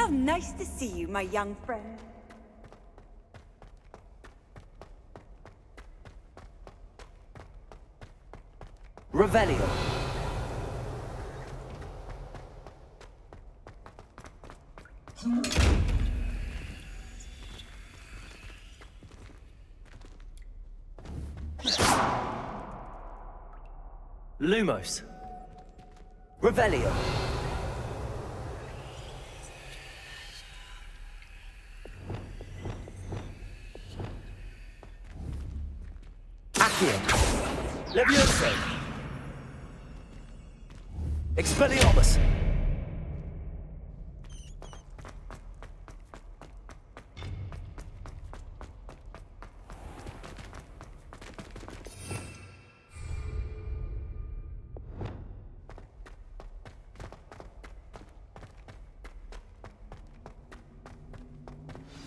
How nice to see you, my young friend. Revelio. Lumos. Revelio. Accio. Levioso. Expelliarmus.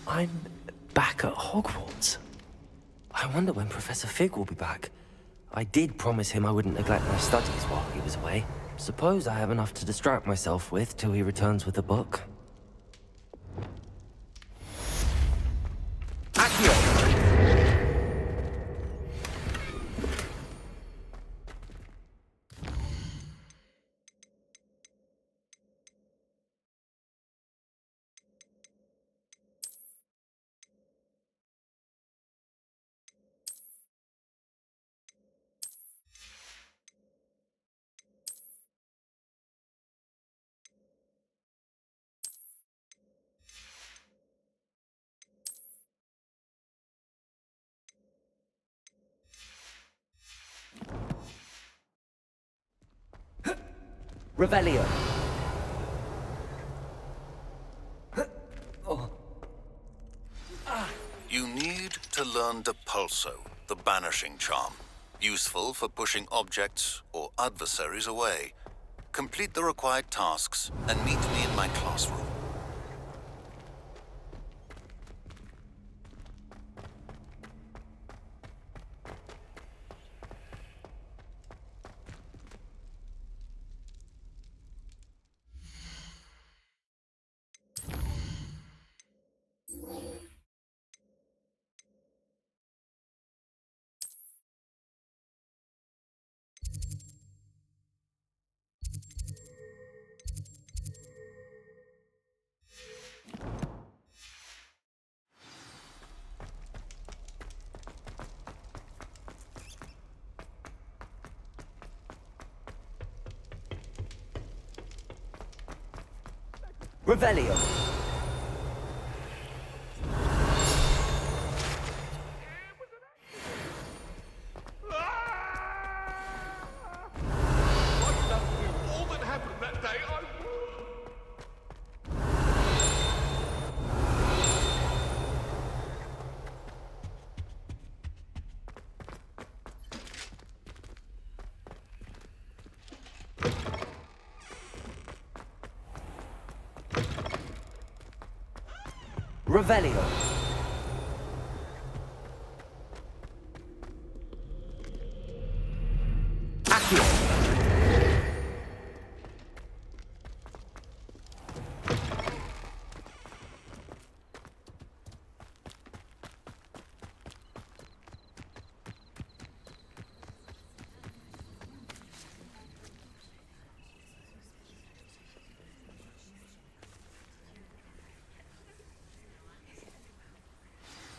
I'm back at Hogwarts. I wonder when Professor Fig will be back. I did promise him I wouldn't neglect my studies while he was away. Suppose I have enough to distract myself with till he returns with a book. Accio! Revelio. You need to learn Depulso, the banishing charm. Useful for pushing objects or adversaries away. Complete the required tasks and meet me in my classroom. Revelio. All that happened that day, Revelio. Accio.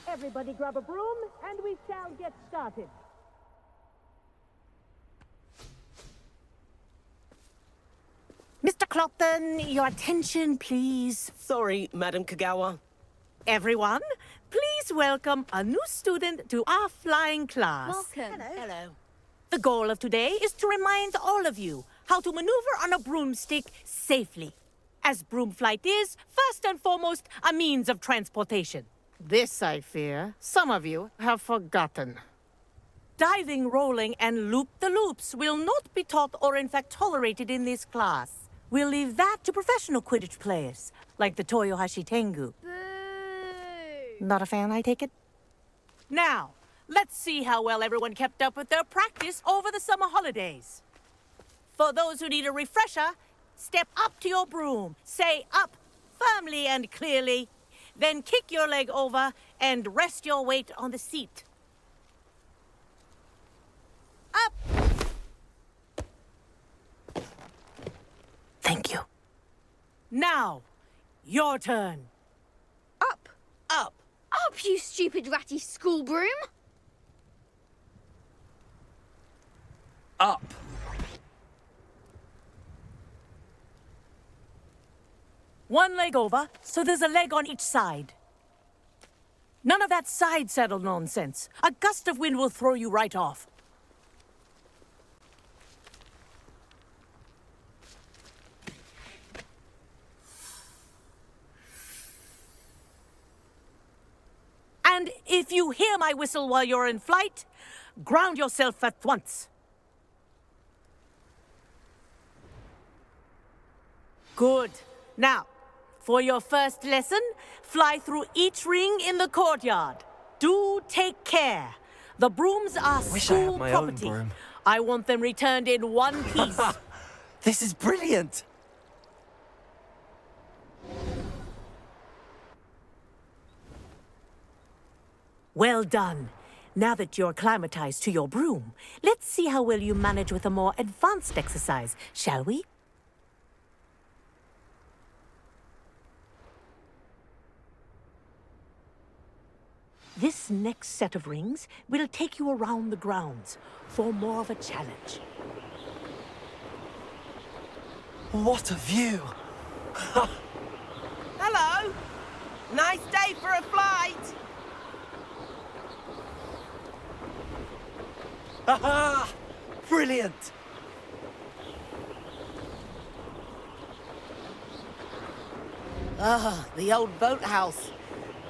Everybody grab a broom, and we shall get started. Mr. Clopton, your attention, please. Sorry, Madam Kagawa. Everyone, please welcome a new student to our flying class. Welcome. Hello. The goal of today is to remind all of you how to maneuver on a broomstick safely. As broom flight is, first and foremost, a means of transportation. This, I fear, some of you have forgotten. Diving, rolling, and loop-the-loops will not be taught or in fact tolerated in this class. We'll leave that to professional Quidditch players, like the Toyohashi Tengu. Boo! Not a fan, I take it? Now, let's see how well everyone kept up with their practice over the summer holidays. For those who need a refresher, step up to your broom. Say up firmly and clearly. Then kick your leg over and rest your weight on the seat. Up! Thank you. Now, your turn. Up. Up. Up, you stupid ratty school broom! Up. One leg over, so there's a leg on each side. None of that side saddle nonsense. A gust of wind will throw you right off. And if you hear my whistle while you're in flight, ground yourself at once. Good. Now, for your first lesson, fly through each ring in the courtyard. Do take care. The brooms are Wish I had school my own property. broom. I want them returned in one piece. This is brilliant. Well done. Now that you're acclimatized to your broom, let's see how well you manage with a more advanced exercise, shall we? This next set of rings will take you around the grounds for more of a challenge. What a view. Hello. Nice day for a flight. Aha! Brilliant. Ah, the old boathouse.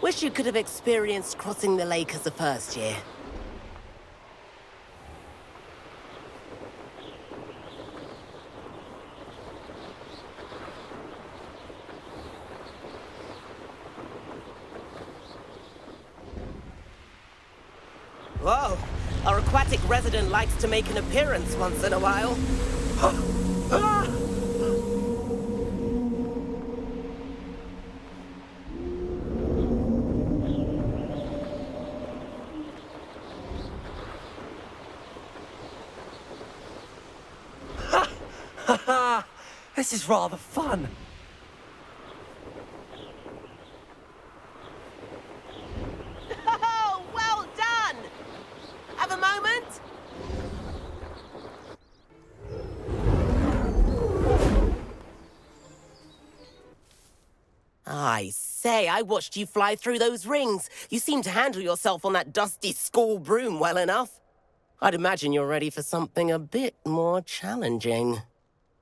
Wish you could have experienced crossing the lake as a first year. Whoa, our aquatic resident likes to make an appearance once in a while. This is rather fun. Oh, well done! Have a moment? I say, I watched you fly through those rings. You seem to handle yourself on that dusty school broom well enough. I'd imagine you're ready for something a bit more challenging.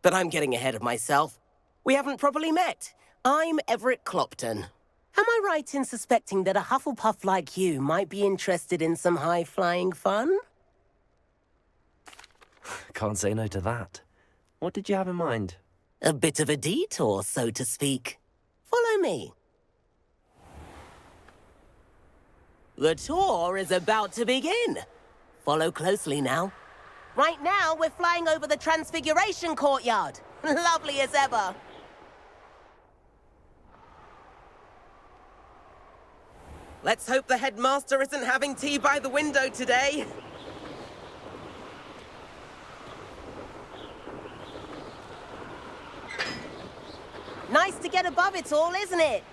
But I'm getting ahead of myself. We haven't properly met. I'm Everett Clopton. Am I right in suspecting that a Hufflepuff like you might be interested in some high-flying fun? Can't say no to that. What did you have in mind? A bit of a detour, so to speak. Follow me. The tour is about to begin. Follow closely now. Right now, we're flying over the Transfiguration Courtyard. Lovely as ever. Let's hope the headmaster isn't having tea by the window today. Nice to get above it all, isn't it?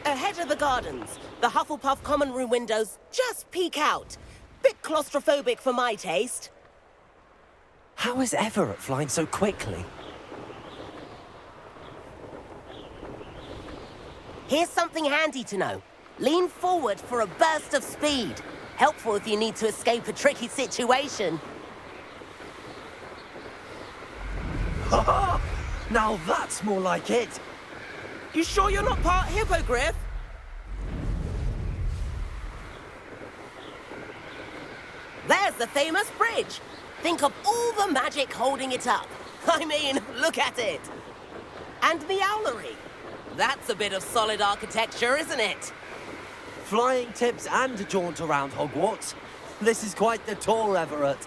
Ahead of the gardens, the Hufflepuff common room windows just peek out. Bit claustrophobic for my taste. How is Everett flying so quickly? Here's something handy to know. Lean forward for a burst of speed. Helpful if you need to escape a tricky situation. Now that's more like it. You sure you're not part hippogriff? There's the famous bridge. Think of all the magic holding it up. I mean, look at it. And the owlery. That's a bit of solid architecture, isn't it? Flying tips and a jaunt around Hogwarts. This is quite the tour, Everett.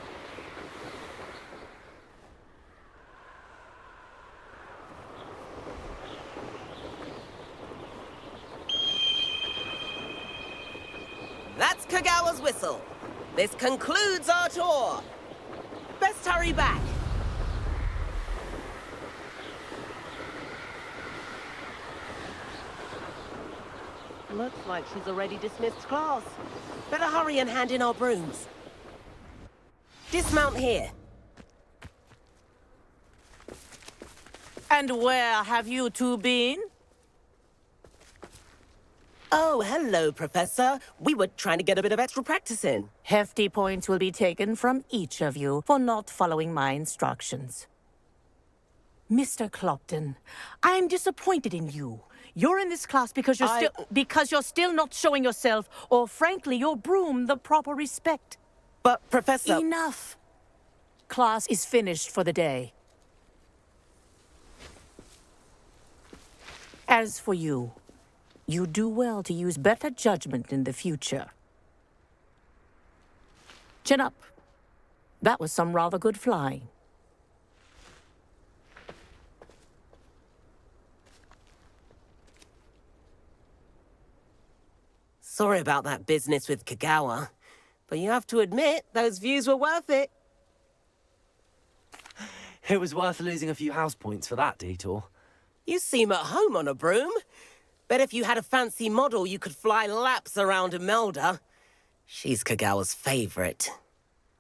That's Kagawa's whistle. This concludes our tour. Best hurry back. Looks like she's already dismissed class. Better hurry and hand in our brooms. Dismount here. And where have you two been? Oh, hello, Professor. We were trying to get a bit of extra practice in. Hefty points will be taken from each of you for not following my instructions. Mr. Clopton, I'm disappointed in you. You're in this class because you're still not showing yourself, or frankly, your broom, the proper respect. But, Professor... Enough. Class is finished for the day. As for you, you do well to use better judgment in the future. Chin up. That was some rather good flying. Sorry about that business with Kagawa, but you have to admit, those views were worth it. It was worth losing a few house points for that detour. You seem at home on a broom. Bet if you had a fancy model, you could fly laps around Imelda. She's Kagawa's favorite.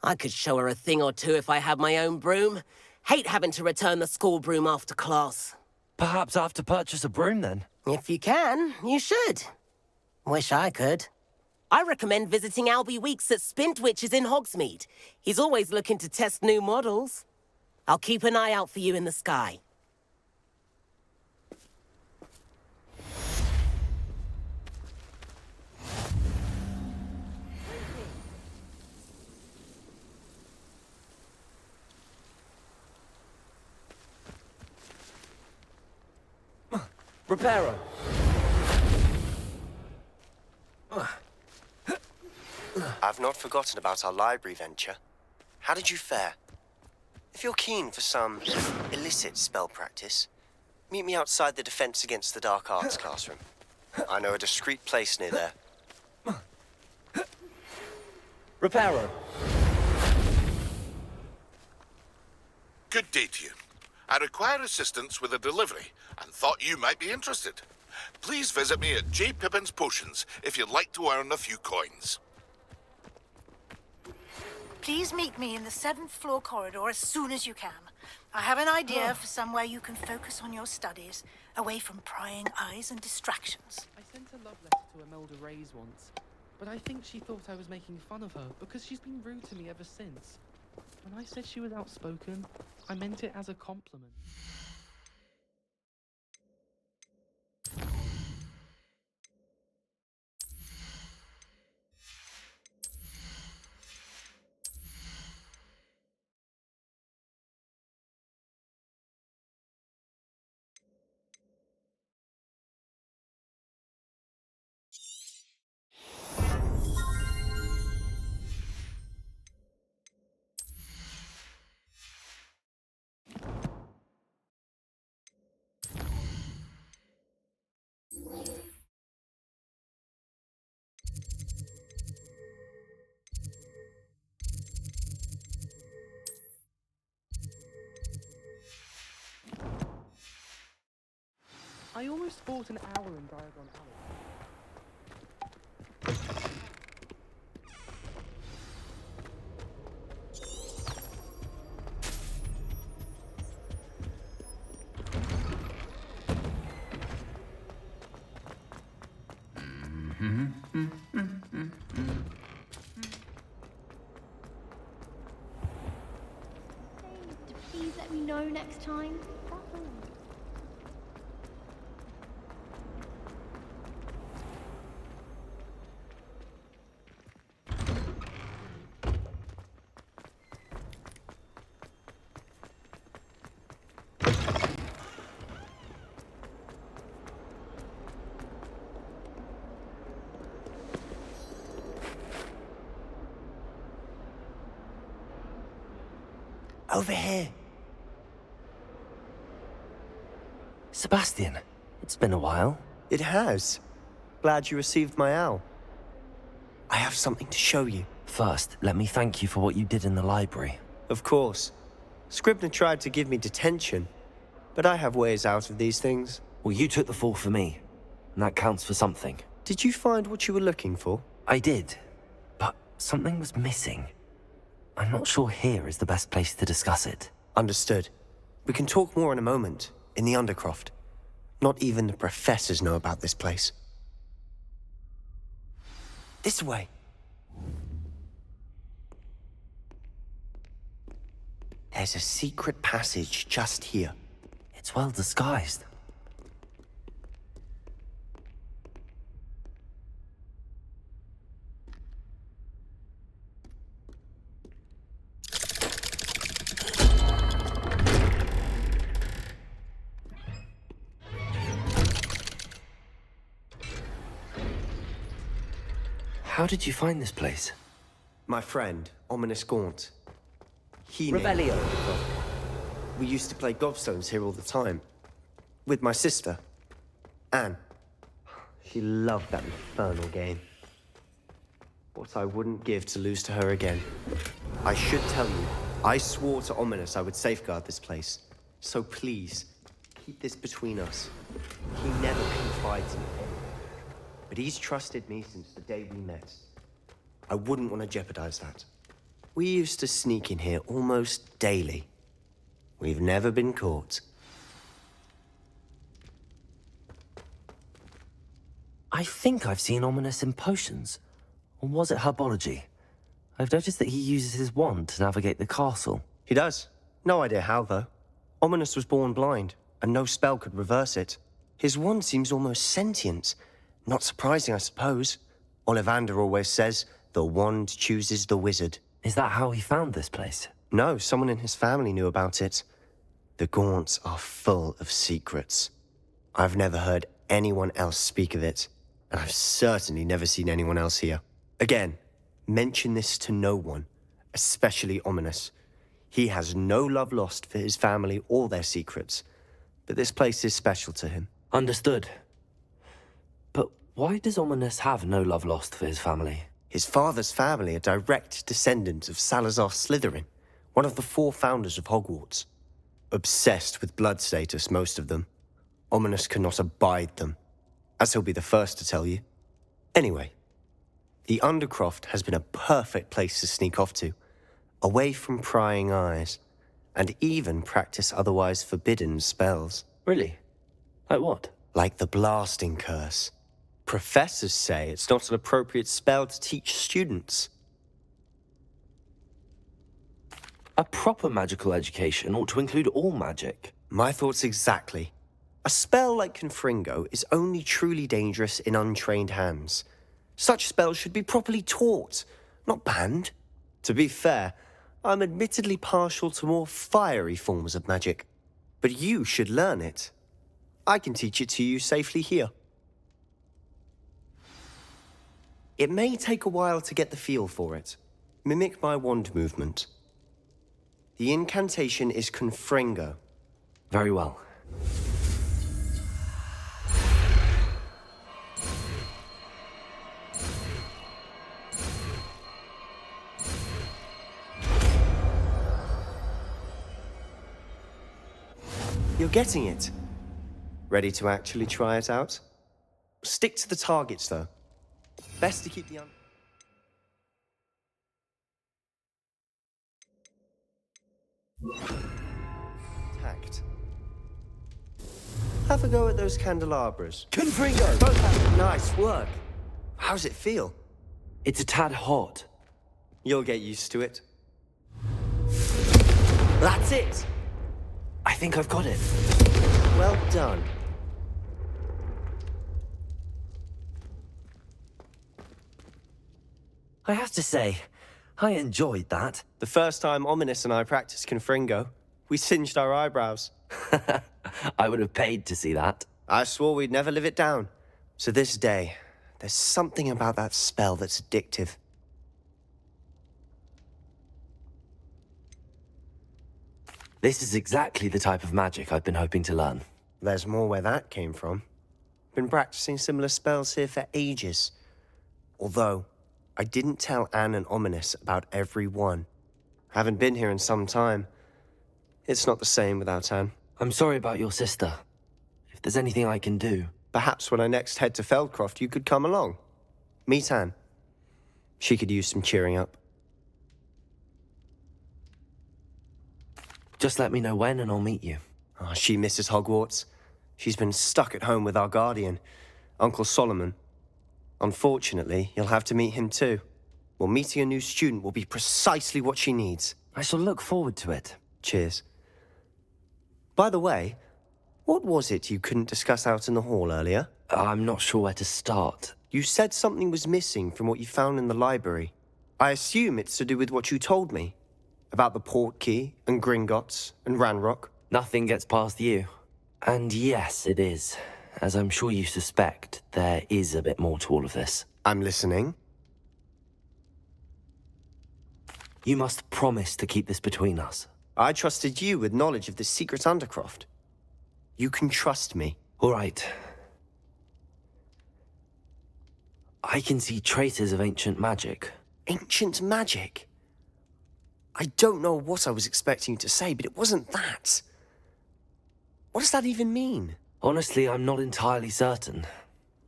I could show her a thing or two if I had my own broom. Hate having to return the school broom after class. Perhaps I have to purchase a broom then. If you can, you should. Wish I could. I recommend visiting Albie Weeks at Spintwitches in Hogsmeade. He's always looking to test new models. I'll keep an eye out for you in the sky. Reparo. I've not forgotten about our library venture. How did you fare? If you're keen for some illicit spell practice, meet me outside the Defense Against the Dark Arts classroom. I know a discreet place near there. Reparo. Good day to you. I require assistance with a delivery and thought you might be interested. Please visit me at J. Pippin's Potions if you'd like to earn a few coins. Please meet me in the 7th floor corridor as soon as you can. I have an idea for somewhere you can focus on your studies, away from prying eyes and distractions. I sent a love letter to Imelda Reyes once, but I think she thought I was making fun of her because she's been rude to me ever since. When I said she was outspoken, I meant it as a compliment. I almost bought an owl in Diagon Alley. Please let me know next time. Over here. Sebastian, it's been a while. It has. Glad you received my owl. I have something to show you. First, let me thank you for what you did in the library. Of course. Scribner tried to give me detention, but I have ways out of these things. Well, you took the fall for me, and that counts for something. Did you find what you were looking for? I did, but something was missing. I'm not sure here is the best place to discuss it. Understood. We can talk more in a moment, in the Undercroft. Not even the professors know about this place. This way. There's a secret passage just here. It's well disguised. How did you find this place? My friend, Ominous Gaunt. He Revelio. We used to play gobstones here all the time. With my sister, Anne. She loved that infernal game. What I wouldn't give to lose to her again. I should tell you, I swore to Ominous I would safeguard this place. So please, keep this between us. He never confides in me. But he's trusted me since the day we met. I wouldn't want to jeopardize that. We used to sneak in here almost daily. We've never been caught. I think I've seen Ominous in potions. Or was it herbology? I've noticed that he uses his wand to navigate the castle. He does. No idea how, though. Ominous was born blind, and no spell could reverse it. His wand seems almost sentient. Not surprising, I suppose. Ollivander always says, the wand chooses the wizard. Is that how he found this place? No, someone in his family knew about it. The Gaunts are full of secrets. I've never heard anyone else speak of it, and I've certainly never seen anyone else here. Again, mention this to no one, especially Ominous. He has no love lost for his family or their secrets, but this place is special to him. Understood. But why does Ominous have no love lost for his family? His father's family are direct descendants of Salazar Slytherin, one of the 4 founders of Hogwarts. Obsessed with blood status, most of them. Ominous cannot abide them, as he'll be the first to tell you. Anyway, the Undercroft has been a perfect place to sneak off to, away from prying eyes, and even practice otherwise forbidden spells. Really? Like what? Like the blasting curse. Professors say it's not an appropriate spell to teach students. A proper magical education ought to include all magic. My thoughts exactly. A spell like Confringo is only truly dangerous in untrained hands. Such spells should be properly taught, not banned. To be fair, I'm admittedly partial to more fiery forms of magic. But you should learn it. I can teach it to you safely here. It may take a while to get the feel for it. Mimic my wand movement. The incantation is Confringo. Very well. You're getting it. Ready to actually try it out? Stick to the targets, though. Best to keep the tact. Have a go at those candelabras. Confringo! Nice work. How's it feel? It's a tad hot. You'll get used to it. That's it! I think I've got it. Well done. I have to say, I enjoyed that. The first time Ominous and I practiced Confringo, we singed our eyebrows. I would have paid to see that. I swore we'd never live it down. To this day, there's something about that spell that's addictive. This is exactly the type of magic I've been hoping to learn. There's more where that came from. Been practicing similar spells here for ages. Although, I didn't tell Anne and Ominous about every one. Haven't been here in some time. It's not the same without Anne. I'm sorry about your sister. If there's anything I can do... Perhaps when I next head to Feldcroft, you could come along. Meet Anne. She could use some cheering up. Just let me know when and I'll meet you. Oh, she misses Hogwarts. She's been stuck at home with our guardian, Uncle Solomon. Unfortunately, you'll have to meet him too. Well, meeting a new student will be precisely what she needs. I shall look forward to it. Cheers. By the way, what was it you couldn't discuss out in the hall earlier? I'm not sure where to start. You said something was missing from what you found in the library. I assume it's to do with what you told me. About the Portkey, and Gringotts, and Ranrock. Nothing gets past you. And yes, it is. As I'm sure you suspect, there is a bit more to all of this. I'm listening. You must promise to keep this between us. I trusted you with knowledge of the secret Undercroft. You can trust me. All right. I can see traces of ancient magic. Ancient magic? I don't know what I was expecting you to say, but it wasn't that. What does that even mean? Honestly, I'm not entirely certain.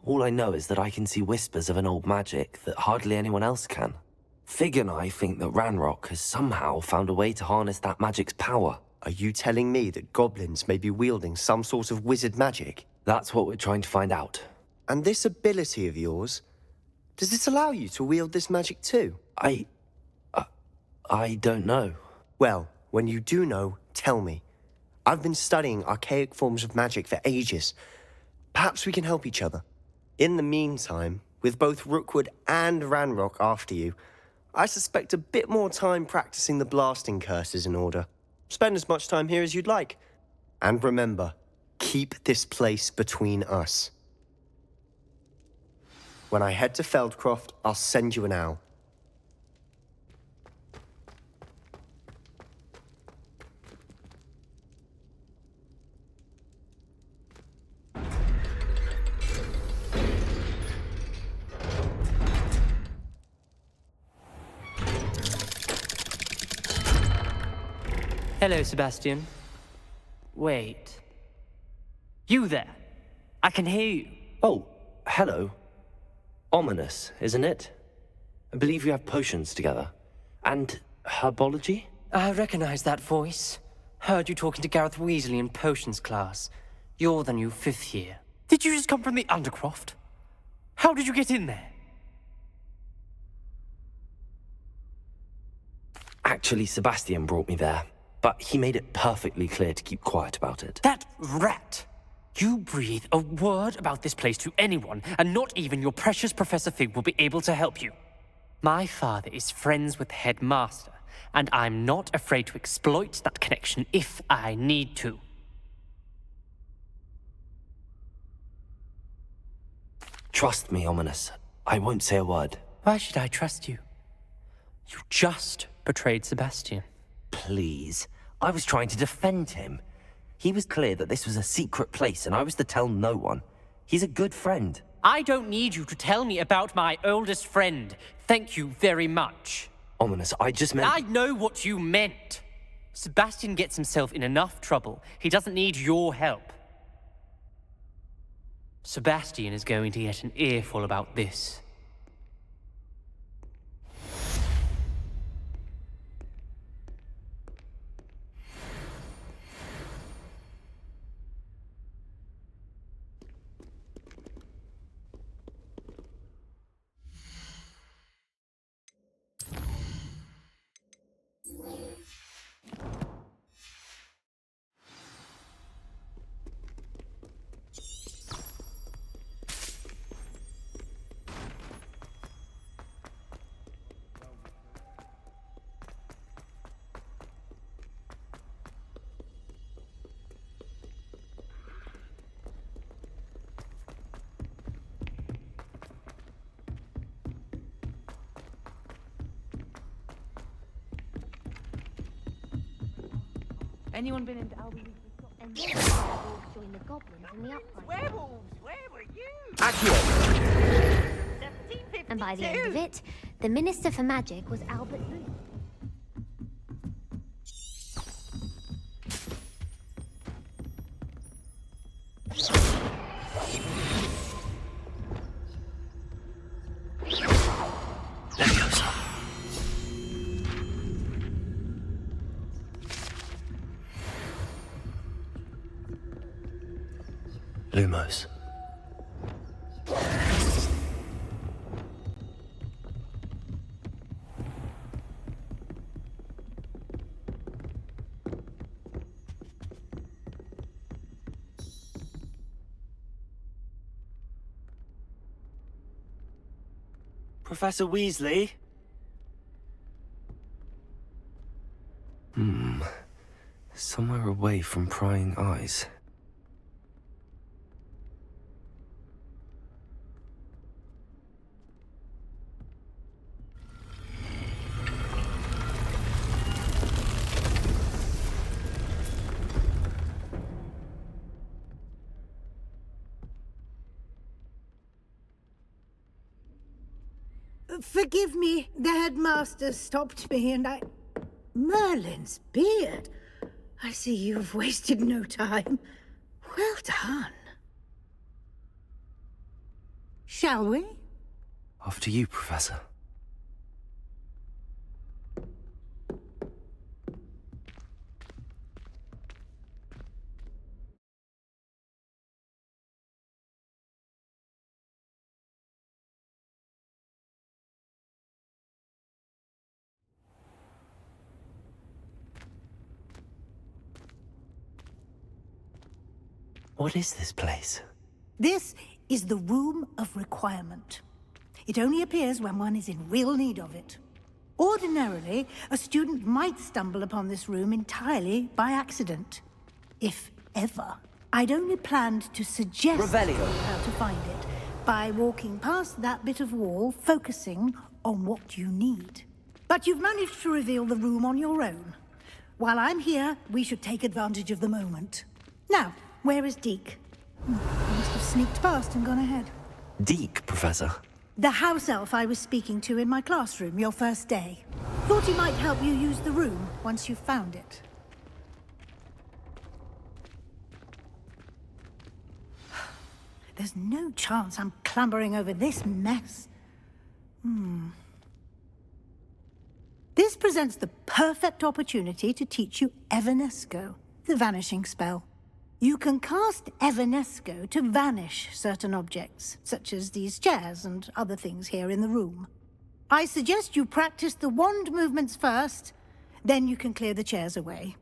All I know is that I can see whispers of an old magic that hardly anyone else can. Fig and I think that Ranrock has somehow found a way to harness that magic's power. Are you telling me that goblins may be wielding some sort of wizard magic? That's what we're trying to find out. And this ability of yours, does it allow you to wield this magic too? I don't know. Well, when you do know, tell me. I've been studying archaic forms of magic for ages. Perhaps we can help each other. In the meantime, with both Rookwood and Ranrock after you, I suspect a bit more time practicing the blasting curse is in order. Spend as much time here as you'd like. And remember, keep this place between us. When I head to Feldcroft, I'll send you an owl. Hello, Sebastian. Wait. You there? I can hear you. Oh, hello. Ominous, isn't it? I believe you have potions together. And herbology? I recognize that voice. Heard you talking to Gareth Weasley in potions class. You're the new 5th year. Did you just come from the Undercroft? How did you get in there? Actually, Sebastian brought me there. But he made it perfectly clear to keep quiet about it. That rat! You breathe a word about this place to anyone, and not even your precious Professor Fig will be able to help you. My father is friends with the headmaster, and I'm not afraid to exploit that connection if I need to. Trust me, Ominous. I won't say a word. Why should I trust you? You just betrayed Sebastian. Please. I was trying to defend him. He was clear that this was a secret place, and I was to tell no one. He's a good friend. I don't need you to tell me about my oldest friend. Thank you very much. Ominous, I just meant... I know what you meant. Sebastian gets himself in enough trouble. He doesn't need your help. Sebastian is going to get an earful about this. Anyone been into Albany? And then the werewolves joined the goblins in the uprising. Werewolves, where were you? Accurate! 1752. And by the end of it, the Minister for Magic was Albert Booth. Leviosa. Lumos. Professor Weasley? Somewhere away from prying eyes. Forgive me, the headmaster stopped me and I... Merlin's beard. I see you've wasted no time. Well done. Shall we? After you, Professor. What is this place? This is the Room of Requirement. It only appears when one is in real need of it. Ordinarily, a student might stumble upon this room entirely by accident. If ever. I'd only planned to suggest Revelio. how to find it by walking past that bit of wall, focusing on what you need. But you've managed to reveal the room on your own. While I'm here, we should take advantage of the moment. Now, where is Deke? He must have sneaked past and gone ahead. Deke, Professor. The house elf I was speaking to in my classroom your first day. Thought he might help you use the room once you found it. There's no chance I'm clambering over this mess. This presents the perfect opportunity to teach you Evanesco, the vanishing spell. You can cast Evanesco to vanish certain objects, such as these chairs and other things here in the room. I suggest you practice the wand movements first, then you can clear the chairs away.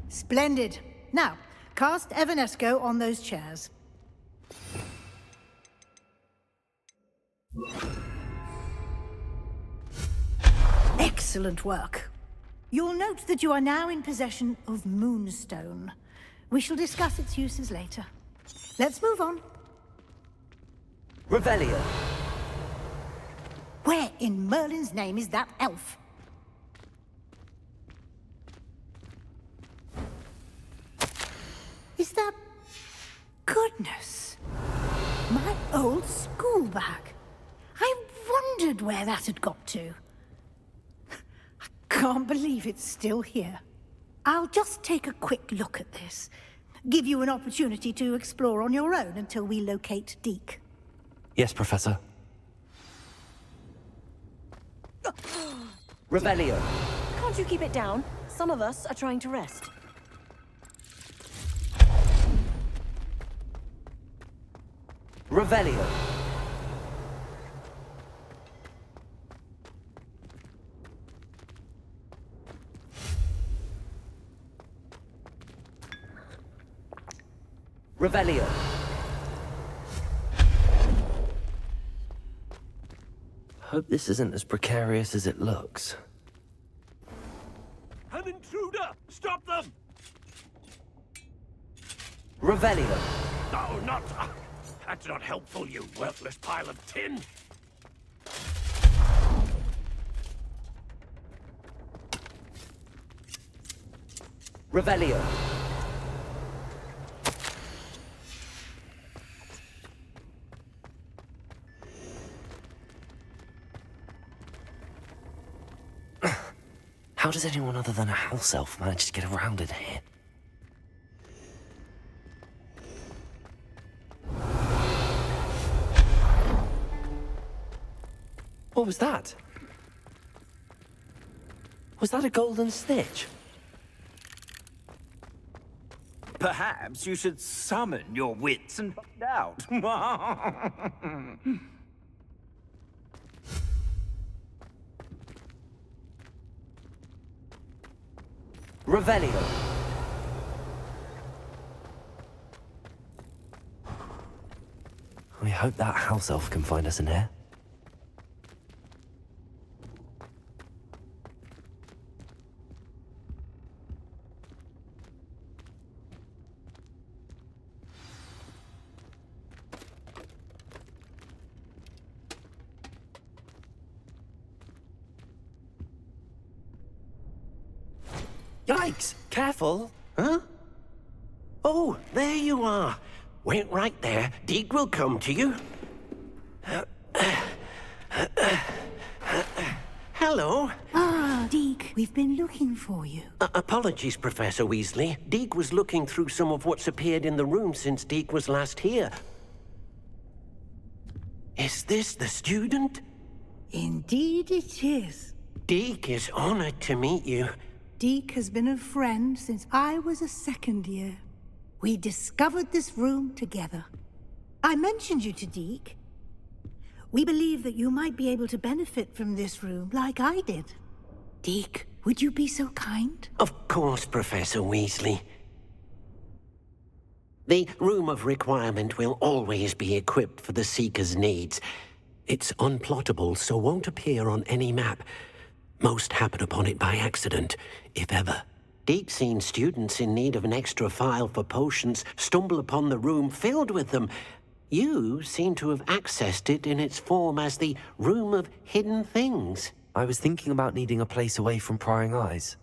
Splendid. Now, cast Evanesco on those chairs. Excellent work. You'll note that you are now in possession of Moonstone. We shall discuss its uses later. Let's move on. Revelio. Where in Merlin's name is that elf? Is that... Goodness. My old school bag. I wondered where that had got to. I can't believe it's still here. I'll just take a quick look at this. Give you an opportunity to explore on your own until we locate Deke. Yes, Professor. Revelio. Can't you keep it down? Some of us are trying to rest. Revelio. Revelio. Hope this isn't as precarious as it looks. An intruder! Stop them! Revelio. No, not... That's not helpful, you worthless pile of tin! Revelio. How does anyone other than a house elf manage to get around in here? What was that? Was that a golden snitch? Perhaps you should summon your wits and find out. Revelio. We hope that house elf can find us in here. Yikes! Careful! Huh? Oh, there you are. Wait right there. Deek will come to you. Hello. Ah, Deek, we've been looking for you. Apologies, Professor Weasley. Deek was looking through some of what's appeared in the room since Deek was last here. Is this the student? Indeed it is. Deek is honored to meet you. Deek has been a friend since I was a second year. We discovered this room together. I mentioned you to Deek. We believe that you might be able to benefit from this room like I did. Deek, would you be so kind? Of course, Professor Weasley. The Room of Requirement will always be equipped for the Seeker's needs. It's unplottable, so won't appear on any map. Most happen upon it by accident, if ever. Deek's seen students in need of an extra file for potions stumble upon the room filled with them. You seem to have accessed it in its form as the Room of Hidden Things. I was thinking about needing a place away from prying eyes.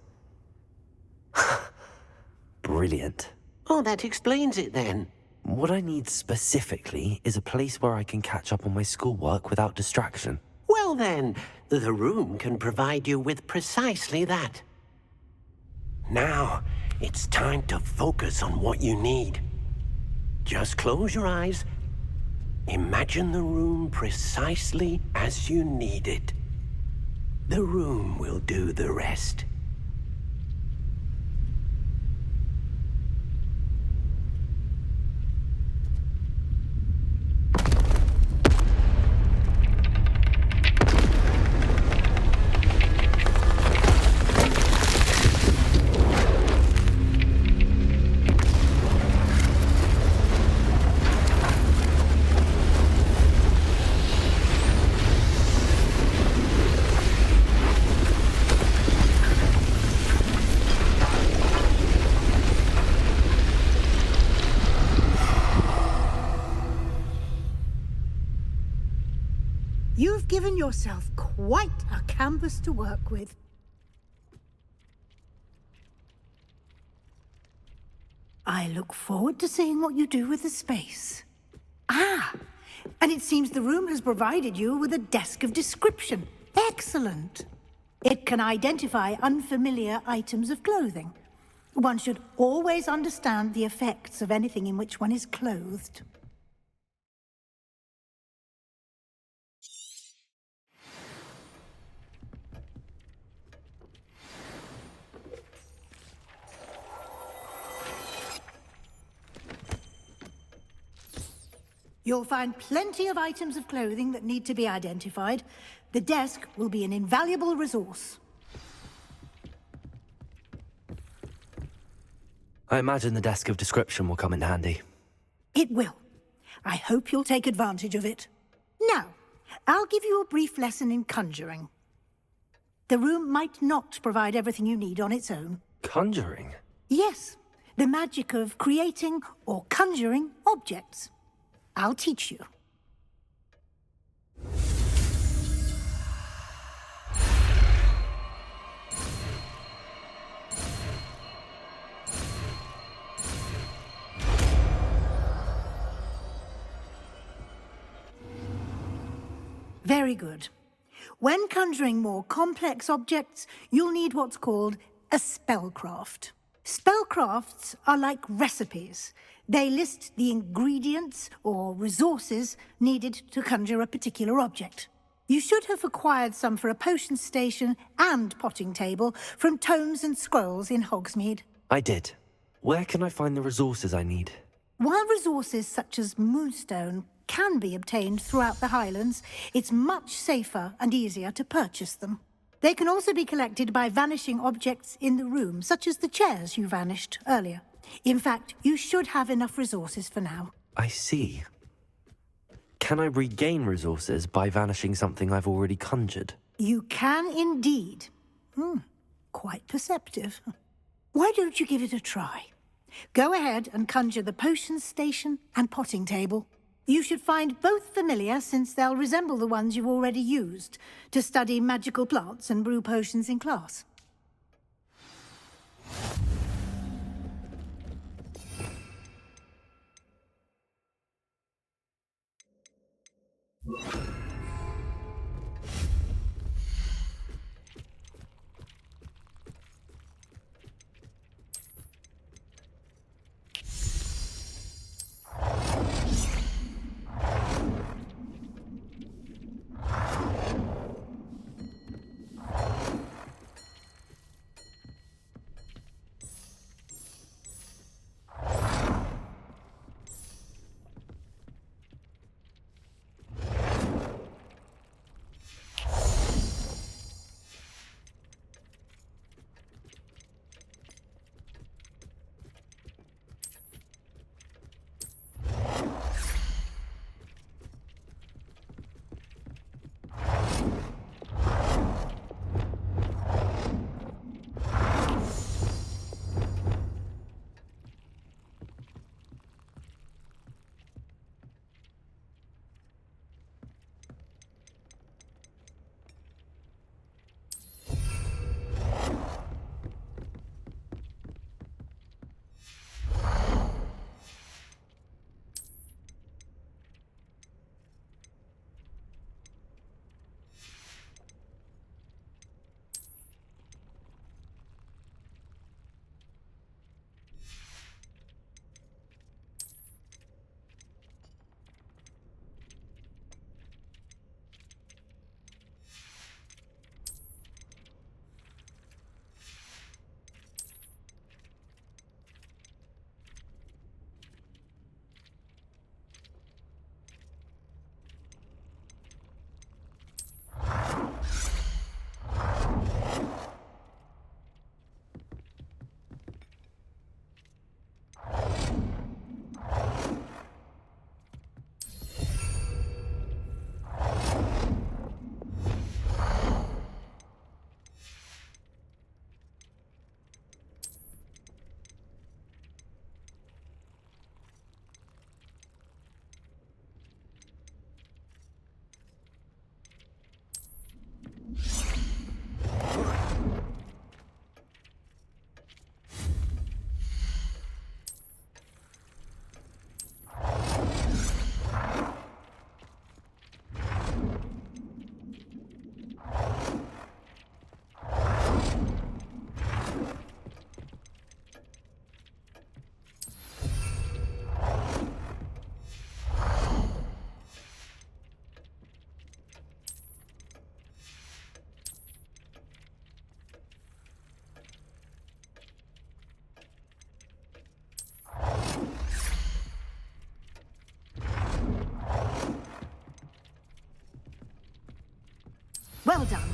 Brilliant. Oh, that explains it then. What I need specifically is a place where I can catch up on my schoolwork without distraction. Well then, the room can provide you with precisely that. Now, it's time to focus on what you need. Just close your eyes. Imagine the room precisely as you need it. The room will do the rest. You've given yourself quite a canvas to work with. I look forward to seeing what you do with the space. Ah, and it seems the room has provided you with a desk of description. Excellent. It can identify unfamiliar items of clothing. One should always understand the effects of anything in which one is clothed. You'll find plenty of items of clothing that need to be identified. The desk will be an invaluable resource. I imagine the desk of description will come in handy. It will. I hope you'll take advantage of it. Now, I'll give you a brief lesson in conjuring. The room might not provide everything you need on its own. Conjuring? Yes, the magic of creating or conjuring objects. I'll teach you. Very good. When conjuring more complex objects, you'll need what's called a spellcraft. Spellcrafts are like recipes. They list the ingredients or resources needed to conjure a particular object. You should have acquired some for a potion station and potting table from tomes and scrolls in Hogsmeade. I did. Where can I find the resources I need? While resources such as moonstone can be obtained throughout the Highlands, it's much safer and easier to purchase them. They can also be collected by vanishing objects in the room, such as the chairs you vanished earlier. In fact, you should have enough resources for now. I see. Can I regain resources by vanishing something I've already conjured? You can indeed. Quite perceptive. Why don't you give it a try? Go ahead and conjure the potion station and potting table. You should find both familiar, since they'll resemble the ones you've already used to study magical plants and brew potions in class. Well done.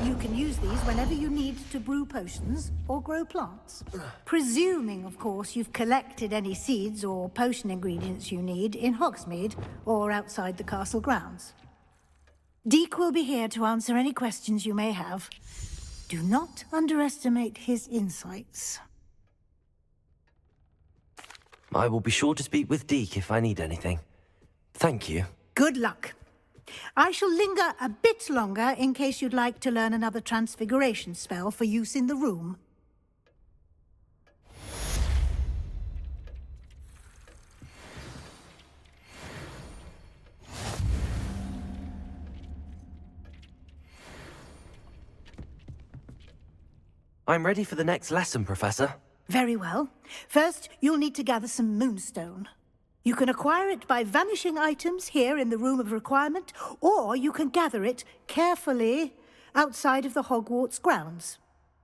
You can use these whenever you need to brew potions or grow plants. Presuming, of course, you've collected any seeds or potion ingredients you need in Hogsmeade or outside the castle grounds. Deke will be here to answer any questions you may have. Do not underestimate his insights. I will be sure to speak with Deke if I need anything. Thank you. Good luck. I shall linger a bit longer in case you'd like to learn another transfiguration spell for use in the room. I'm ready for the next lesson, Professor. Very well. First, you'll need to gather some moonstone. You can acquire it by vanishing items here in the Room of Requirement, or you can gather it carefully outside of the Hogwarts grounds.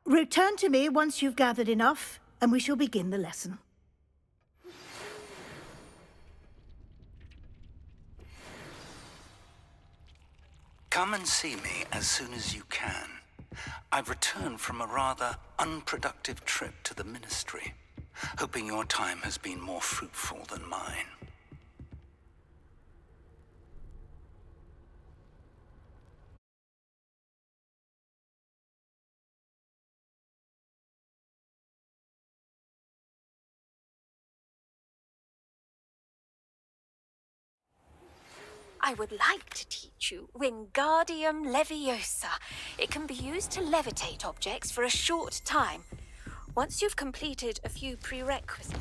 Return to me once you've gathered enough, and we shall begin the lesson. Come and see me as soon as you can. I've returned from a rather unproductive trip to the Ministry, hoping your time has been more fruitful than mine. I would like to teach you Wingardium Leviosa. It can be used to levitate objects for a short time. Once you've completed a few prerequisites...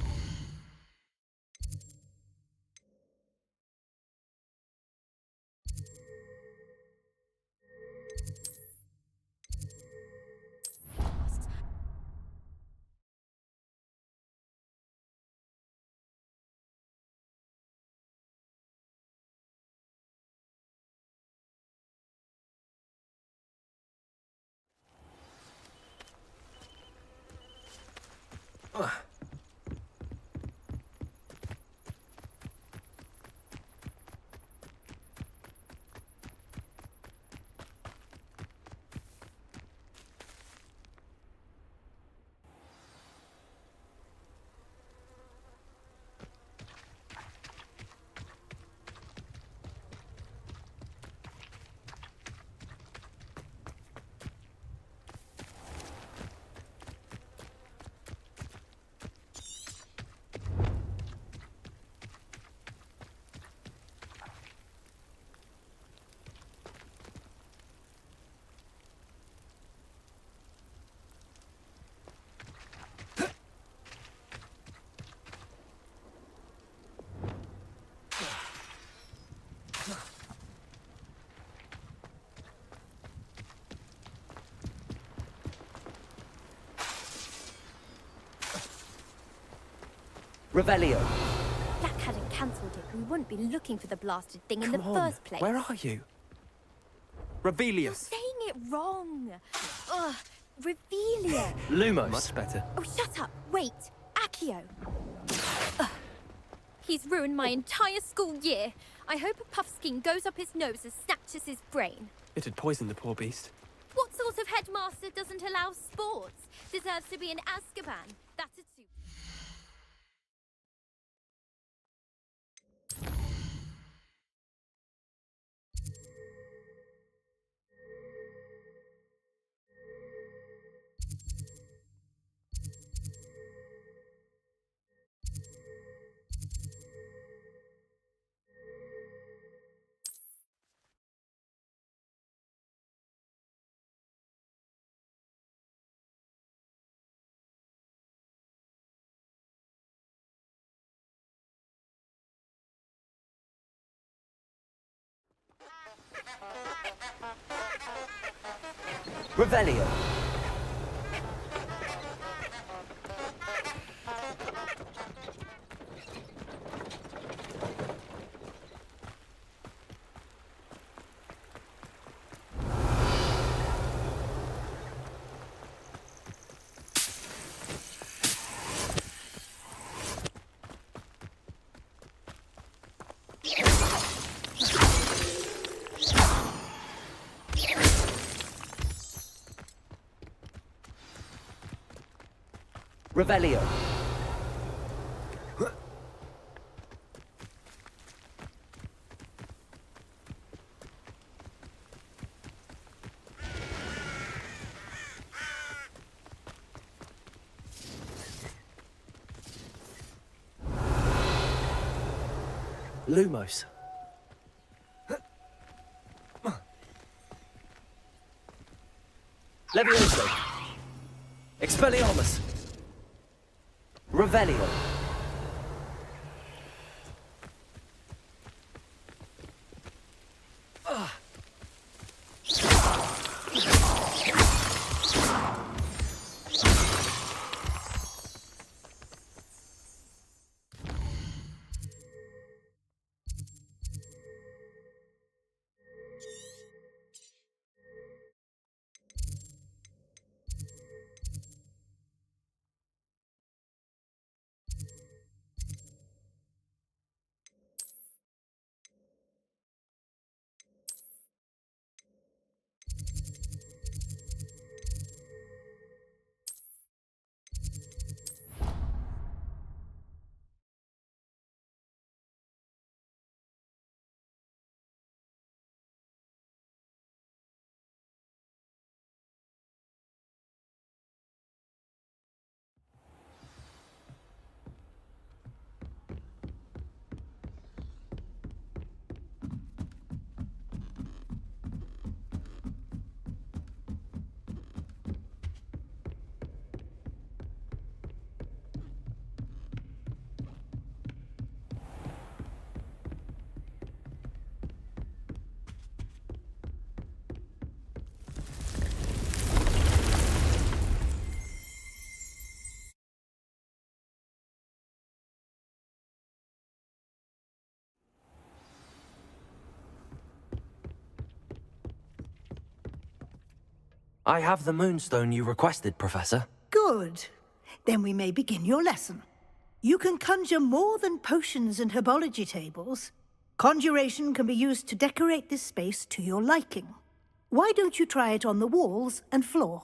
Revelio. Jack hadn't cancelled it, we wouldn't be looking for the blasted thing in the Come on, first place. where are you? You're Revelius. saying it wrong. Ugh, Revelia. Lumos. Much better. Oh, shut up. Wait. Accio. Ugh. He's ruined my entire school year. I hope a puffskein goes up his nose and snatches his brain. It had poisoned the poor beast. What sort of headmaster doesn't allow sports? Deserves to be in Azkaban. That's a suit. Revelio. Revelio. Lumos. Levioso. Expelliarmus. Revelio. I have the moonstone you requested, Professor. Good. Then we may begin your lesson. You can conjure more than potions and herbology tables. Conjuration can be used to decorate this space to your liking. Why don't you try it on the walls and floor?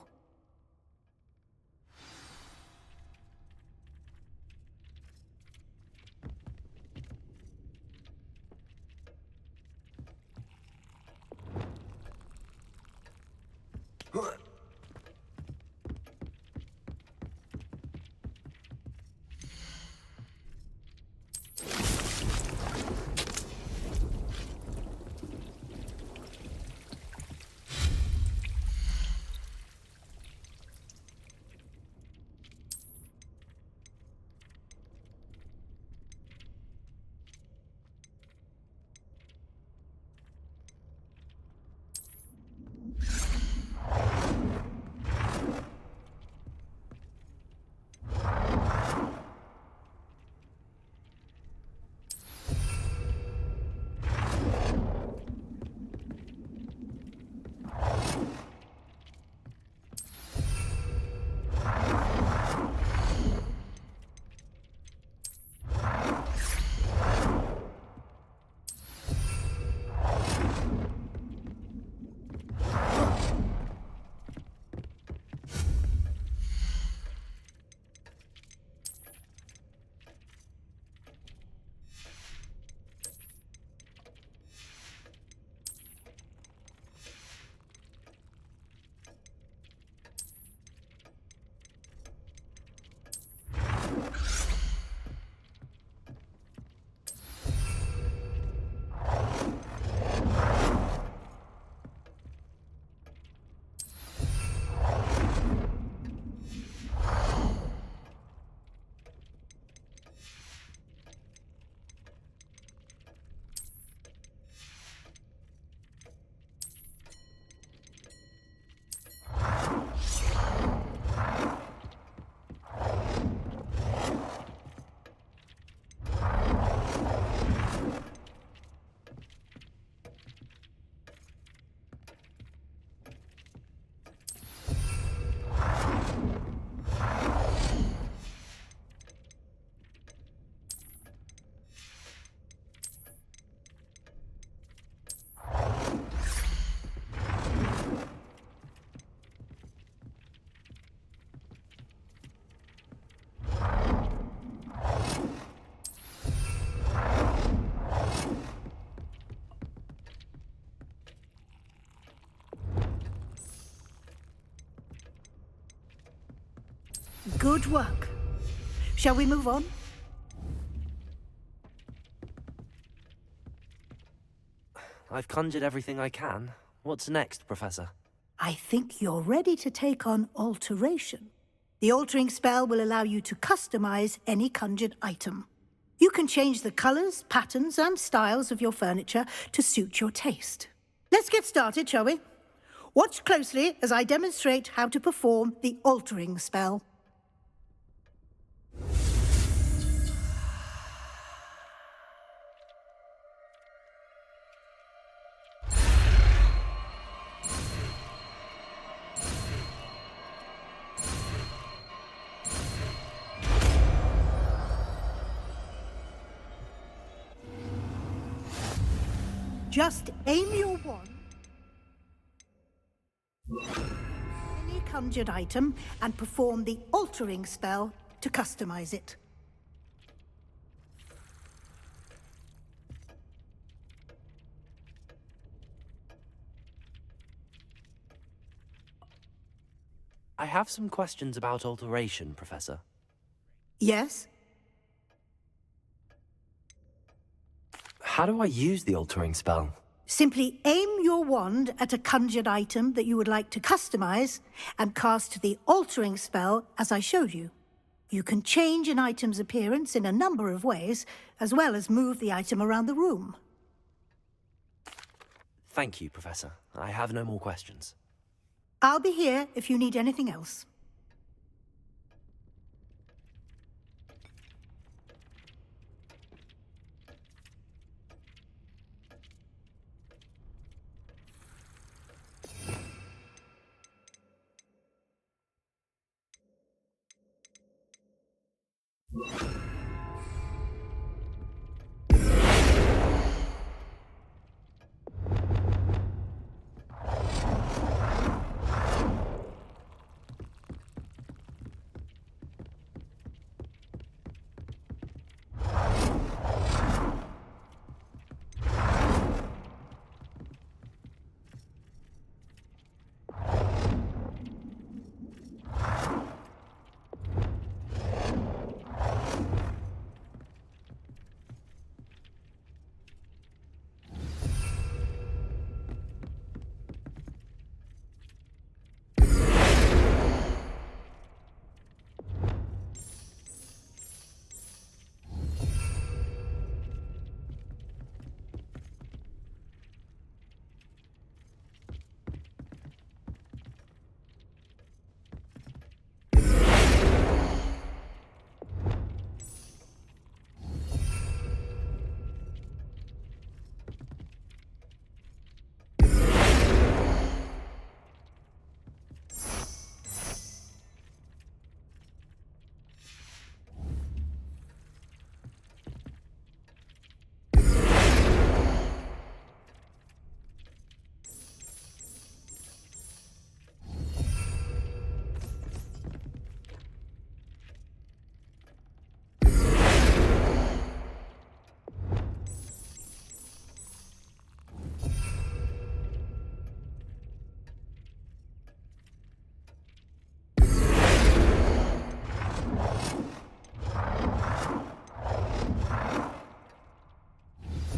Good work. Shall we move on? I've conjured everything I can. What's next, Professor? I think you're ready to take on alteration. The altering spell will allow you to customize any conjured item. You can change the colors, patterns, and styles of your furniture to suit your taste. Let's get started, shall we? Watch closely as I demonstrate how to perform the altering spell. Just aim your wand any conjured item and perform the altering spell to customize it. I have some questions about alteration, Professor. Yes? How do I use the altering spell? Simply aim your wand at a conjured item that you would like to customize and cast the altering spell as I showed you. You can change an item's appearance in a number of ways, as well as move the item around the room. Thank you, Professor. I have no more questions. I'll be here if you need anything else.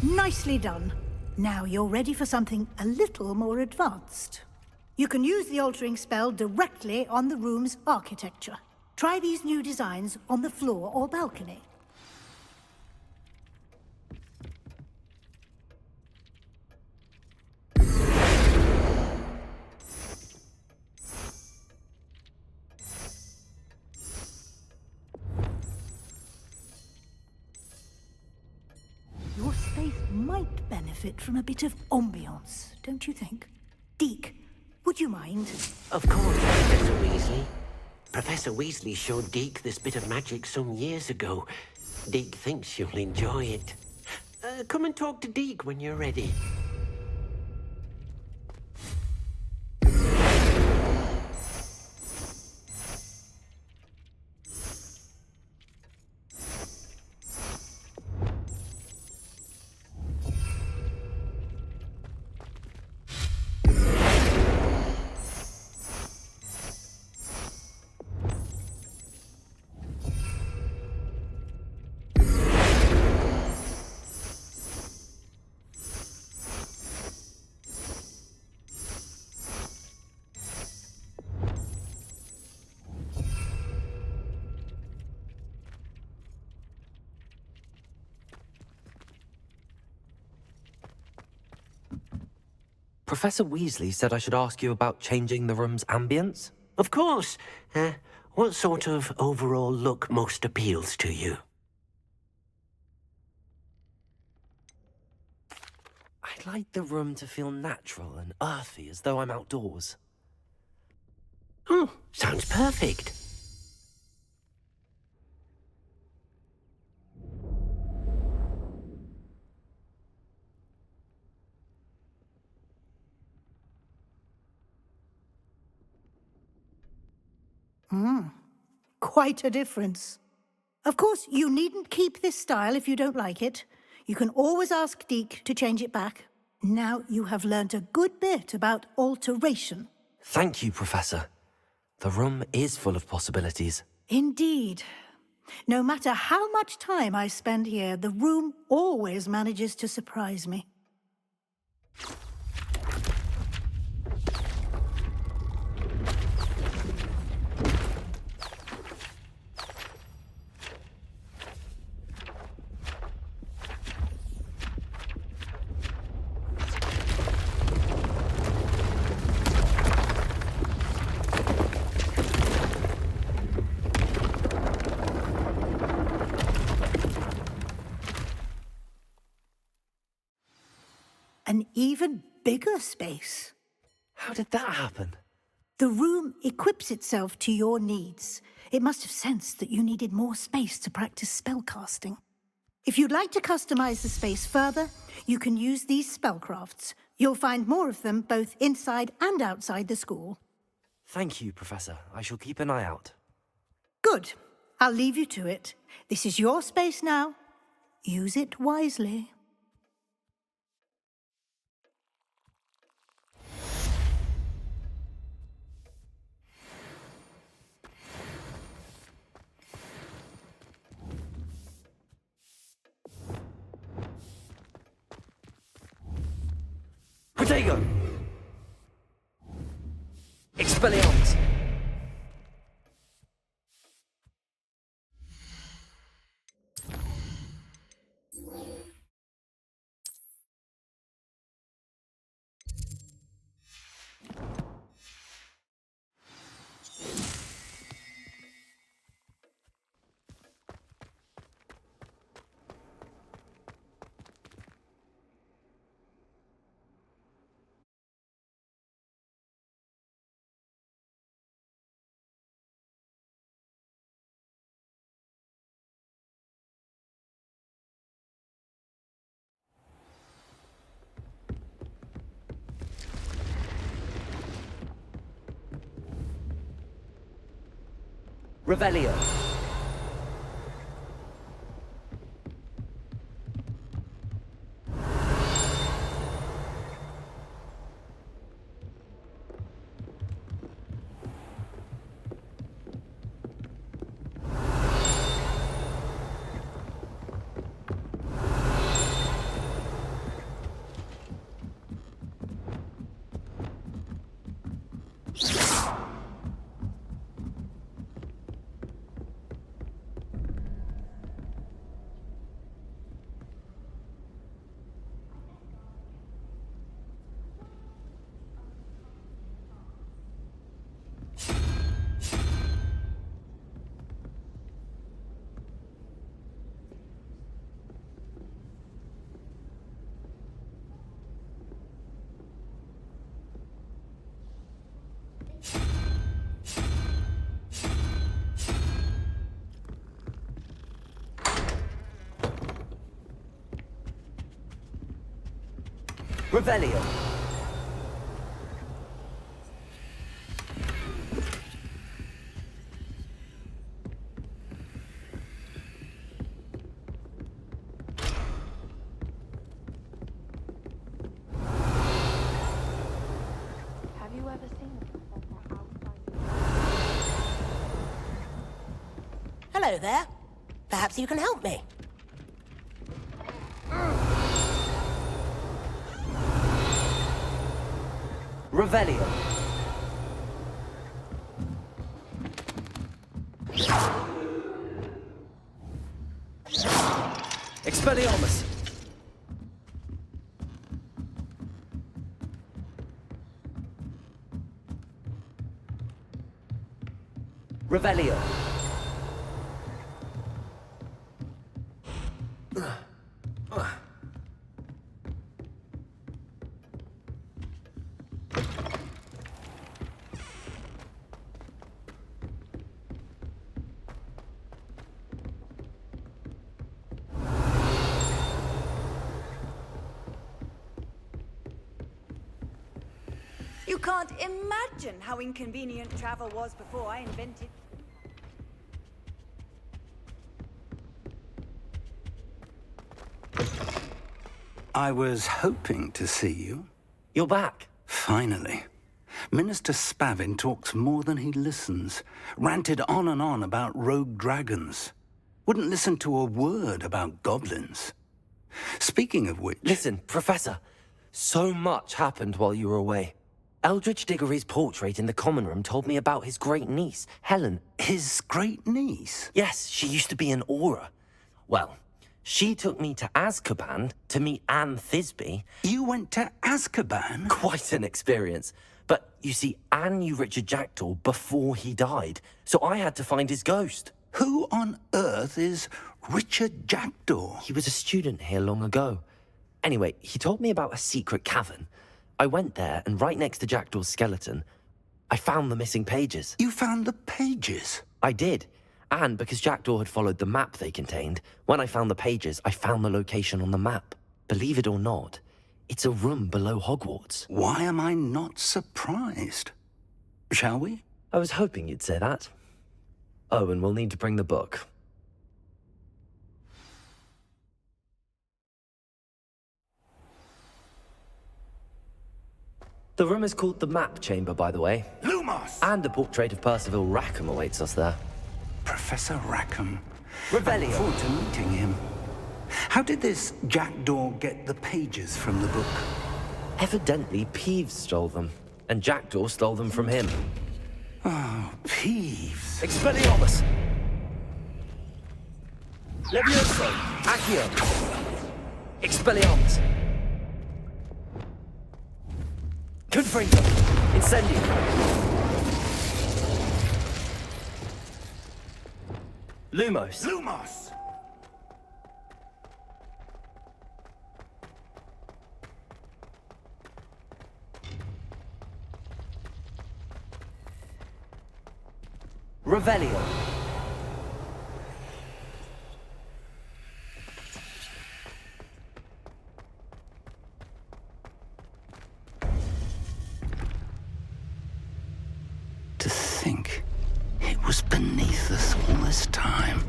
Nicely done. Now you're ready for something a little more advanced. You can use the altering spell directly on the room's architecture. Try these new designs on the floor or balcony. Your space might benefit from a bit of ambiance, don't you think? Deke, would you mind? Of course, Professor Weasley. Professor Weasley showed Deke this bit of magic some years ago. Deke thinks you'll enjoy it. Come and talk to Deke when you're ready. Professor Weasley said I should ask you about changing the room's ambience. Of course. What sort of overall look most appeals to you? I'd like the room to feel natural and earthy, as though I'm outdoors. Oh, sounds perfect. Quite a difference. Of course, you needn't keep this style if you don't like it. You can always ask Deke to change it back. Now you have learnt a good bit about alteration. Thank you, Professor. The room is full of possibilities. Indeed. No matter how much time I spend here, the room always manages to surprise me. An even bigger space. How did that happen? The room equips itself to your needs. It must have sensed that you needed more space to practice spellcasting. If you'd like to customize the space further, you can use these spellcrafts. You'll find more of them both inside and outside the school. Thank you, Professor. I shall keep an eye out. Good. I'll leave you to it. This is your space now. Use it wisely. Protego! Expelliarmus! Revelio. Revelio. Have you ever seen a professor outside? Hello there. Perhaps you can help me. Revelio. Expelliarmus. Revelio. You can't imagine how inconvenient travel was before I invented... I was hoping to see you. You're back. Finally. Minister Spavin talks more than he listens. Ranted on and on about rogue dragons. Wouldn't listen to a word about goblins. Speaking of which... Listen, Professor. So much happened while you were away. Eldridge Diggory's portrait in the common room told me about his great niece, Helen. His great niece? Yes, she used to be an Auror. Well, she took me to Azkaban to meet Anne Thisbe. You went to Azkaban? Quite an experience. But, you see, Anne knew Richard Jackdaw before he died, so I had to find his ghost. Who on earth is Richard Jackdaw? He was a student here long ago. Anyway, he told me about a secret cavern. I went there, and right next to Jackdaw's skeleton, I found the missing pages. You found the pages? I did. And because Jackdaw had followed the map they contained, when I found the pages, I found the location on the map. Believe it or not, it's a room below Hogwarts. Why am I not surprised? Shall we? I was hoping you'd say that. Oh, and we'll need to bring the book. The room is called the Map Chamber, by the way. Lumos! And a portrait of Percival Rackham awaits us there. Professor Rackham. Revelio. I look forward to meeting him. How did this Jackdaw get the pages from the book? Evidently, Peeves stole them, and Jackdaw stole them from him. Oh, Peeves. Expelliarmus! Levioso! Accio! Expelliarmus! Confringo! Incendio! Lumos! Lumos! Revelio! To think it was beneath us all this time.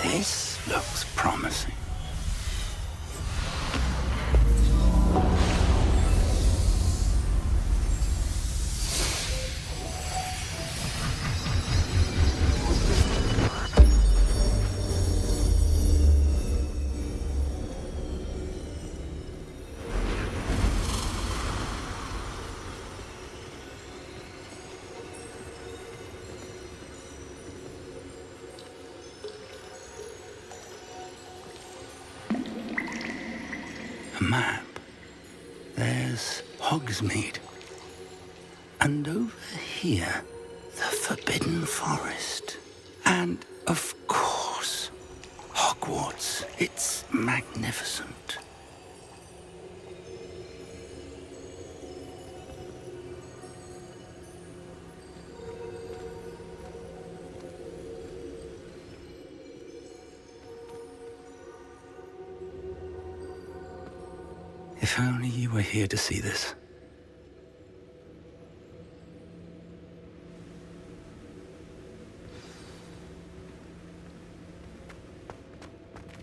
This looks promising. A map. There's Hogsmeade. And over here, the Forbidden Forest. And, of course, Hogwarts. It's magnificent. If only you were here to see this.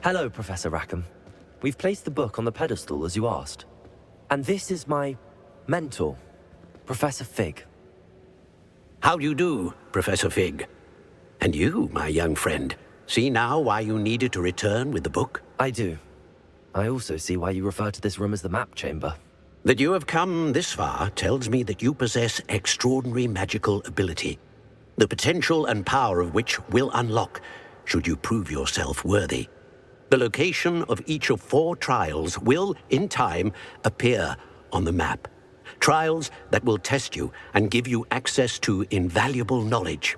Hello, Professor Rackham. We've placed the book on the pedestal, as you asked. And this is my mentor, Professor Fig. How do you do, Professor Fig? And you, my young friend, see now why you needed to return with the book? I do. I also see why you refer to this room as the map chamber. That you have come this far tells me that you possess extraordinary magical ability, the potential and power of which will unlock should you prove yourself worthy. The location of each of 4 trials will, in time, appear on the map. Trials that will test you and give you access to invaluable knowledge.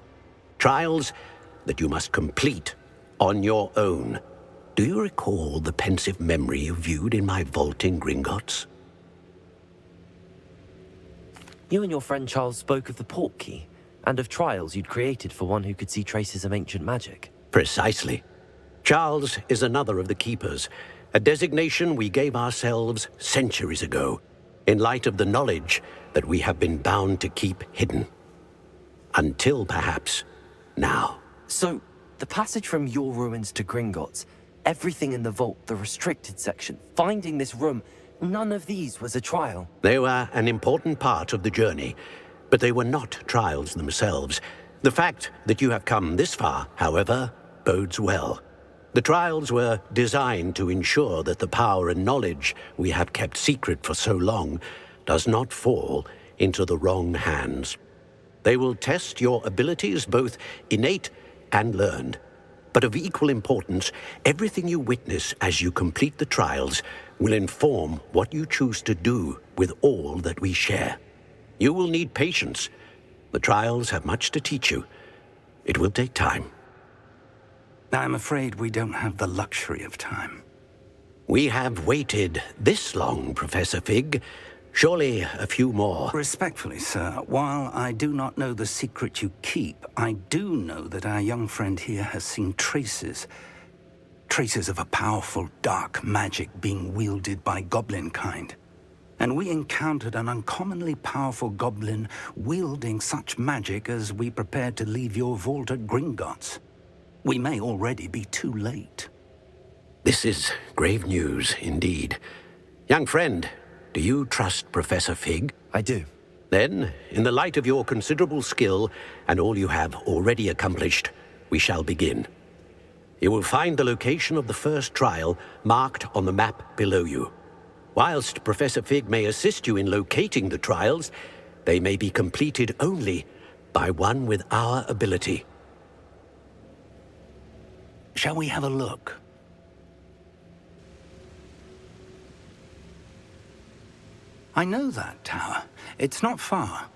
Trials that you must complete on your own. Do you recall the pensive memory you viewed in my vault in Gringotts? You and your friend Charles spoke of the port key, and of trials you'd created for one who could see traces of ancient magic. Precisely. Charles is another of the Keepers, a designation we gave ourselves centuries ago, in light of the knowledge that we have been bound to keep hidden. Until, perhaps, now. So, the passage from your ruins to Gringotts, everything in the vault, the restricted section, finding this room, none of these was a trial. They were an important part of the journey, but they were not trials themselves. The fact that you have come this far, however, bodes well. The trials were designed to ensure that the power and knowledge we have kept secret for so long does not fall into the wrong hands. They will test your abilities, both innate and learned. But of equal importance, everything you witness as you complete the trials will inform what you choose to do with all that we share. You will need patience. The trials have much to teach you. It will take time. I'm afraid we don't have the luxury of time. We have waited this long, Professor Fig. Surely a few more. Respectfully, sir, while I do not know the secret you keep, I do know that our young friend here has seen traces of a powerful dark magic being wielded by goblin kind. And we encountered an uncommonly powerful goblin wielding such magic as we prepared to leave your vault at Gringotts. We may already be too late. This is grave news, indeed. Young friend, do you trust Professor Fig? I do. Then, in the light of your considerable skill and all you have already accomplished, we shall begin. You will find the location of the first trial marked on the map below you. Whilst Professor Fig may assist you in locating the trials, they may be completed only by one with our ability. Shall we have a look? I know that tower. It's not far.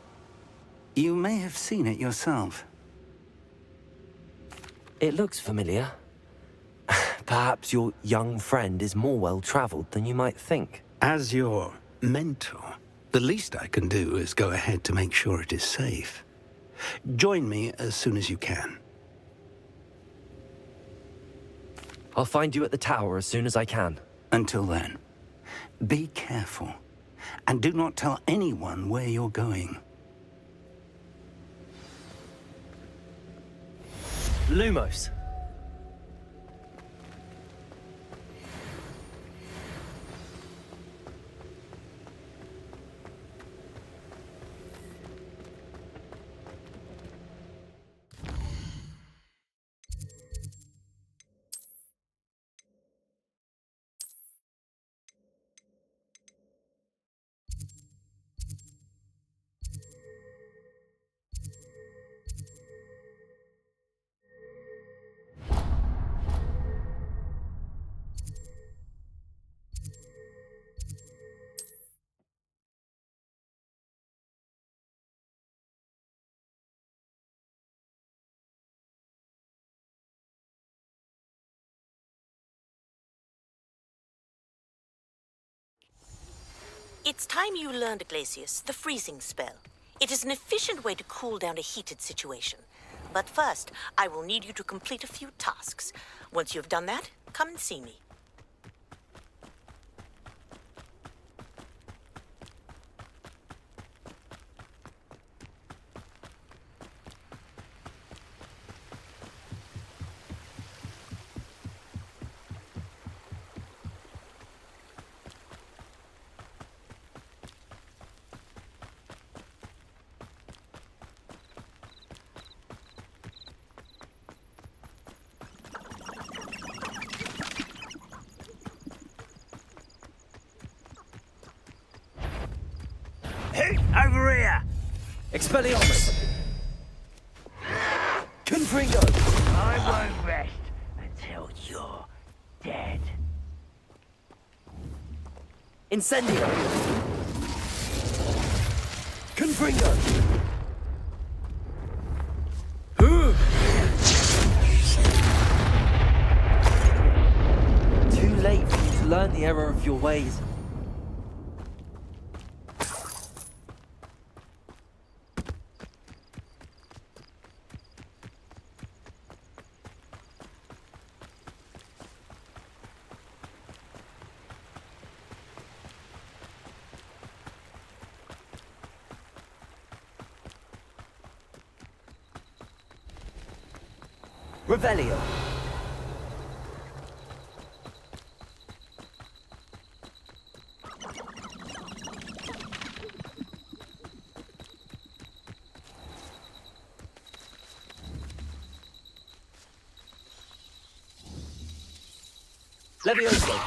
You may have seen it yourself. It looks familiar. Perhaps your young friend is more well-traveled than you might think. As your mentor, the least I can do is go ahead to make sure it is safe. Join me as soon as you can. I'll find you at the tower as soon as I can. Until then, be careful. And do not tell anyone where you're going. Lumos. It's time you learned, Glacius, the freezing spell. It is an efficient way to cool down a heated situation. But first, I will need you to complete a few tasks. Once you've done that, come and see me. Expelliarmus! Confringo! I won't rest until you're dead. Incendio! Confringo! Too late for you to learn the error of your ways. Revelio. Levioso.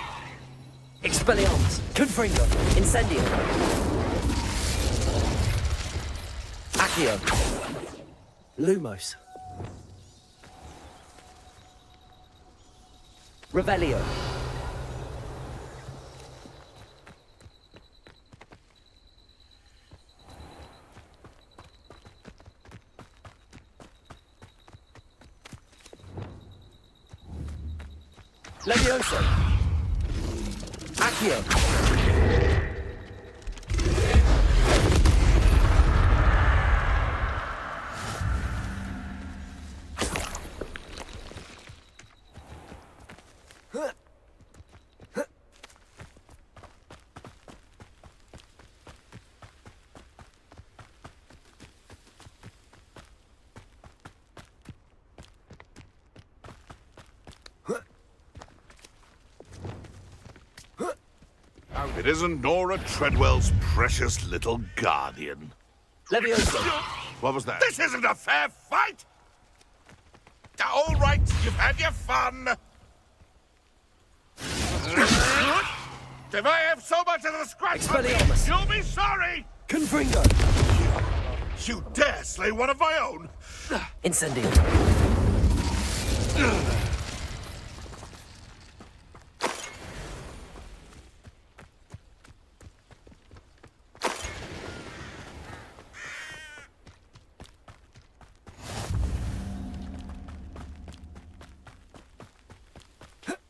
Expelliarmus. Confringo. Incendio. Accio. Lumos. Revelio. Levioso. Accio. It isn't Nora Treadwell's precious little guardian. Levioso. What was that? This isn't a fair fight! All right, you've had your fun. If I have so much as a scratch on me, Expelliarmus. you'll be sorry! Confringo. You dare slay one of my own? Incendio.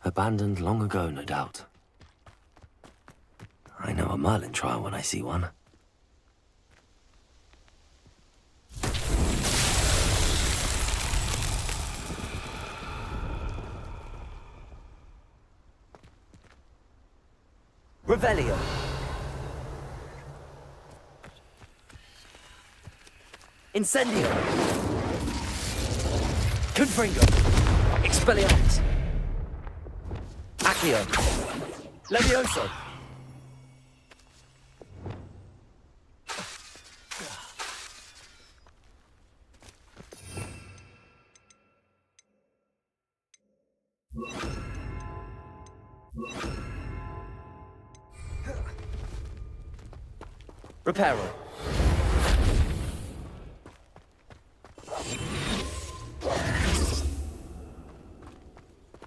Abandoned long ago, no doubt. I know a Merlin trial when I see one. Revelio. Incendio. Confringo. Expelliarmus. Accio. Levioso. Reparo.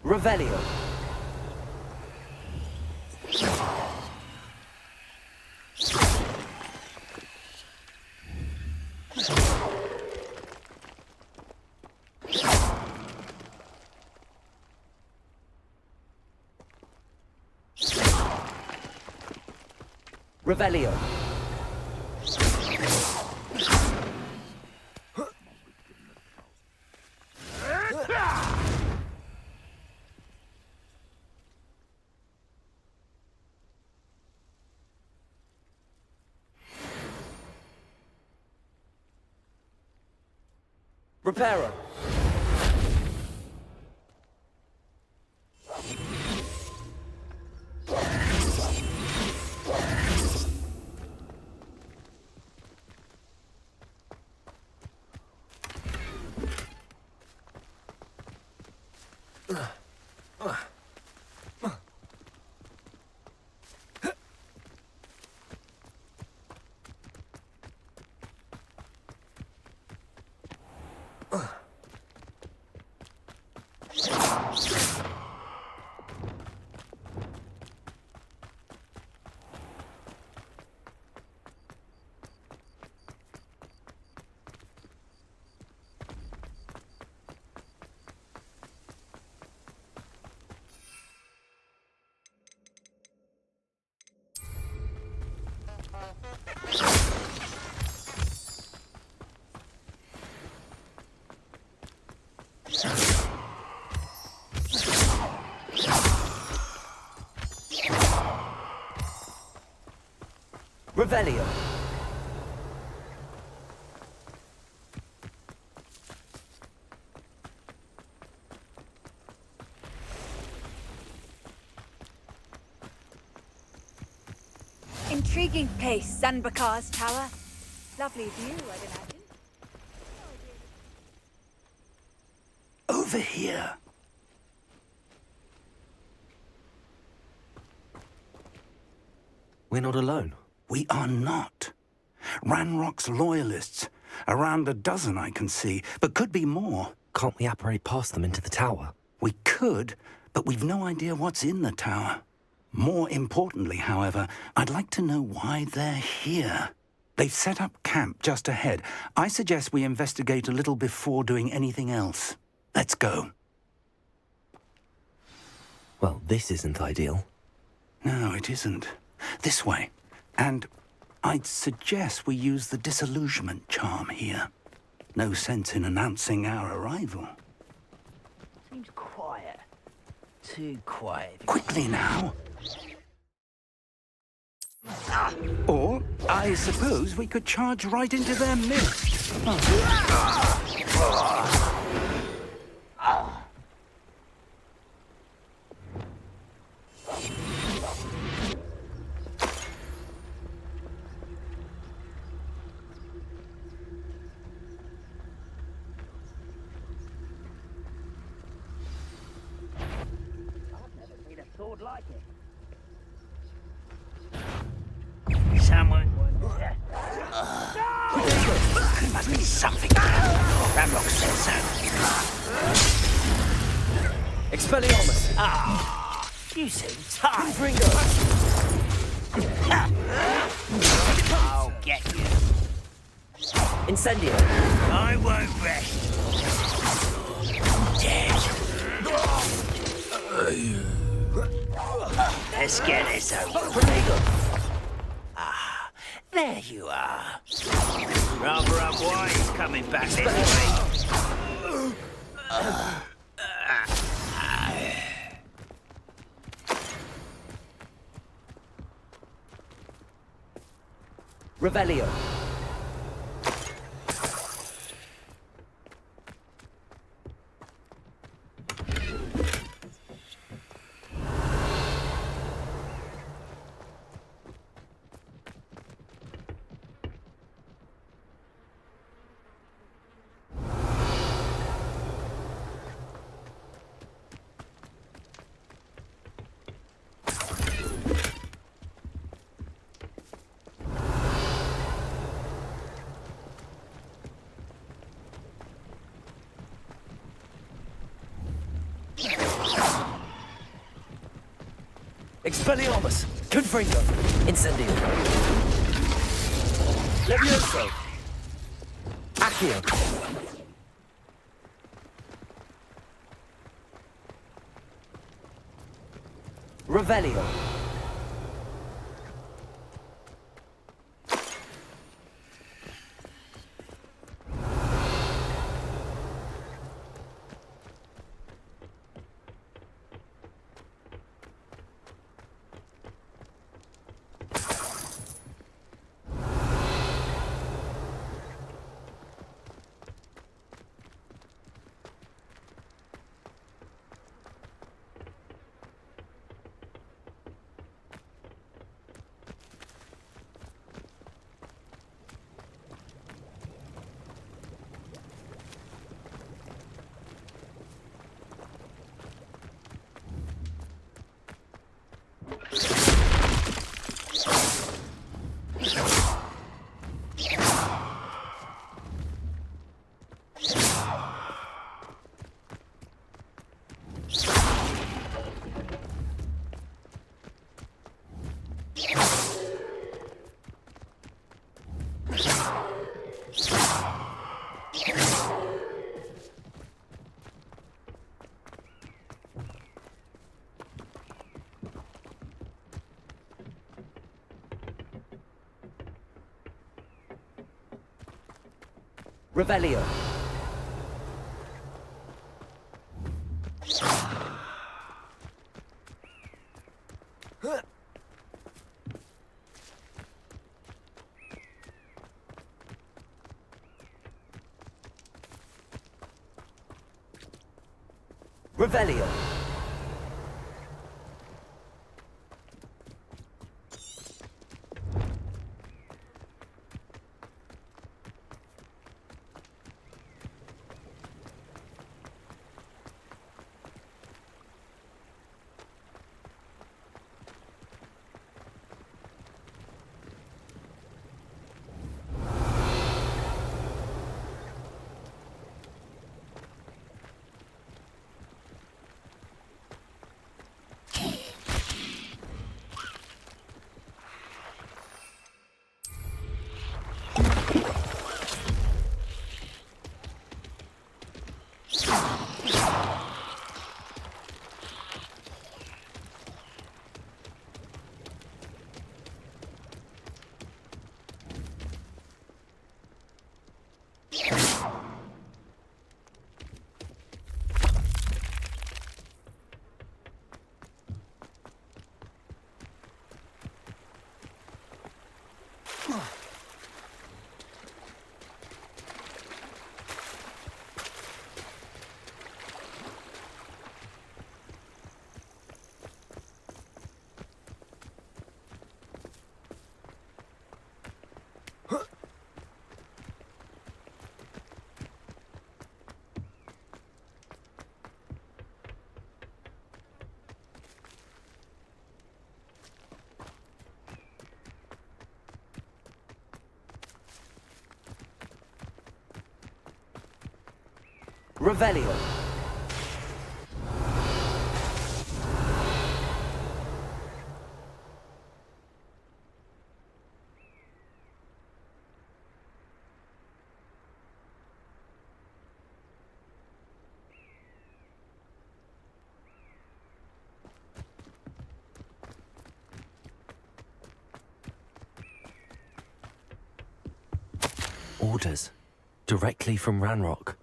Revelio. Revelio. Reparo. Revelio. Intriguing place, Zanbakar's tower. Lovely view, I'd imagine. Over here. We're not alone. We are not. Ranrock's loyalists. Around a dozen I can see, but could be more. Can't we apparate past them into the tower? We could, but we've no idea what's in the tower. More importantly, however, I'd like to know why they're here. They've set up camp just ahead. I suggest we investigate a little before doing anything else. Let's go. Well, this isn't ideal. No, it isn't. This way. And I'd suggest we use the disillusionment charm here. No sense in announcing our arrival. Seems quiet. Too quiet. Quickly now. Or, I suppose we could charge right into their midst. Sword like it. Someone. There must be something. Ramrock says so. Expelliarmus! Ah, you seem tired. Ringo! I'll get you. Incendio! I won't rest. Dead. Let's get this over. Ah, there you are. Rather up why he's coming back this way. Revelio. Expelliarmus! Confringo! Incendio! Levioso! Accio! Revelio! Revelio. Revelio. Revelio. Orders. Directly from Ranrock.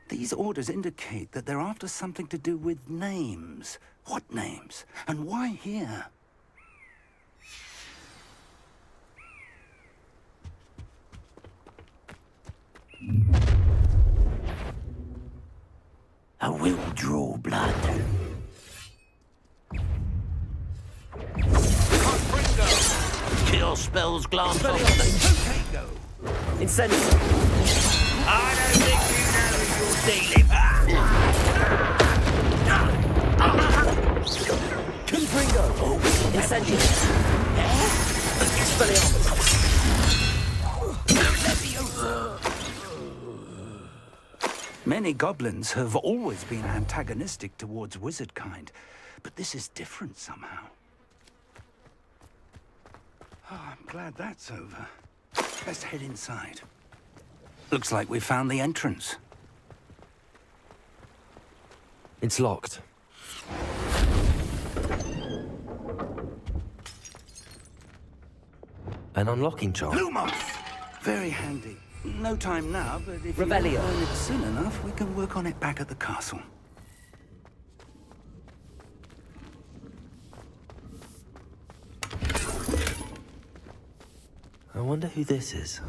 These orders indicate that they're after something to do with names. What names? And why here? I will draw blood. Kill spells glance off. Incendiary. I don't think you know who you're dealing with. Confringo. Incendiary. Expelliarmus. Many goblins have always been antagonistic towards wizard kind, but this is different somehow. Oh, I'm glad that's over. Let's head inside. Looks like we found the entrance. It's locked. An unlocking charm. Lumos! Very handy. No time now, but if Revelio. you learn it soon enough, we can work on it back at the castle. I wonder who this is.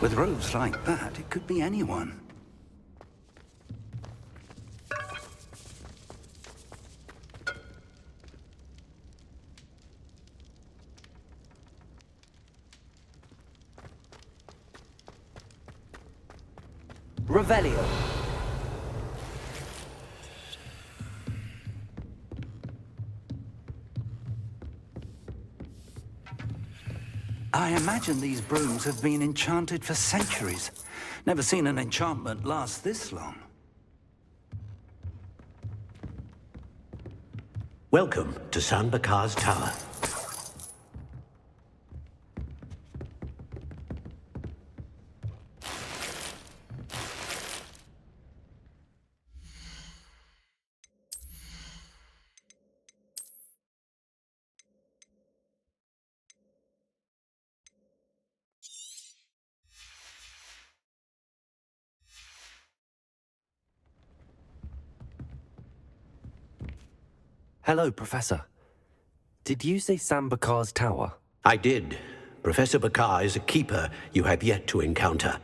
With robes like that, it could be anyone. Revelio. I imagine these brooms have been enchanted for centuries. Never seen an enchantment last this long. Welcome to San Bakar's Tower. Hello, Professor. Did you say Sam Bakar's tower? I did. Professor Bakar is a keeper you have yet to encounter.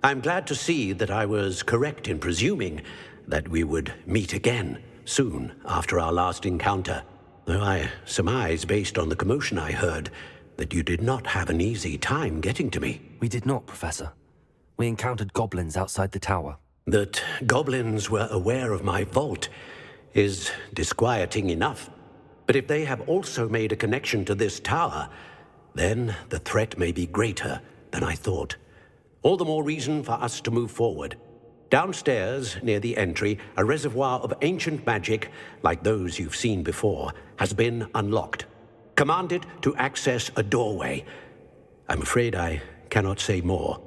I'm glad to see that I was correct in presuming that we would meet again soon after our last encounter, though I surmise, based on the commotion I heard, that you did not have an easy time getting to me. We did not, Professor. We encountered goblins outside the tower. That goblins were aware of my vault is disquieting enough. But if they have also made a connection to this tower, then the threat may be greater than I thought. All the more reason for us to move forward. Downstairs, near the entry, a reservoir of ancient magic, like those you've seen before, has been unlocked. Command it to access a doorway. I'm afraid I cannot say more.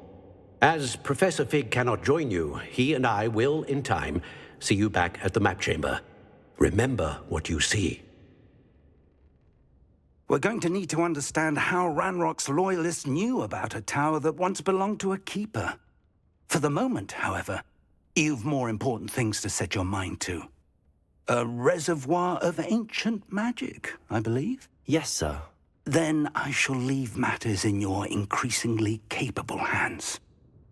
As Professor Fig cannot join you, he and I will, in time, see you back at the map chamber. Remember what you see. We're going to need to understand how Ranrock's loyalists knew about a tower that once belonged to a keeper. For the moment, however, you've more important things to set your mind to. A reservoir of ancient magic, I believe? Yes, sir. Then I shall leave matters in your increasingly capable hands.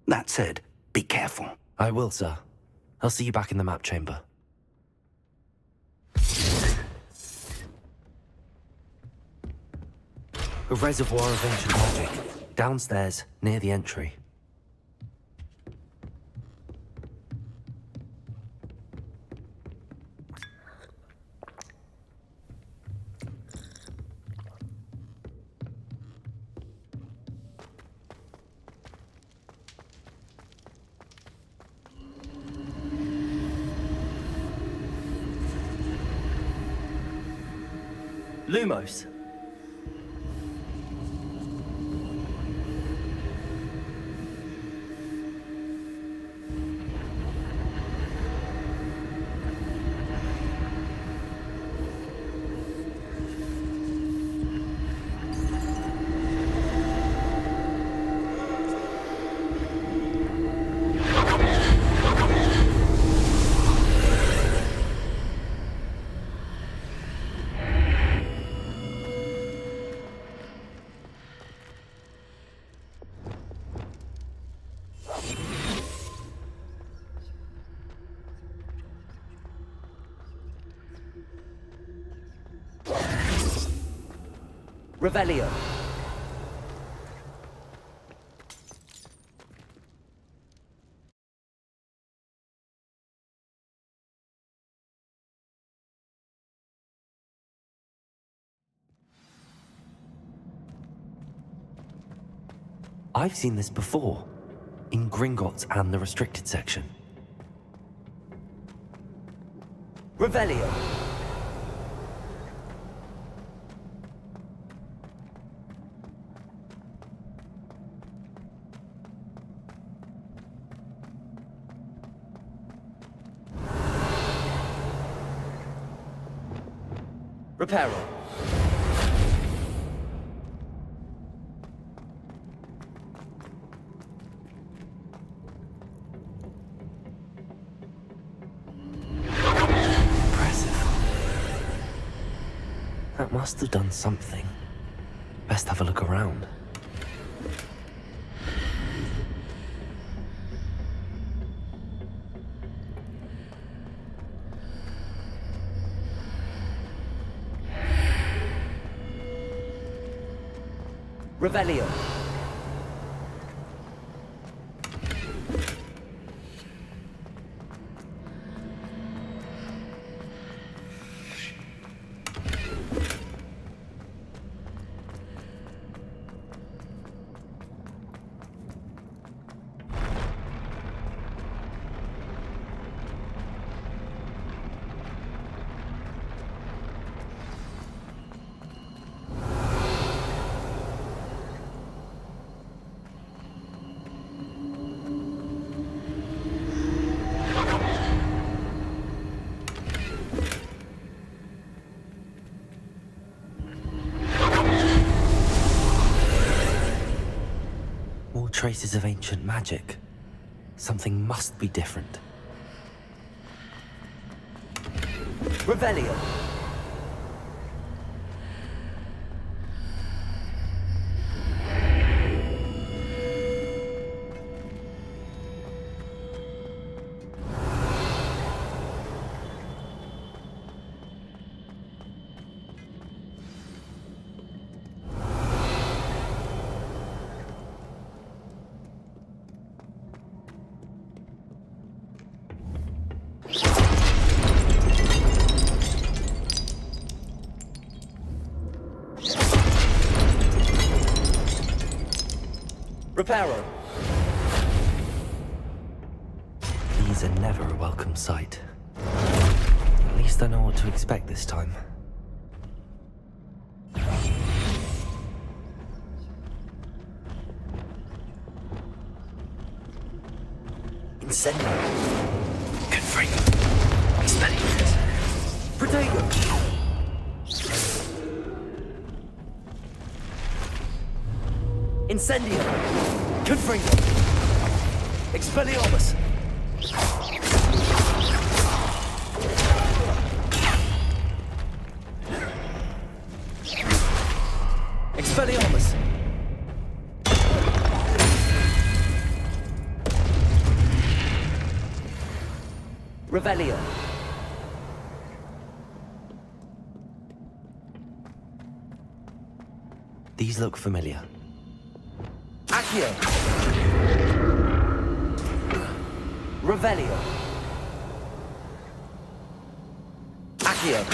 That said, be careful. I will, sir. I'll see you back in the map chamber. A reservoir of ancient magic. Downstairs, near the entry. Lumos. Revelio. I've seen this before, in Gringotts and the restricted section. Revelio. Reparo. Impressive. That must have done something. Best have a look around. Revelio. Traces of ancient magic. Something must be different. Revelio. Reparo! These are never a welcome sight. At least I know what to expect this time. Incendio! Confringo! Expelliarmus! Protego! Incendio! Confringo! Expelliarmus! Expelliarmus! Revelio! These look familiar. Accio! Revelio! Accio!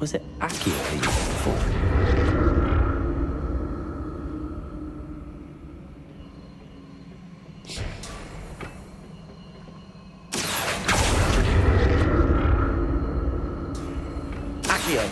Was it Accio they used before? Accio!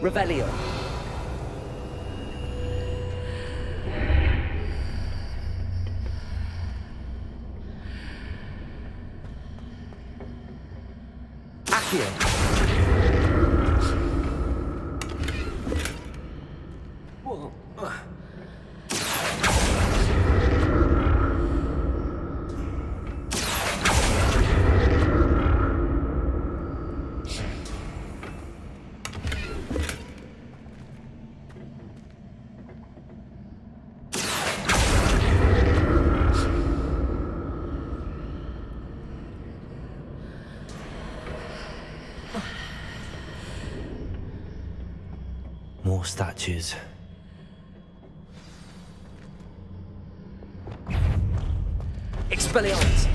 Revelio! Accio! More statues. Expelliarmus!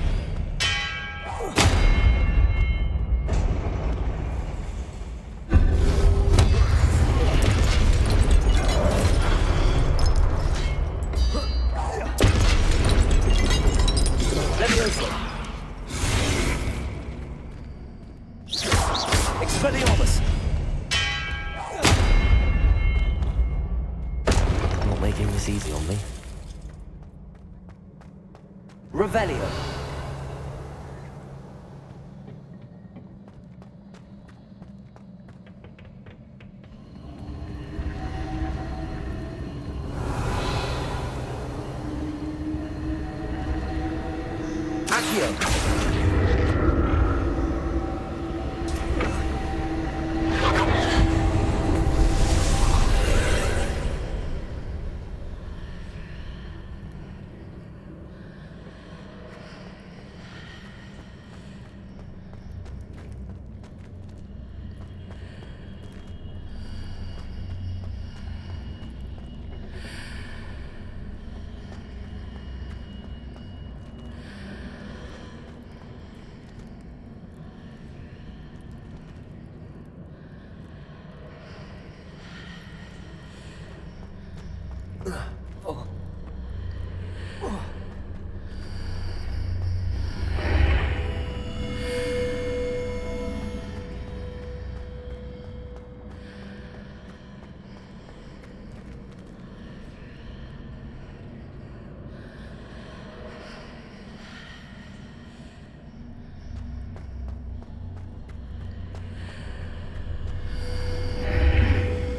Leviosa! Expelliarmus! Not making this easy on me. Revelio!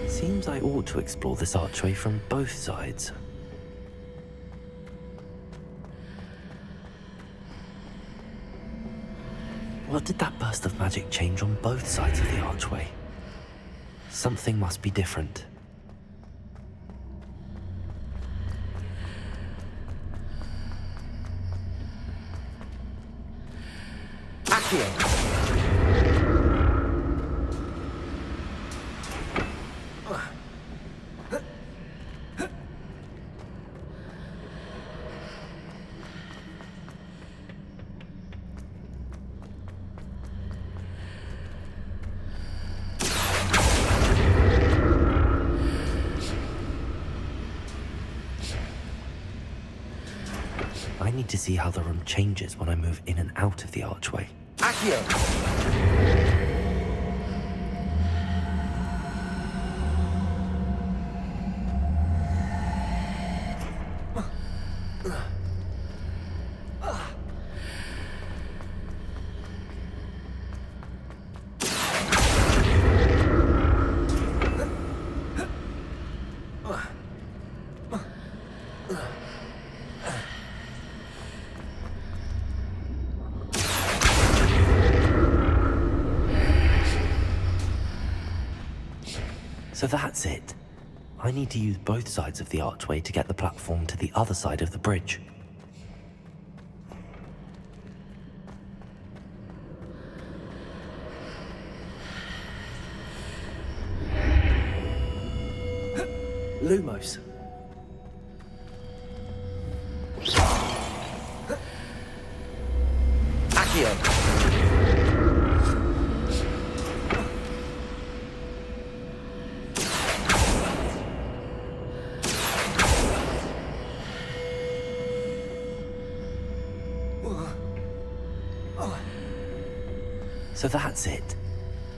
Seems I ought to explore this archway from both sides. What did that burst of magic change on both sides of the archway? Something must be different. I need to see how the room changes when I move in and out of the archway. So that's it. I need to use both sides of the archway to get the platform to the other side of the bridge. Lumos. Accio. So that's it.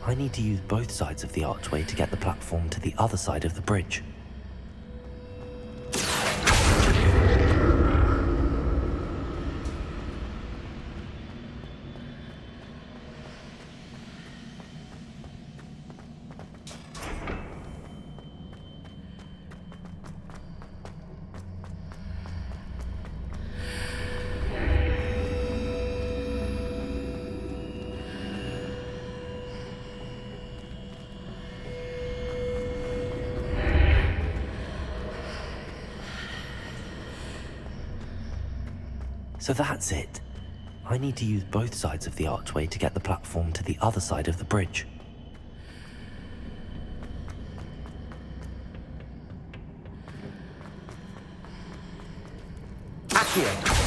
I need to use both sides of the archway to get the platform to the other side of the bridge. So that's it. I need to use both sides of the archway to get the platform to the other side of the bridge. Accio.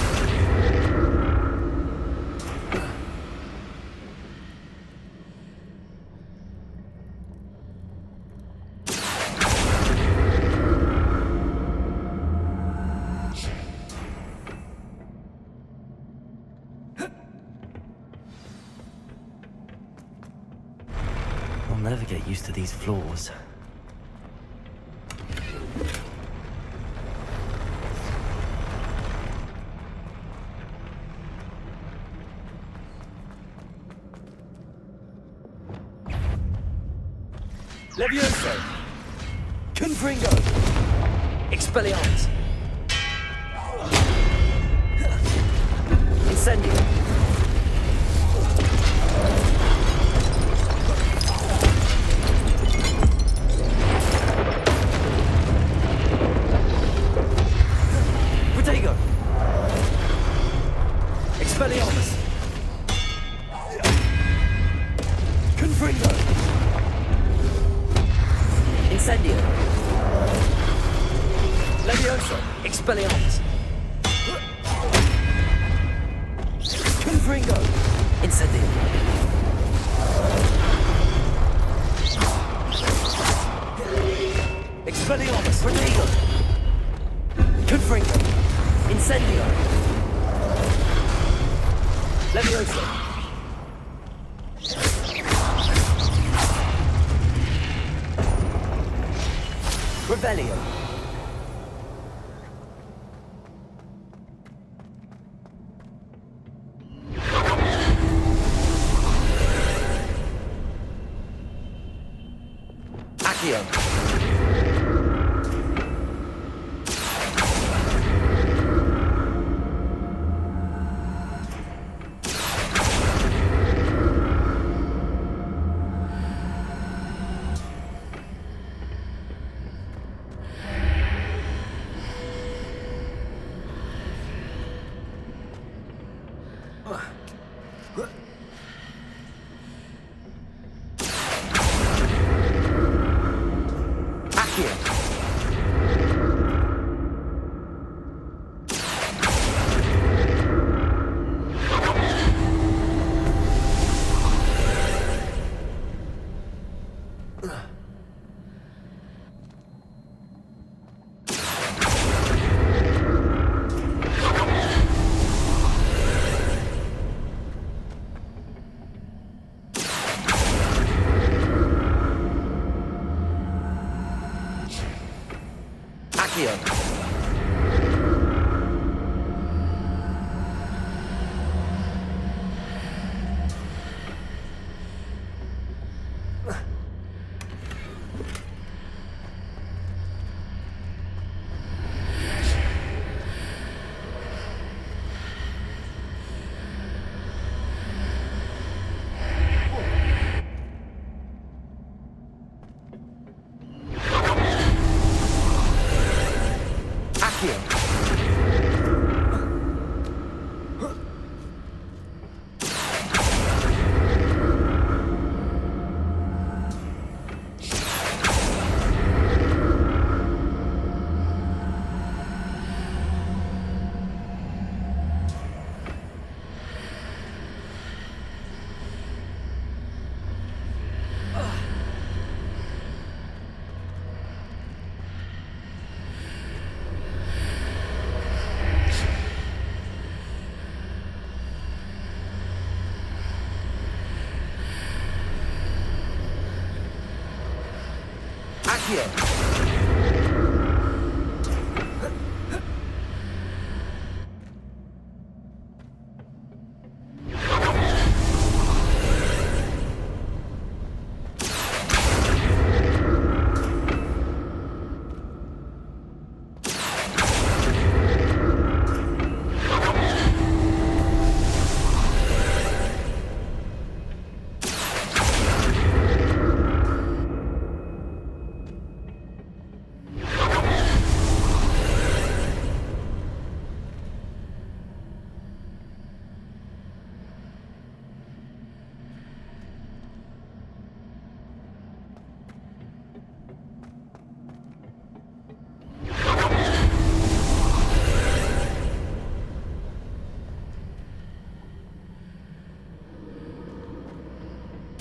I'll never get used to these floors. Levioso! Confringo! Expelliarmus! Incendio! Incendio. Protego. Expelliarmus. Confringo. Incendio. Levioso. Expelliarmus. Confringo. Incendio. Expelliarmus. Protego. Confringo. Incendio. Levioso. Revelio. Accio.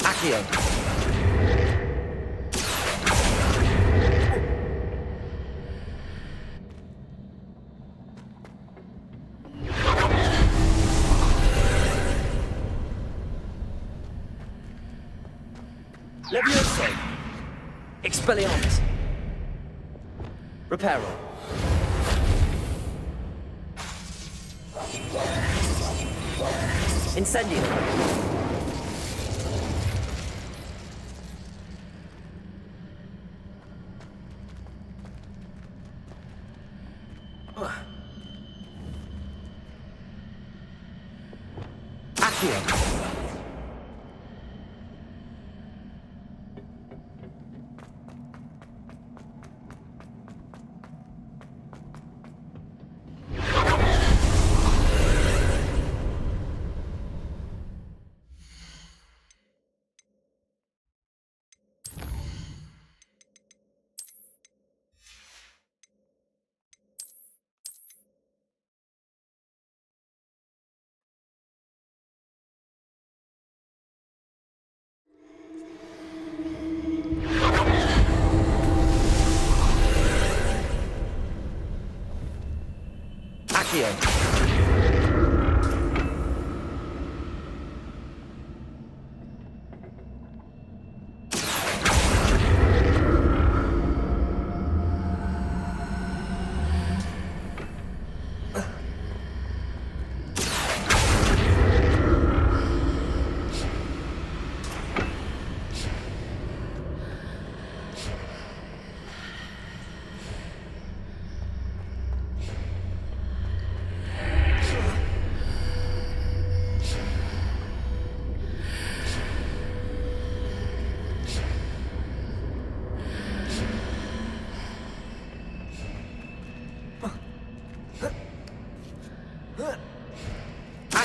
Accio. Levioso. Expelliarmus. Reparo. Incendio.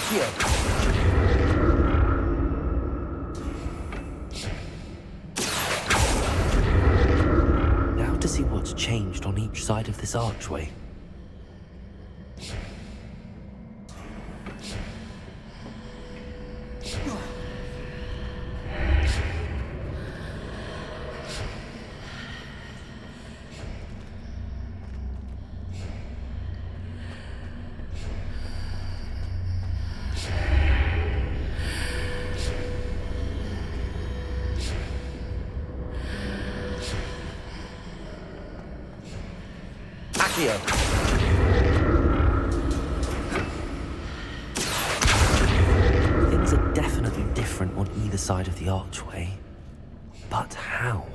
Accio! Now to see what's changed on each side of this archway. Things are definitely different on either side of the archway. But how?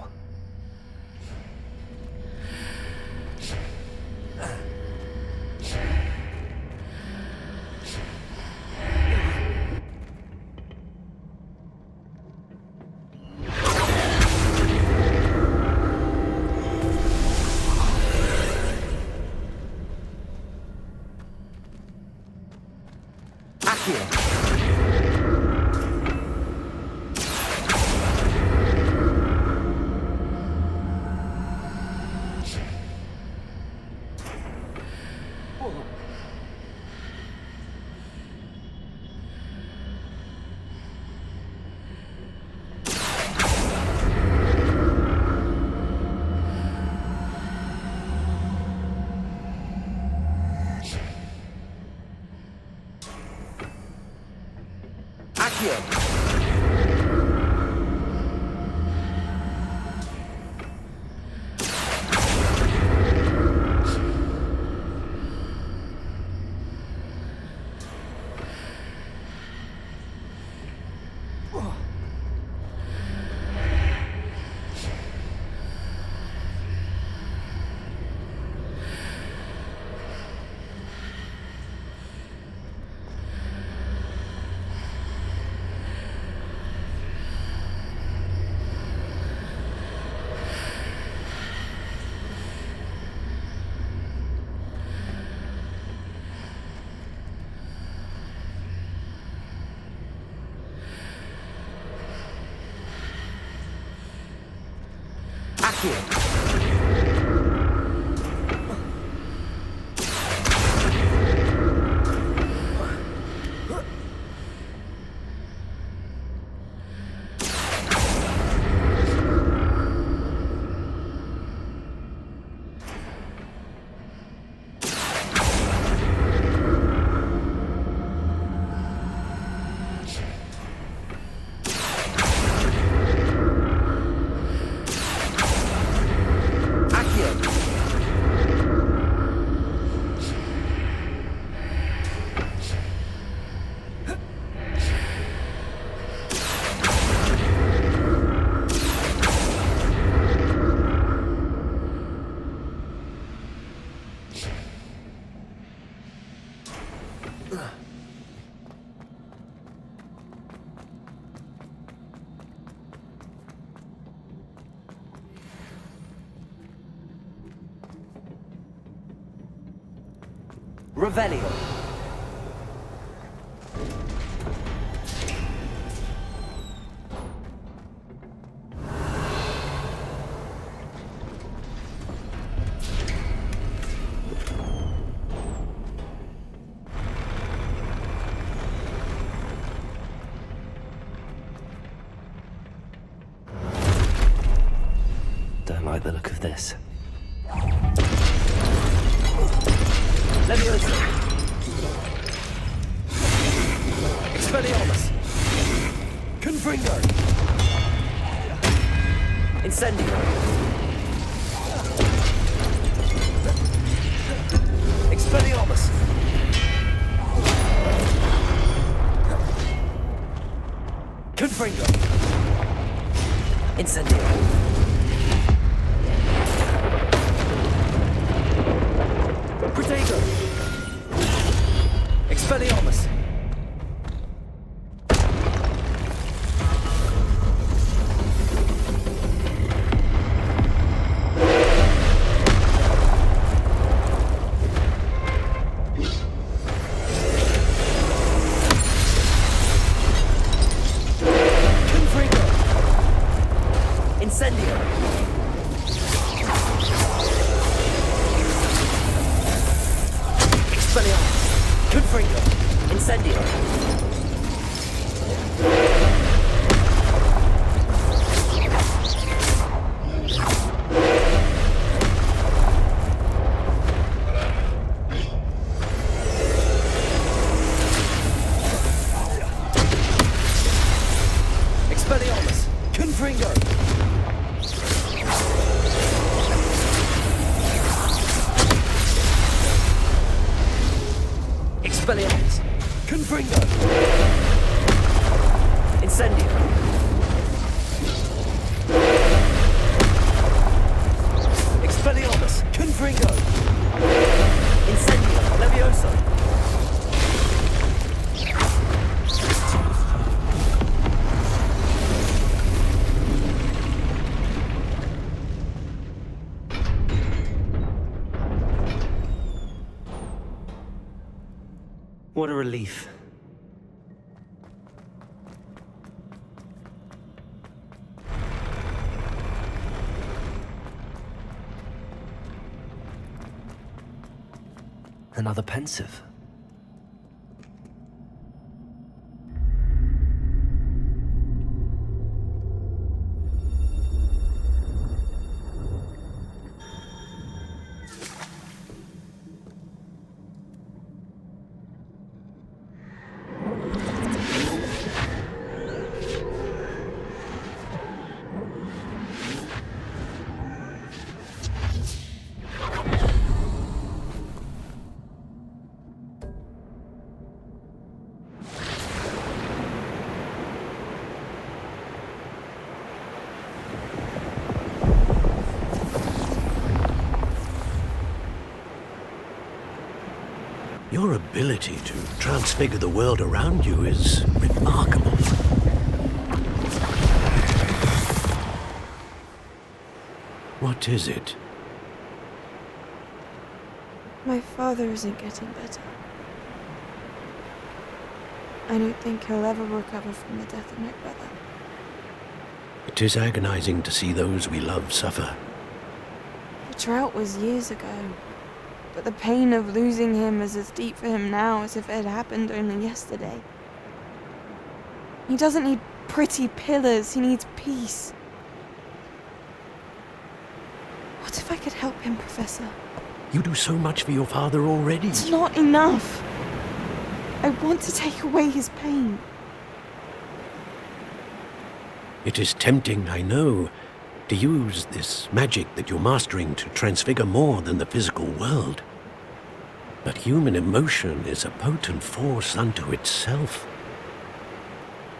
Revelio. Don't like the look of this. Leviosa! Expelliarmus! Confringo! Incendio! Expelliarmus! Confringo! Incendio! Protego! Expelliarmus! Confringo! Incendio! Expelliarmus! Confringo! Incendio! Expelliarmus! Confringo! Expelliarmus! Confringo! Incendio! Expelliarmus! Confringo! Incendio! Levioso! What a relief. Another pensive. Your ability to transfigure the world around you is remarkable. What is it? My father isn't getting better. I don't think he'll ever recover from the death of my brother. It is agonizing to see those we love suffer. The drought was years ago, but the pain of losing him is as deep for him now as if it had happened only yesterday. He doesn't need pretty pillars, he needs peace. What if I could help him, Professor? You do so much for your father already. It's not enough. I want to take away his pain. It is tempting, I know, to use this magic that you're mastering to transfigure more than the physical world. But human emotion is a potent force unto itself.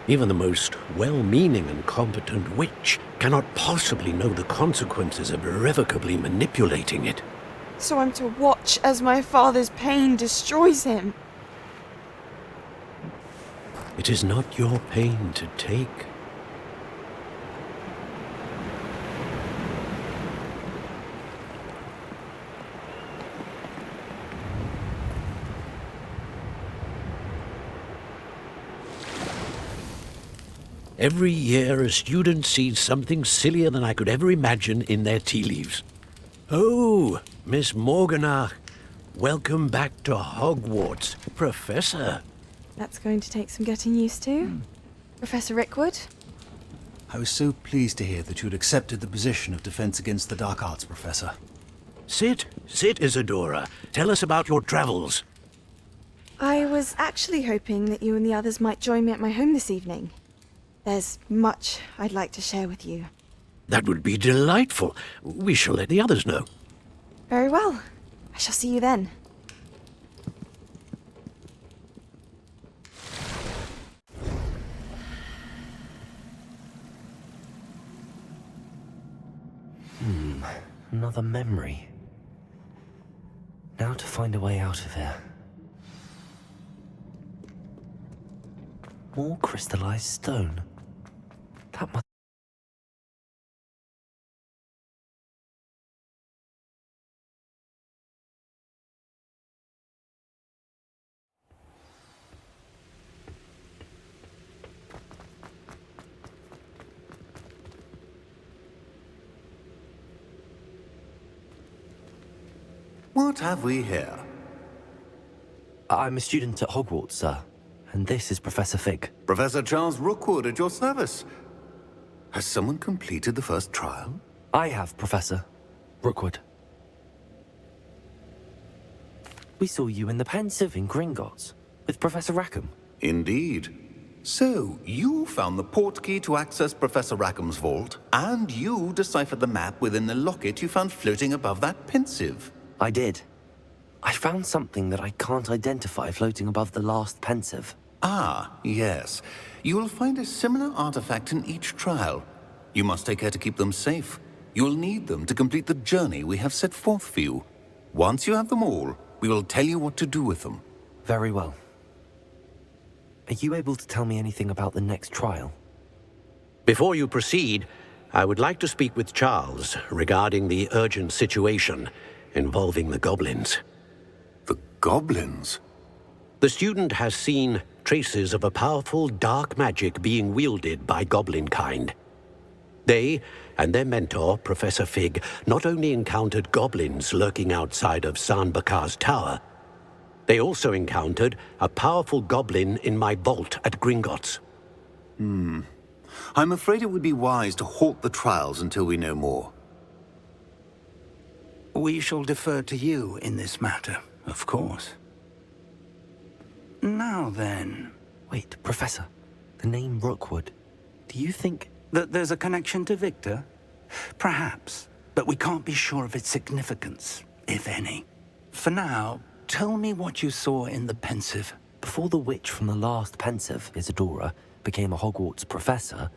Even the most well-meaning and competent witch cannot possibly know the consequences of irrevocably manipulating it. So I'm to watch as my father's pain destroys him. It is not your pain to take. Every year a student sees something sillier than I could ever imagine in their tea leaves. Oh, Miss Morganach, welcome back to Hogwarts, Professor. That's going to take some getting used to. Professor Rickwood? I was so pleased to hear that you had accepted the position of Defense Against the Dark Arts, Professor. Sit, Isadora. Tell us about your travels. I was actually hoping that you and the others might join me at my home this evening. There's much I'd like to share with you. That would be delightful. We shall let the others know. Very well. I shall see you then. Another memory. Now to find a way out of here. More crystallized stone. That must... What have we here? I'm a student at Hogwarts, sir. And this is Professor Fig. Professor Charles Rookwood at your service. Has someone completed the first trial? I have, Professor Rookwood. We saw you in the Pensive in Gringotts with Professor Rackham. Indeed. So, you found the portkey to access Professor Rackham's vault, and you deciphered the map within the locket you found floating above that Pensive. I did. I found something that I can't identify floating above the last Pensive. Ah, yes. You will find a similar artifact in each trial. You must take care to keep them safe. You will need them to complete the journey we have set forth for you. Once you have them all, we will tell you what to do with them. Very well. Are you able to tell me anything about the next trial? Before you proceed, I would like to speak with Charles regarding the urgent situation involving the goblins. The goblins? The student has seen traces of a powerful dark magic being wielded by goblin kind. They and their mentor, Professor Fig, not only encountered goblins lurking outside of San Bakar's tower, they also encountered a powerful goblin in my vault at Gringotts. I'm afraid it would be wise to halt the trials until we know more. We shall defer to you in this matter, of course. Now then... Wait, Professor. The name Rookwood. Do you think... that there's a connection to Victor? Perhaps, but we can't be sure of its significance, if any. For now, tell me what you saw in the Pensive. Before the witch from the last Pensive, Isadora, became a Hogwarts professor,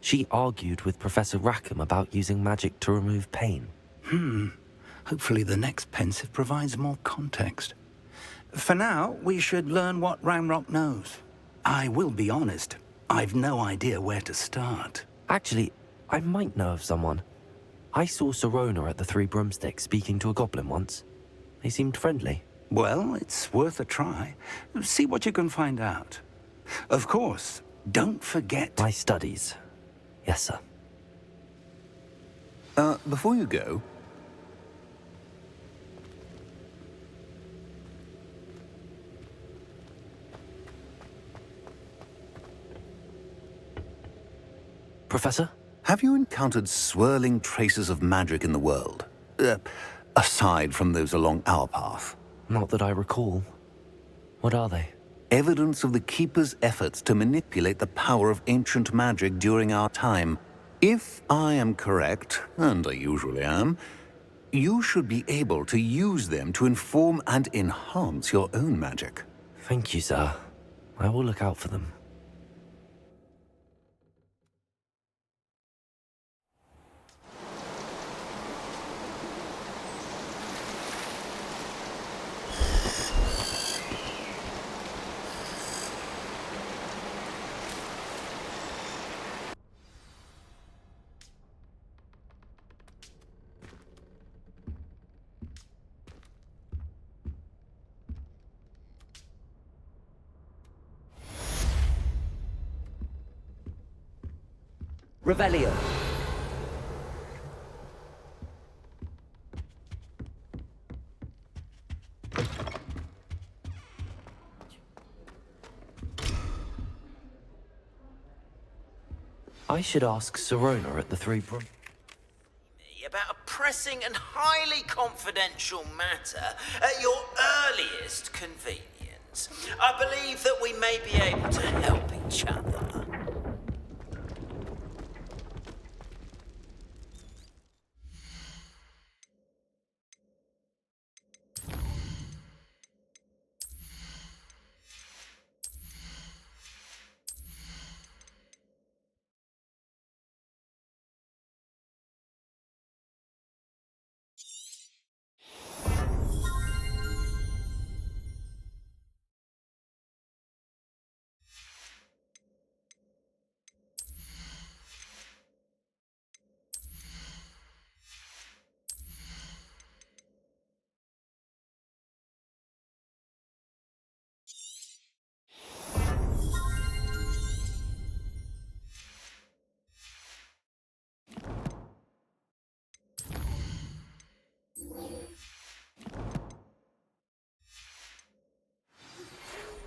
she argued with Professor Rackham about using magic to remove pain. Hopefully the next Pensive provides more context. For now, we should learn what Ranrock knows. I will be honest, I've no idea where to start. Actually, I might know of someone. I saw Sirona at the Three Broomsticks speaking to a goblin once. They seemed friendly. Well, it's worth a try. See what you can find out. Of course, don't forget... my studies. Yes, sir. Before you go... Professor? Have you encountered swirling traces of magic in the world? Aside from those along our path? Not that I recall. What are they? Evidence of the Keeper's efforts to manipulate the power of ancient magic during our time. If I am correct, and I usually am, you should be able to use them to inform and enhance your own magic. Thank you, sir. I will look out for them. Revelio. I should ask Sirona at the Three Bro... About a pressing and highly confidential matter at your earliest convenience. I believe that we may be able to help each other.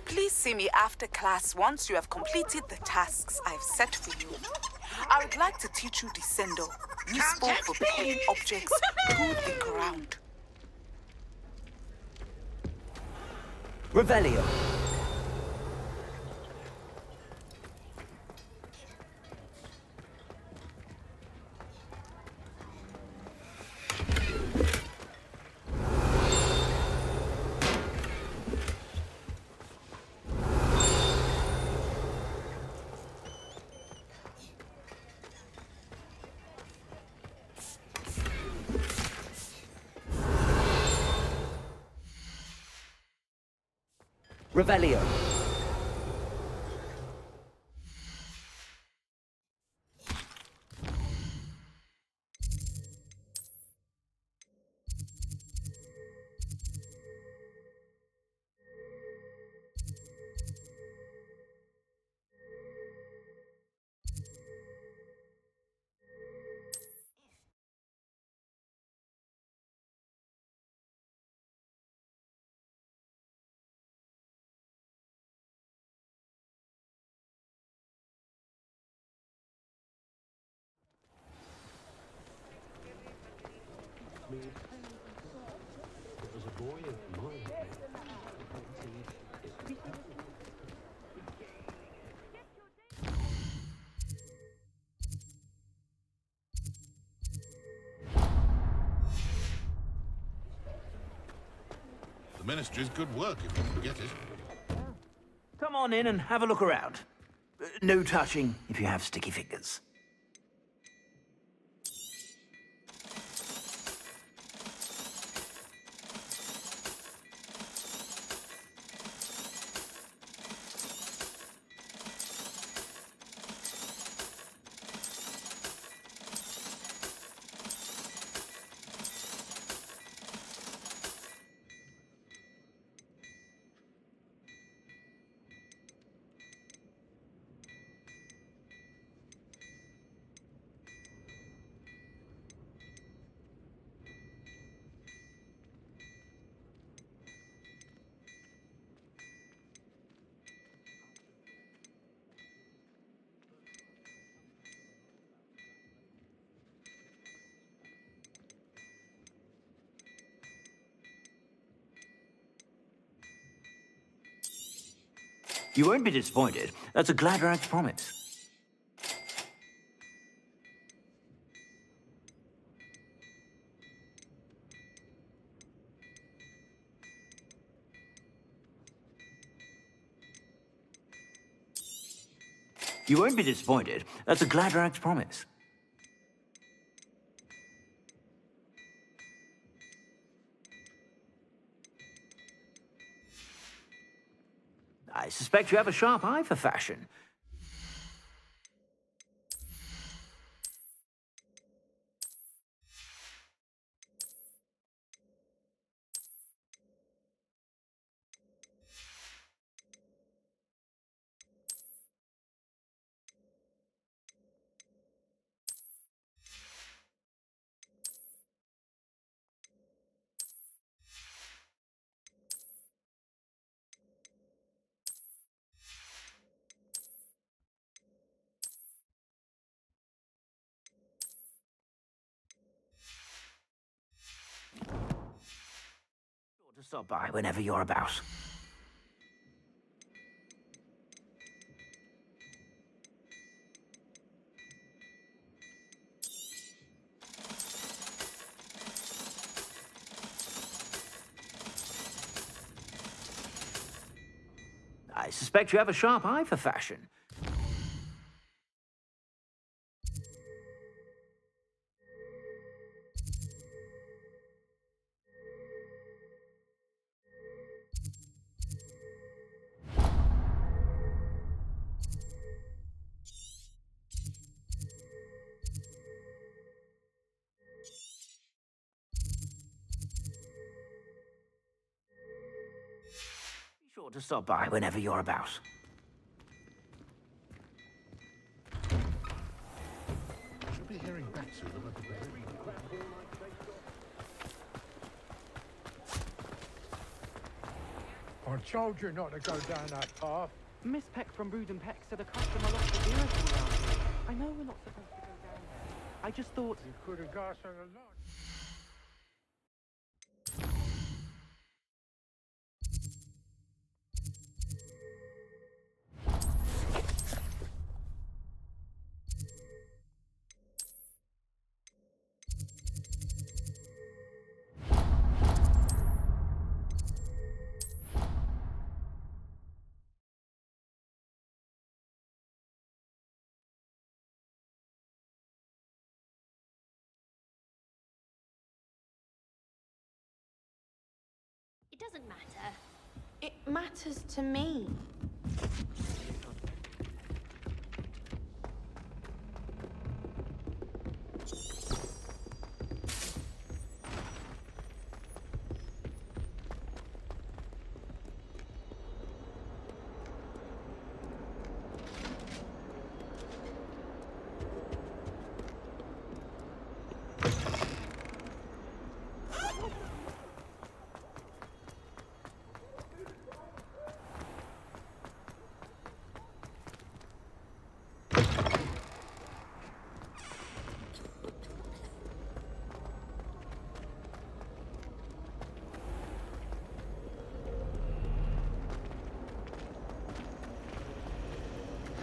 Please see me after class once you have completed the tasks I've set for you. I would like to teach you Descendo, useful for pulling objects through the ground. Revelio. Revelio. The Ministry's good work, if you can get it. Come on in and have a look around. No touching if you have sticky fingers. You won't be disappointed. That's a Gladrax promise. You won't be disappointed. That's a Gladrax promise. I suspect you have a sharp eye for fashion. Stop by whenever you're about. I suspect you have a sharp eye for fashion. Be sure to stop by whenever you're about. You'll be hearing back soon about the I told you not to go down that path. Miss Peck from Brood and Peck said a customer lost a vehicle around here. I know we're not supposed to go down there. I just thought... You could have got on a lot. It doesn't matter. It matters to me.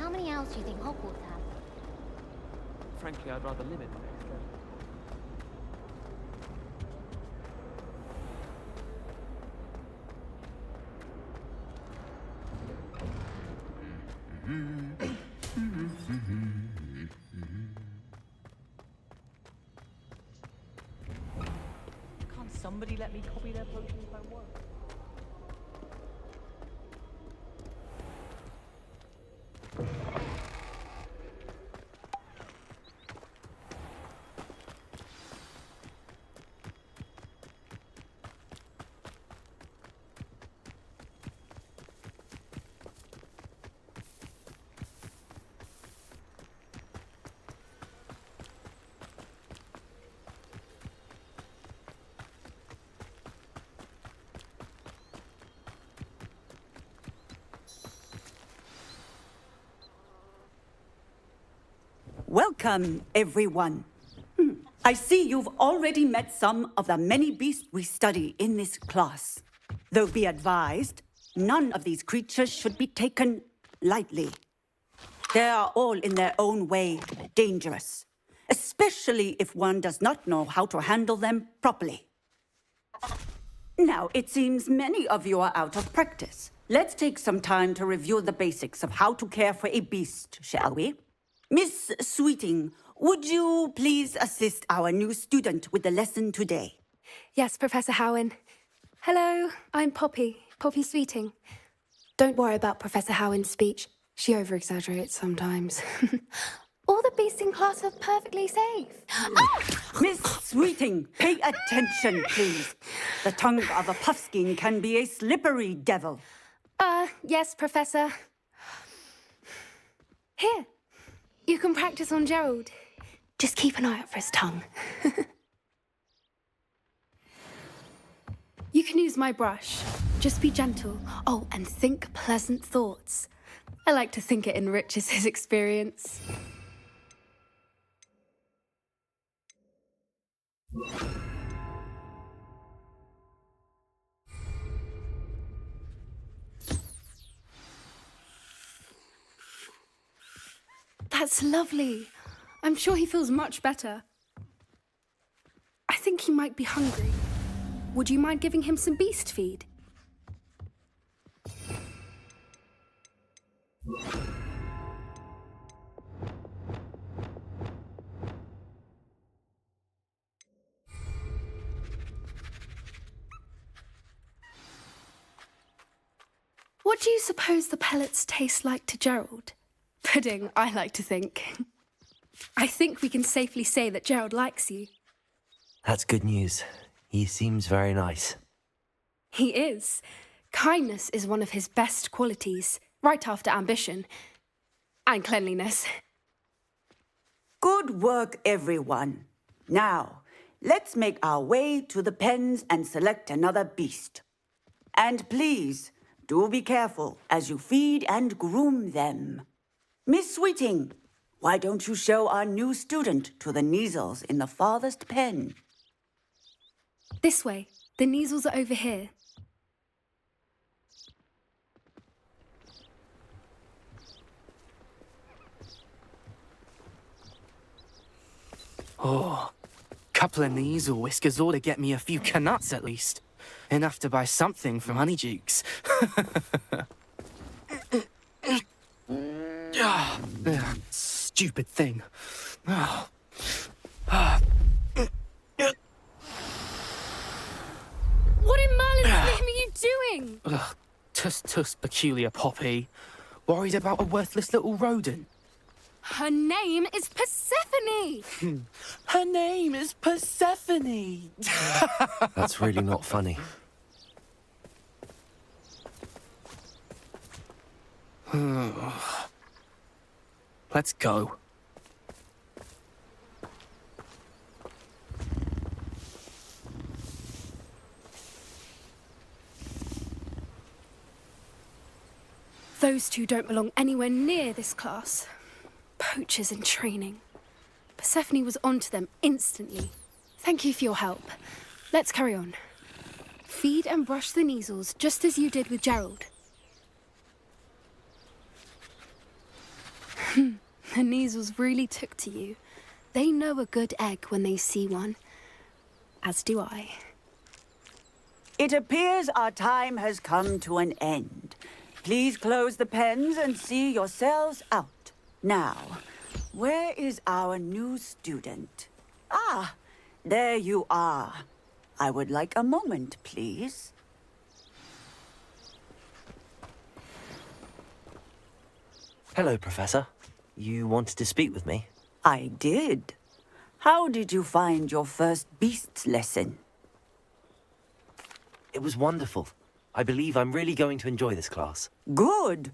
How many owls do you think Hogwarts have? Frankly, I'd rather limit my experiments. Can't somebody let me copy their potions by work? Welcome, everyone. I see you've already met some of the many beasts we study in this class. Though be advised, none of these creatures should be taken lightly. They are all in their own way dangerous, especially if one does not know how to handle them properly. Now, it seems many of you are out of practice. Let's take some time to review the basics of how to care for a beast, shall we? Miss Sweeting, would you please assist our new student with the lesson today? Yes, Professor Howen. Hello, I'm Poppy Sweeting. Don't worry about Professor Howen's speech. She over-exaggerates sometimes. All the beasts in class are perfectly safe. Miss Sweeting, pay attention, please. The tongue of a puffskein can be a slippery devil. Yes, Professor. Here, you can practice on Gerald. Just keep an eye out for his tongue. You can use my brush. Just be gentle. Oh, and think pleasant thoughts. I like to think it enriches his experience. That's lovely. I'm sure he feels much better. I think he might be hungry. Would you mind giving him some beast feed? What do you suppose the pellets taste like to Gerald? Pudding, I like to think. I think we can safely say that Gerald likes you. That's good news. He seems very nice. He is. Kindness is one of his best qualities, right after ambition. And cleanliness. Good work, everyone. Now, let's make our way to the pens and select another beast. And please, do be careful as you feed and groom them. Miss Sweeting, why don't you show our new student to the Vanyxzrs in the farthest pen? This way. The Vanyxzrs are over here. Oh, couple of Vanyxzr whiskers ought to get me a few canuts at least. Enough to buy something from Honeydukes. Stupid thing. Oh. What in Merlin's name are you doing? Tuss, peculiar Poppy. Worried about a worthless little rodent? Her name is Persephone! Her name is Persephone! That's really not funny. Let's go. Those two don't belong anywhere near this class. Poachers in training. Persephone was onto them instantly. Thank you for your help. Let's carry on. Feed and brush the Vanyxzrs just as you did with Gerald. The Vanyxzrs really took to you. They know a good egg when they see one. As do I. It appears our time has come to an end. Please close the pens and see yourselves out. Now, where is our new student? Ah, there you are. I would like a moment, please. Hello, Professor. You wanted to speak with me? I did. How did you find your first beasts lesson? It was wonderful. I believe I'm really going to enjoy this class. Good.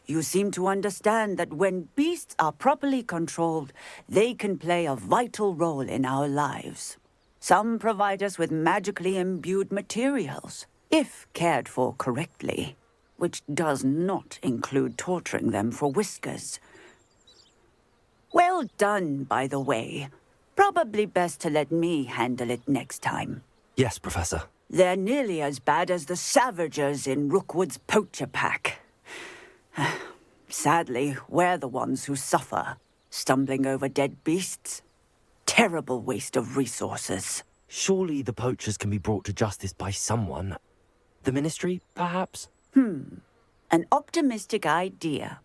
You seem to understand that when beasts are properly controlled, they can play a vital role in our lives. Some provide us with magically imbued materials, if cared for correctly, which does not include torturing them for whiskers. Well done, by the way. Probably best to let me handle it next time. Yes, Professor. They're nearly as bad as the Savagers in Rookwood's poacher pack. Sadly, we're the ones who suffer, stumbling over dead beasts. Terrible waste of resources. Surely the poachers can be brought to justice by someone. The Ministry, perhaps? An optimistic idea.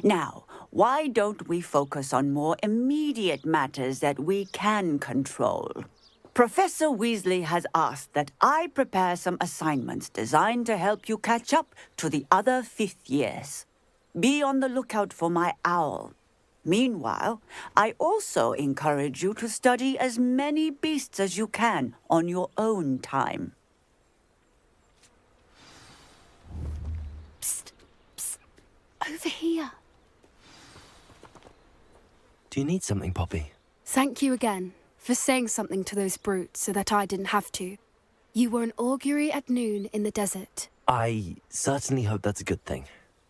Now, why don't we focus on more immediate matters that we can control? Professor Weasley has asked that I prepare some assignments designed to help you catch up to the other fifth years. Be on the lookout for my owl. Meanwhile, I also encourage you to study as many beasts as you can on your own time. Psst, psst. Over here. Do you need something, Poppy? Thank you again for saying something to those brutes so that I didn't have to. You were an augury at noon in the desert. I certainly hope that's a good thing.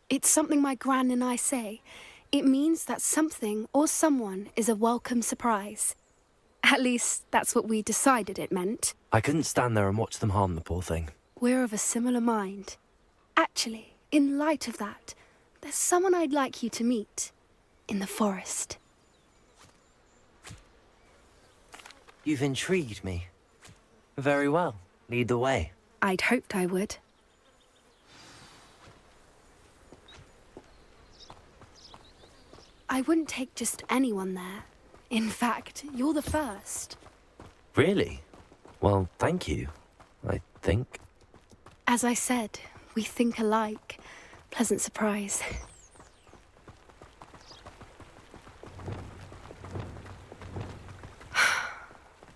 It's something my gran and I say. It means that something or someone is a welcome surprise. At least, that's what we decided it meant. I couldn't stand there and watch them harm the poor thing. We're of a similar mind. Actually, in light of that, there's someone I'd like you to meet. in the forest. You've intrigued me. Very well. Lead the way. I'd hoped I would. I wouldn't take just anyone there. In fact, you're the first. Really? Well, thank you, I think. As I said, we think alike. Pleasant surprise.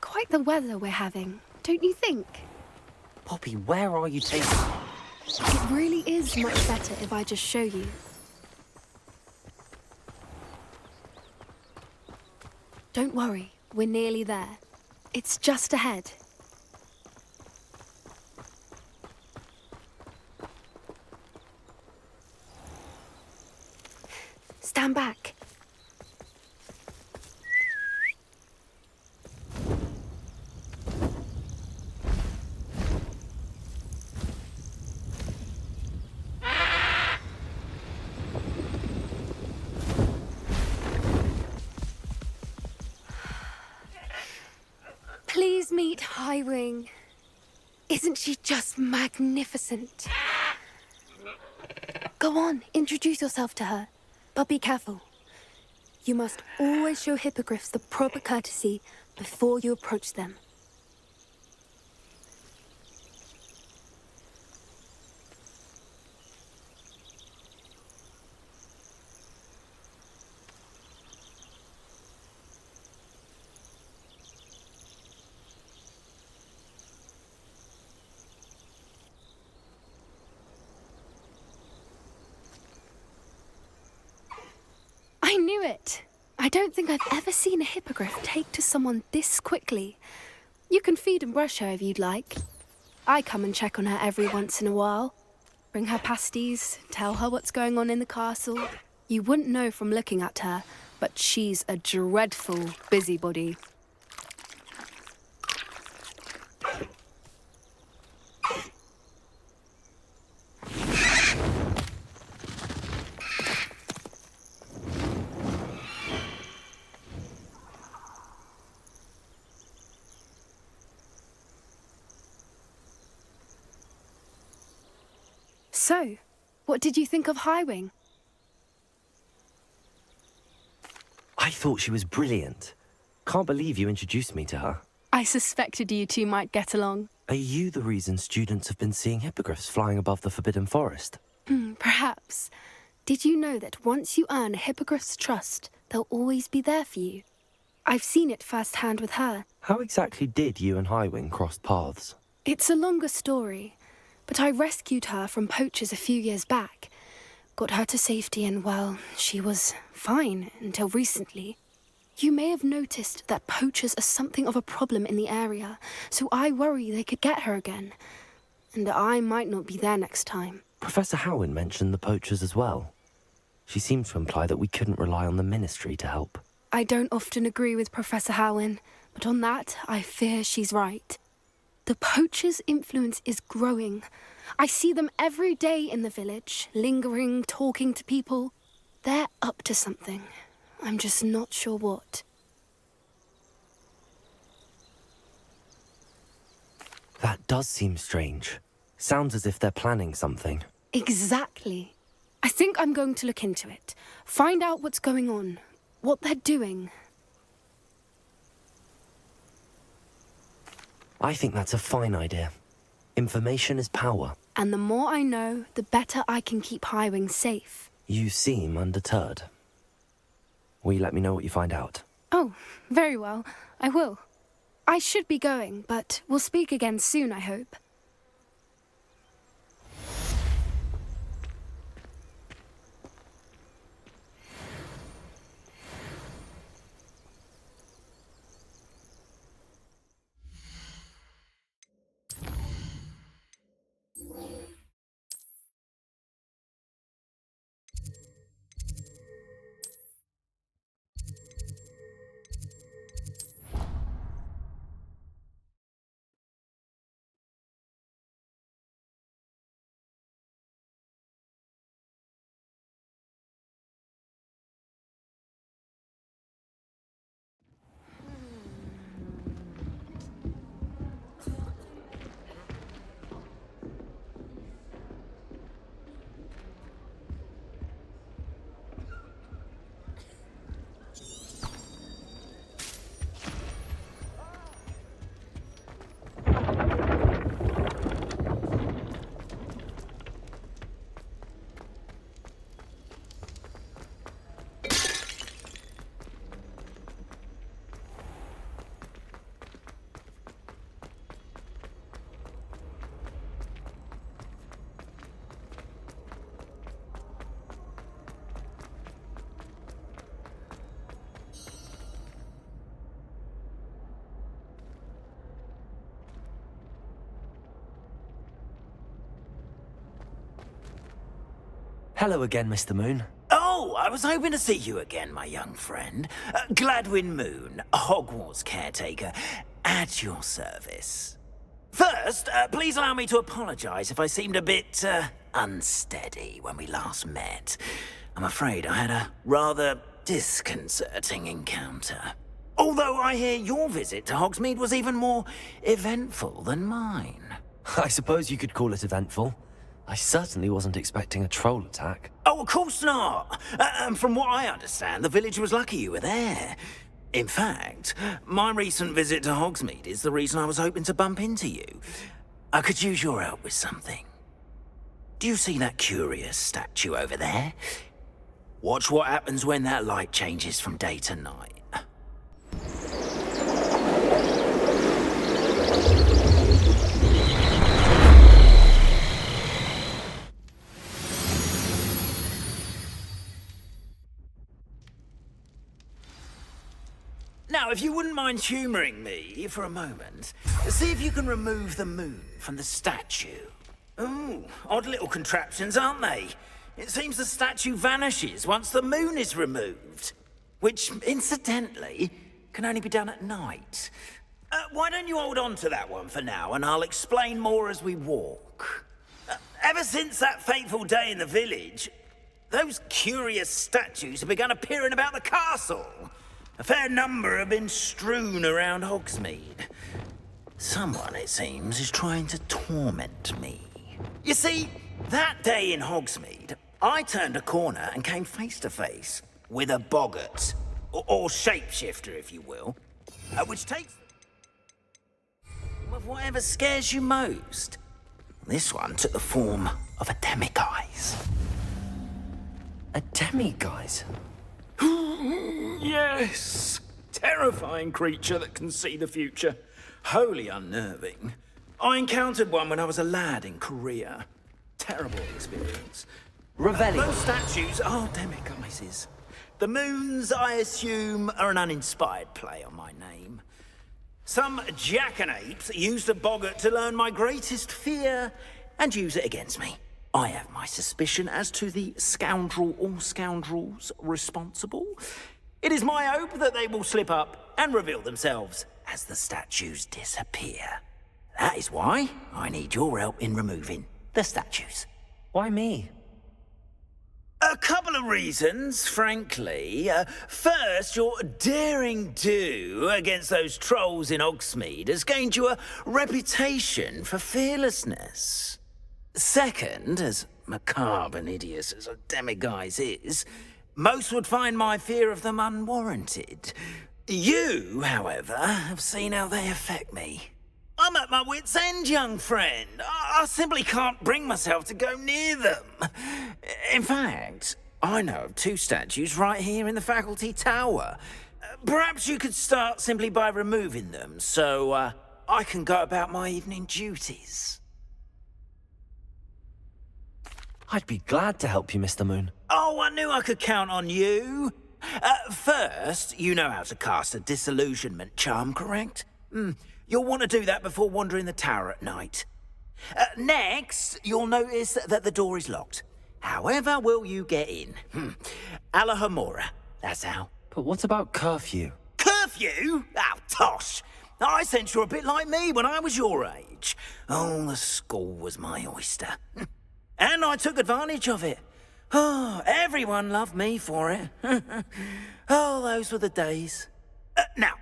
Quite the weather we're having, don't you think? Poppy, where are you taking... It really is much better if I just show you. Don't worry, we're nearly there. It's just ahead. Stand back. Please meet Highwing. Isn't she just magnificent? Go on, introduce yourself to her. But be careful. You must always show hippogriffs the proper courtesy before you approach them. I knew it! I don't think I've ever seen a hippogriff take to someone this quickly. You can feed and brush her if you'd like. I come and check on her every once in a while. Bring her pasties, tell her what's going on in the castle. You wouldn't know from looking at her, but she's a dreadful busybody. So, what did you think of Highwing? I thought she was brilliant. Can't believe you introduced me to her. I suspected you two might get along. Are you the reason students have been seeing hippogriffs flying above the Forbidden Forest? Perhaps. Did you know that once you earn a hippogriff's trust, they'll always be there for you? I've seen it firsthand with her. How exactly did you and Highwing cross paths? It's a longer story, but I rescued her from poachers a few years back. Got her to safety and, well, she was fine until recently. You may have noticed that poachers are something of a problem in the area, so I worry they could get her again. And I might not be there next time. Professor Howin mentioned the poachers as well. She seemed to imply that we couldn't rely on the Ministry to help. I don't often agree with Professor Howin, but on that, I fear she's right. The poachers' influence is growing. I see them every day in the village, lingering, talking to people. They're up to something. I'm just not sure what. That does seem strange. Sounds as if they're planning something. Exactly. I think I'm going to look into it. Find out what's going on, what they're doing. I think that's a fine idea. Information is power. And the more I know, the better I can keep Highwing safe. You seem undeterred. Will you let me know what you find out? Oh, very well. I will. I should be going, but we'll speak again soon, I hope. Hello again, Mr. Moon. Oh, I was hoping to see you again, my young friend. Gladwin Moon, Hogwarts caretaker, at your service. First, please allow me to apologize if I seemed a bit, unsteady when we last met. I'm afraid I had a rather disconcerting encounter. Although I hear your visit to Hogsmeade was even more eventful than mine. I suppose you could call it eventful. I certainly wasn't expecting a troll attack. Oh, of course not. From what I understand, the village was lucky you were there. In fact, my recent visit to Hogsmeade is the reason I was hoping to bump into you. I could use your help with something. Do you see that curious statue over there? Watch what happens when that light changes from day to night. Now, if you wouldn't mind humouring me for a moment, see if you can remove the moon from the statue. Ooh, odd little contraptions, aren't they? It seems the statue vanishes once the moon is removed. Which, incidentally, can only be done at night. Why don't you hold on to that one for now, and I'll explain more as we walk. Ever since that fateful day in the village, those curious statues have begun appearing about the castle. A fair number have been strewn around Hogsmeade. Someone, it seems, is trying to torment me. You see, that day in Hogsmeade, I turned a corner and came face to face with a boggart, or shapeshifter, if you will, which takes of whatever scares you most. This one took the form of a demiguise. A demiguise? Yes! Terrifying creature that can see the future. Wholly unnerving. I encountered one when I was a lad in Korea. Terrible experience. Revelio. Those statues are demiguises. The moons, I assume, are an uninspired play on my name. Some jackanapes used a boggart to learn my greatest fear and use it against me. I have my suspicion as to the scoundrel or scoundrels responsible. It is my hope that they will slip up and reveal themselves as the statues disappear. That is why I need your help in removing the statues. Why me? A couple of reasons, frankly. First, your daring do against those trolls in Hogsmeade has gained you a reputation for fearlessness. Second, as macabre and hideous as a demiguise is, most would find my fear of them unwarranted. You, however, have seen how they affect me. I'm at my wit's end, young friend. I simply can't bring myself to go near them. In fact, I know of two statues right here in the faculty tower. Perhaps you could start simply by removing them, so I can go about my evening duties. I'd be glad to help you, Mr. Moon. Oh, I knew I could count on you. First, you know how to cast a disillusionment charm, correct? You'll want to do that before wandering the tower at night. Next, you'll notice that the door is locked. However will you get in? Alahomora, that's how. But what about curfew? Curfew? Oh, tosh. I sense you're a bit like me when I was your age. Oh, the school was my oyster. And I took advantage of it. Oh, everyone loved me for it. Oh, those were the days. Now,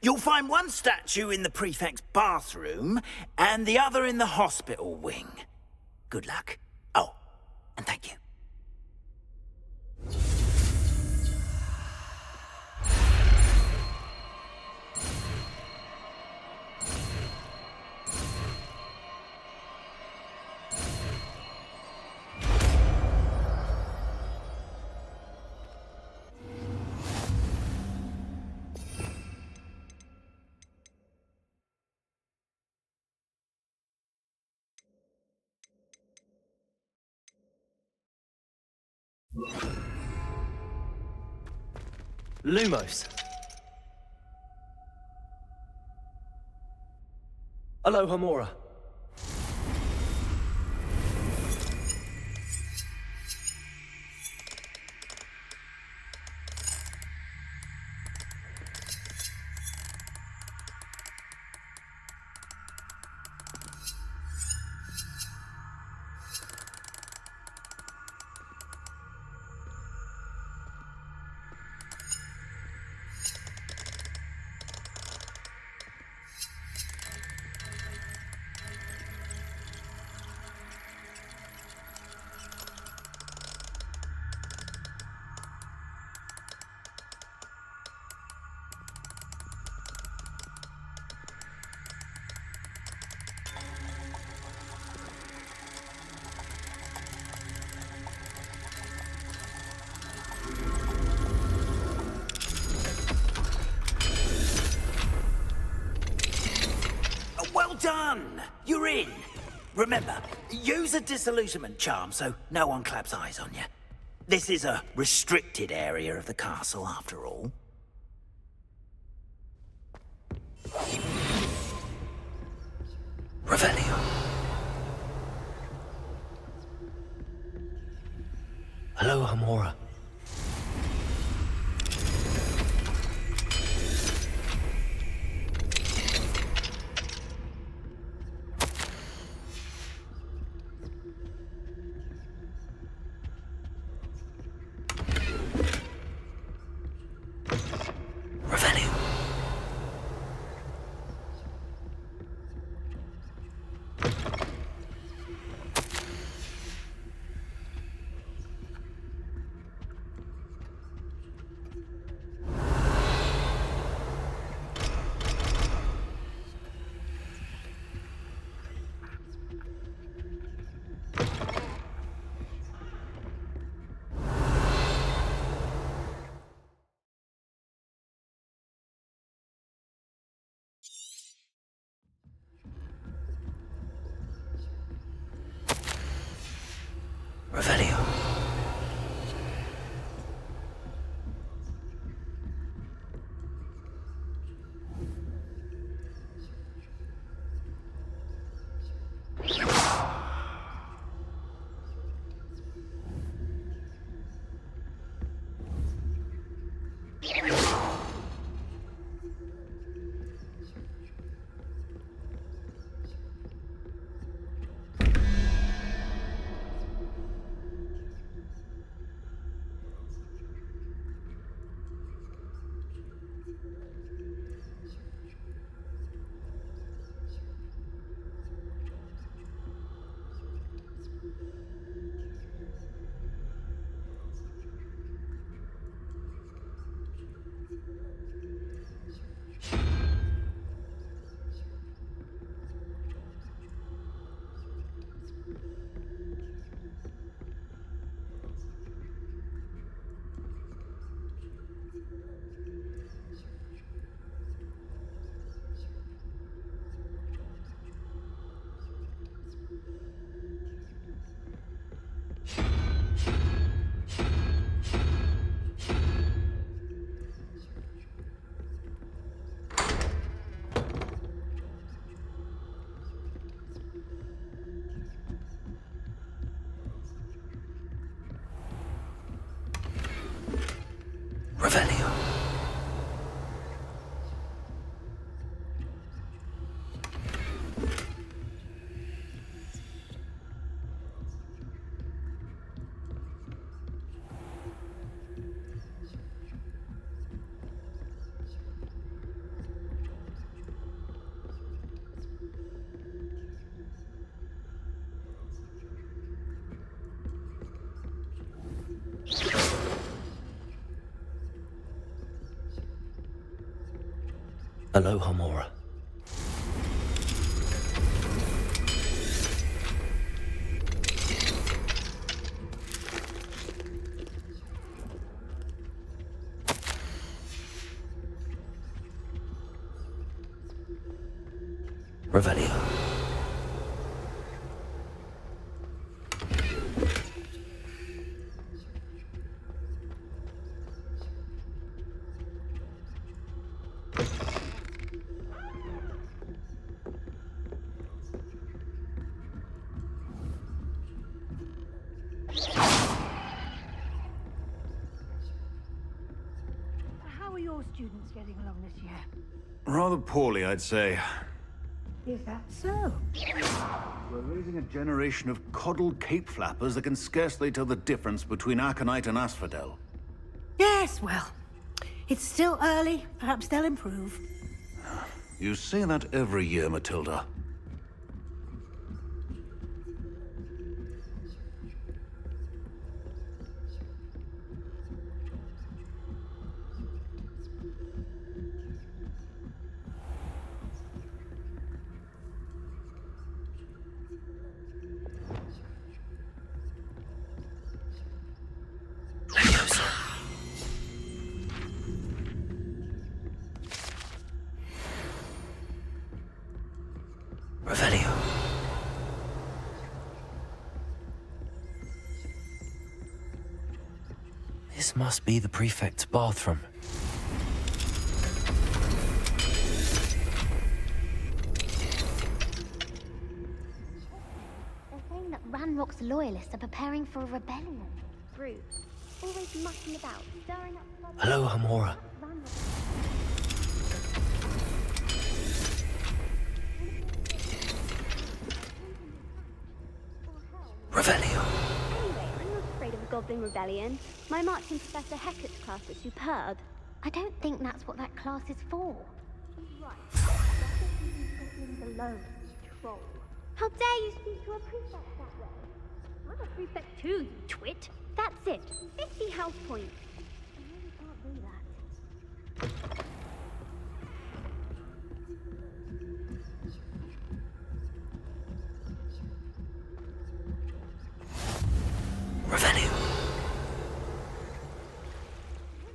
you'll find one statue in the prefect's bathroom and the other in the hospital wing. Good luck. Oh, and thank you. Lumos. Alohomora. done! You're in! Remember, use a disillusionment charm so no one claps eyes on you. This is a restricted area of the castle, after all. Revelio. Hello, Hamora. Revelio. Revelio. Revelio. Hello, Hamora. Revelio. How are your students getting along this year? Rather poorly, I'd say. Is that so? We're raising a generation of coddled cape flappers that can scarcely tell the difference between aconite and asphodel. Yes, well, it's still early. Perhaps they'll improve. You say that every year, Matilda. Revelio. This must be the prefect's bathroom. They're saying that Ranrock's loyalists are preparing for a rebellion. Rude. Always mucking about, stirring up trouble. Hello, Hamora. Revelio. Anyway, I'm not afraid of a goblin rebellion. My marching Professor Hecat's class was superb. I don't think that's what that class is for. Right. Goblins alone, troll. How dare you speak to a prefect that way? I'm a prefect too, you twit. That's it. 50 health points. I really can't do that. Revelio.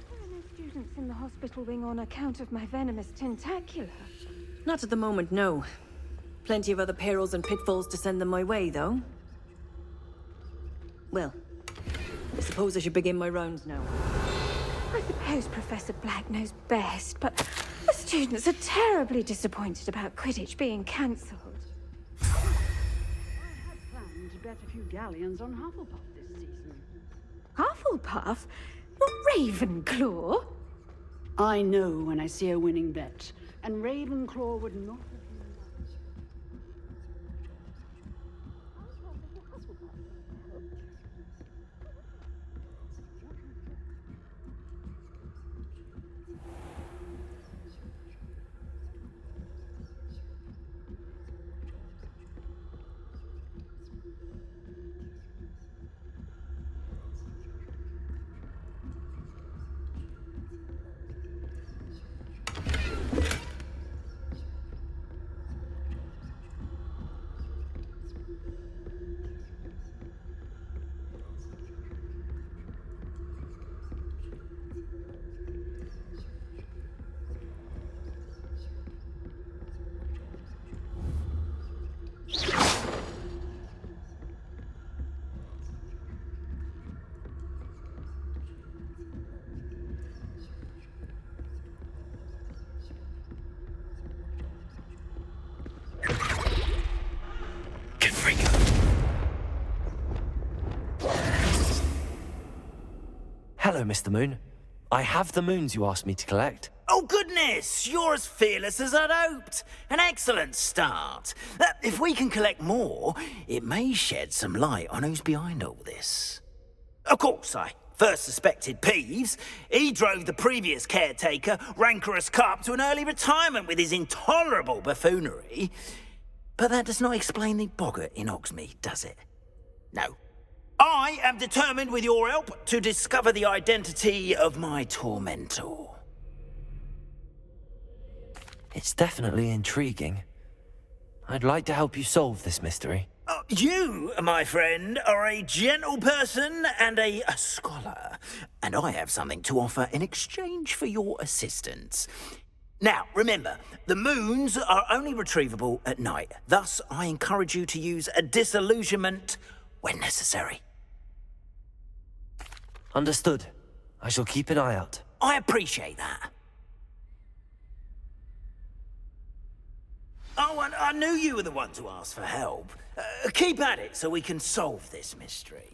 There are no students in the hospital wing on account of my venomous tentacula. Not at the moment, no. Plenty of other perils and pitfalls to send them my way, though. Well, I suppose I should begin my rounds now. I suppose Professor Black knows best, but the students are terribly disappointed about Quidditch being cancelled. I had planned to bet a few galleons on Hufflepuff this season. Hufflepuff? Not Ravenclaw? I know when I see a winning bet, and Ravenclaw would not have been Hello, Mr. Moon. I have the moons you asked me to collect. Oh, goodness! You're as fearless as I'd hoped. An excellent start. If we can collect more, it may shed some light on who's behind all this. Of course, I first suspected Peeves. He drove the previous caretaker, Rancorous Carp, to an early retirement with his intolerable buffoonery. But that does not explain the boggart in Hogsmeade, does it? No. I am determined, with your help, to discover the identity of my tormentor. It's definitely intriguing. I'd like to help you solve this mystery. You, my friend, are a gentle person and a scholar, and I have something to offer in exchange for your assistance. Now, remember, the moons are only retrievable at night. Thus, I encourage you to use a disillusionment when necessary. Understood. I shall keep an eye out. I appreciate that. Oh, and I knew you were the one to ask for help. Keep at it so we can solve this mystery.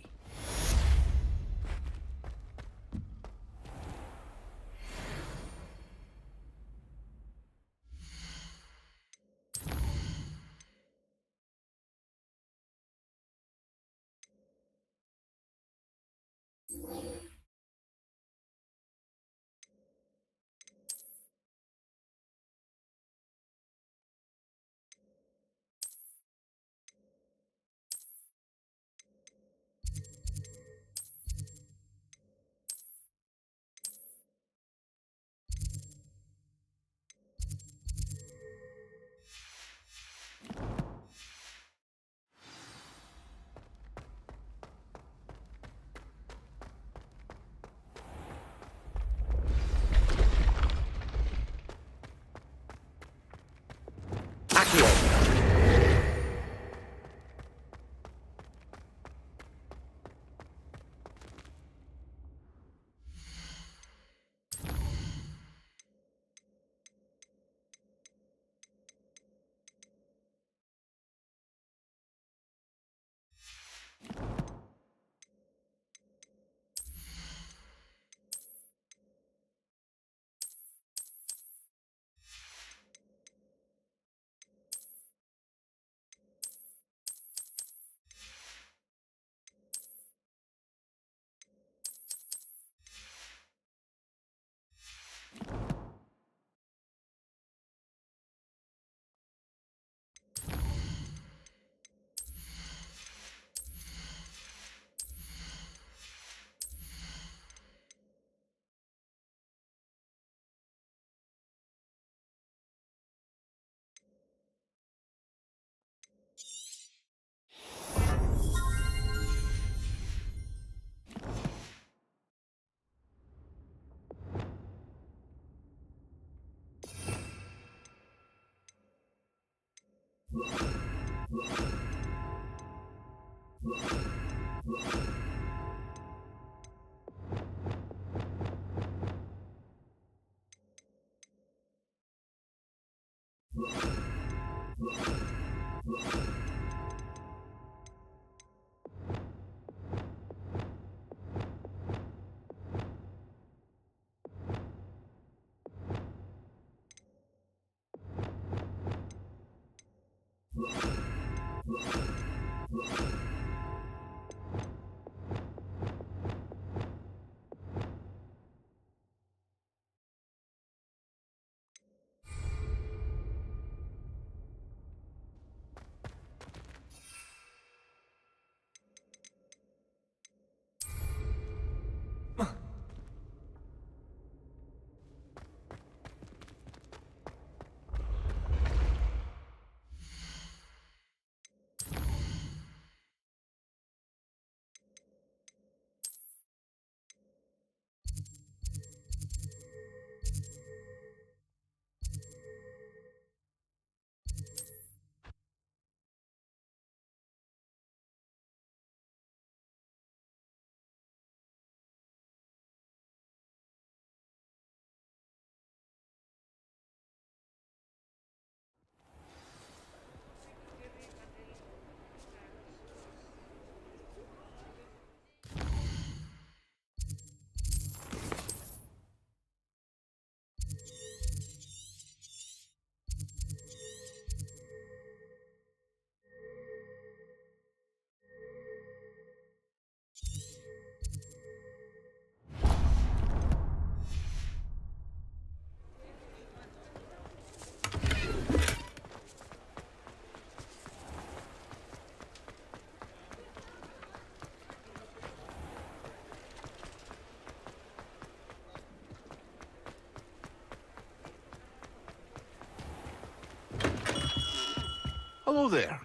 Hello there.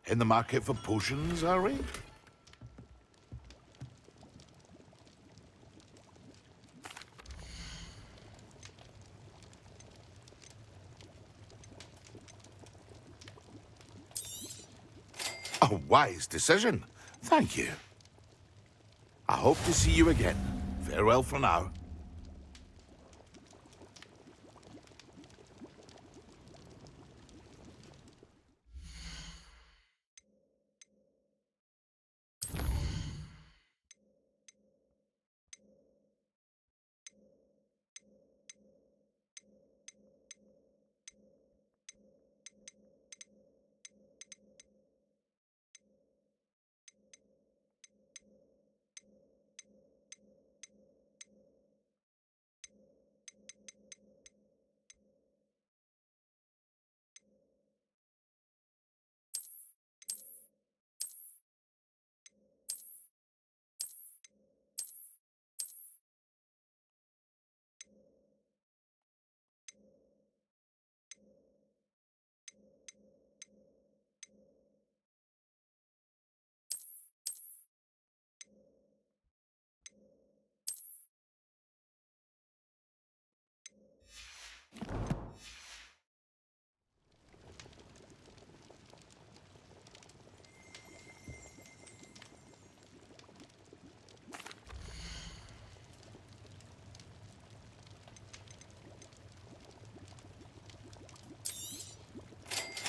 In the market for potions, are we? A wise decision. Thank you. I hope to see you again. Farewell for now.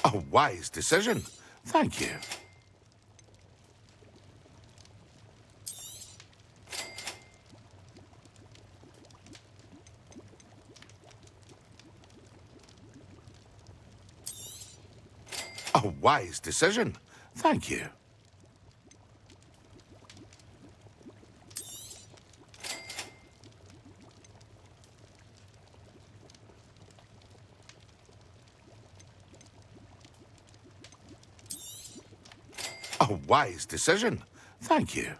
A wise decision. Thank you. A wise decision. Thank you. A wise decision. Thank you.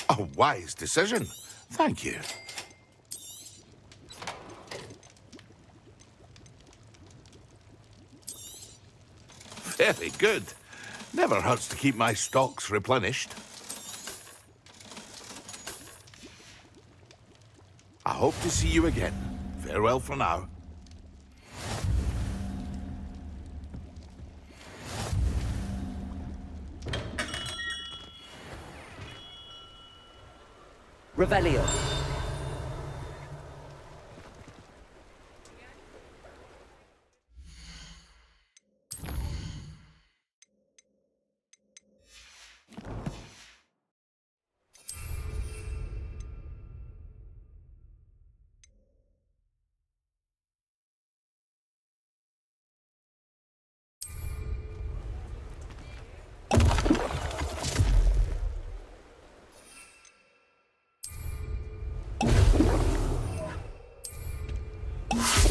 A wise decision. Thank you. Very good. Never hurts to keep my stocks replenished. I hope to see you again. Farewell for now. Revelio.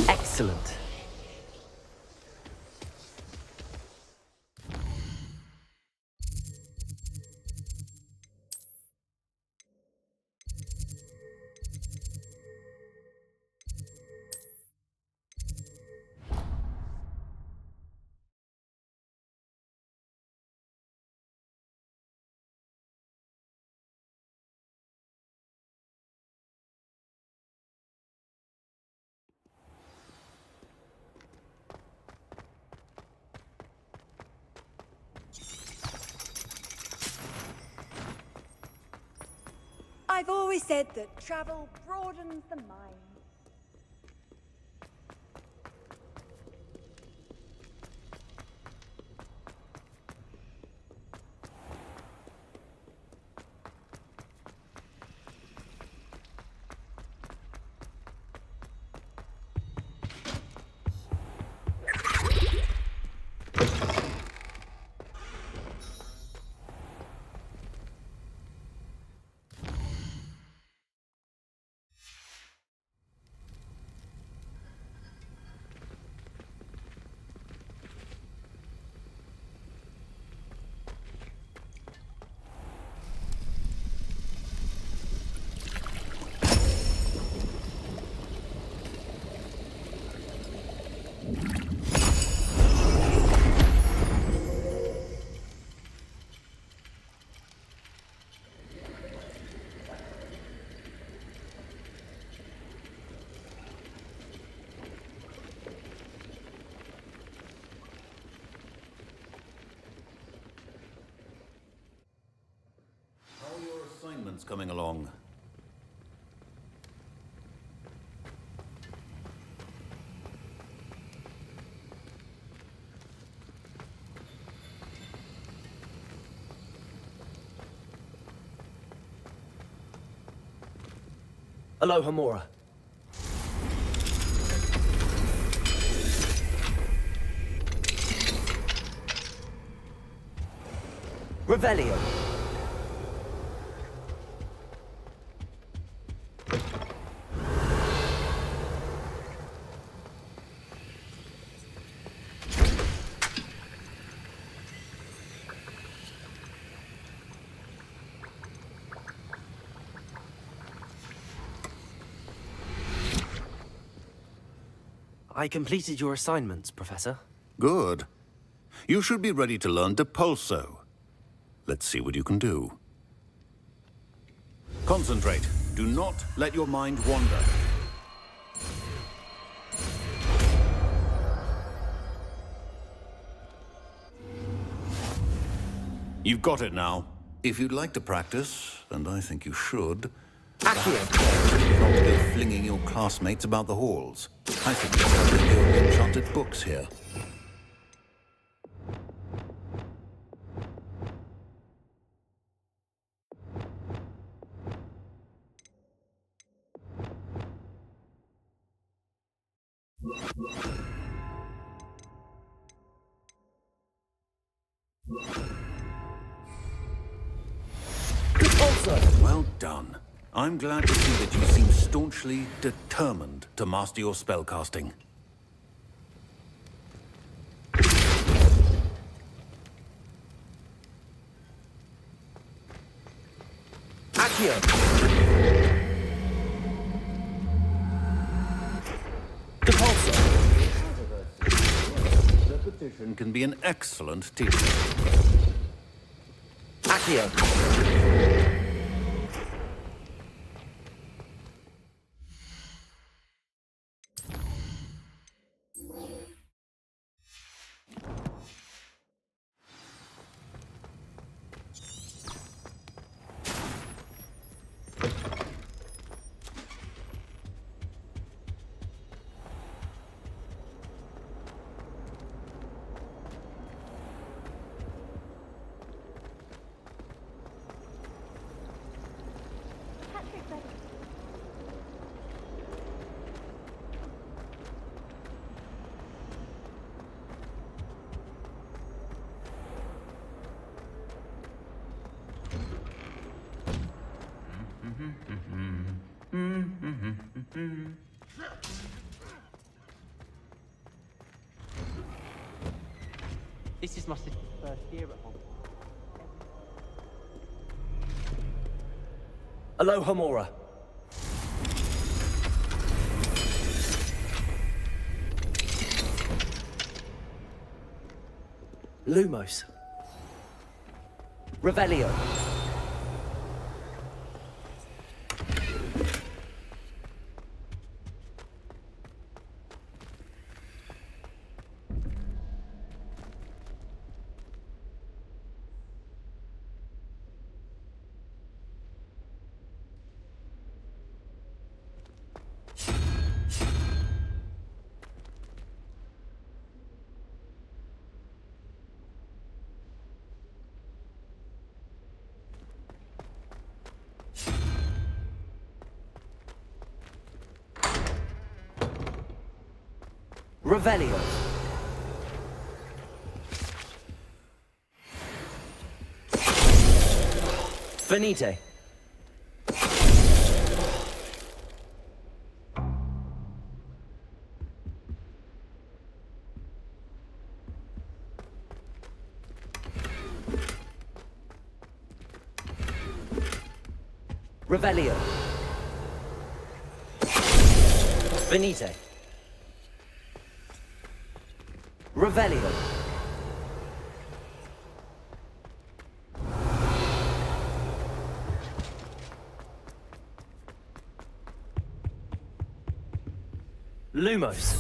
Excellent. I've always said that travel broadens the mind. assignments coming along? Aloha Mora. Revelio. I completed your assignments, Professor. Good. You should be ready to learn Depulso. Let's see what you can do. Concentrate. Do not let your mind wander. You've got it now. If you'd like to practice, and I think you should, perhaps not go flinging your classmates about the halls. I suggest you go enchanted books here. Well done. I'm glad to see that you seem staunchly determined to master your spellcasting. Accio. Repetition can be an excellent teacher. Accio. This is my sister's first year at Hogwarts. Aloha Mora. Lumos. Revelio. Revelio. Venite. Revelio. Venite. Revelio. Lumos.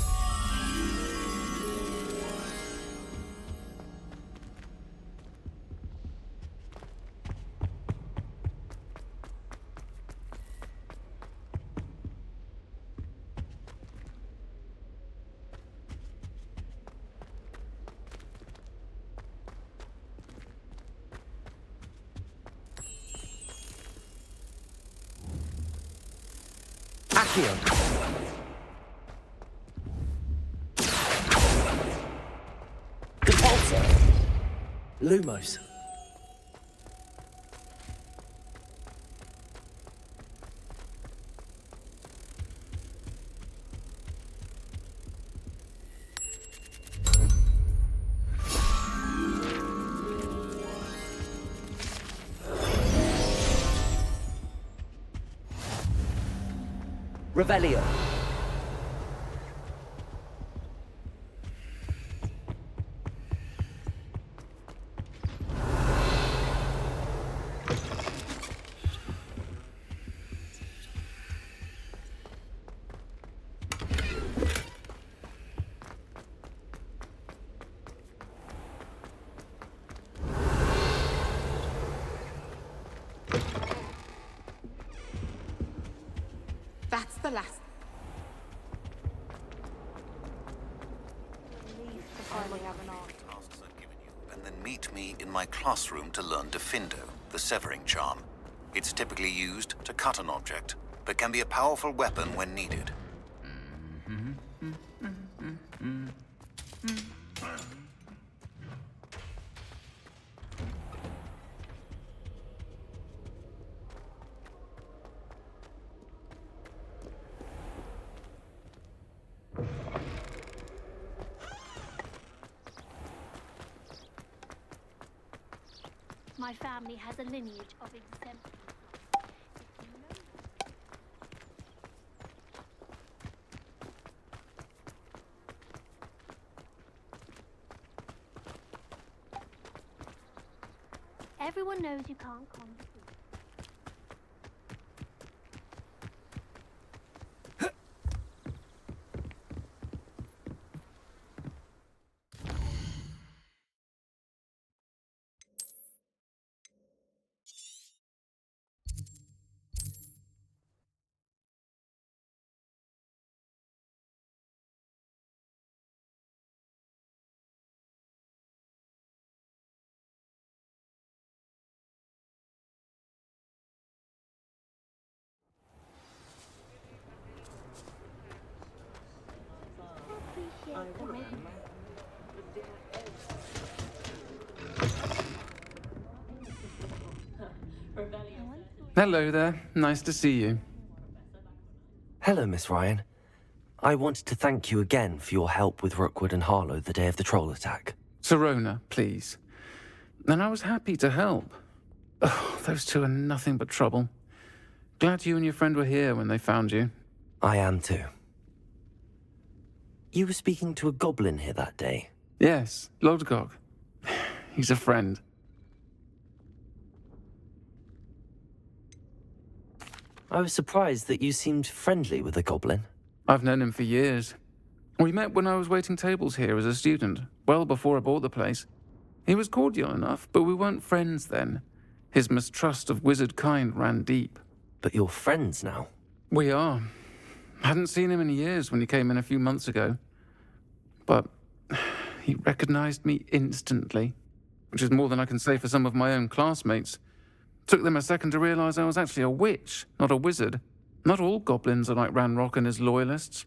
Accio! Depulso! Lumos. Revelio. That's the last. Tasks I've given you, and then meet me in my classroom to learn Defindo, the severing charm. It's typically used to cut an object, but can be a powerful weapon when needed. My family has a lineage of exemplary. Everyone knows you can't come. Hello there. Nice to see you. Hello, Miss Ryan. I wanted to thank you again for your help with Rookwood and Harlow the day of the troll attack. Sirona, please. And I was happy to help. Oh, those two are nothing but trouble. Glad you and your friend were here when they found you. I am too. You were speaking to a goblin here that day? Yes, Lodgok. He's a friend. I was surprised that you seemed friendly with the goblin. I've known him for years. We met when I was waiting tables here as a student, well before I bought the place. He was cordial enough, but we weren't friends then. His mistrust of wizard kind ran deep. But you're friends now? We are. Hadn't seen him in years when he came in a few months ago. But he recognized me instantly, which is more than I can say for some of my own classmates. Took them a second to realize I was actually a witch, not a wizard. Not all goblins are like Ranrock and his loyalists.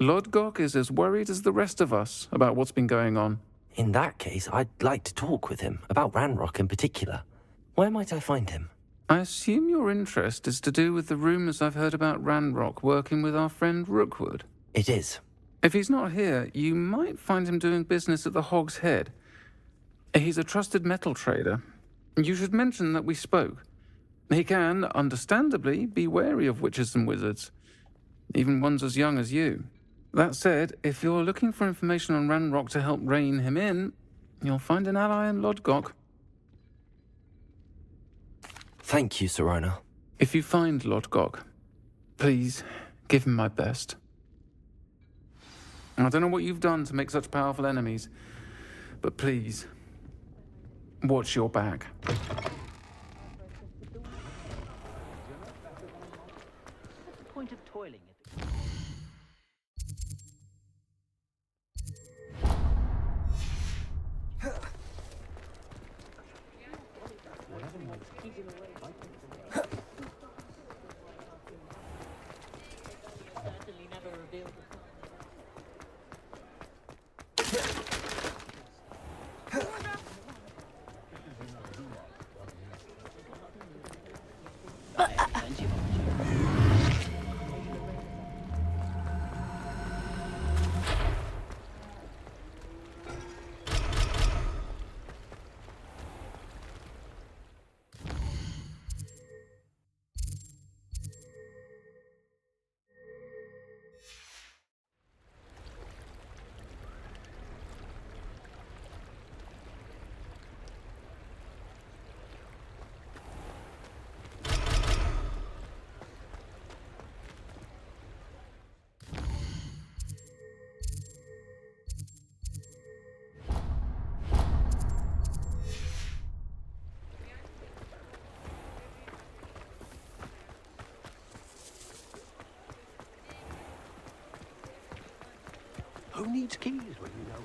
Lodgok is as worried as the rest of us about what's been going on. In that case, I'd like to talk with him, about Ranrock in particular. Where might I find him? I assume your interest is to do with the rumors I've heard about Ranrock working with our friend Rookwood. It is. If he's not here, you might find him doing business at the Hog's Head. He's a trusted metal trader. You should mention that we spoke. He can, understandably, be wary of witches and wizards, even ones as young as you. That said, if you're looking for information on Ranrock to help rein him in, you'll find an ally in Lodgok. Thank you, Sirona. If you find Lodgok, please give him my best. I don't know what you've done to make such powerful enemies, but please, watch your back. Point of toiling. Who needs keys when you know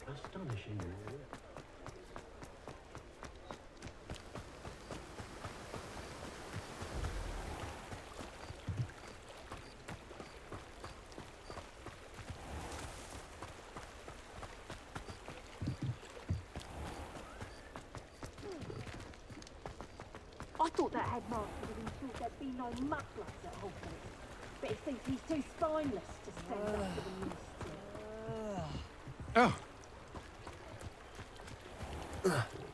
Astonishing. I thought that headmaster would ensure there'd be no mufflers at Hogwarts, but he thinks he's too spineless to stand up for the ministry. Oh.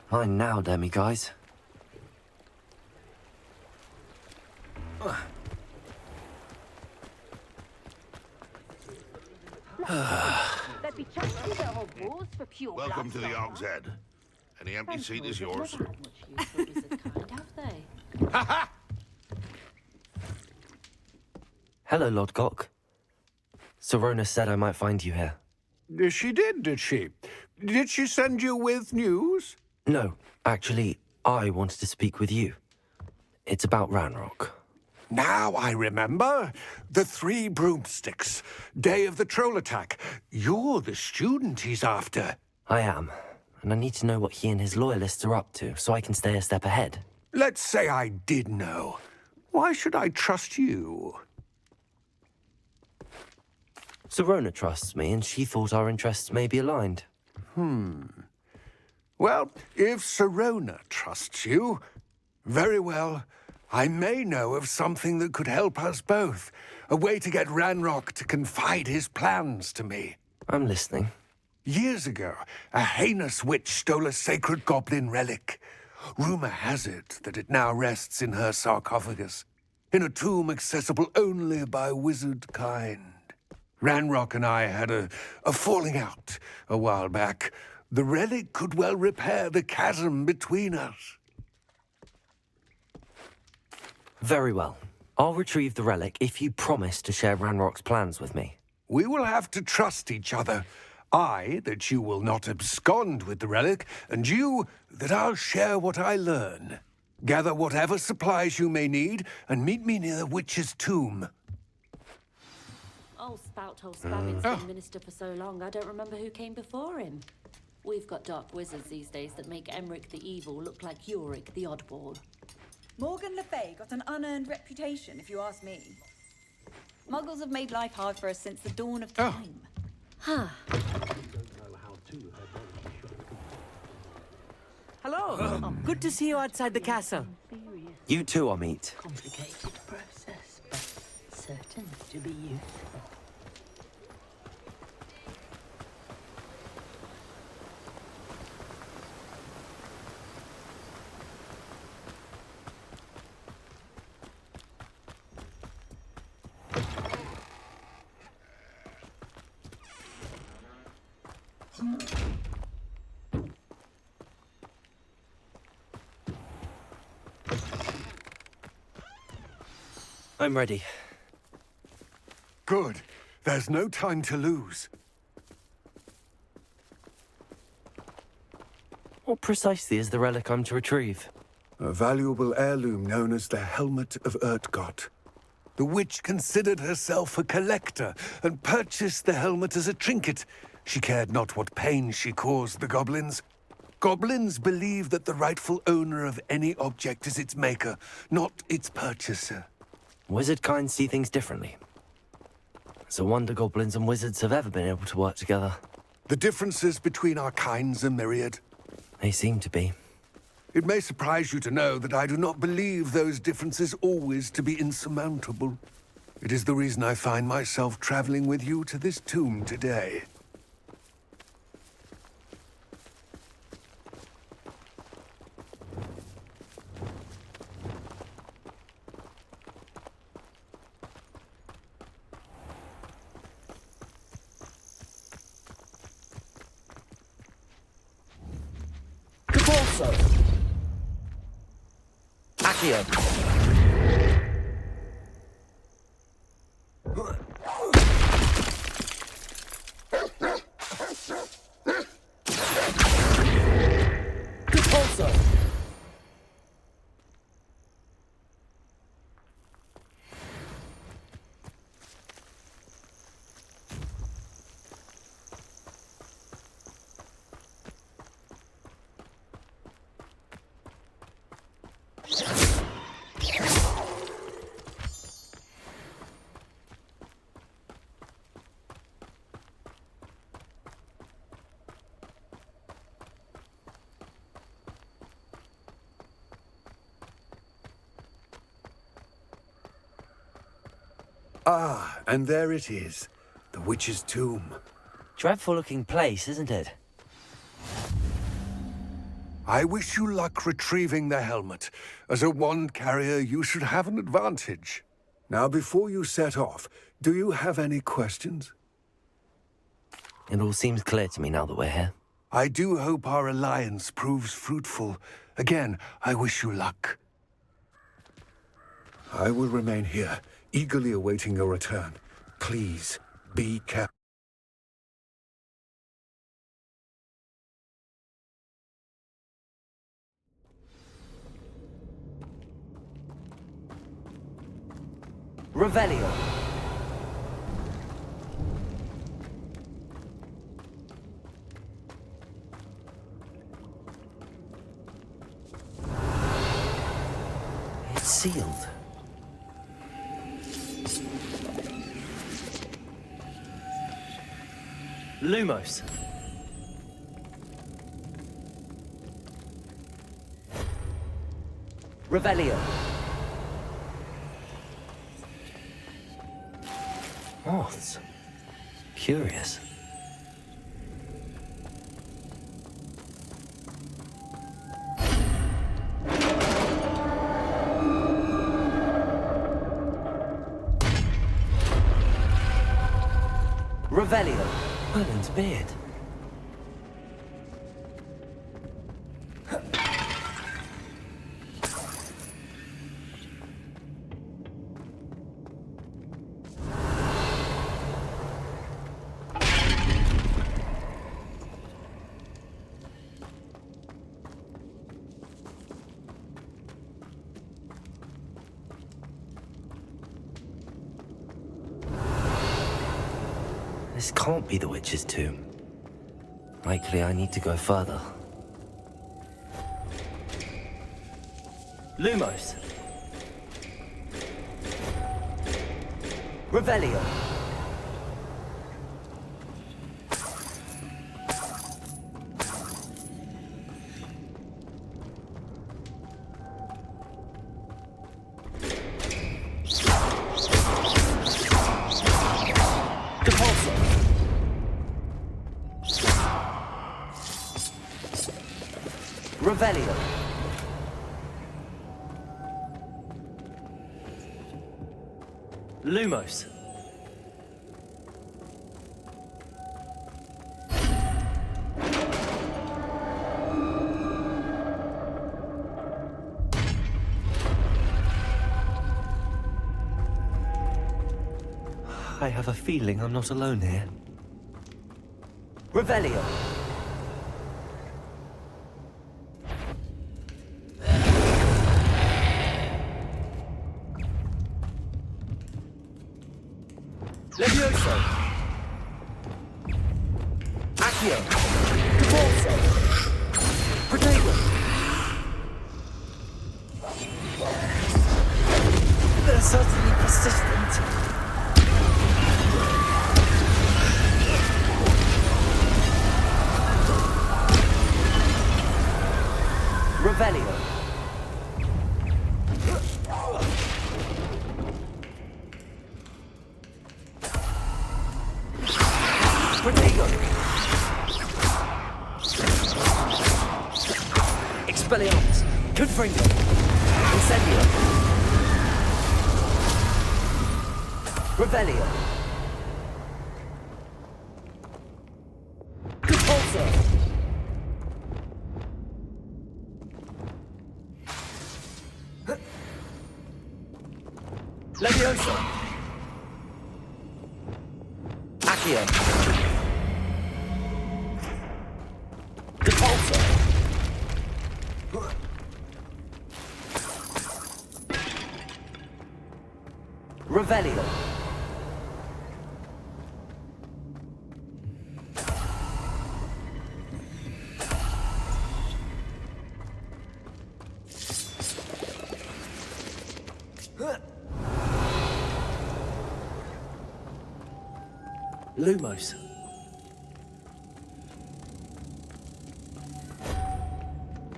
Fine now, Demi, guys. There'd be chances at Hogwarts for pure Welcome to the Og's Head. Any empty seat is yours. Hello, Lord Gok. Serona said I might find you here. She did she? Did she send you with news? No, actually, I wanted to speak with you. It's about Ranrock. Now I remember. The 3 broomsticks. Day of the troll attack. You're the student he's after. I am, and I need to know what he and his loyalists are up to, so I can stay a step ahead. Let's say I did know. Why should I trust you? Serona trusts me, and she thought our interests may be aligned. Well, if Serona trusts you, very well. I may know of something that could help us both. A way to get Ranrock to confide his plans to me. I'm listening. Years ago, a heinous witch stole a sacred goblin relic. Rumor has it that it now rests in her sarcophagus, in a tomb accessible only by wizard kind. Ranrock and I had a falling out a while back. The relic could well repair the chasm between us. Very well. I'll retrieve the relic if you promise to share Ranrock's plans with me. We will have to trust each other. I, that you will not abscond with the relic, and you, that I'll share what I learn. Gather whatever supplies you may need, and meet me near the witch's tomb. Old Spout told Spavin's been minister for so long, I don't remember who came before him. We've got dark wizards these days that make Emmerich the Evil look like Yorick the Oddball. Morgan Le Fay got an unearned reputation, if you ask me. Muggles have made life hard for us since the dawn of time. Huh. Hello. Good to see you outside the castle. You too, Amit. Complicated process, but certain to be useful. I'm ready. Good. There's no time to lose. What precisely is the relic I'm to retrieve? A valuable heirloom known as the Helmet of Urtgott. The witch considered herself a collector and purchased the helmet as a trinket. She cared not what pain she caused the goblins. Goblins believe that the rightful owner of any object is its maker, not its purchaser. Wizard kind see things differently. It's a wonder goblins and wizards have ever been able to work together. The differences between our kinds are myriad. They seem to be. It may surprise you to know that I do not believe those differences always to be insurmountable. It is the reason I find myself traveling with you to this tomb today. Accio. Ah, and there it is. The witch's tomb. Dreadful-looking place, isn't it? I wish you luck retrieving the helmet. As a wand carrier, you should have an advantage. Now, before you set off, do you have any questions? It all seems clear to me now that we're here. I do hope our alliance proves fruitful. Again, I wish you luck. I will remain here, eagerly awaiting your return. Please, be careful. Revelio. It's sealed. Lumos. Revelio. Moths. Curious. Revelio. Merlin's beard. This can't be the witch's tomb. Likely I need to go further. Lumos. Revelio. Revelio. Lumos. I have a feeling I'm not alone here. Revelio. Levioso. Accio. Caporso. Protego. They're certainly persistent. Revelio. Protego. Expelliarmus. Confringo. Incendio. Revelio. Compulso. Levioso. Accio. Compulso. Revelio. Lumos.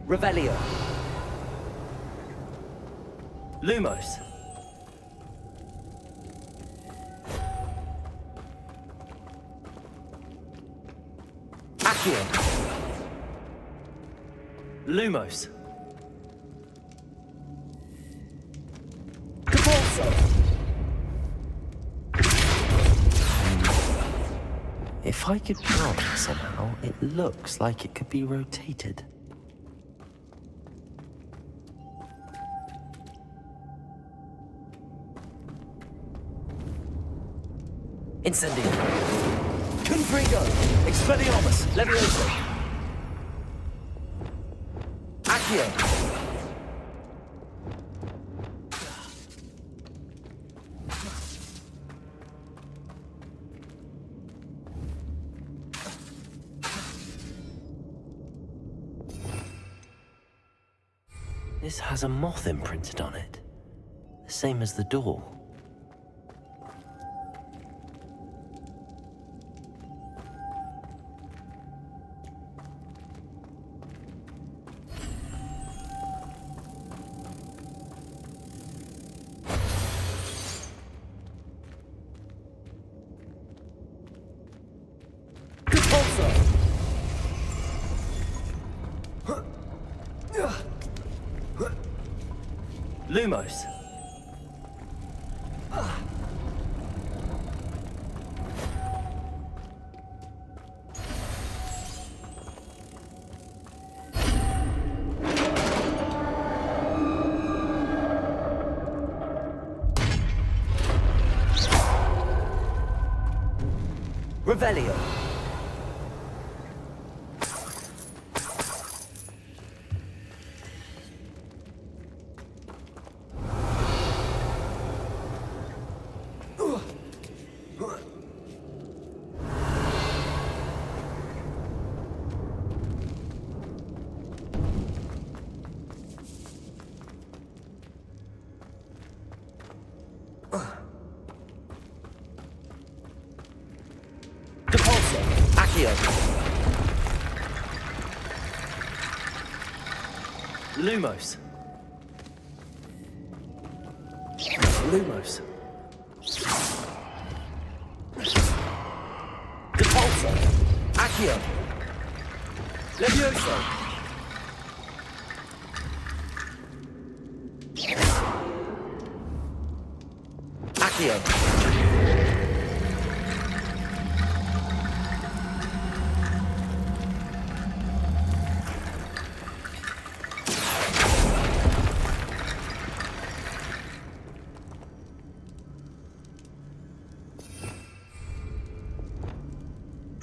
Revelio. Lumos. Accio. Lumos. If I could power it somehow, it looks like it could be rotated. Incendio. Confringo. Expelliarmus. Levioso. Accio. This has a moth imprinted on it. The same as the door. Lumos. Revelio. Lumos. Lumos. Depulso. Accio. Levioso. Accio.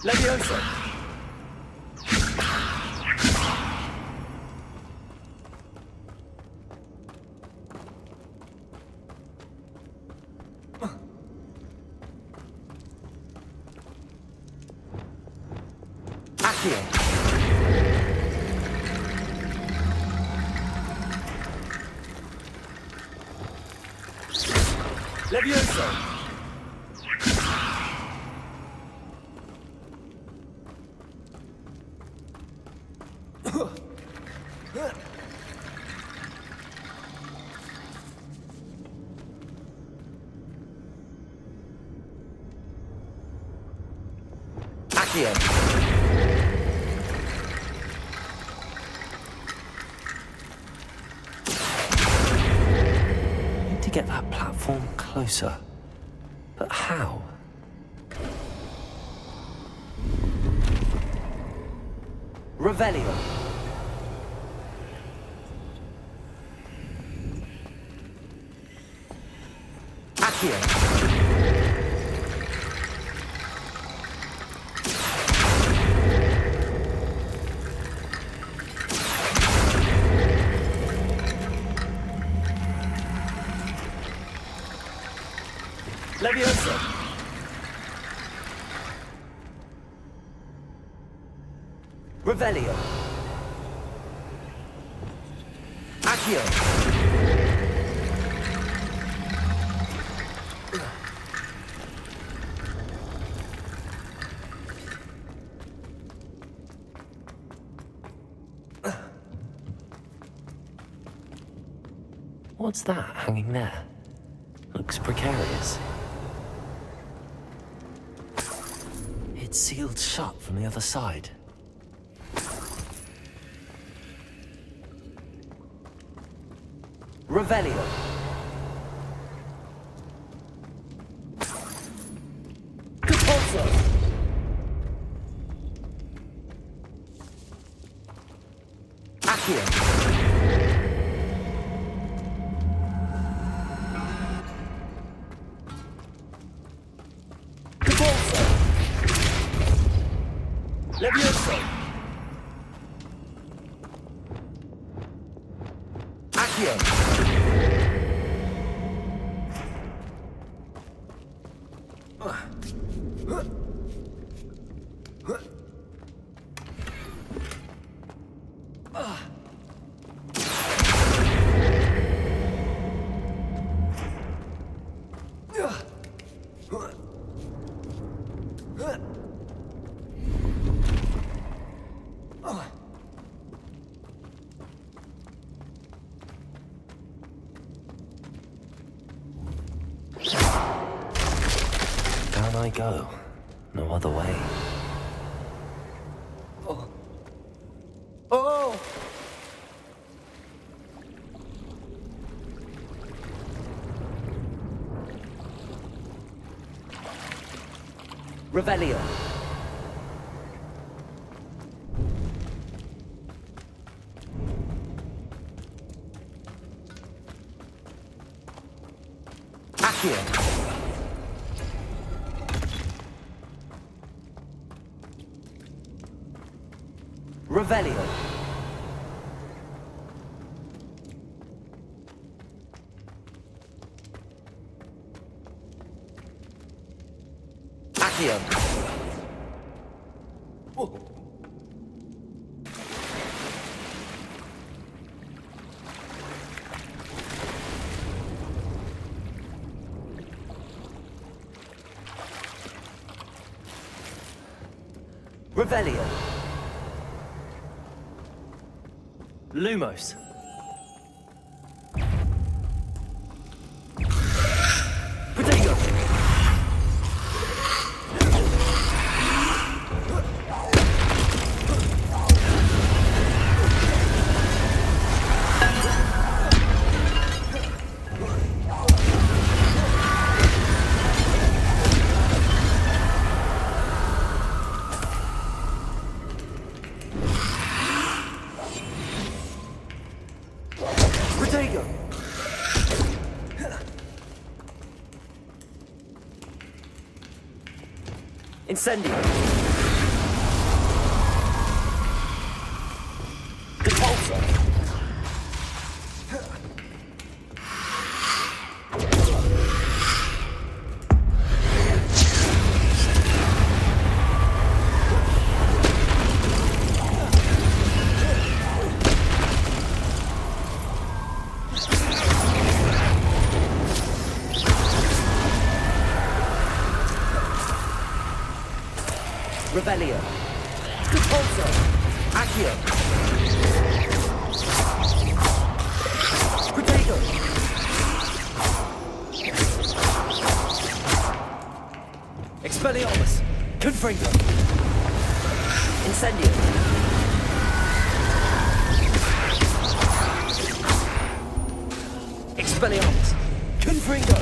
Levioso. Accio. Levioso. Accio. Need to get that platform closer. But how? Revelio. Accio. Levioso. Revelio. Accio. What's that hanging there? Looks precarious. It's sealed shut from the other side. Revelio. Repulso. Accio. Repulso. Levioso. Accio. Down I go. No other way. Oh. Oh! Revelio. Accio. Revelio. Accio. Oh. Revelio. Lumos. Protego. Protego. Incendio. Repulso. Revelio. Repulso. Accio. Protego. Expelliarmus. Confringo. Incendio. Expelliarmus. Confringo.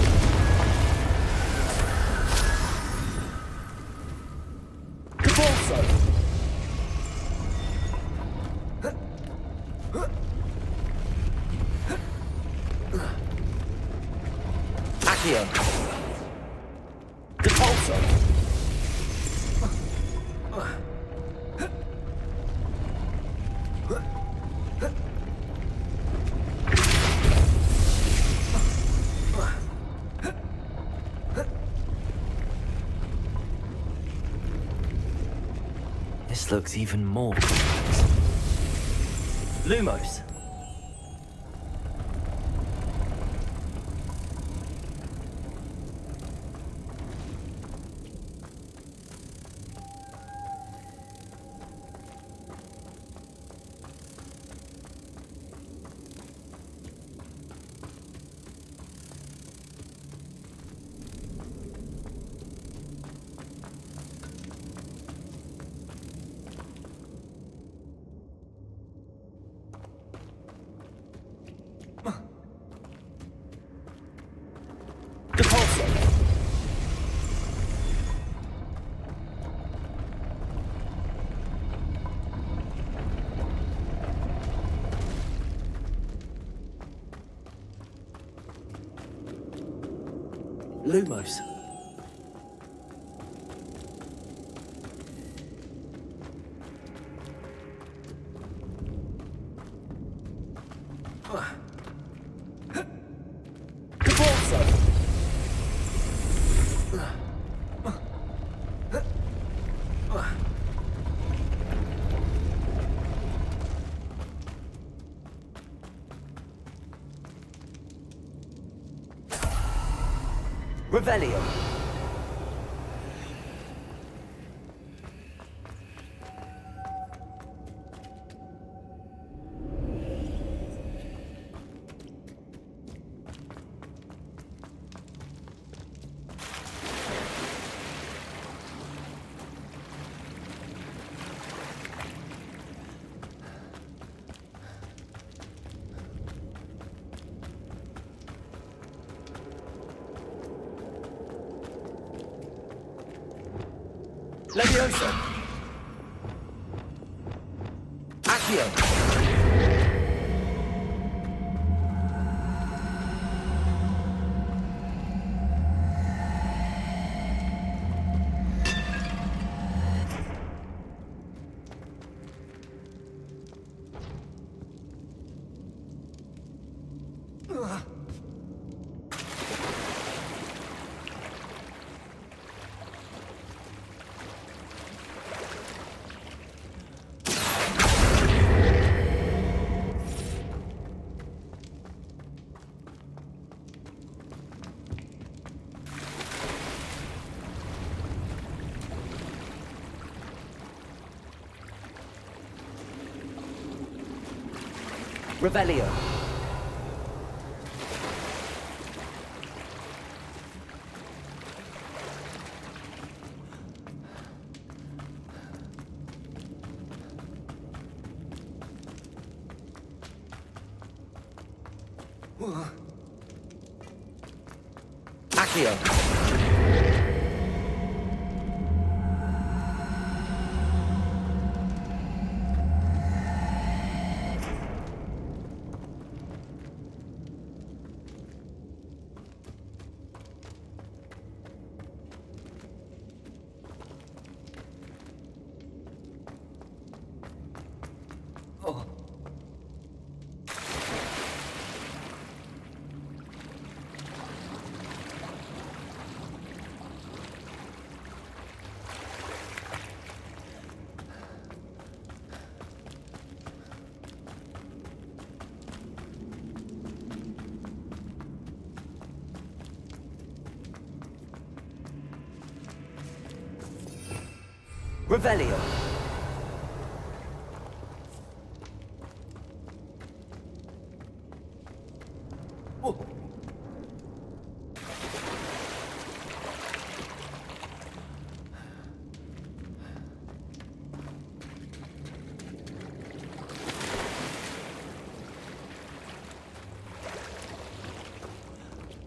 Repulso. Accio. Repulso. This looks even more complex. Lumos. Lumos. Revelio. Levioso. Accio. Revelio. Accio. Revelio.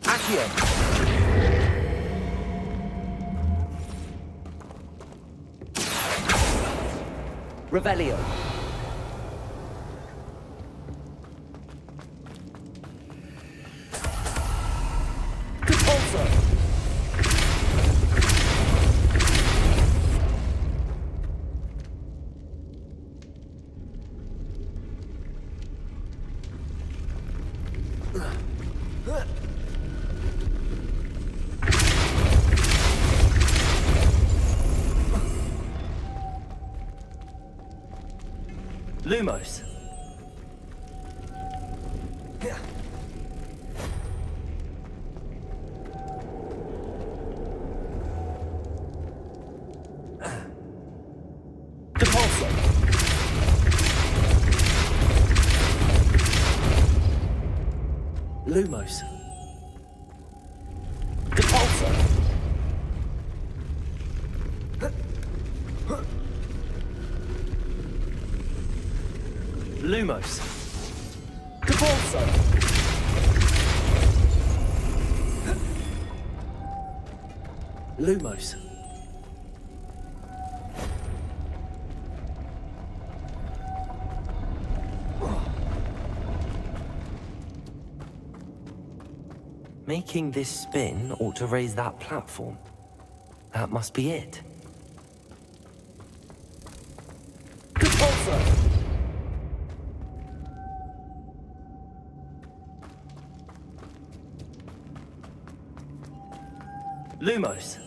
Accio. Revelio. Compulso. Lumos. Depulso. Lumos. Depulso. Lumos. Depulso. Lumos. Making this spin ought to raise that platform. That must be it. Repulsor! Lumos.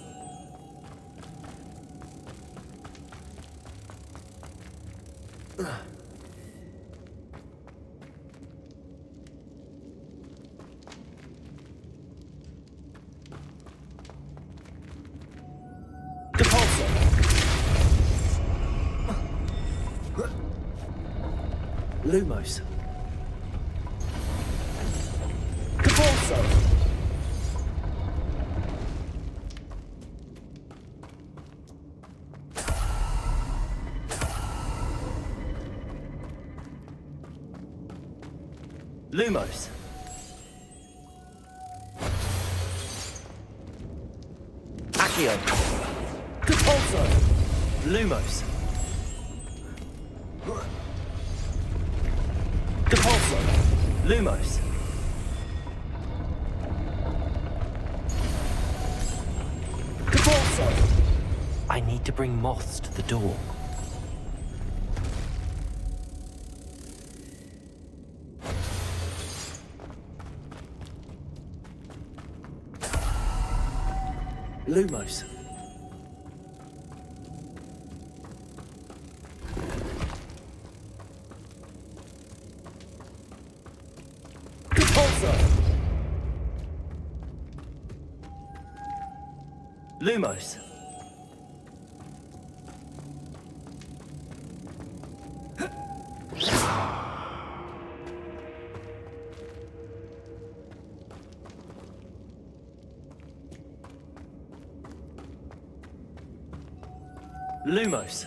Lumos. Repulsor! Lumos. Accio. Repulsor! Lumos. Repulsor! Lumos. Repulsor! I need to bring moths to the door. Lumos. Repulsor! Lumos. Lumos.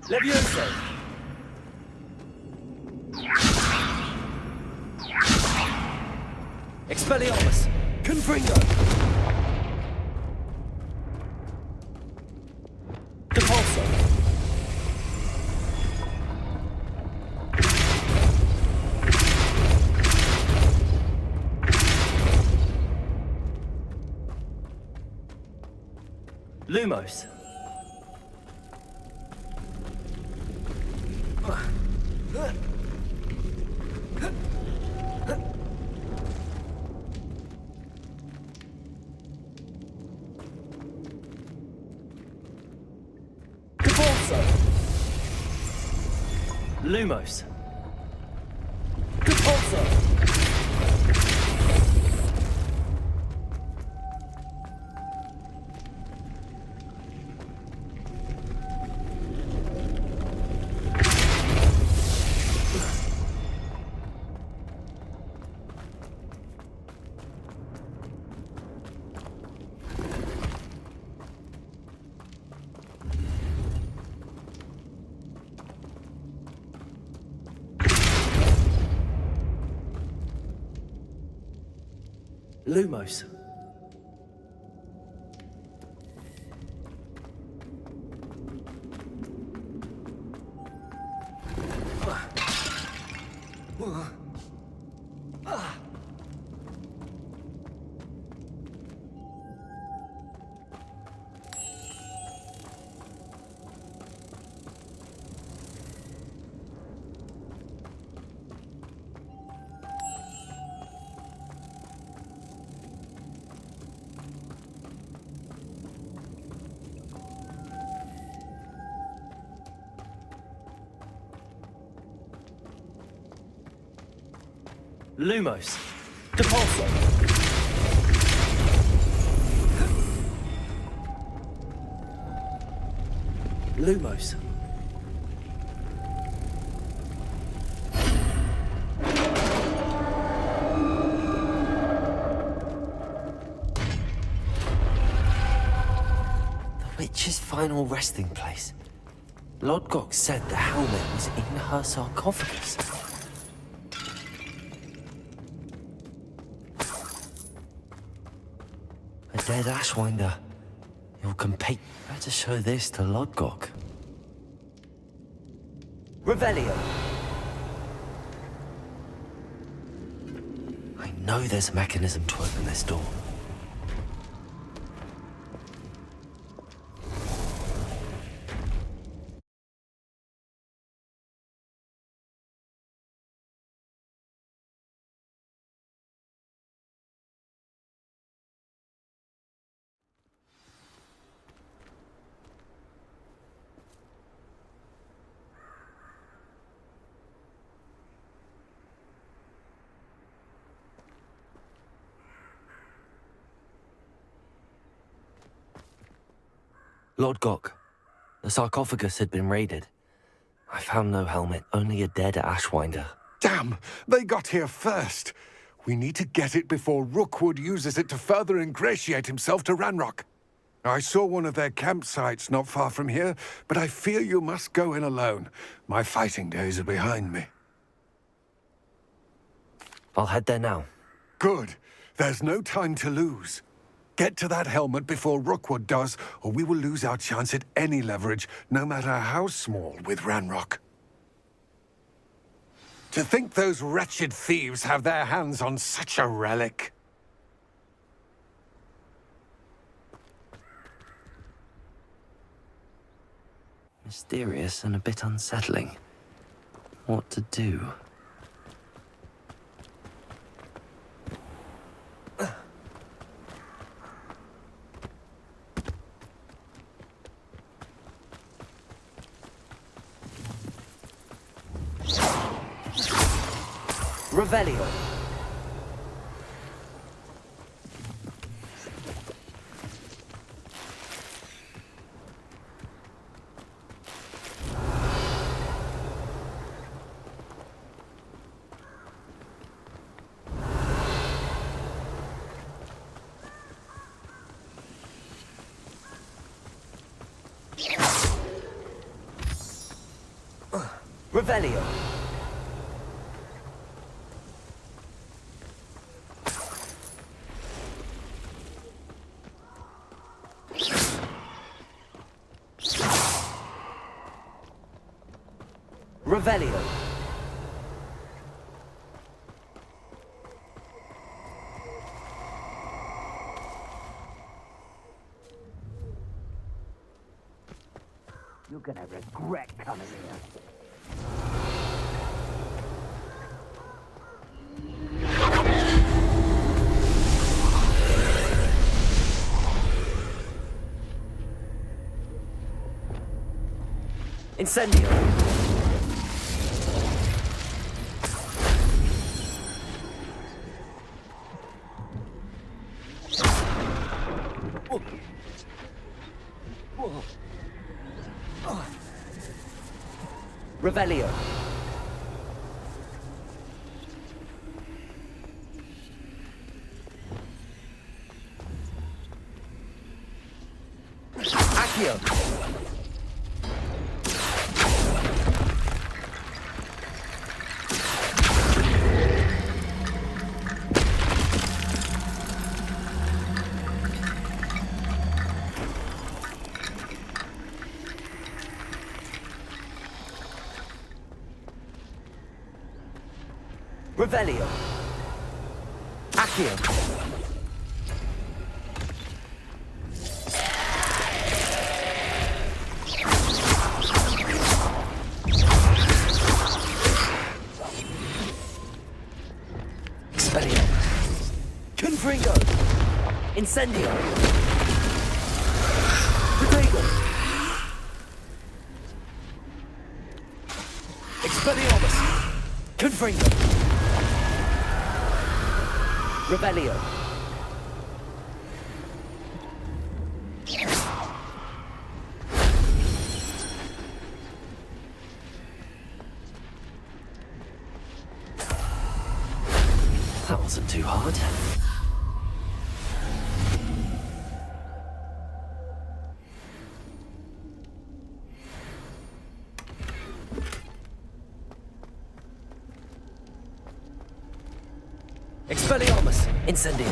Levioso! Expelliarmus. Confringo! Repulsor! Lumos. Repulsor! Lumos. Repulsor! Lumos. Lumos. Repulsor! Lumos. The witch's final resting place. Lodgok said the helmet was in her sarcophagus. A dead Ashwinder. You'll compete. Better show this to Lodgok. Revelio. I know there's a mechanism to open this door. Lodgok, the sarcophagus had been raided. I found no helmet, only a dead Ashwinder. Damn! They got here first. We need to get it before Rookwood uses it to further ingratiate himself to Ranrock. I saw one of their campsites not far from here, but I fear you must go in alone. My fighting days are behind me. I'll head there now. Good. There's no time to lose. Get to that helmet before Rookwood does, or we will lose our chance at any leverage, no matter how small, with Ranrock. To think those wretched thieves have their hands on such a relic. Mysterious and a bit unsettling. What to do? Revelio. Revelio. Revelio. You're gonna regret coming here. Incendio. Revelio. Accio. Revelio. Accio. Expelliarmus. Confringo. Incendio. Protego. Expelliarmus. Confringo. Revelio. That wasn't too hard. Expelliarmus! Incendio!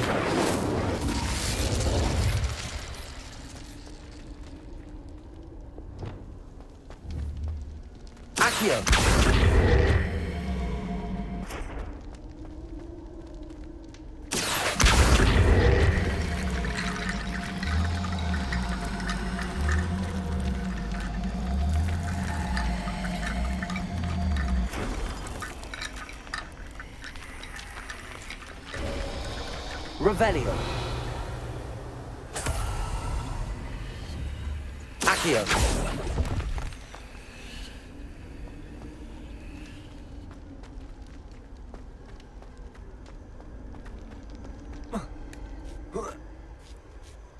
Accio! Revelio. Accio.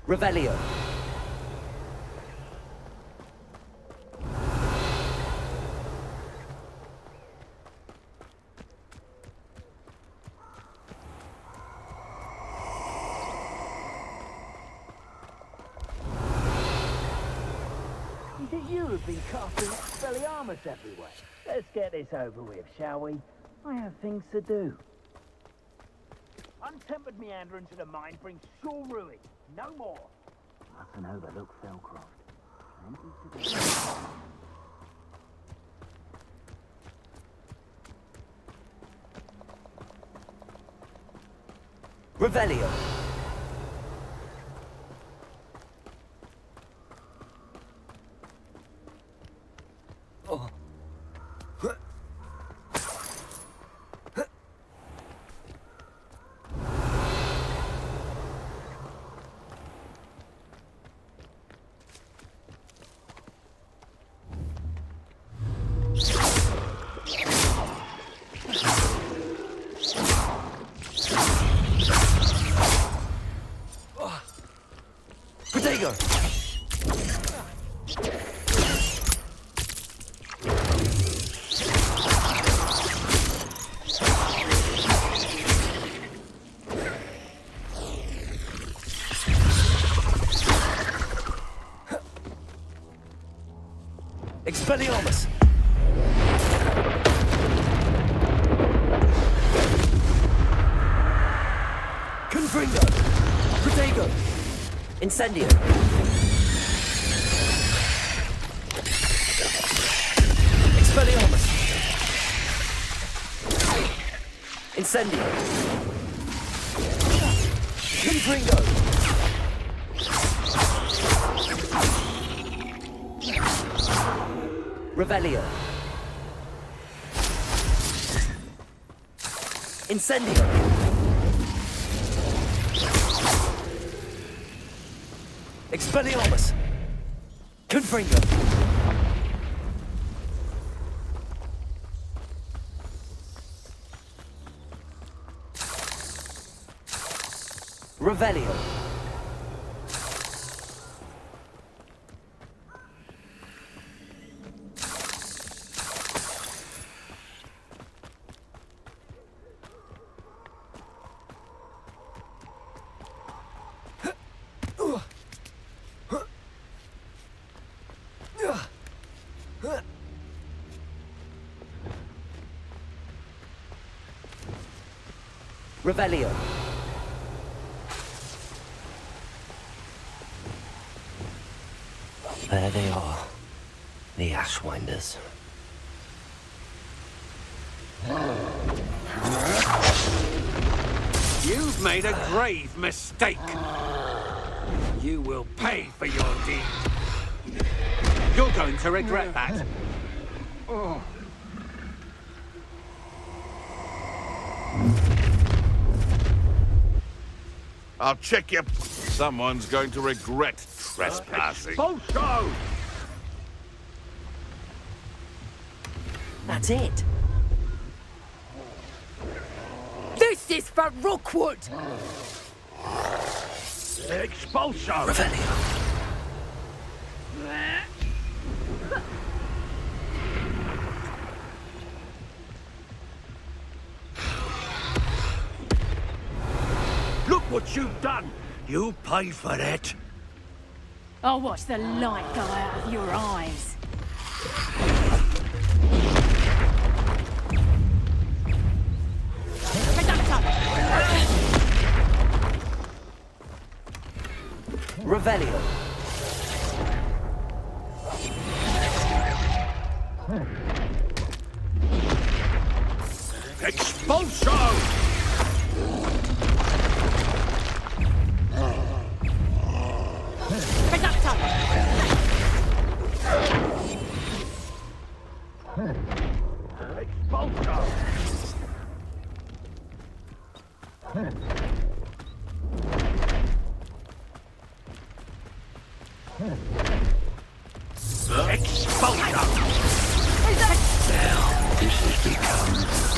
Revelio. Is it you who've been casting Expelliarmus everywhere? Let's get this over with, shall we? I have things to do. Untempered meander into the mine brings sure ruin. No more. Mustn't overlook Felcroft. Plenty to do. Revelio. Oh. Protego! Expelliarmus! Confringo! Protego! Incendio! Expelliarmus! Incendio! Confringo! Revelio! Incendio! Expelliarmus! Confringo! Revelio! Revelio. There they are, the Ashwinders. You've made a grave mistake. You will pay for your deed. You're going to regret that. Oh. I'll check you. Someone's going to regret trespassing. Expulso! That's it. This is for Rookwood! Expulso! Revelio. Look what you've done! You pay for it! I'll watch the light go out of your eyes. Conductor! Revelio. Expulso!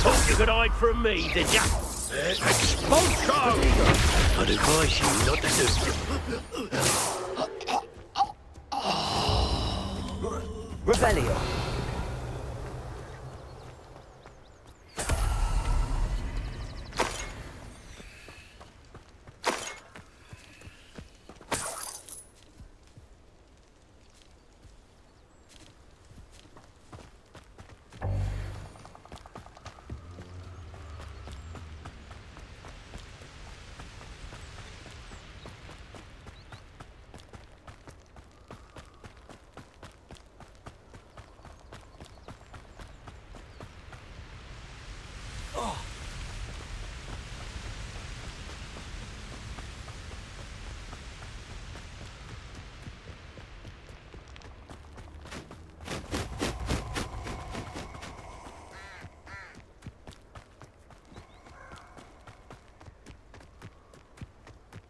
Thought you could hide from me, did ya? Expulso! I'd advise you not to do. Revelio.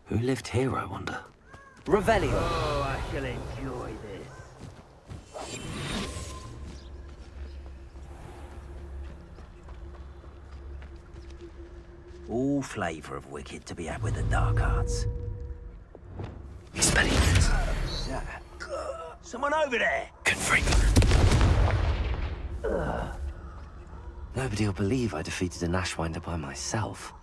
Who lived here, I wonder? Revelio. Oh, I shall enjoy this. All flavour of wicked to be had with the dark arts. Expelliarmus. Someone over there! Nobody will believe I defeated an Ashwinder by myself.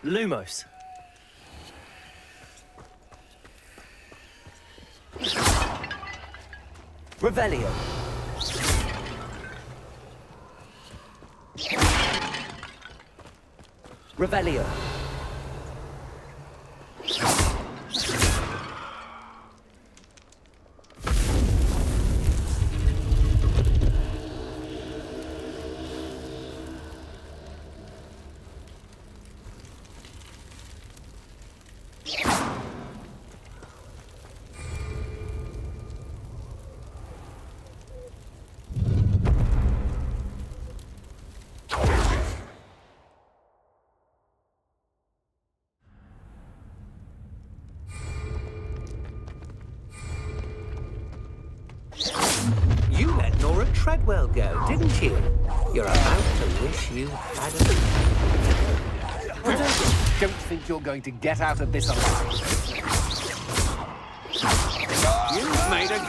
Lumos. Revelio. Revelio. You let Nora Treadwell go, didn't you? You're about to wish you hadn't. Don't think you're going to get out of this alive. You've made a...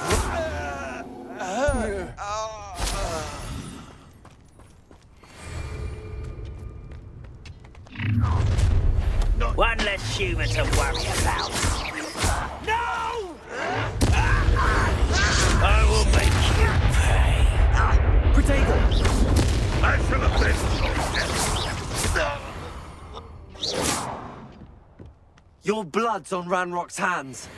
One less human to worry about. No! I will make you pay. Protego! I shall have been. Your blood's on Ranrock's hands.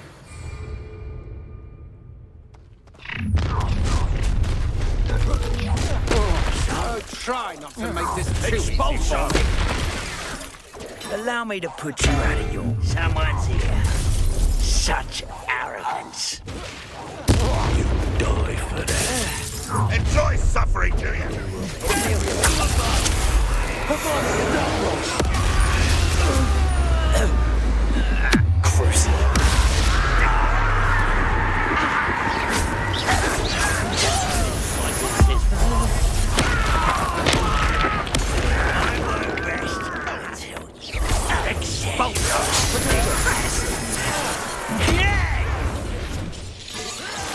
Oh, try not to make this too easy. Allow me to put you out of your... Someone's here. Such arrogance. You die for that. Enjoy suffering, do you?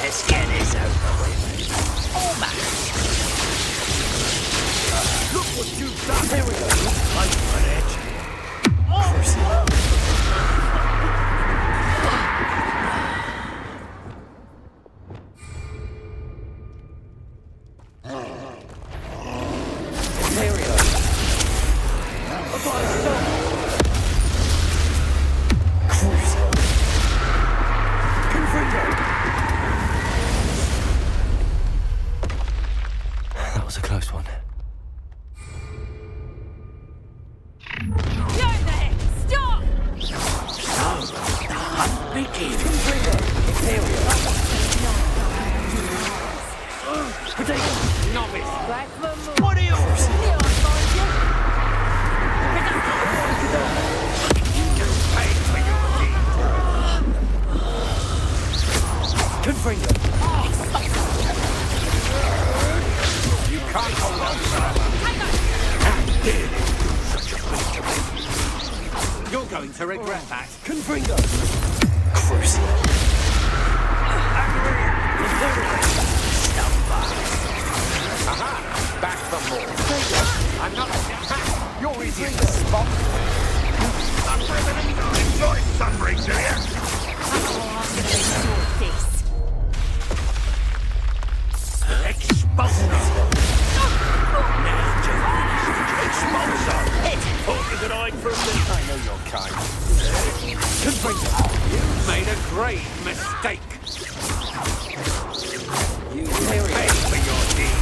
Let's get this over with. Almost. Look what you've done. Here we go. Fight for it. was a close one. You're there! Stop! The hunt begins. Novice. What are you? Confringo. You can't hold on forever. You're going to regret that. Confringo. Crucial. Aha! Back for more. I'm not. You're easy to spot. Enjoy suffering, do you? Expulsor! Expulsor! Thought you could hide from me. I know your kind. Confringo, you've made a grave mistake. You pay for your deed.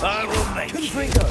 I will make Confringo.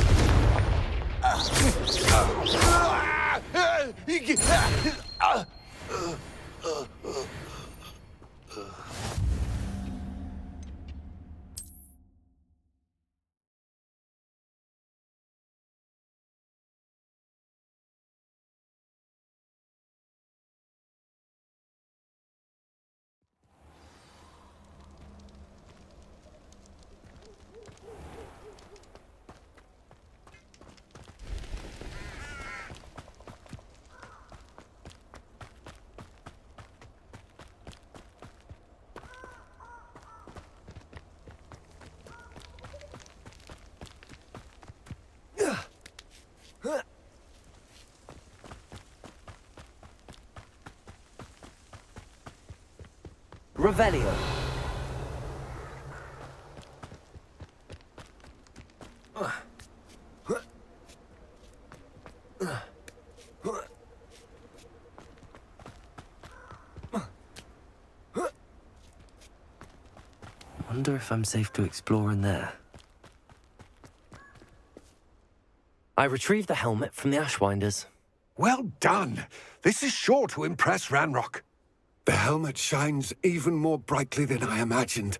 Revelio. Wonder if I'm safe to explore in there. I retrieved the helmet from the Ashwinders. Well done. This is sure to impress Ranrock. The helmet shines even more brightly than I imagined.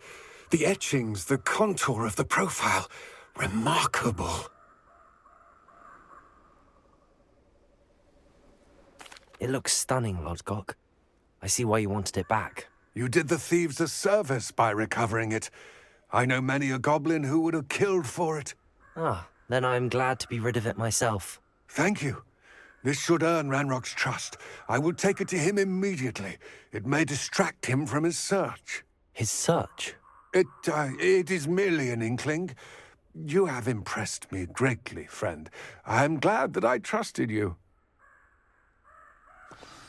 The etchings, the contour of the profile. Remarkable. It looks stunning, Lodgok. I see why you wanted it back. You did the thieves a service by recovering it. I know many a goblin who would have killed for it. Ah, then I'm glad to be rid of it myself. Thank you. This should earn Ranrock's trust. I will take it to him immediately. It may distract him from his search. His search? It is merely an inkling. You have impressed me greatly, friend. I am glad that I trusted you.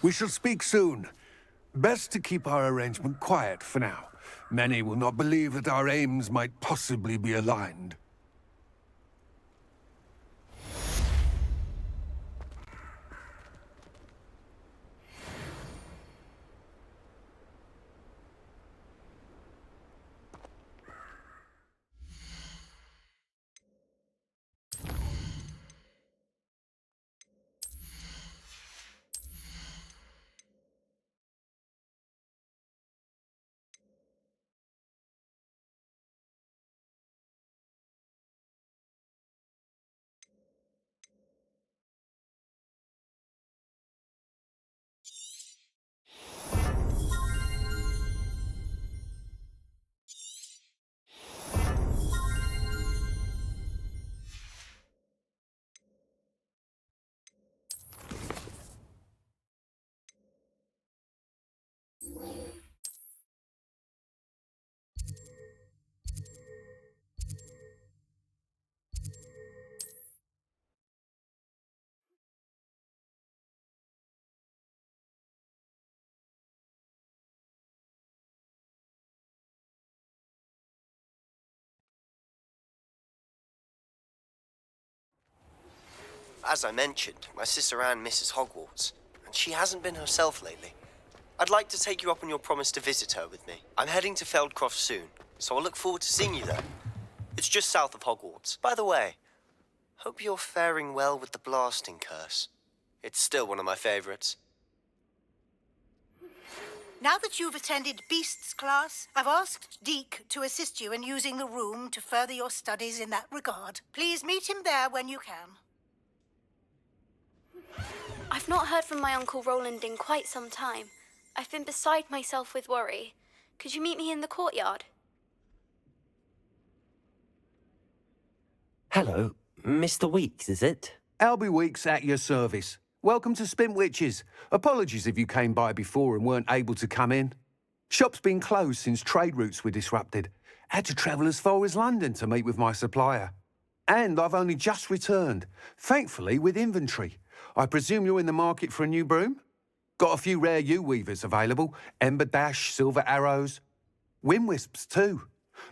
We shall speak soon. Best to keep our arrangement quiet for now. Many will not believe that our aims might possibly be aligned. as I mentioned, my sister Anne misses Hogwarts, and she hasn't been herself lately. I'd like to take you up on your promise to visit her with me. I'm heading to Feldcroft soon, so I'll look forward to seeing you there. It's just south of Hogwarts. By the way, hope you're faring well with the blasting curse. It's still one of my favorites. Now that you've attended Beast's class, I've asked Deke to assist you in using the room to further your studies in that regard. Please meet him there when you can. I've not heard from my Uncle Roland in quite some time. I've been beside myself with worry. Could you meet me in the courtyard? Hello, Mr. Weeks, is it? Albie Weeks at your service. Welcome to Spintwitches. Apologies if you came by before and weren't able to come in. Shop's been closed since trade routes were disrupted. Had to travel as far as London to meet with my supplier. And I've only just returned, thankfully with inventory. I presume you're in the market for a new broom? Got a few rare U-weavers available. Ember Dash, Silver Arrows. Windwisps too.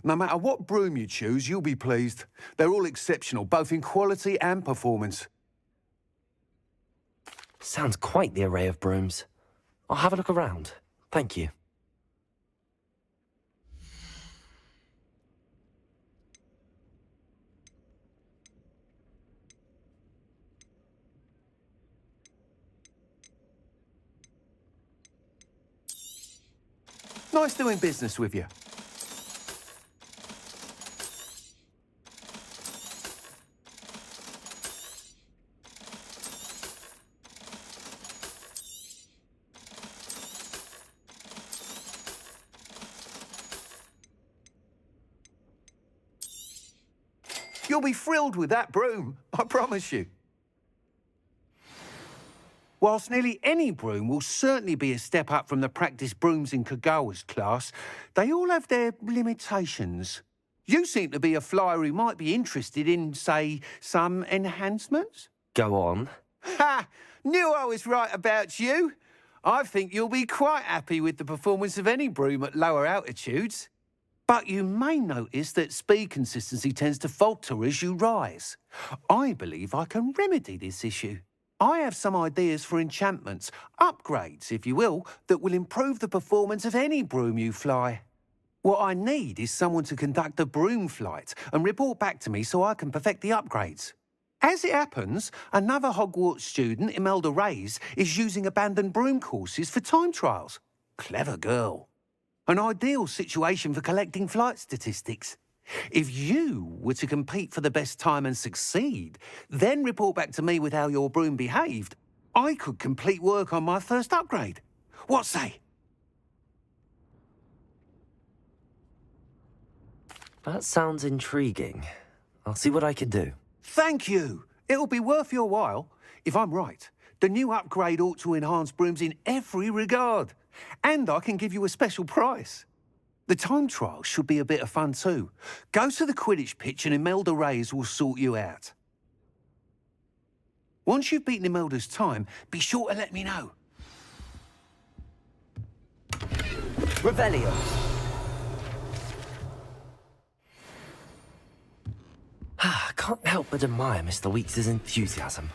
No matter what broom you choose, you'll be pleased. They're all exceptional, both in quality and performance. Sounds quite the array of brooms. I'll have a look around. Thank you. Nice doing business with you. You'll be thrilled with that broom, I promise you. Whilst nearly any broom will certainly be a step up from the practice brooms in Kagawa's class, they all have their limitations. You seem to be a flyer who might be interested in, say, some enhancements? Go on. Ha! Knew I was right about you. I think you'll be quite happy with the performance of any broom at lower altitudes. But you may notice that speed consistency tends to falter as you rise. I believe I can remedy this issue. I have some ideas for enchantments, upgrades, if you will, that will improve the performance of any broom you fly. What I need is someone to conduct a broom flight and report back to me so I can perfect the upgrades. As it happens, another Hogwarts student, Imelda Reyes, is using abandoned broom courses for time trials. Clever girl. An ideal situation for collecting flight statistics. If you were to compete for the best time and succeed, then report back to me with how your broom behaved, I could complete work on my first upgrade. What say? That sounds intriguing. I'll see what I can do. Thank you. It'll be worth your while. If I'm right, the new upgrade ought to enhance brooms in every regard. And I can give you a special price. The time trial should be a bit of fun too. Go to the Quidditch pitch and Imelda Reyes will sort you out. Once you've beaten Imelda's time, be sure to let me know. Revelio. I can't help but admire Mr. Weeks' enthusiasm.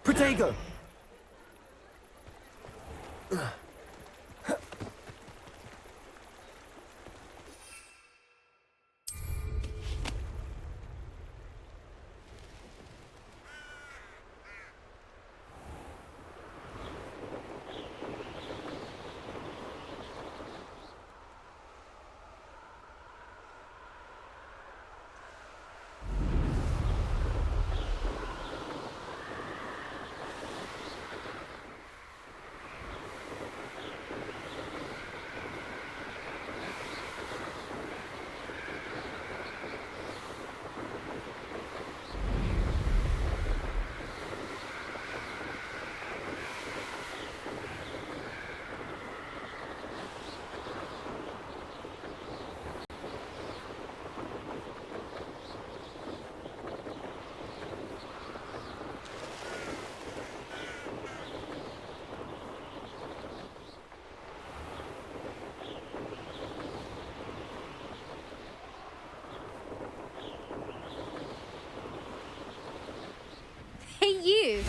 Protego!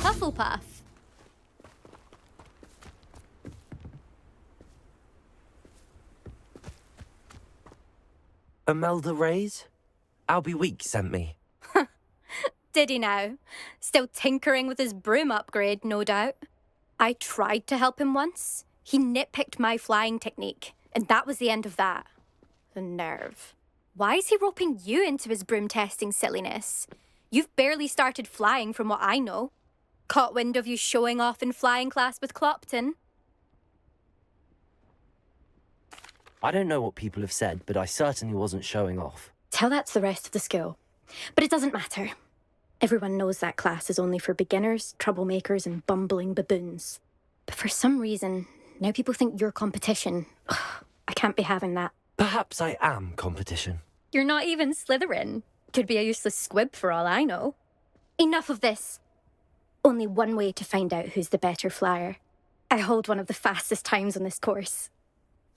Hufflepuff. Imelda Reyes? Albie Weeks sent me. Did he now? Still tinkering with his broom upgrade, no doubt. I tried to help him once. He nitpicked my flying technique, and that was the end of that. The nerve. Why is he roping you into his broom testing silliness? You've barely started flying from what I know. Caught wind of you showing off in flying class with Clopton. I don't know what people have said, but I certainly wasn't showing off. Tell that to the rest of the school. But it doesn't matter. Everyone knows that class is only for beginners, troublemakers, and bumbling baboons. But for some reason, now people think you're competition. Ugh, I can't be having that. Perhaps I am competition. You're not even Slytherin. Could be a useless squib for all I know. Enough of this. Only one way to find out who's the better flyer. I hold one of the fastest times on this course.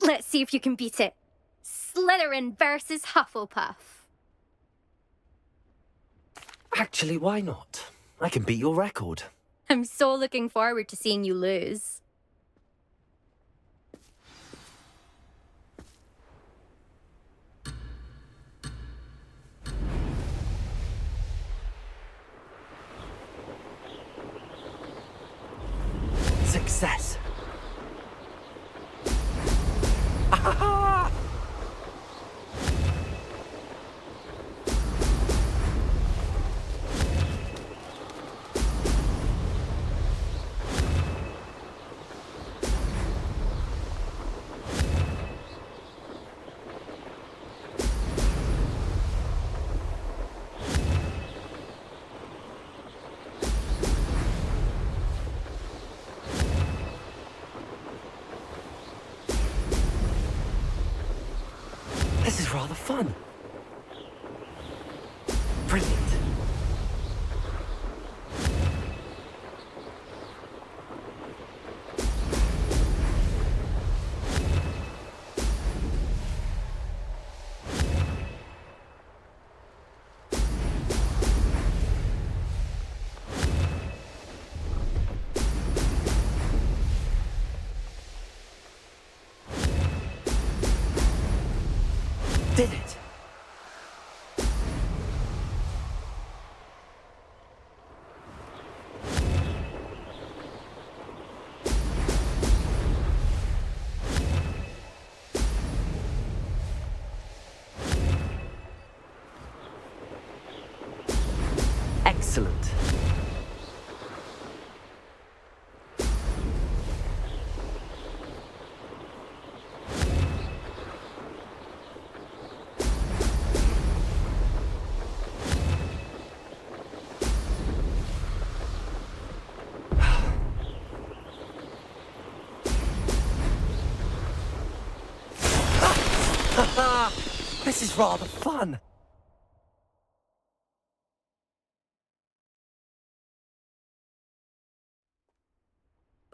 Let's see if you can beat it. Slytherin versus Hufflepuff. Actually, why not? I can beat your record. I'm so looking forward to seeing you lose. Success. This is rather fun. Brilliant. Did it? Excellent. This is rather fun.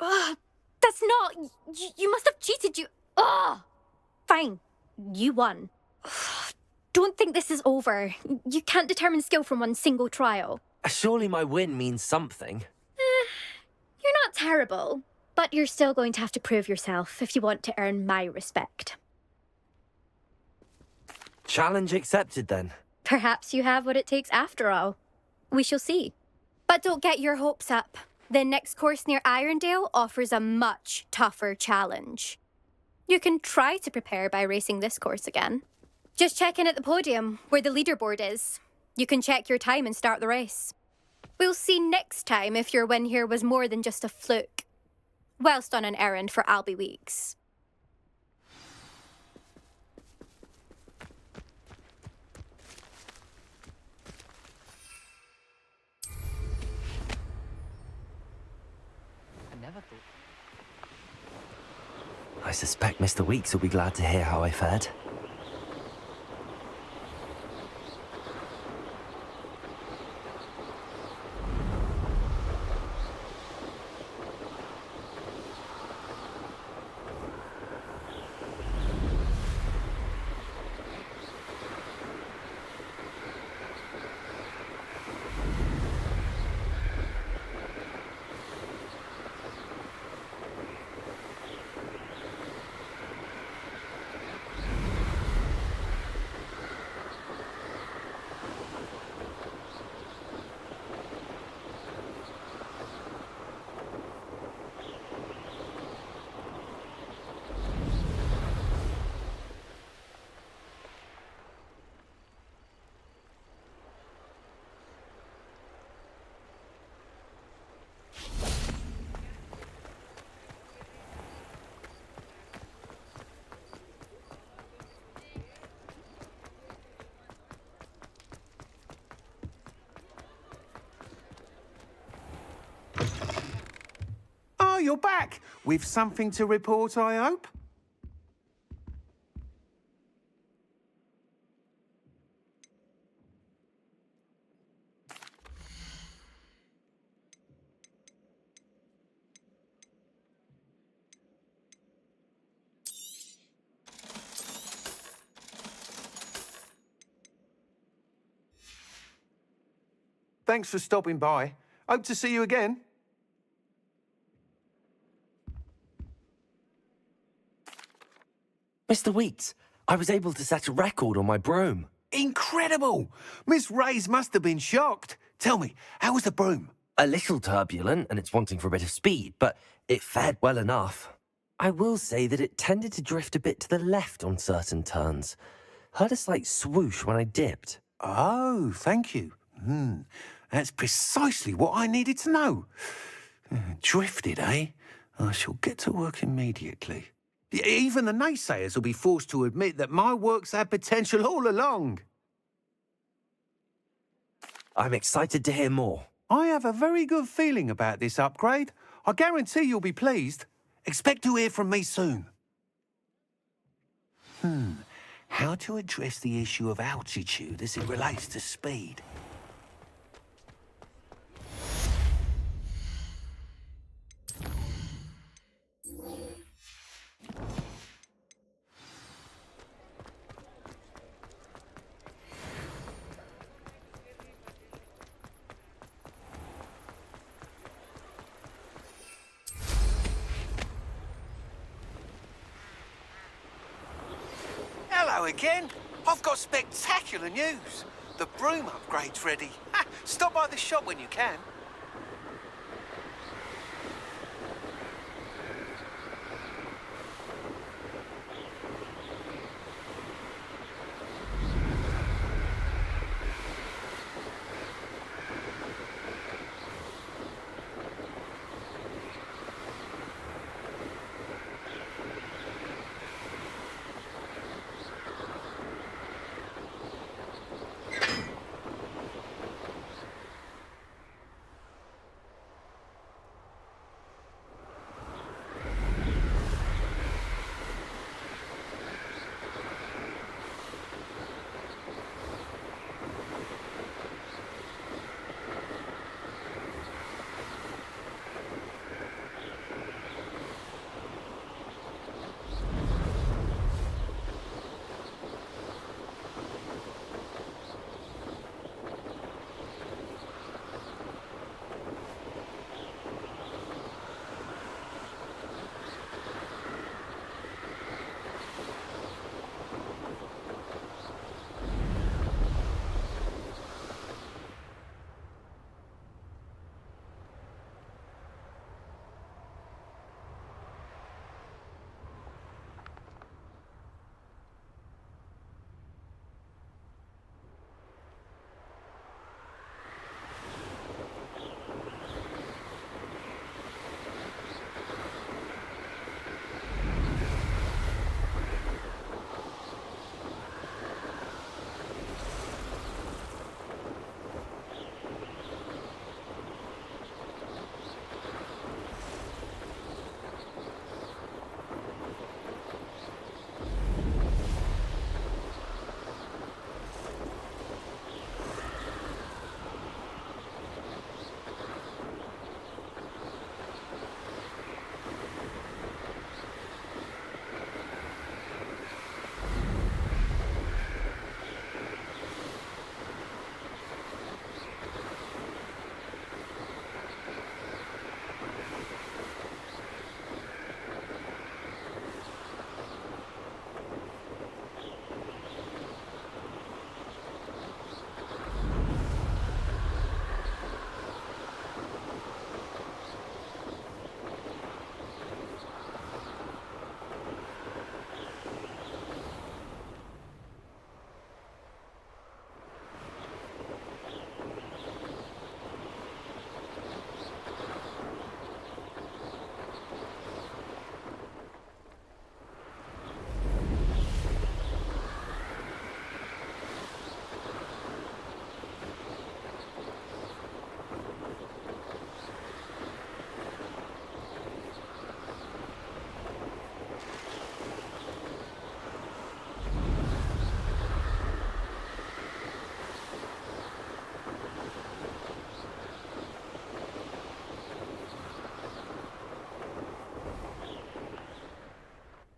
That's not... You must have cheated, you... Ugh! Fine. You won. Don't think this is over. You can't determine skill from one single trial. Surely my win means something. You're not terrible, but you're still going to have to prove yourself if you want to earn my respect. Challenge accepted, then. Perhaps you have what it takes after all. We shall see. But don't get your hopes up. The next course near Irondale offers a much tougher challenge. You can try to prepare by racing this course again. Just check in at the podium, where the leaderboard is. You can check your time and start the race. We'll see next time if your win here was more than just a fluke. Whilst on an errand for Albie Weeks. I suspect Mr. Weeks will be glad to hear how I fared. you're back. With something to report, I hope? Thanks for stopping by. Hope to see you again. Mr. Weeks, I was able to set a record on my broom. Incredible! Miss Reyes must have been shocked. Tell me, how was the broom? A little turbulent, and it's wanting for a bit of speed, but it fared well enough. I will say that it tended to drift a bit to the left on certain turns. Heard a slight swoosh when I dipped. Oh, thank you. That's precisely what I needed to know. Drifted, eh? I shall get to work immediately. Even the naysayers will be forced to admit that my work's had potential all along. I'm excited to hear more. I have a very good feeling about this upgrade. I guarantee you'll be pleased. Expect to hear from me soon. How to address the issue of altitude as it relates to speed? Hello again. I've got spectacular news. The broom upgrade's ready. Stop by the shop when you can.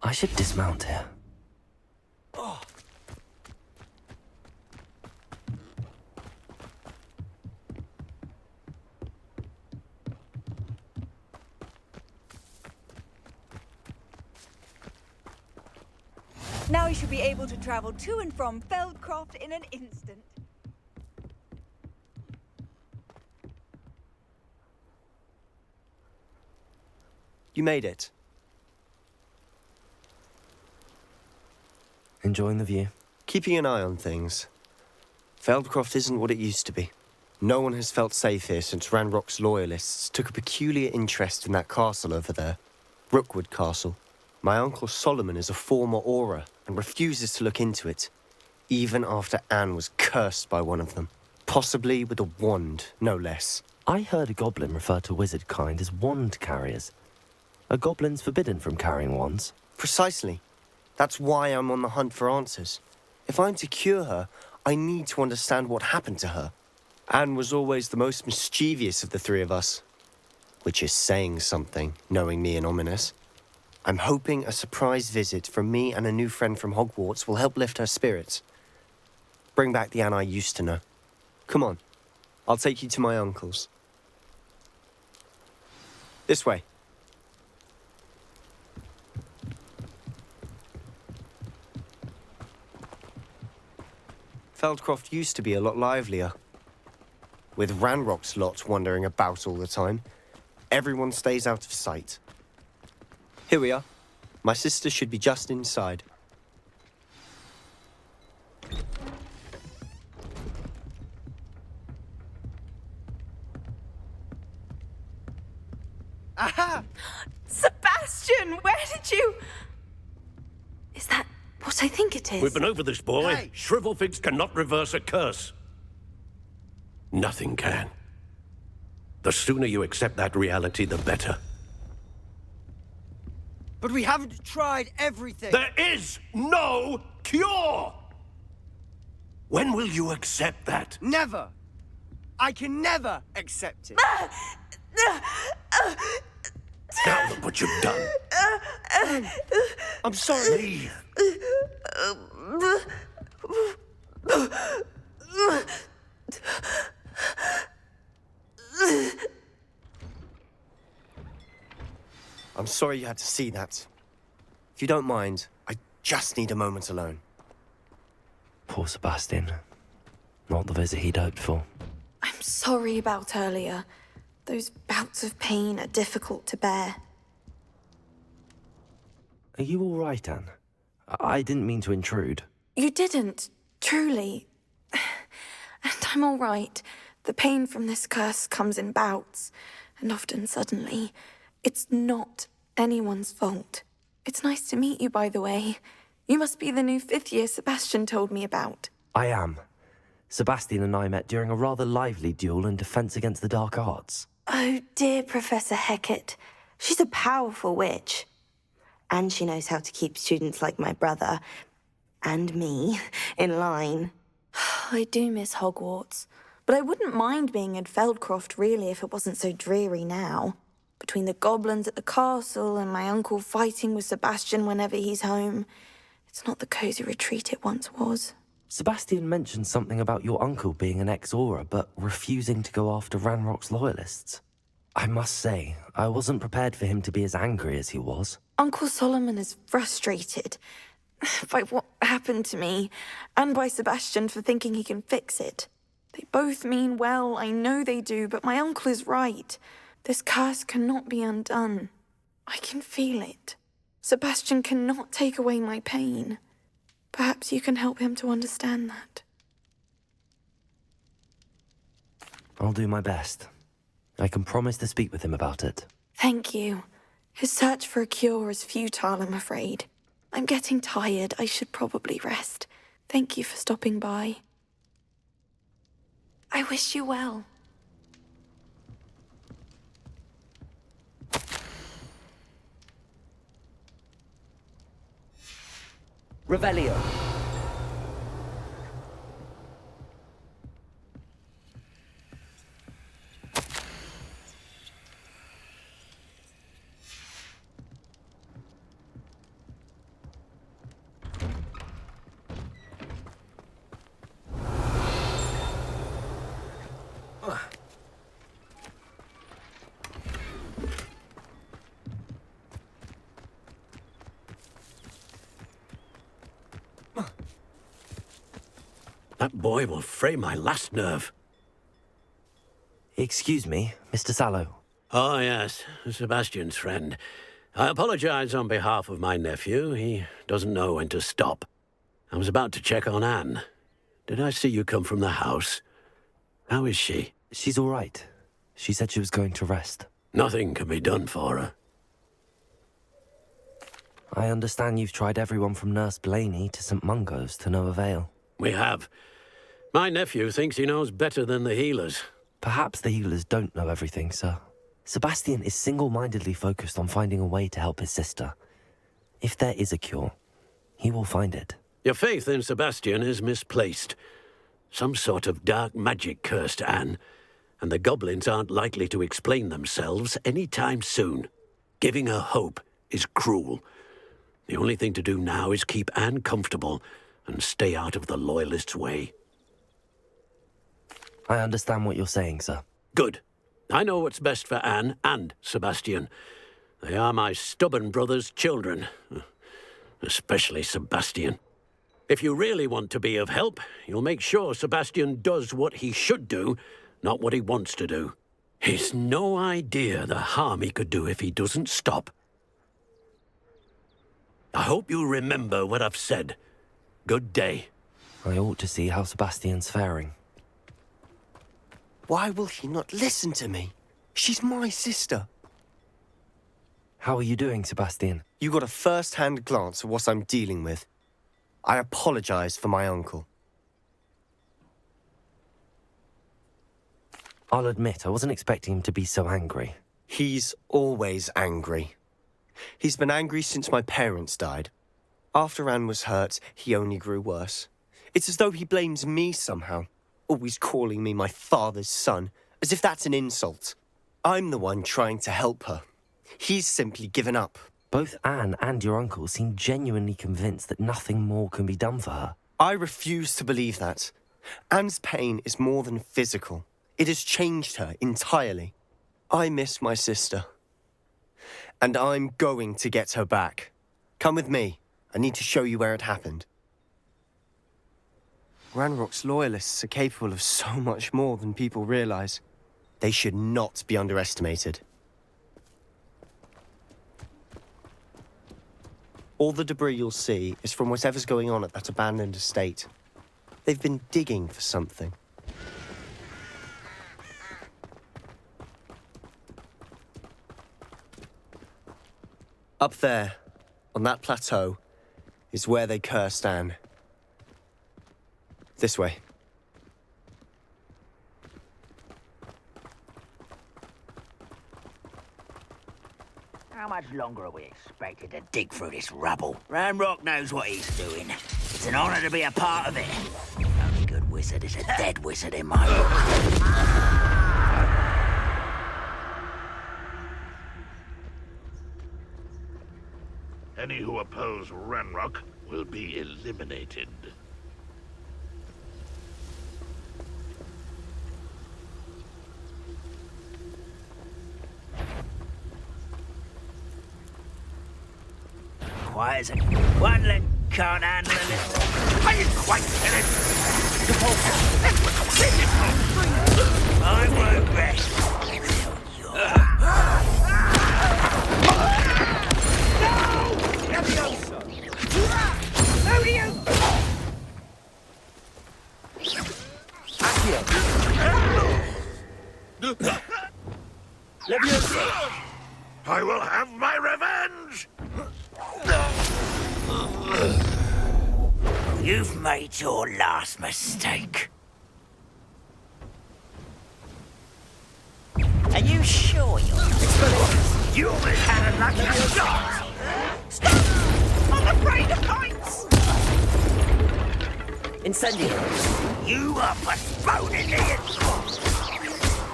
I should dismount here. Now you should be able to travel to and from Feldcroft in an instant. You made it. Enjoying the view? Keeping an eye on things. Feldcroft isn't what it used to be. No one has felt safe here since Ranrock's loyalists took a peculiar interest in that castle over there. Rookwood Castle. My uncle Solomon is a former Auror and refuses to look into it, even after Anne was cursed by one of them. Possibly with a wand, no less. I heard a goblin refer to wizard kind as wand carriers. Are goblins forbidden from carrying wands? Precisely. That's why I'm on the hunt for answers. If I'm to cure her, I need to understand what happened to her. Anne was always the most mischievous of the three of us. Which is saying something, knowing me and Ominous. I'm hoping a surprise visit from me and a new friend from Hogwarts will help lift her spirits. Bring back the Anne I used to know. Come on, I'll take you to my uncle's. This way. Feldcroft used to be a lot livelier. With Ranrock's lot wandering about all the time, everyone stays out of sight. Here we are. My sister should be just inside. Aha! Sebastian, where did you... Is that what I think it is? We've been over this, boy. Hey. Shrivelfigs cannot reverse a curse. Nothing can. The sooner you accept that reality, the better. But we haven't tried everything. There is no cure! When will you accept that? Never. I can never accept it. Now look what you've done. I'm sorry. Leave. I'm sorry you had to see that. If you don't mind, I just need a moment alone. Poor Sebastian. Not the visit he'd hoped for. I'm sorry about earlier. Those bouts of pain are difficult to bear. Are you all right, Anne? I didn't mean to intrude. You didn't, truly. And I'm all right. The pain from this curse comes in bouts, and often suddenly. It's not anyone's fault. It's nice to meet you, by the way. You must be the new 5th year Sebastian told me about. I am. Sebastian and I met during a rather lively duel in Defense Against the Dark Arts. Oh, dear Professor Hecat. She's a powerful witch. And she knows how to keep students like my brother, and me, in line. I do miss Hogwarts, but I wouldn't mind being in Feldcroft, really, if it wasn't so dreary now. Between the goblins at the castle and my uncle fighting with Sebastian whenever he's home, it's not the cozy retreat it once was. Sebastian mentioned something about your uncle being an ex-Auror, but refusing to go after Ranrock's loyalists. I must say, I wasn't prepared for him to be as angry as he was. Uncle Solomon is frustrated by what happened to me, and by Sebastian for thinking he can fix it. They both mean well, I know they do, but my uncle is right. This curse cannot be undone. I can feel it. Sebastian cannot take away my pain. Perhaps you can help him to understand that. I'll do my best. I can promise to speak with him about it. Thank you. His search for a cure is futile, I'm afraid. I'm getting tired. I should probably rest. Thank you for stopping by. I wish you well. Revelio. That boy will fray my last nerve. Excuse me, Mr. Sallow. Oh, yes, Sebastian's friend. I apologize on behalf of my nephew. He doesn't know when to stop. I was about to check on Anne. Did I see you come from the house? How is she? She's all right. She said she was going to rest. Nothing can be done for her. I understand you've tried everyone from Nurse Blaney to St. Mungo's to no avail. We have. My nephew thinks he knows better than the healers. Perhaps the healers don't know everything, sir. Sebastian is single-mindedly focused on finding a way to help his sister. If there is a cure, he will find it. Your faith in Sebastian is misplaced. Some sort of dark magic cursed Anne, and the goblins aren't likely to explain themselves any time soon. Giving her hope is cruel. The only thing to do now is keep Anne comfortable and stay out of the Loyalists' way. I understand what you're saying, sir. Good. I know what's best for Anne and Sebastian. They are my stubborn brother's children. Especially Sebastian. If you really want to be of help, you'll make sure Sebastian does what he should do, not what he wants to do. He's no idea the harm he could do if he doesn't stop. I hope you remember what I've said. Good day. I ought to see how Sebastian's faring. Why will he not listen to me? She's my sister. How are you doing, Sebastian? You got a first-hand glance at what I'm dealing with. I apologize for my uncle. I'll admit, I wasn't expecting him to be so angry. He's always angry. He's been angry since my parents died. After Anne was hurt, he only grew worse. It's as though he blames me somehow, always calling me my father's son, as if that's an insult. I'm the one trying to help her. He's simply given up. Both Anne and your uncle seem genuinely convinced that nothing more can be done for her. I refuse to believe that. Anne's pain is more than physical. It has changed her entirely. I miss my sister. And I'm going to get her back. Come with me. I need to show you where it happened. Ranrock's loyalists are capable of so much more than people realize. They should not be underestimated. All the debris you'll see is from whatever's going on at that abandoned estate. They've been digging for something. Up there, on that plateau, is where they cursed Anne. This way. How much longer are we expected to dig through this rubble? Ranrock knows what he's doing. It's an honor to be a part of it. The only good wizard is a dead wizard in my book. Any who oppose Ranrock will be eliminated. Quiet as a... One leg can't handle a little. Are you quite finished? I won't rest. I will have my revenge! You've made your last mistake. Are you sure you're not? You almost had a lucky shot! Stop! I'm afraid of heights! Incendio! You are postponing the...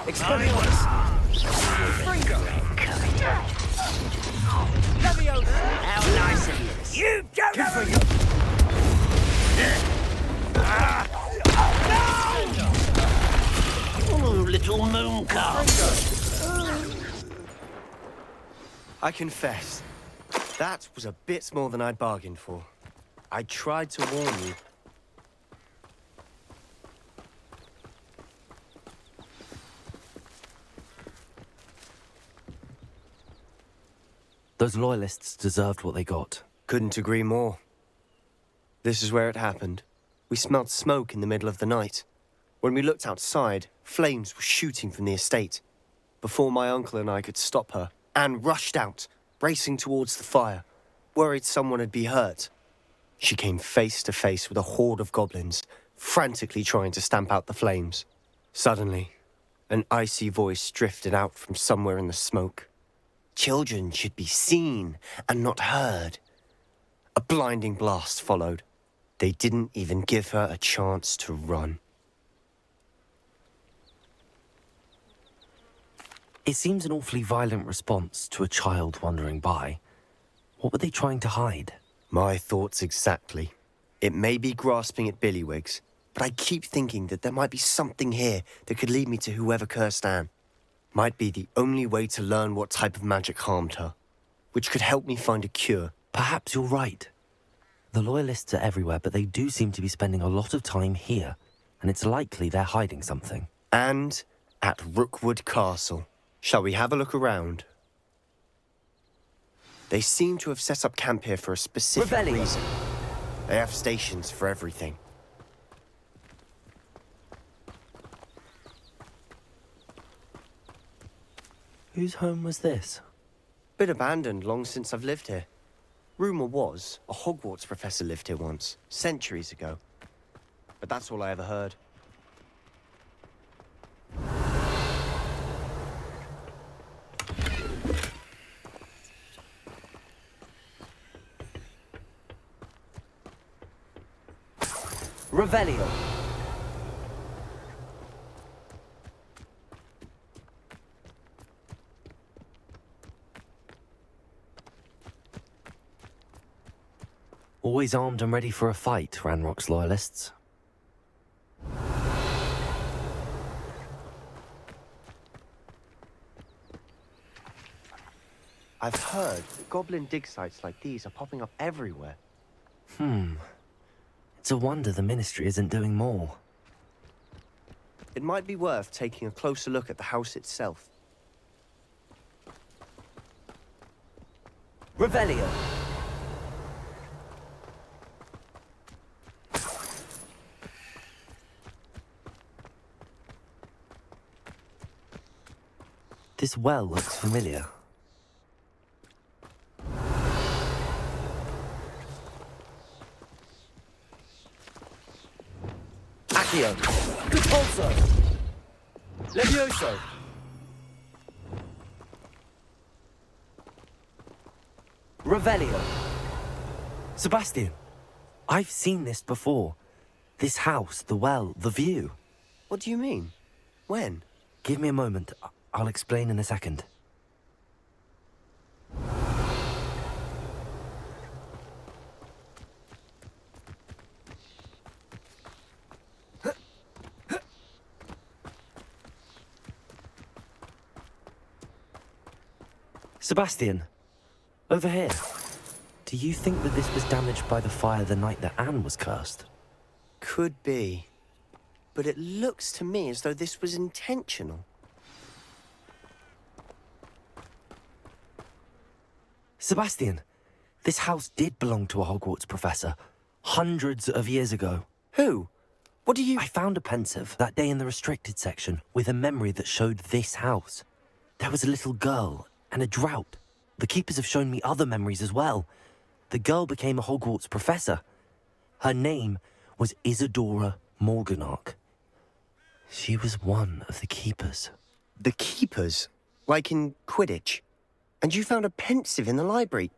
Expelliarmus! How nice of you! You don't have Oh, little moon calf. I confess, that was a bit more than I'd bargained for. I tried to warn you. Those loyalists deserved what they got. Couldn't agree more. This is where it happened. We smelled smoke in the middle of the night. When we looked outside, flames were shooting from the estate. Before my uncle and I could stop her, Anne rushed out, racing towards the fire, worried someone had been hurt. She came face to face with a horde of goblins, frantically trying to stamp out the flames. Suddenly, an icy voice drifted out from somewhere in the smoke. Children should be seen and not heard. A blinding blast followed. They didn't even give her a chance to run. It seems an awfully violent response to a child wandering by. What were they trying to hide? My thoughts exactly. It may be grasping at Billywigs, but I keep thinking that there might be something here that could lead me to whoever cursed Anne. Might be the only way to learn what type of magic harmed her, which could help me find a cure. Perhaps you're right. The Loyalists are everywhere, but they do seem to be spending a lot of time here, and it's likely they're hiding something. And at Rookwood Castle. Shall we have a look around? They seem to have set up camp here for a specific reason. They have stations for everything. Whose home was this? Bit abandoned long since I've lived here. Rumour was a Hogwarts professor lived here once, centuries ago. But that's all I ever heard. Revelio. Always armed and ready for a fight, Ranrock's loyalists. I've heard that goblin dig sites like these are popping up everywhere. It's a wonder the Ministry isn't doing more. It might be worth taking a closer look at the house itself. Revelio. This well looks familiar. Accio. Repulso. Levioso. Revelio. Sebastian, I've seen this before. This house, the well, the view. What do you mean? When? Give me a moment. I'll explain in a second. Sebastian, over here. Do you think that this was damaged by the fire the night that Anne was cursed? Could be. But it looks to me as though this was intentional. Sebastian, this house did belong to a Hogwarts professor, hundreds of years ago. Who? What do you... I found a pensive that day in the restricted section with a memory that showed this house. There was a little girl and a drought. The keepers have shown me other memories as well. The girl became a Hogwarts professor. Her name was Isadora Morganach. She was one of the keepers. The keepers? Like in Quidditch? And you found a pensive in the library?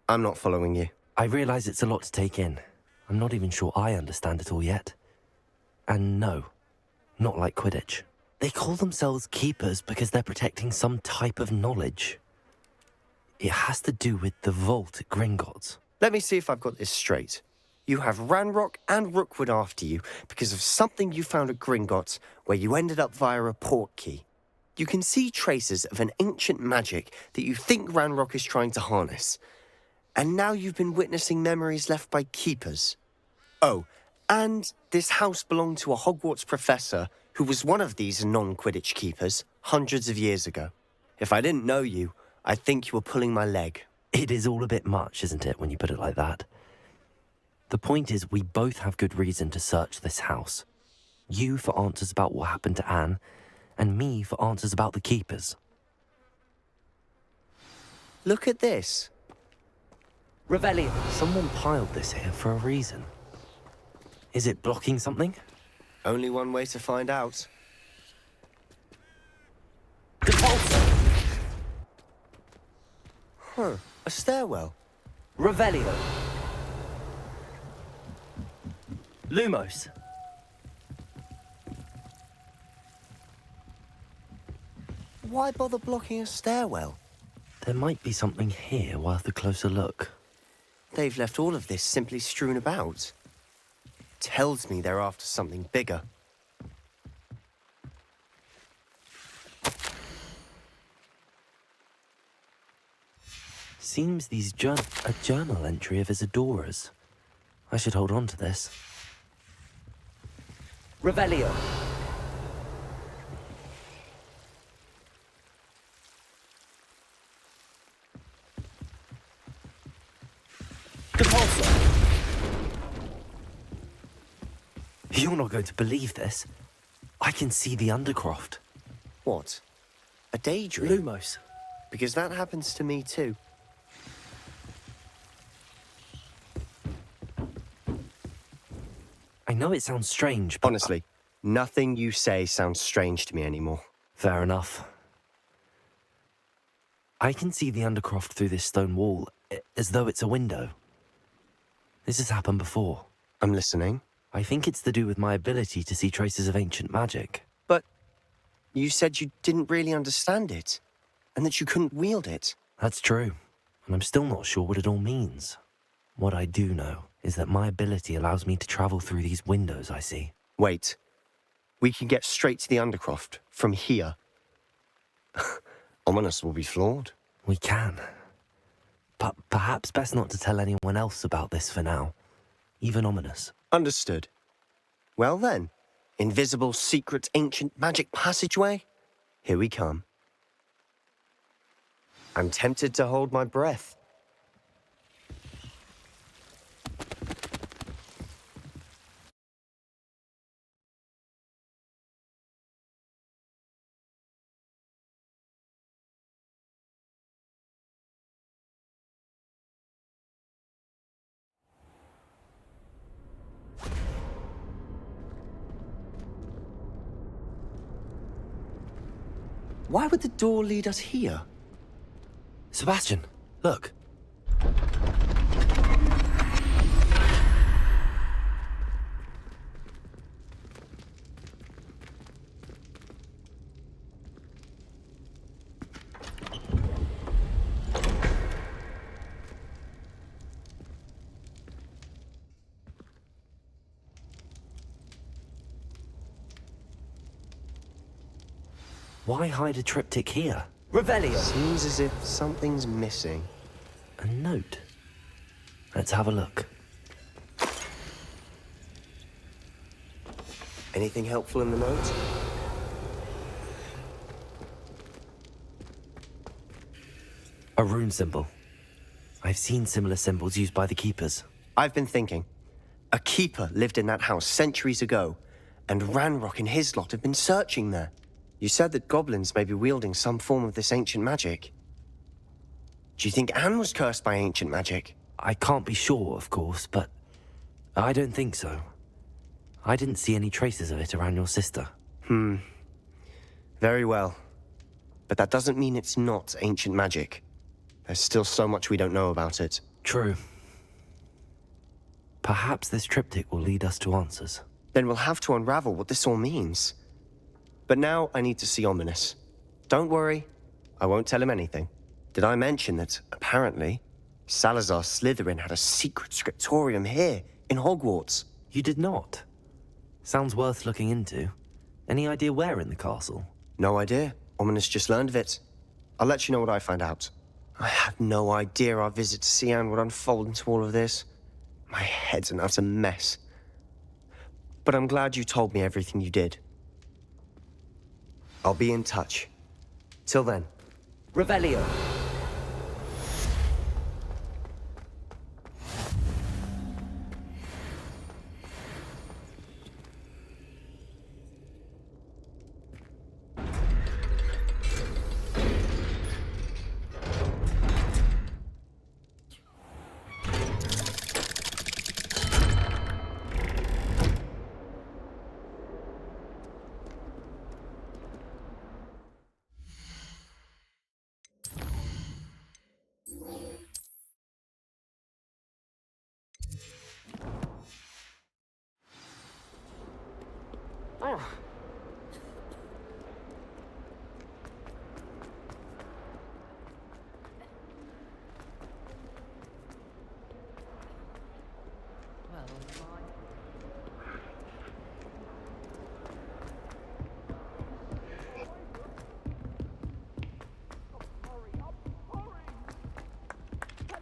I'm not following you. I realise it's a lot to take in. I'm not even sure I understand it all yet. And no, not like Quidditch. They call themselves keepers because they're protecting some type of knowledge. It has to do with the vault at Gringotts. Let me see if I've got this straight. You have Ranrock and Rookwood after you because of something you found at Gringotts where you ended up via a port key. You can see traces of an ancient magic that you think Ranrock is trying to harness. And now you've been witnessing memories left by keepers. Oh, and this house belonged to a Hogwarts professor who was one of these non-Quidditch keepers hundreds of years ago. If I didn't know you, I think you were pulling my leg. It is all a bit much, isn't it, when you put it like that? The point is, we both have good reason to search this house. You for answers about what happened to Anne, and me for answers about the Keepers. Look at this. Revelio. Someone piled this here for a reason. Is it blocking something? Only one way to find out. Huh, a stairwell. Revelio. Lumos. Why bother blocking a stairwell? There might be something here worth a closer look. They've left all of this simply strewn about. Tells me they're after something bigger. Seems these a journal entry of Isadora's. I should hold on to this. Revelio. You're not going to believe this. I can see the Undercroft. What? A daydream? Lumos. Because that happens to me too. I know it sounds strange, but... Honestly, nothing you say sounds strange to me anymore. Fair enough. I can see the Undercroft through this stone wall, as though it's a window. This has happened before. I'm listening. I think it's to do with my ability to see traces of ancient magic. But you said you didn't really understand it, and that you couldn't wield it. That's true, and I'm still not sure what it all means. What I do know is that my ability allows me to travel through these windows I see. Wait. We can get straight to the Undercroft from here. Ominous will be flawed. We can. But perhaps best not to tell anyone else about this for now. Even Ominous. Understood. Well then, invisible, secret, ancient magic passageway? Here we come. I'm tempted to hold my breath. Why would the door lead us here? Sebastian, look. Why hide a triptych here? Revelio! Seems as if something's missing. A note. Let's have a look. Anything helpful in the note? A rune symbol. I've seen similar symbols used by the Keepers. I've been thinking. A Keeper lived in that house centuries ago, and Ranrock and his lot have been searching there. You said that goblins may be wielding some form of this ancient magic. Do you think Anne was cursed by ancient magic? I can't be sure, of course, but I don't think so. I didn't see any traces of it around your sister. Very well. But that doesn't mean it's not ancient magic. There's still so much we don't know about it. True. Perhaps this triptych will lead us to answers. Then we'll have to unravel what this all means. But now I need to see Ominous. Don't worry, I won't tell him anything. Did I mention that, apparently, Salazar Slytherin had a secret scriptorium here, in Hogwarts? You did not? Sounds worth looking into. Any idea where in the castle? No idea. Ominous just learned of it. I'll let you know what I find out. I had no idea our visit to Cian would unfold into all of this. My head's an utter mess. But I'm glad you told me everything you did. I'll be in touch. Till then. Revelio.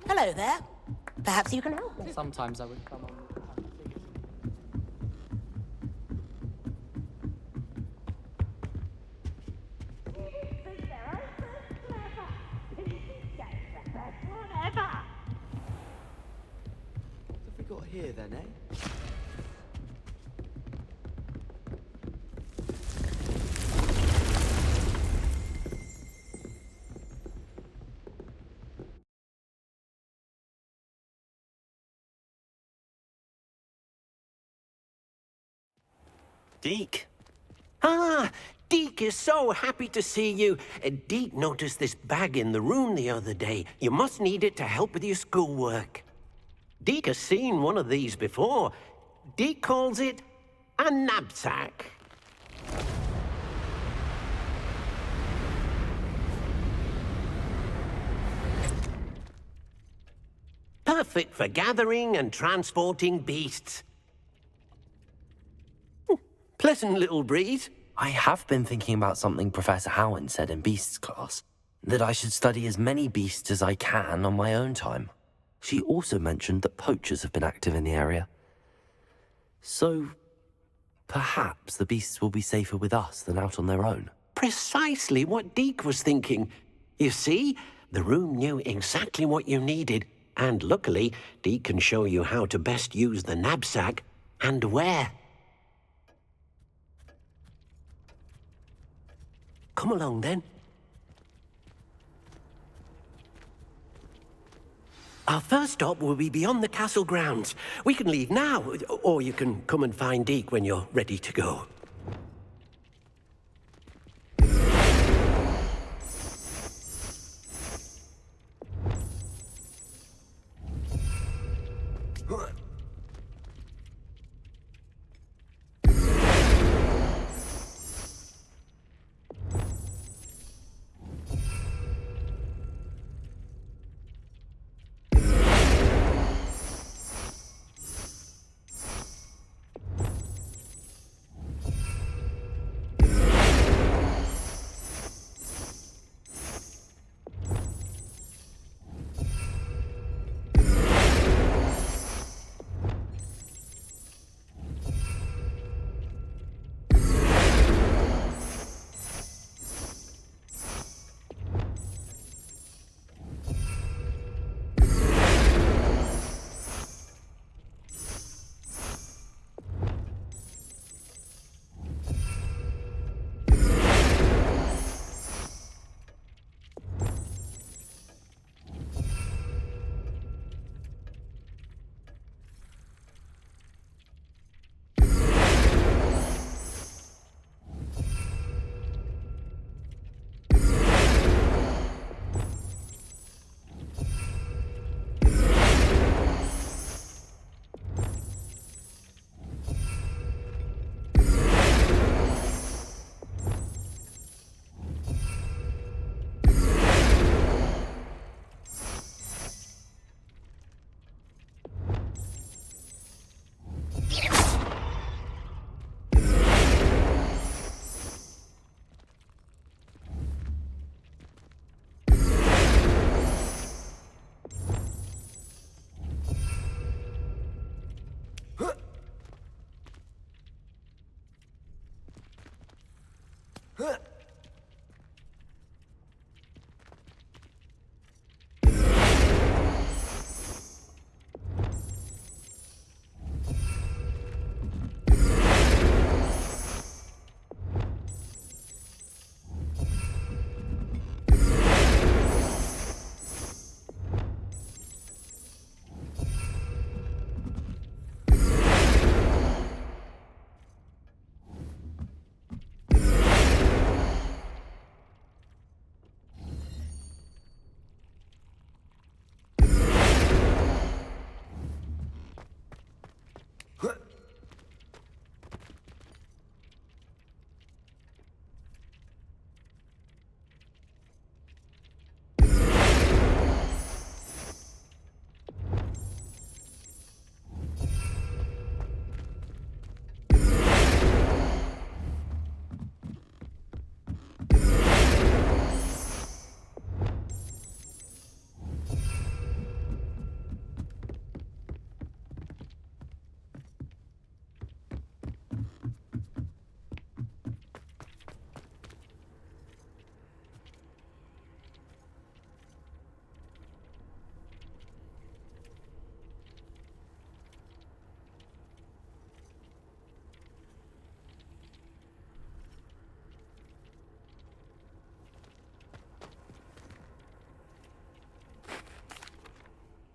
Hello there. Perhaps you can help me. Sometimes I would come on. What have we got here then, eh? Deke. Ah, Deke is so happy to see you. Deke noticed this bag in the room the other day. You must need it to help with your schoolwork. Deke has seen one of these before. Deke calls it a knapsack. Perfect for gathering and transporting beasts. Pleasant little breeze. I have been thinking about something Professor Howard said in Beasts class, that I should study as many beasts as I can on my own time. She also mentioned that poachers have been active in the area. So, perhaps the beasts will be safer with us than out on their own. Precisely what Deke was thinking. You see, the room knew exactly what you needed, and luckily, Deke can show you how to best use the knapsack and where. Come along, then. Our first stop will be beyond the castle grounds. We can leave now, or you can come and find Deke when you're ready to go.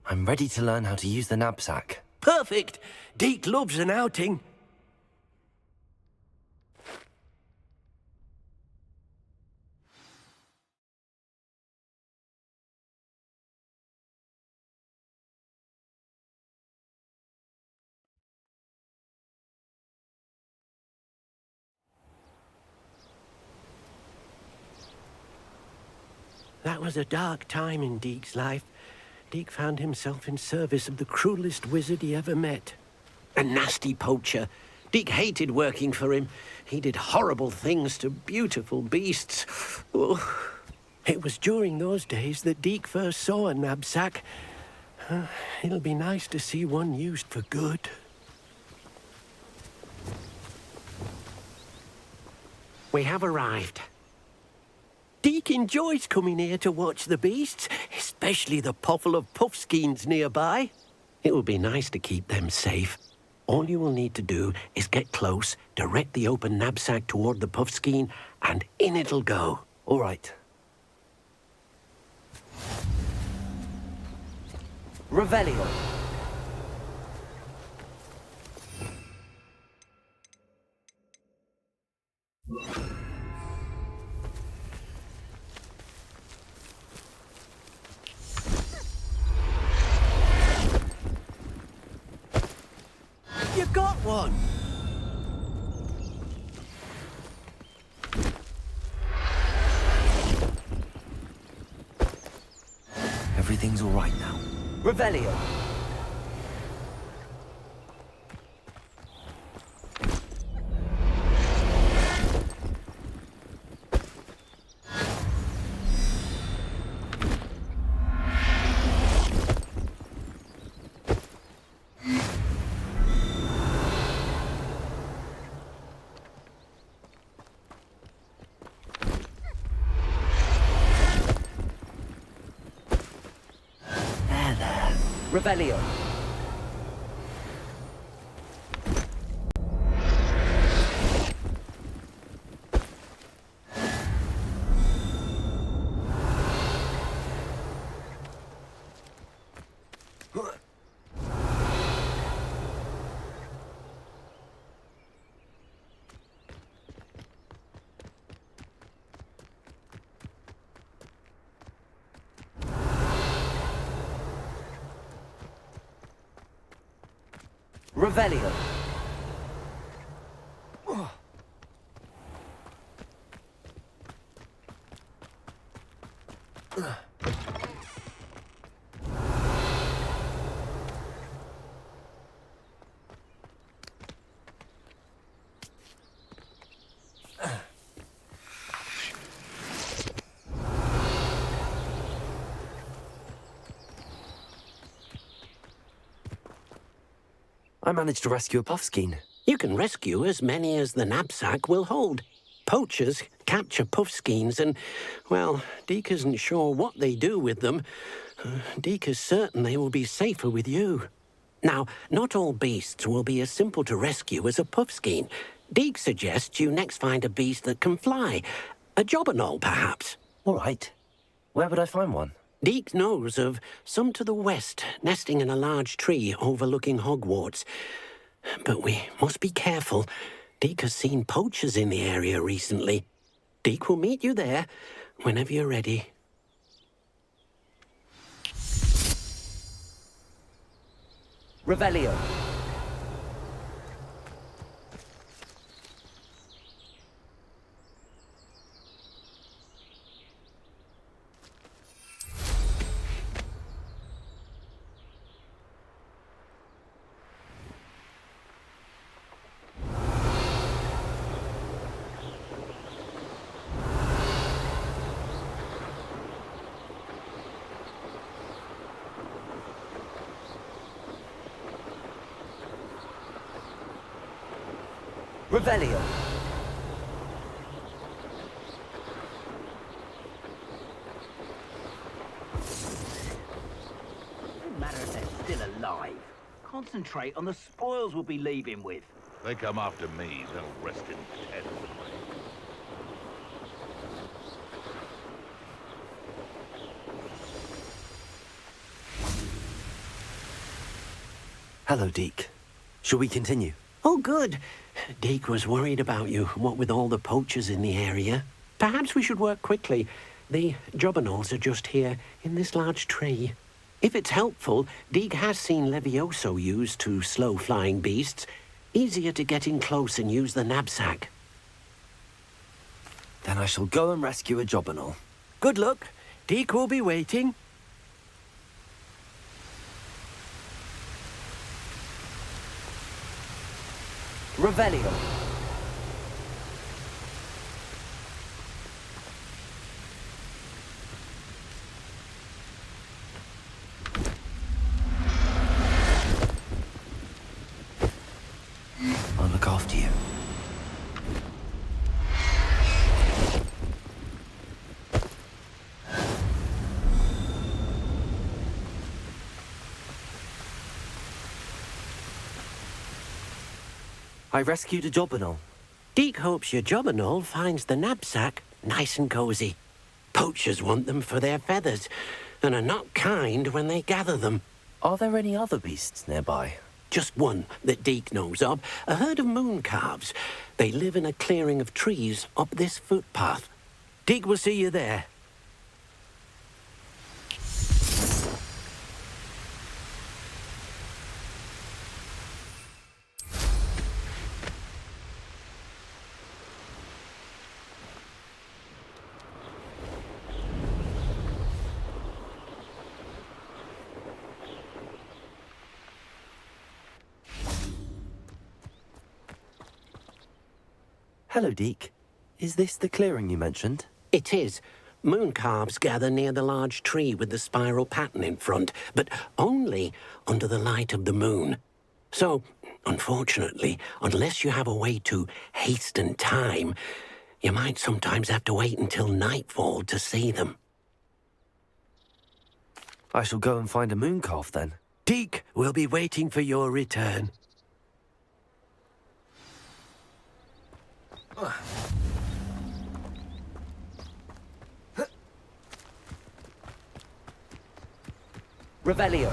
I'm ready to learn how to use the knapsack. Perfect. Deke loves an outing. That was a dark time in Deke's life. Deke found himself in service of the cruelest wizard he ever met. A nasty poacher. Deke hated working for him. He did horrible things to beautiful beasts. Oh. It was during those days that Deke first saw a knapsack. It'll be nice to see one used for good. We have arrived. Deke enjoys coming here to watch the beasts, especially the potful of puffskeins nearby. It will be nice to keep them safe. All you will need to do is get close, direct the open knapsack toward the puffskein, and in it'll go. All right. Revelio. You got one! Everything's all right now. Revelio. Revelio. Revelio. I managed to rescue a puffskein. You can rescue as many as the knapsack will hold. Poachers capture puffskeins and, well, Deke isn't sure what they do with them. Deke is certain they will be safer with you. Now, not all beasts will be as simple to rescue as a puffskein. Deke suggests you next find a beast that can fly. A jobberknoll, perhaps. All right. Where would I find one? Deke knows of some to the west, nesting in a large tree overlooking Hogwarts. But we must be careful. Deke has seen poachers in the area recently. Deke will meet you there whenever you're ready. Revelio. Revelio. Doesn't matter if they're still alive. Concentrate on the spoils we'll be leaving with. They come after me, they'll rest in peace. Hello, Deke. Shall we continue? Oh, good. Deke was worried about you, what with all the poachers in the area. Perhaps we should work quickly. The jobberknolls are just here, in this large tree. If it's helpful, Deke has seen Levioso used to slow flying beasts. Easier to get in close and use the knapsack. Then I shall go and rescue a jobberknoll. Good luck. Deke will be waiting. Revelio. I'll look after you. I rescued a jobberknoll. Deke hopes your jobberknoll finds the knapsack nice and cozy. Poachers want them for their feathers, and are not kind when they gather them. Are there any other beasts nearby? Just one that Deke knows of, a herd of moon calves. They live in a clearing of trees up this footpath. Deke will see you there. Hello, Deke. Is this the clearing you mentioned? It is. Moon calves gather near the large tree with the spiral pattern in front, but only under the light of the moon. So, unfortunately, unless you have a way to hasten time, you might sometimes have to wait until nightfall to see them. I shall go and find a moon calf then. Deke will be waiting for your return. Revelio.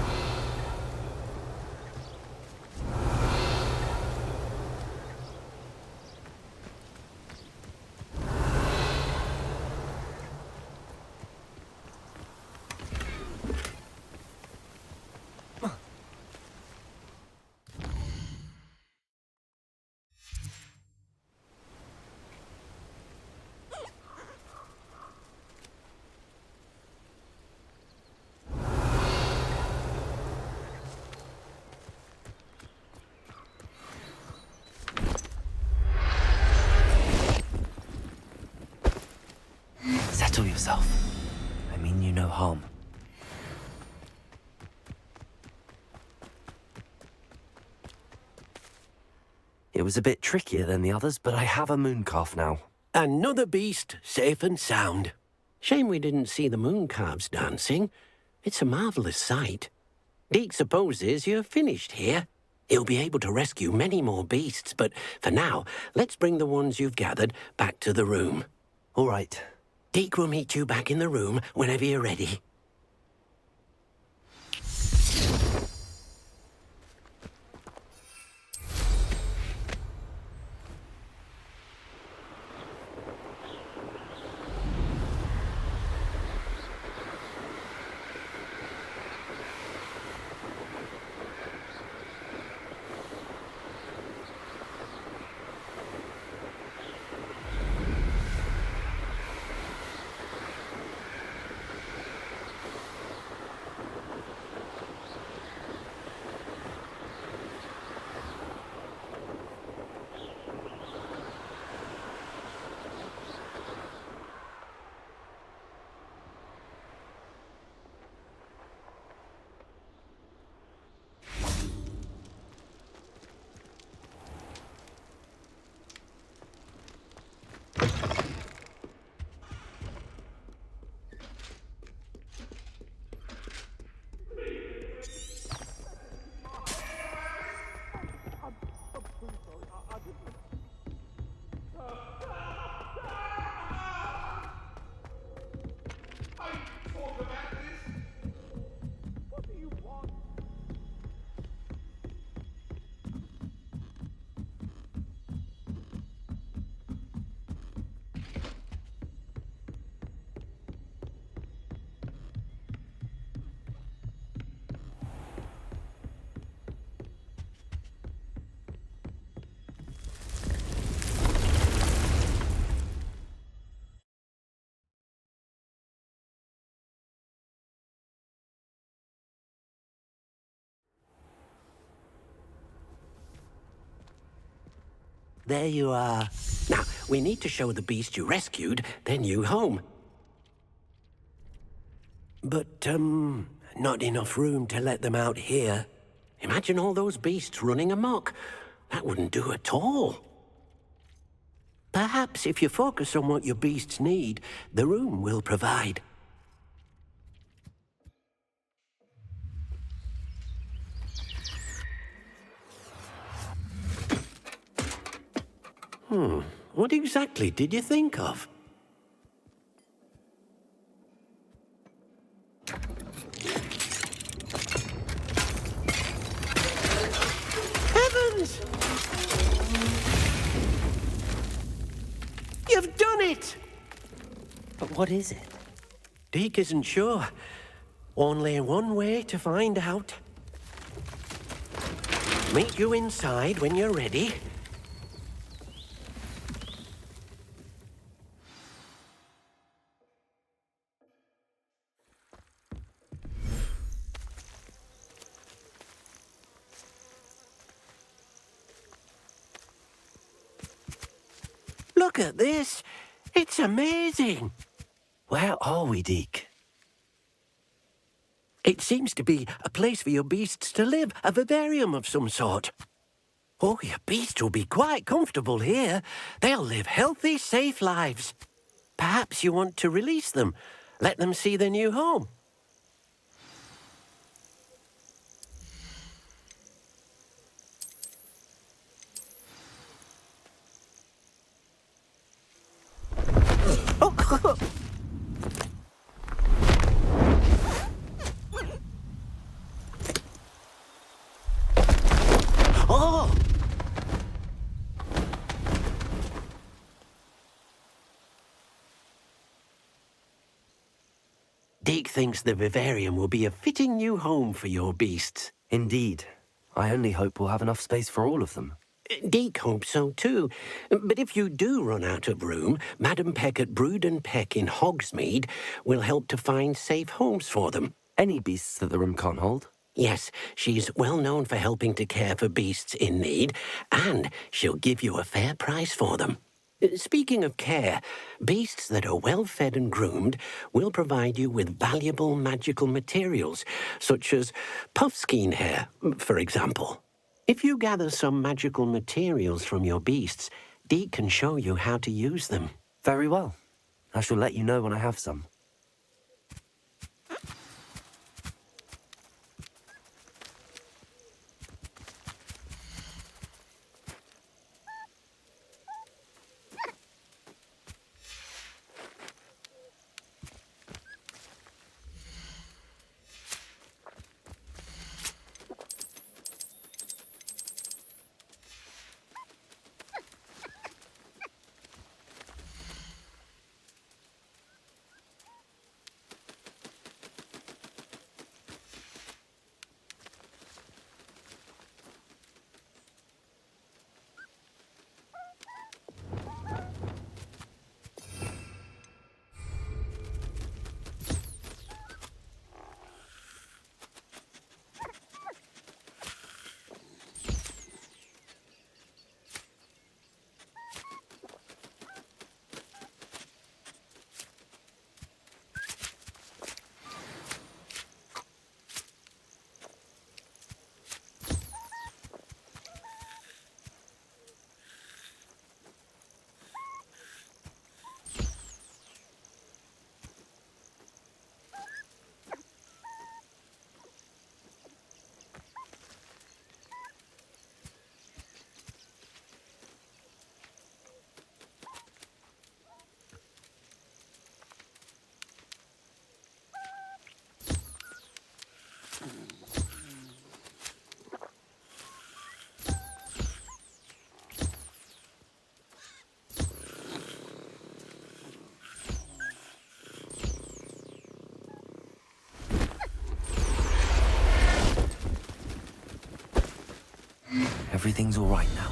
Settle yourself. I mean you no harm. It was a bit trickier than the others, but I have a moon calf now. Another beast, safe and sound. Shame we didn't see the moon calves dancing. It's a marvelous sight. Deke supposes you're finished here. He'll be able to rescue many more beasts, but for now, let's bring the ones you've gathered back to the room. All right. Deke will meet you back in the room whenever you're ready. There you are. Now, we need to show the beast you rescued their new home. But, not enough room to let them out here. Imagine all those beasts running amok. That wouldn't do at all. Perhaps if you focus on what your beasts need, the room will provide. What exactly did you think of? Heavens! You've done it! But what is it? Deke isn't sure. Only one way to find out. Meet you inside when you're ready. Look at this. It's amazing. Where are we, Deke? It seems to be a place for your beasts to live, a vivarium of some sort. Oh, your beasts will be quite comfortable here. They'll live healthy, safe lives. Perhaps you want to release them, let them see their new home. Oh! Deke thinks the vivarium will be a fitting new home for your beasts. Indeed. I only hope we'll have enough space for all of them. Deke hopes so too. But if you do run out of room, Madam Peck at Brood and Peck in Hogsmeade will help to find safe homes for them. Any beasts that the room can't hold? Yes, she's well known for helping to care for beasts in need, and she'll give you a fair price for them. Speaking of care, beasts that are well fed and groomed will provide you with valuable magical materials, such as puffskein hair, for example. If you gather some magical materials from your beasts, Deke can show you how to use them. Very well. I shall let you know when I have some. Everything's all right now.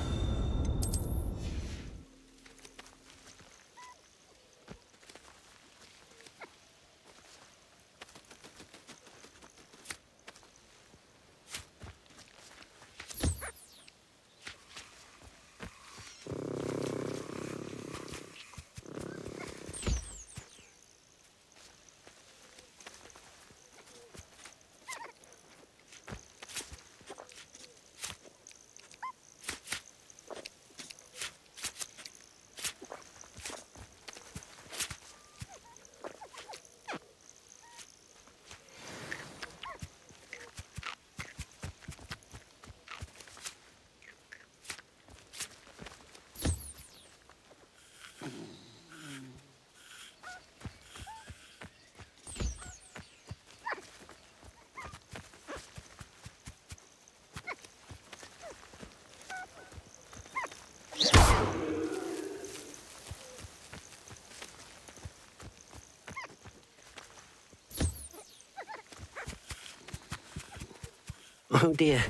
Oh dear.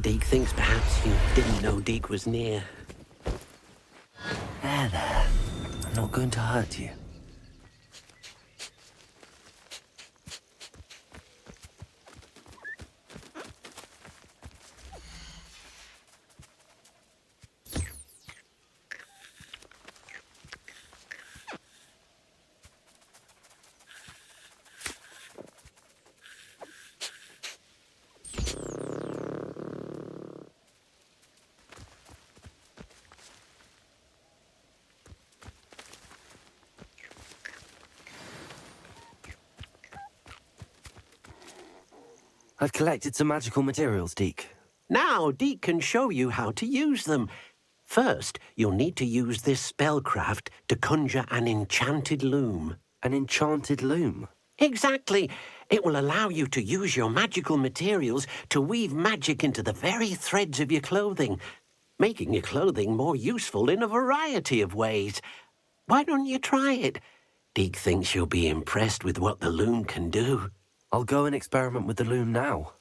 Deke thinks perhaps you didn't know Deke was near. There. I'm not going to hurt you. I've collected some magical materials, Deke. Now, Deke can show you how to use them. First, you'll need to use this spellcraft to conjure an enchanted loom. An enchanted loom? Exactly. It will allow you to use your magical materials to weave magic into the very threads of your clothing, making your clothing more useful in a variety of ways. Why don't you try it? Deke thinks you'll be impressed with what the loom can do. I'll go and experiment with the loom now.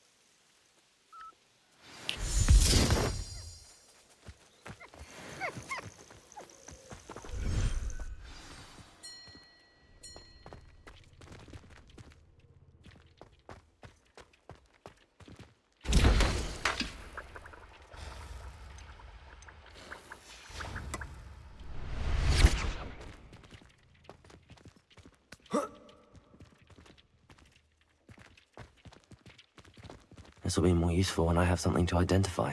This will be more useful when I have something to identify.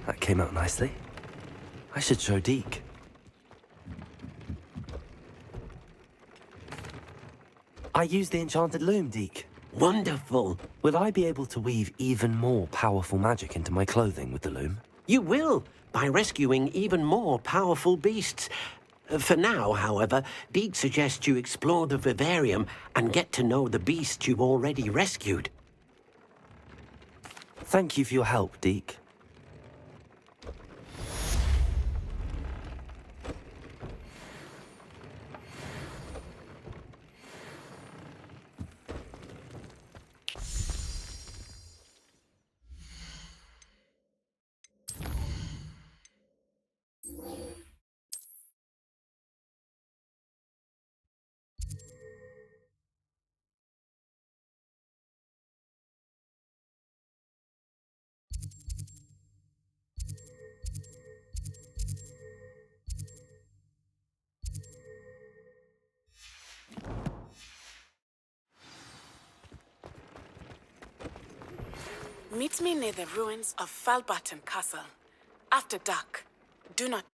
That came out nicely. I should show Deke. I used the enchanted loom, Deke. Wonderful. Will I be able to weave even more powerful magic into my clothing with the loom? You will, by rescuing even more powerful beasts. For now, however, Deke suggests you explore the vivarium and get to know the beasts you've already rescued. Thank you for your help, Deke. Meet me near the ruins of Falbatten Castle. After dark. Do not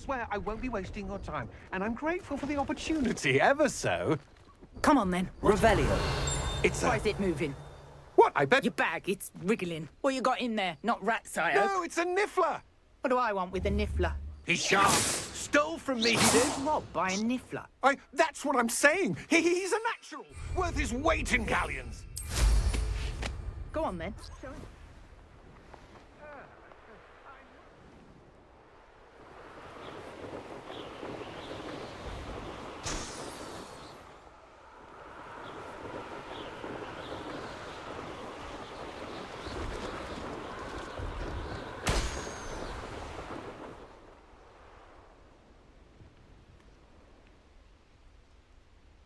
swear I won't be wasting your time, and I'm grateful for the opportunity, ever so. Come on, then. Revelio. It's Why is it moving? What? I bet... Your bag, it's wriggling. What you got in there? Not rats, I hope. No, it's a niffler! What do I want with a niffler? He's sharp. Stole from me, he did. Robbed by a niffler? That's what I'm saying. He's a natural. Worth his weight in galleons. Go on, then. Show him.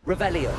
Revelio.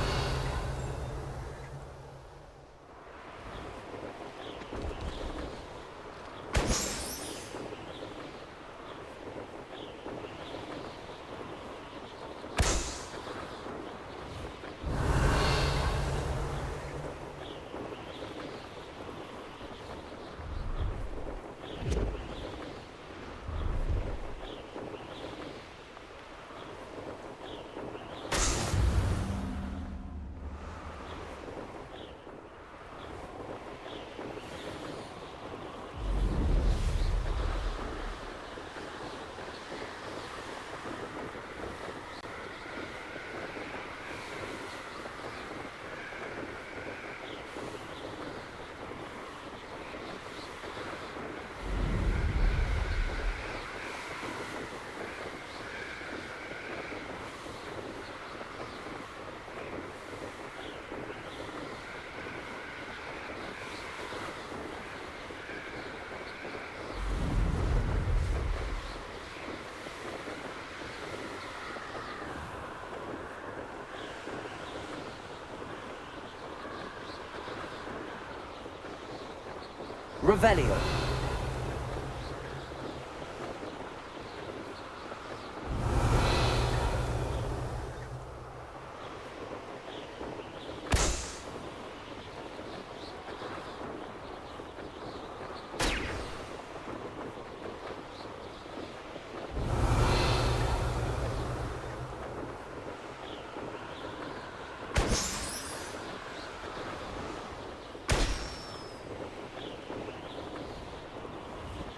Revelio.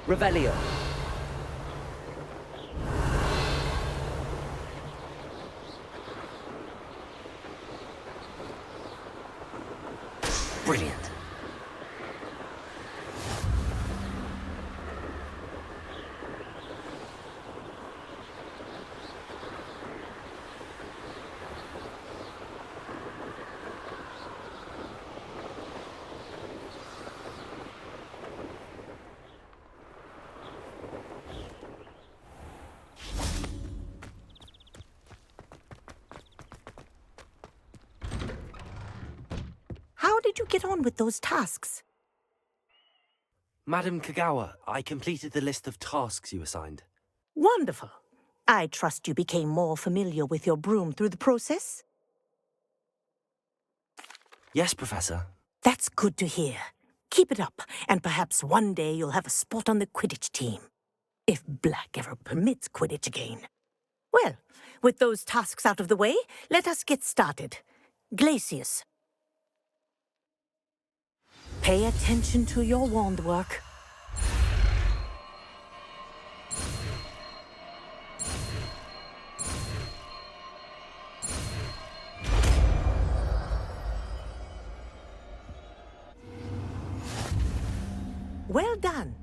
Revelio. Brilliant. How did you get on with those tasks? Madam Kagawa, I completed the list of tasks you assigned. Wonderful. I trust you became more familiar with your broom through the process? Yes, Professor. That's good to hear. Keep it up, and perhaps one day you'll have a spot on the Quidditch team. If Black ever permits Quidditch again. Well, with those tasks out of the way, let us get started. Glacius. Pay attention to your wand work. Well done.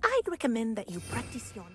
I'd recommend that you practice your...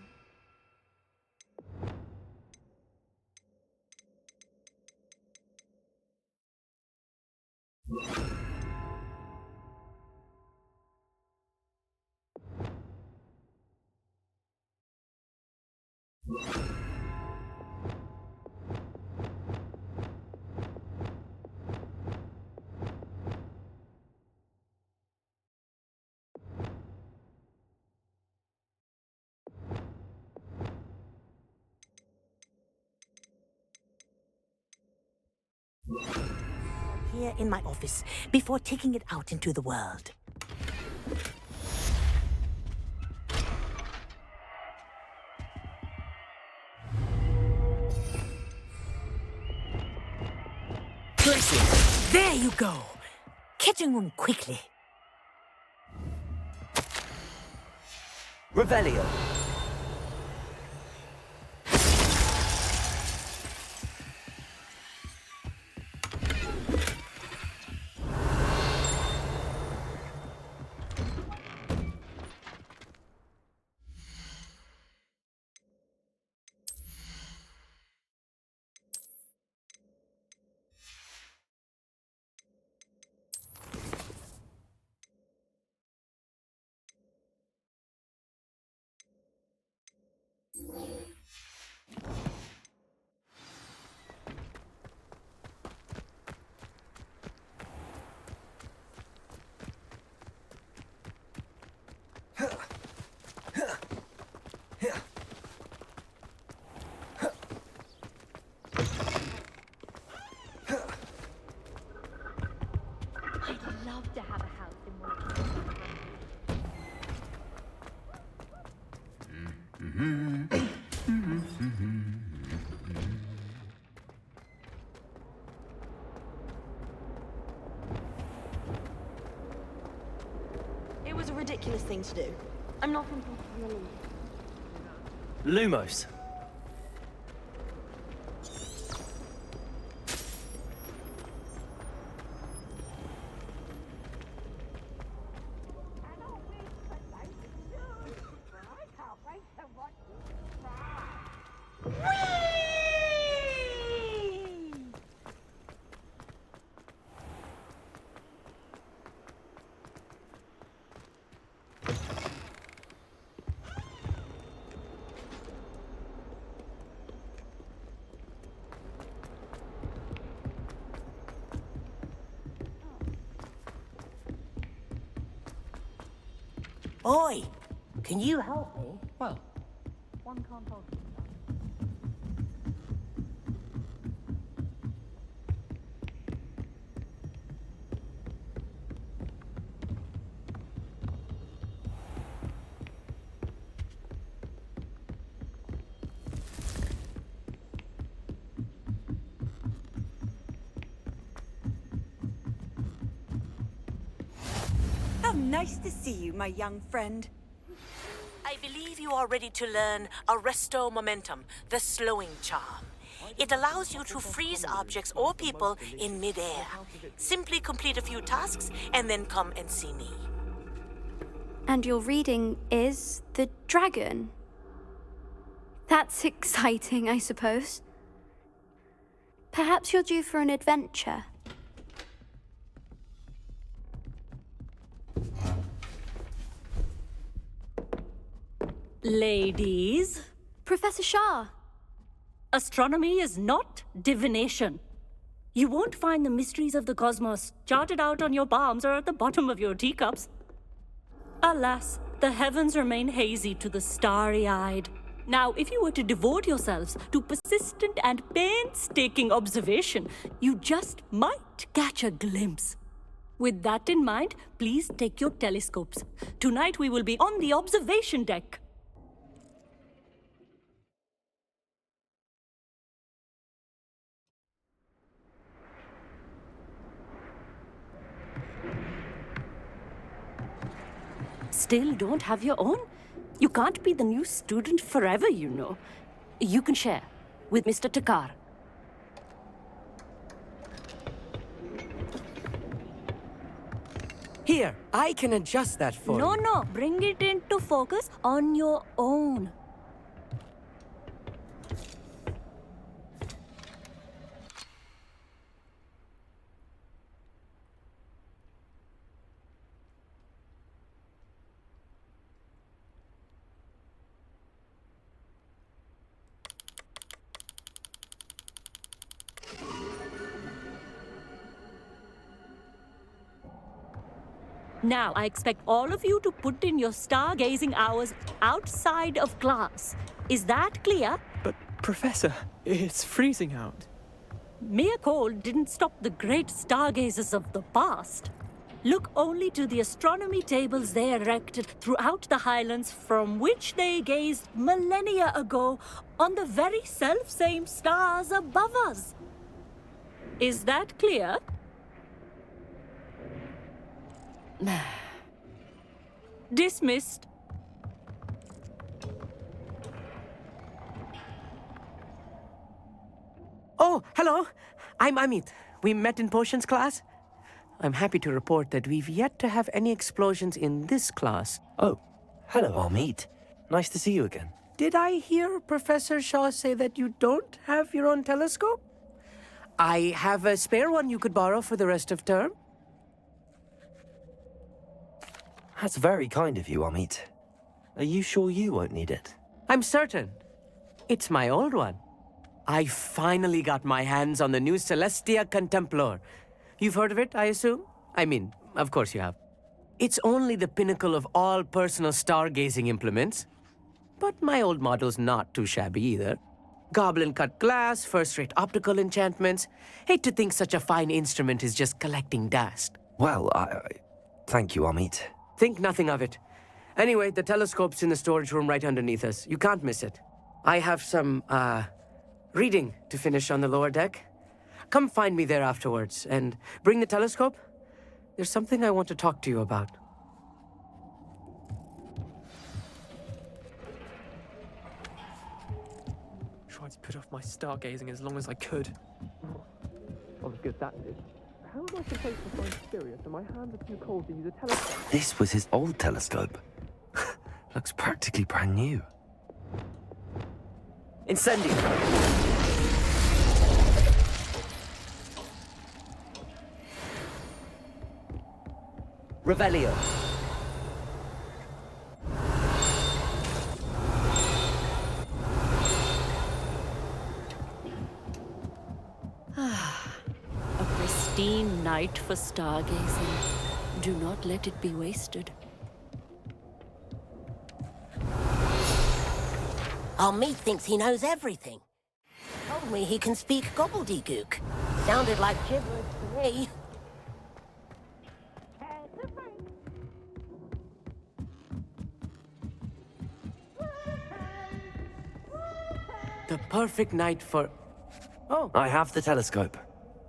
Here in my office before taking it out into the world. There you go. Catching on quickly. Revelio. I'd love to have a house in one of those. It was a ridiculous thing to do. I'm not interested in the least. Lumos. Oi! Can you help me? Well, One can't hold you. How nice to see you, my young friend. I believe you are ready to learn Arresto Momentum, the slowing charm. It allows you to freeze objects or people in midair. Simply complete a few tasks and then come and see me. And your reading is the dragon. That's exciting, I suppose. Perhaps you're due for an adventure. Ladies. Professor Shah. Astronomy is not divination. You won't find the mysteries of the cosmos charted out on your palms or at the bottom of your teacups. Alas, the heavens remain hazy to the starry-eyed. Now, if you were to devote yourselves to persistent and painstaking observation, you just might catch a glimpse. With that in mind, please take your telescopes. Tonight we will be on the observation deck. Still don't have your own? You can't be the new student forever, you know. You can share with Mr. Takar. Here, I can adjust that for you. No, bring it into focus on your own. Now, I expect all of you to put in your stargazing hours outside of class. Is that clear? But, Professor, it's freezing out. Mere cold didn't stop the great stargazers of the past. Look only to the astronomy tables they erected throughout the highlands from which they gazed millennia ago on the very self-same stars above us. Is that clear? Dismissed. Oh, hello. I'm Amit. We met in potions class. I'm happy to report that we've yet to have any explosions in this class. Oh, hello, Amit. Nice to see you again. Did I hear Professor Shaw say that you don't have your own telescope? I have a spare one you could borrow for the rest of term. That's very kind of you, Amit. Are you sure you won't need it? I'm certain. It's my old one. I finally got my hands on the new Celestia Contemplar. You've heard of it, I assume? I mean, of course you have. It's only the pinnacle of all personal stargazing implements. But my old model's not too shabby either. Goblin-cut glass, first-rate optical enchantments. Hate to think such a fine instrument is just collecting dust. Well, thank you, Amit. Think nothing of it. Anyway, the telescope's in the storage room right underneath us. You can't miss it. I have some, reading to finish on the lower deck. Come find me there afterwards, and bring the telescope. There's something I want to talk to you about. Tried to put off my stargazing as long as I could. Not as good as that did. How am I supposed to find Sirius and my hands are too cold to use a telescope? This was his old telescope. Looks practically brand new. Incendio! Revelio. A pristine night for stargazing. Do not let it be wasted. Amit thinks he knows everything. Told me he can speak gobbledygook. Sounded like gibberish to me. The perfect night for... Oh. I have the telescope.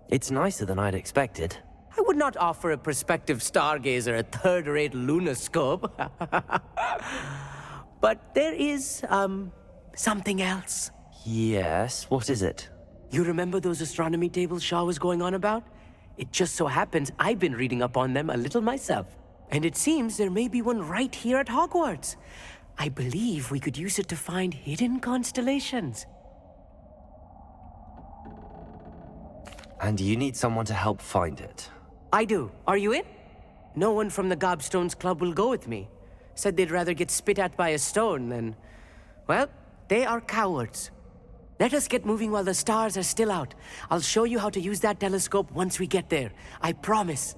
It's nicer than I'd expected. I would not offer a prospective stargazer a third-rate lunoscope. But there is, something else. Yes, what is it? You remember those astronomy tables Shaw was going on about? It just so happens I've been reading up on them a little myself. And it seems there may be one right here at Hogwarts. I believe we could use it to find hidden constellations. And you need someone to help find it. I do. Are you in? No one from the Gobstones Club will go with me. Said they'd rather get spit at by a stone than... Well, they are cowards. Let us get moving while the stars are still out. I'll show you how to use that telescope once we get there. I promise.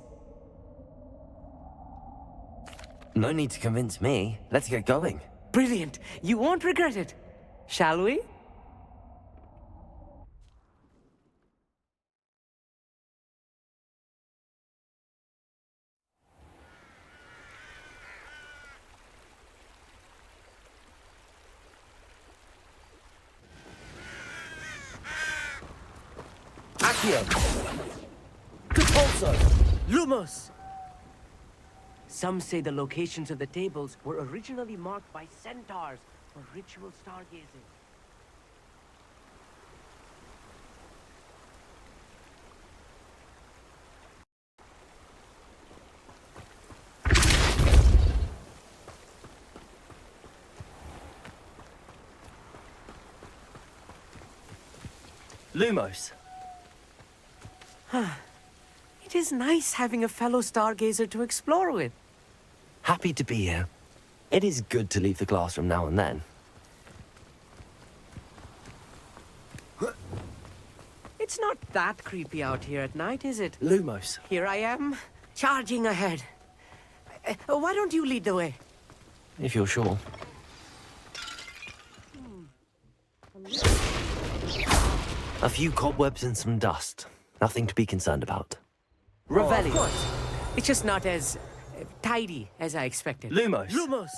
No need to convince me. Let's get going. Brilliant. You won't regret it. Shall we? Accio! Repulso! Lumos! Some say the locations of the tables were originally marked by centaurs for ritual stargazing. Lumos. It is nice having a fellow stargazer to explore with. Happy to be here. It is good to leave the classroom now and then. It's not that creepy out here at night, is it? Lumos. Here I am, charging ahead. Why don't you lead the way? If you're sure. A few cobwebs and some dust. Nothing to be concerned about. Revelio. Of course. It's just not as tidy as I expected. Lumos. Lumos.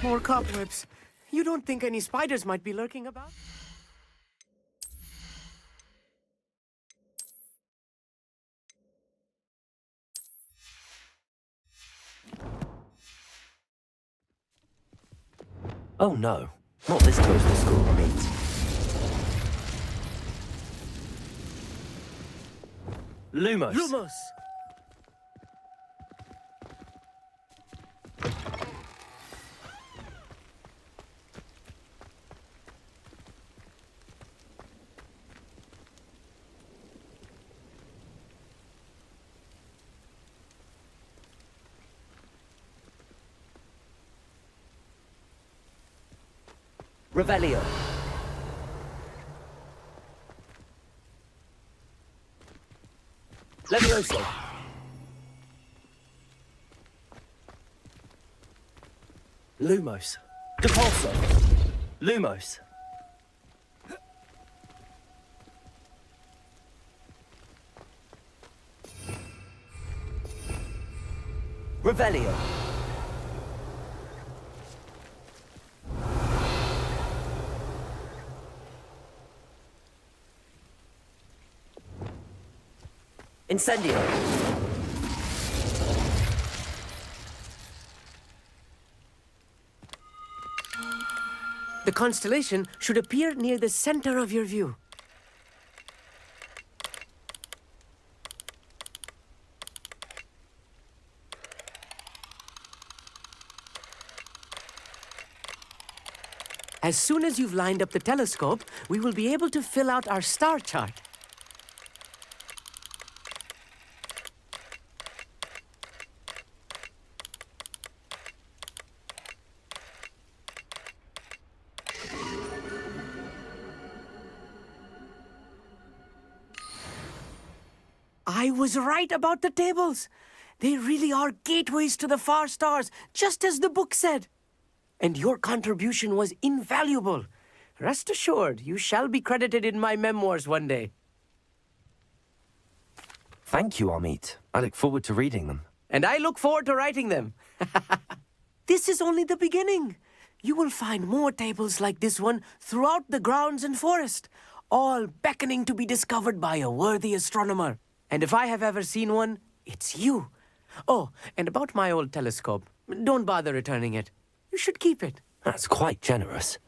More cobwebs. You don't think any spiders might be lurking about? Oh no, not this close to school, I mean. Lumos! Lumos! Revelio. Levioso. Lumos. Depulso. Lumos. Revelio. Incendio. The constellation should appear near the center of your view. As soon as you've lined up the telescope, we will be able to fill out our star chart. I was right about the tables. They really are gateways to the far stars, just as the book said. And your contribution was invaluable. Rest assured, you shall be credited in my memoirs one day. Thank you, Amit. I look forward to reading them. And I look forward to writing them. This is only the beginning. You will find more tables like this one throughout the grounds and forest, all beckoning to be discovered by a worthy astronomer. And if I have ever seen one, it's you. Oh, and about my old telescope, don't bother returning it. You should keep it. That's quite generous.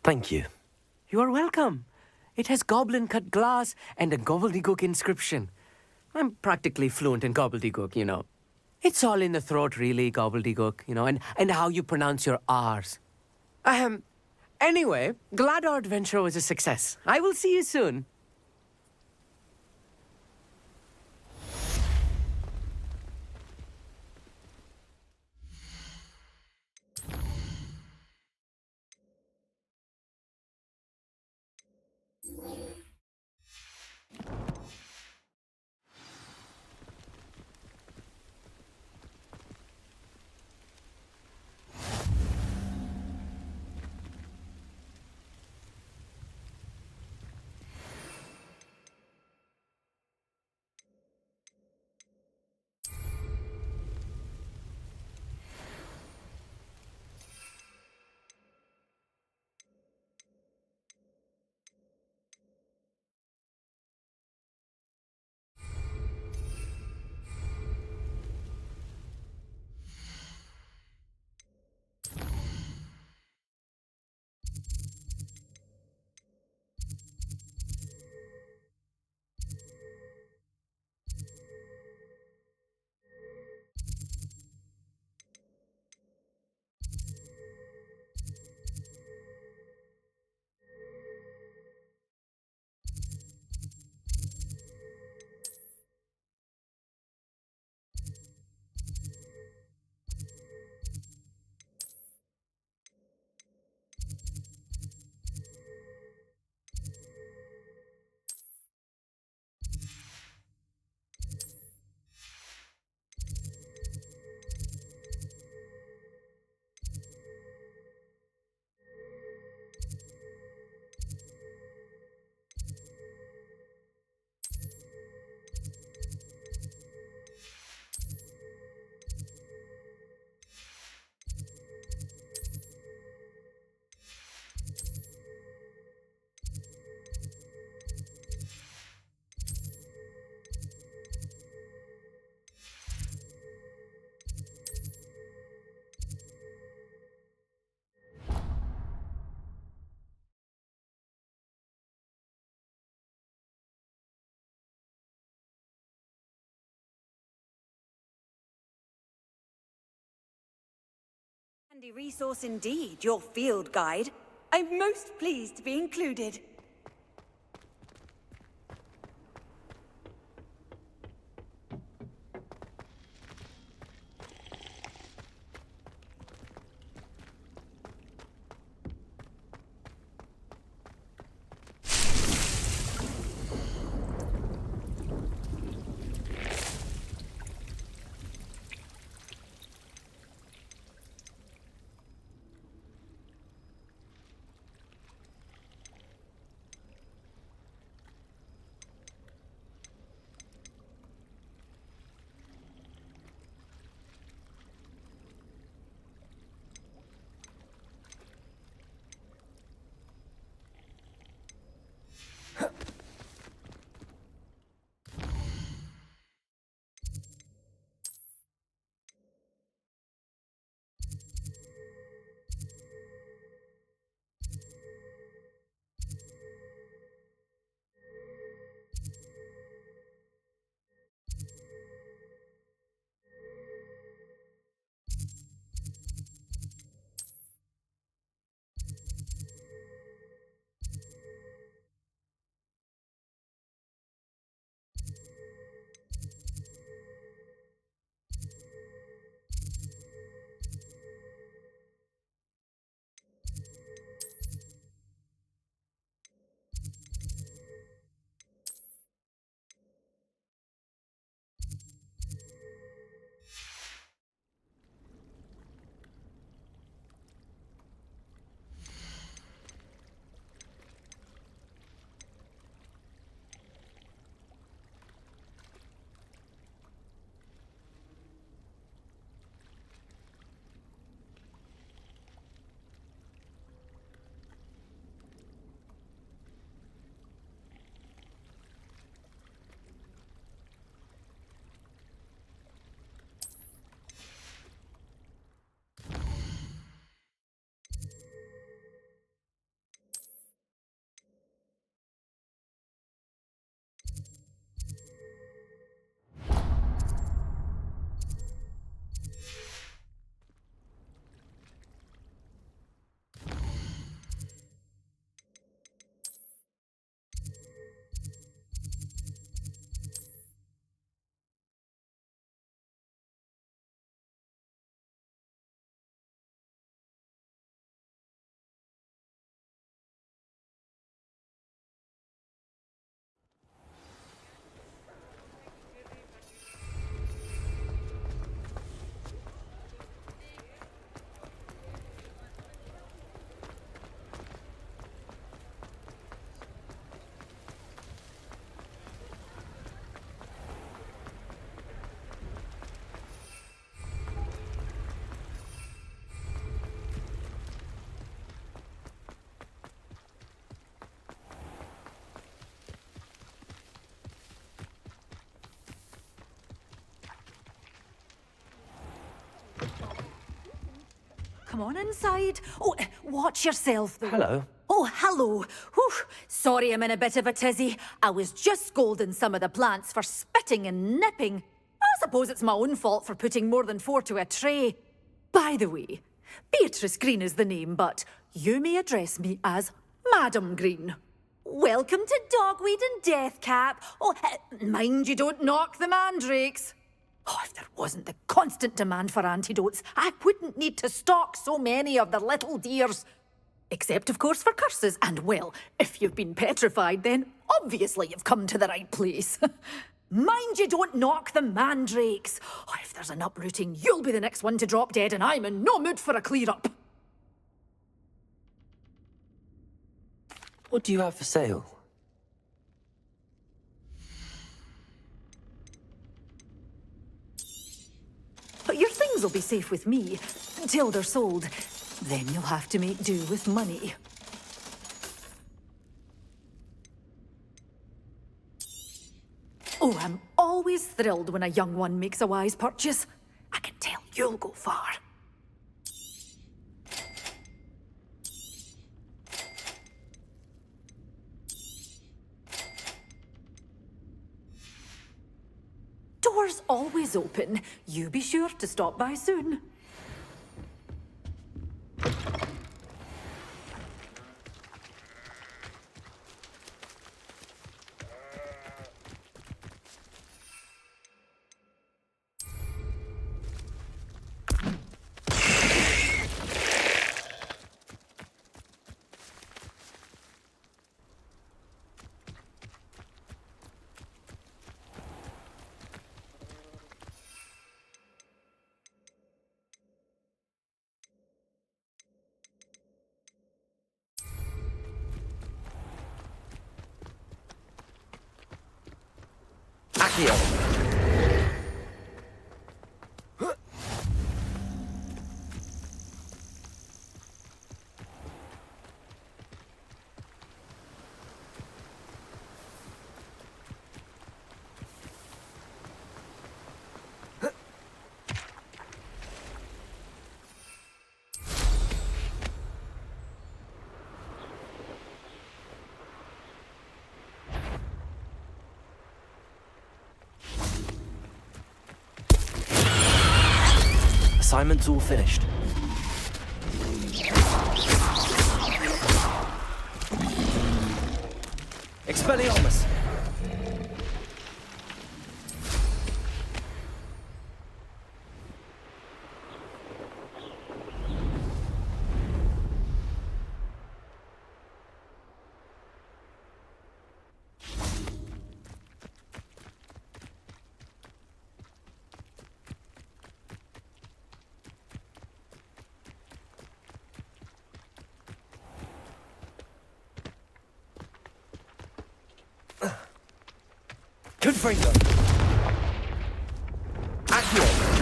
Thank you. You are welcome. It has goblin-cut glass and a gobbledygook inscription. I'm practically fluent in gobbledygook, you know. It's all in the throat, really, gobbledygook, you know, and how you pronounce your R's. Anyway, glad our adventure was a success. I will see you soon. Handy resource indeed, your field guide. I'm most pleased to be included. Come on inside. Oh, watch yourself, though. Hello. Oh, hello. Whew. Sorry I'm in a bit of a tizzy. I was just scolding some of the plants for spitting and nipping. I suppose it's my own fault for putting more than 4 to a tray. By the way, Beatrice Green is the name, but you may address me as Madam Green. Welcome to Dogweed and Deathcap. Oh, mind you don't knock the mandrakes. Oh, if there wasn't the constant demand for antidotes, I wouldn't need to stock so many of the little dears. Except, of course, for curses. And, well, if you've been petrified, then obviously you've come to the right place. Mind you don't knock the mandrakes. Oh, if there's an uprooting, you'll be the next one to drop dead, and I'm in no mood for a clear-up. What do you have for sale? But your things will be safe with me until they're sold. Then you'll have to make do with money. Oh, I'm always thrilled when a young one makes a wise purchase. I can tell you'll go far. Doors always open. You be sure to stop by soon. Accio. Assignment's all finished. Expelliarmus! Confringo! Accio!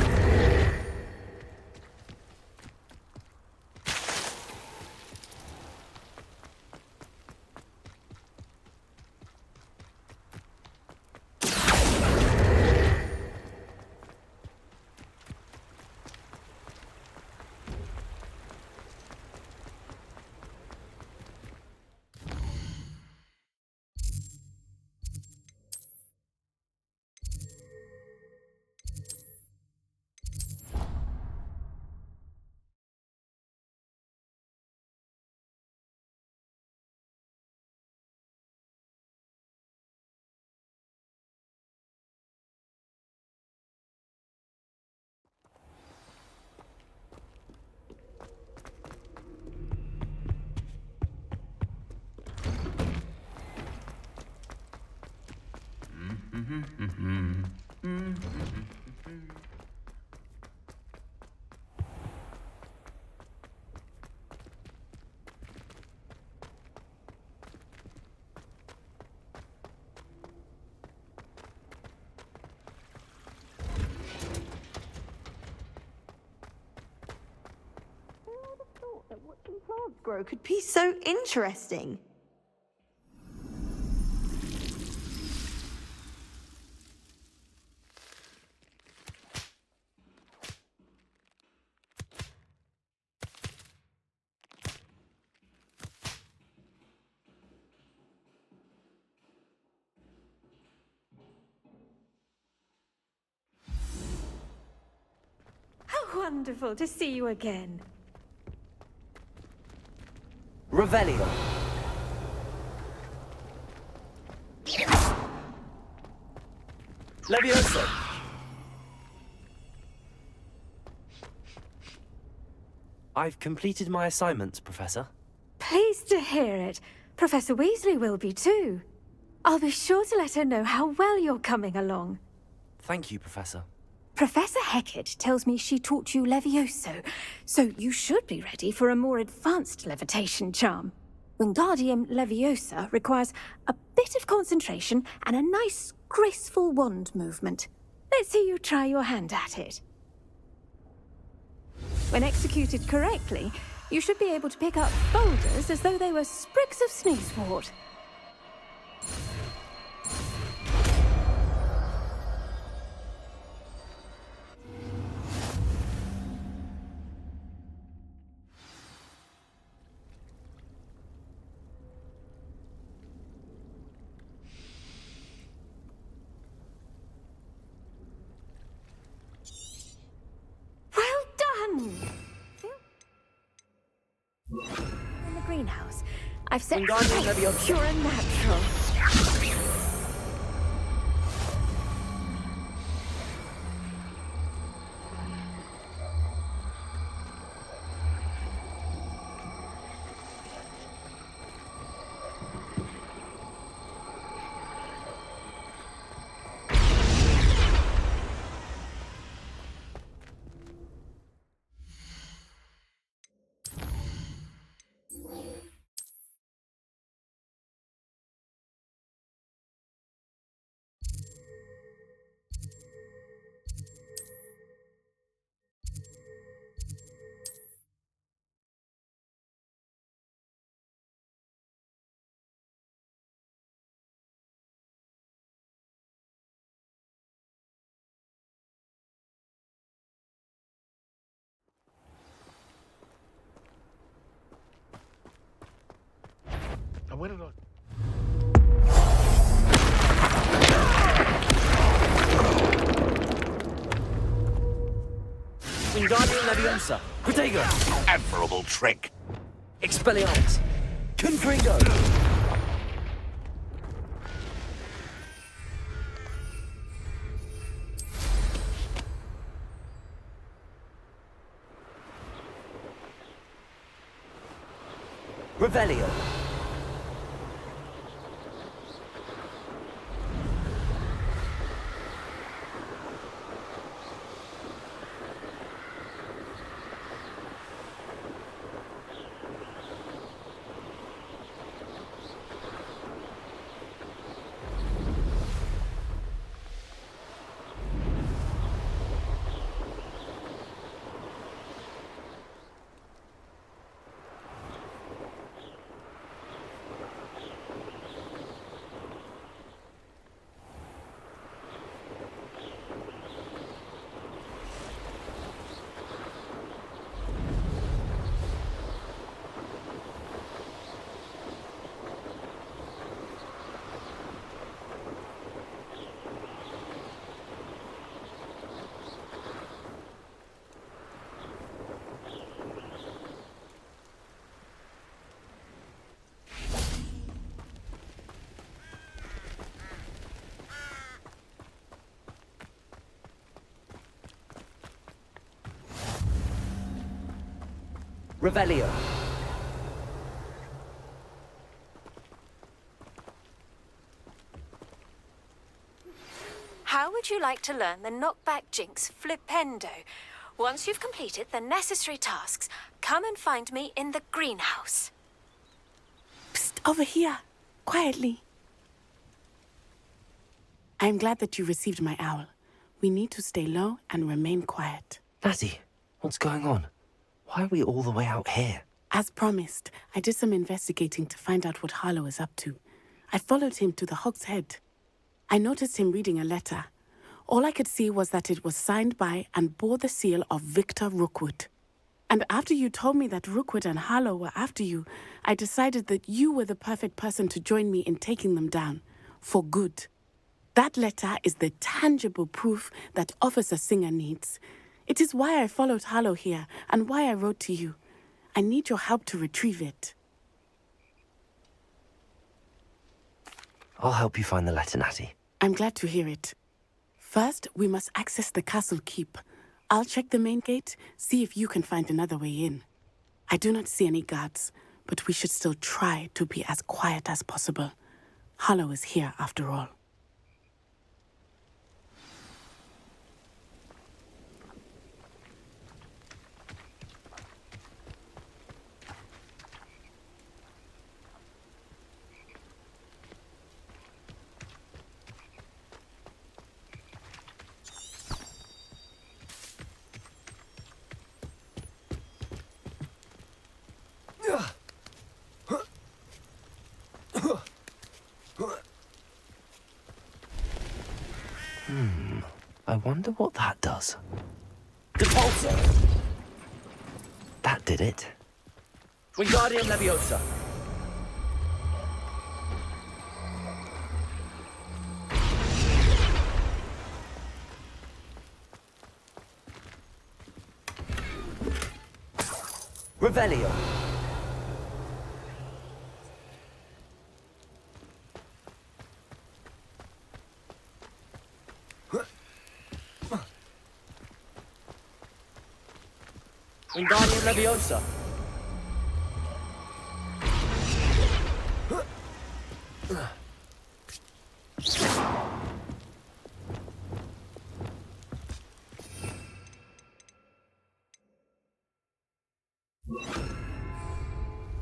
That watching plants grow could be so interesting. How wonderful to see you again. Revelio. Levioso. I've completed my assignments, Professor. Pleased to hear it. Professor Weasley will be too. I'll be sure to let her know how well you're coming along. Thank you, Professor. Professor Hecat tells me she taught you Levioso, so you should be ready for a more advanced levitation charm. Wingardium Leviosa requires a bit of concentration and a nice, graceful wand movement. Let's see you try your hand at it. When executed correctly, you should be able to pick up boulders as though they were sprigs of sneezewort. In the greenhouse, I've set pure and natural. And when it was... Wingardium Leviosa. Protego. Admirable trick. Expelliarmus. Confringo. Revelio. Revelio. How would you like to learn the knockback jinx flipendo? Once you've completed the necessary tasks, come and find me in the greenhouse. Psst, over here. Quietly. I'm glad that you received my owl. We need to stay low and remain quiet. Natty, what's going on? Why are we all the way out here? As promised, I did some investigating to find out what Harlow is up to. I followed him to the Hog's Head. I noticed him reading a letter. All I could see was that it was signed by and bore the seal of Victor Rookwood. And after you told me that Rookwood and Harlow were after you, I decided that you were the perfect person to join me in taking them down. For good. That letter is the tangible proof that Officer Singer needs. It is why I followed Harlow here and why I wrote to you. I need your help to retrieve it. I'll help you find the letter, Natty. I'm glad to hear it. First, we must access the castle keep. I'll check the main gate, see if you can find another way in. I do not see any guards, but we should still try to be as quiet as possible. Harlow is here after all. I wonder what that does. Depulso! That did it. Wingardium Leviosa. Revelio. Wingardium Leviosa.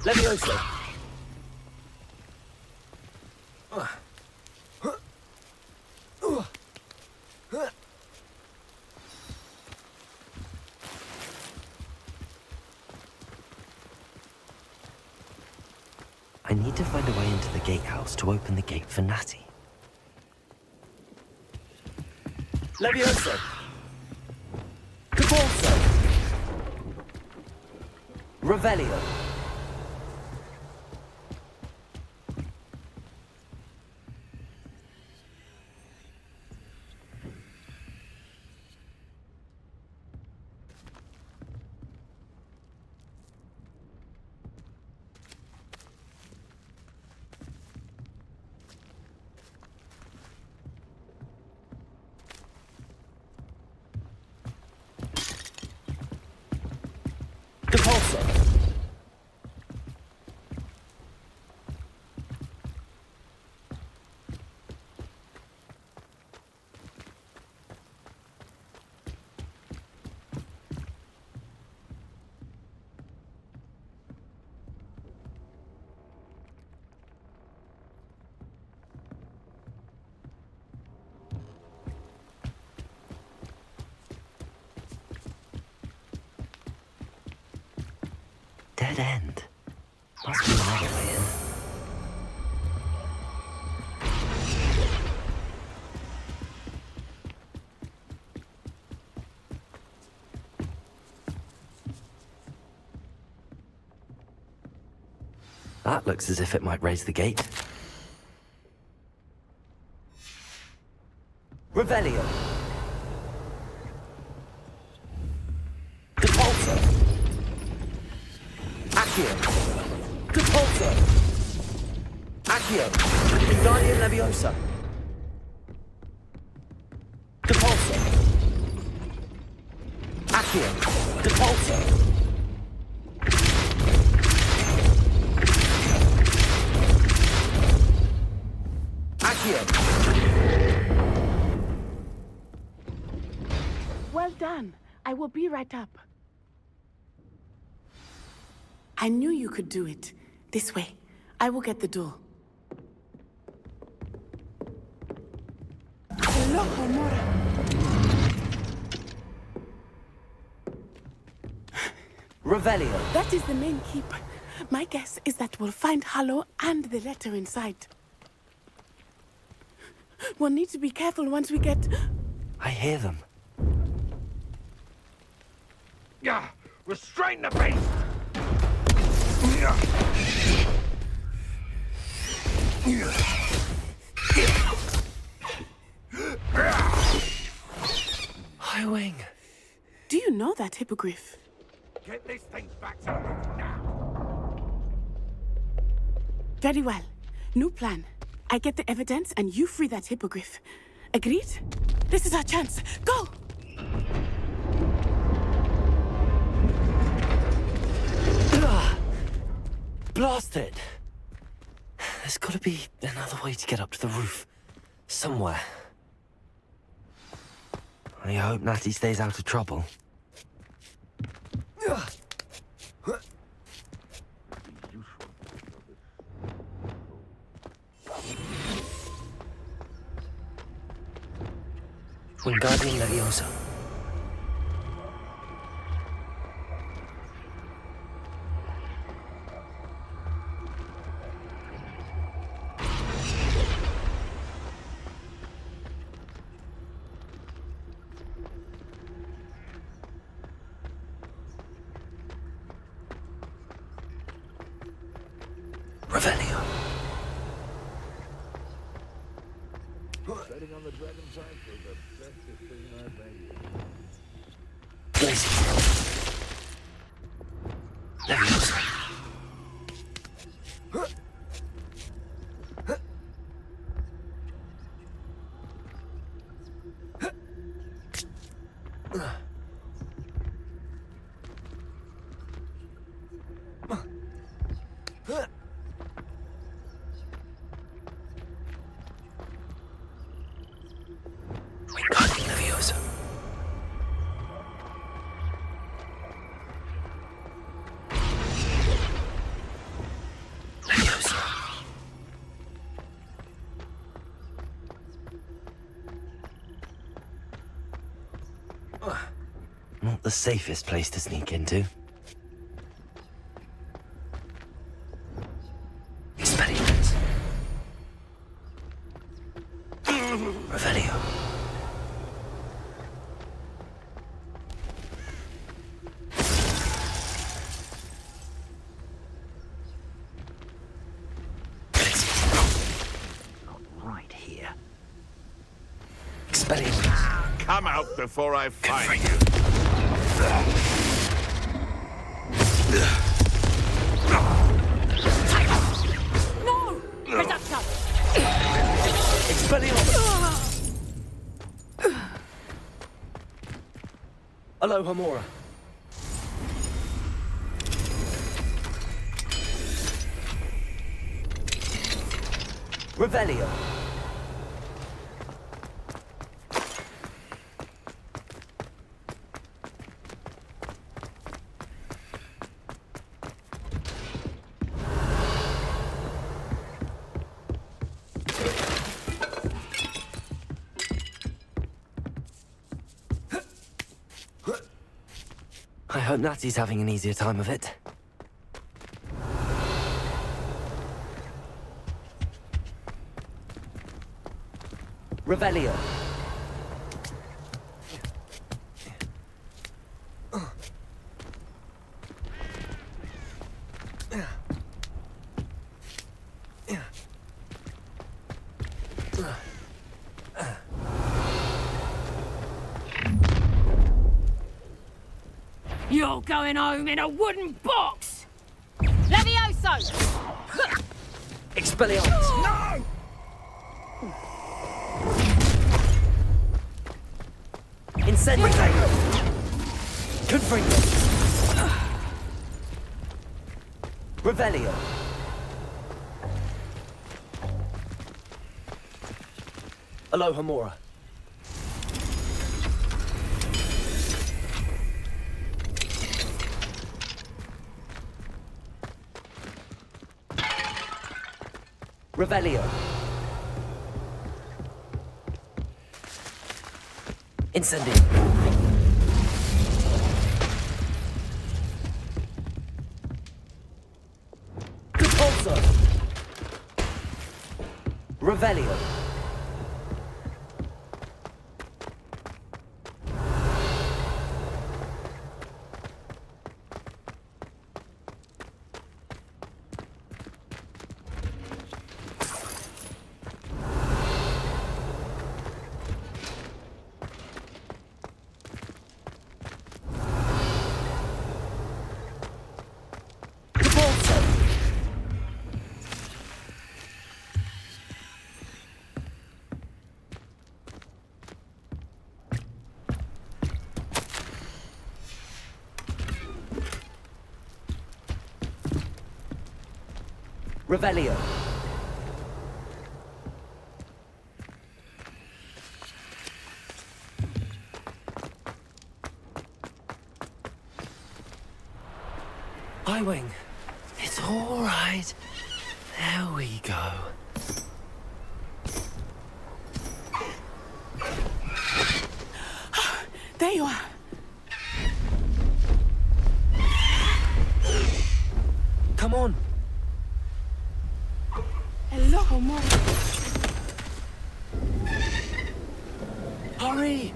Leviosa. I need to find a way into the gatehouse to open the gate for Natty. Leviosa! Depulso! Revelio! Depulsor! Dead end. Must be another way in. That looks as if it might raise the gate. Revelio. Depulsor. Accio. Depulsor. Accio. Wingardium Leviosa. Depulsor. Accio. Depulsor. Well done. I will be right up. I knew you could do it. This way. I will get the door. Hello, Homura. Revelio. That is the main keep. My guess is that we'll find Hallow and the letter inside. We'll need to be careful once we get... I hear them. Yeah, restrain the beast! Highwing. Do you know that hippogriff? Get this thing back to the roof now! Very well. New plan. I get the evidence and you free that hippogriff. Agreed? This is our chance. Go! Blasted! There's gotta be another way to get up to the roof. Somewhere. I hope Natty stays out of trouble. Wingardium Leviosa. Revelio. Betting on the dragon tank was the best decision I've made. Blazing. Leviosa. Wingardium Leviosa. Leviosa. Not the safest place to sneak into. Experiments. Revelio. Right here. Experiments. Come out before I find you. No! Reduction! Expelliarmus! Aloha Mora. Revelio. I hope Natty's having an easier time of it. Revelio. You're going home in a wooden box! Levioso! Expelliarmus! No! Incendio! Confringo! Revelio! Alohomora! Revelio. Incendio. Repulsor. Revelio. Revelio. I-Wing. It's all right. There we go. There you are. Come on. Hello, Mom. Hurry!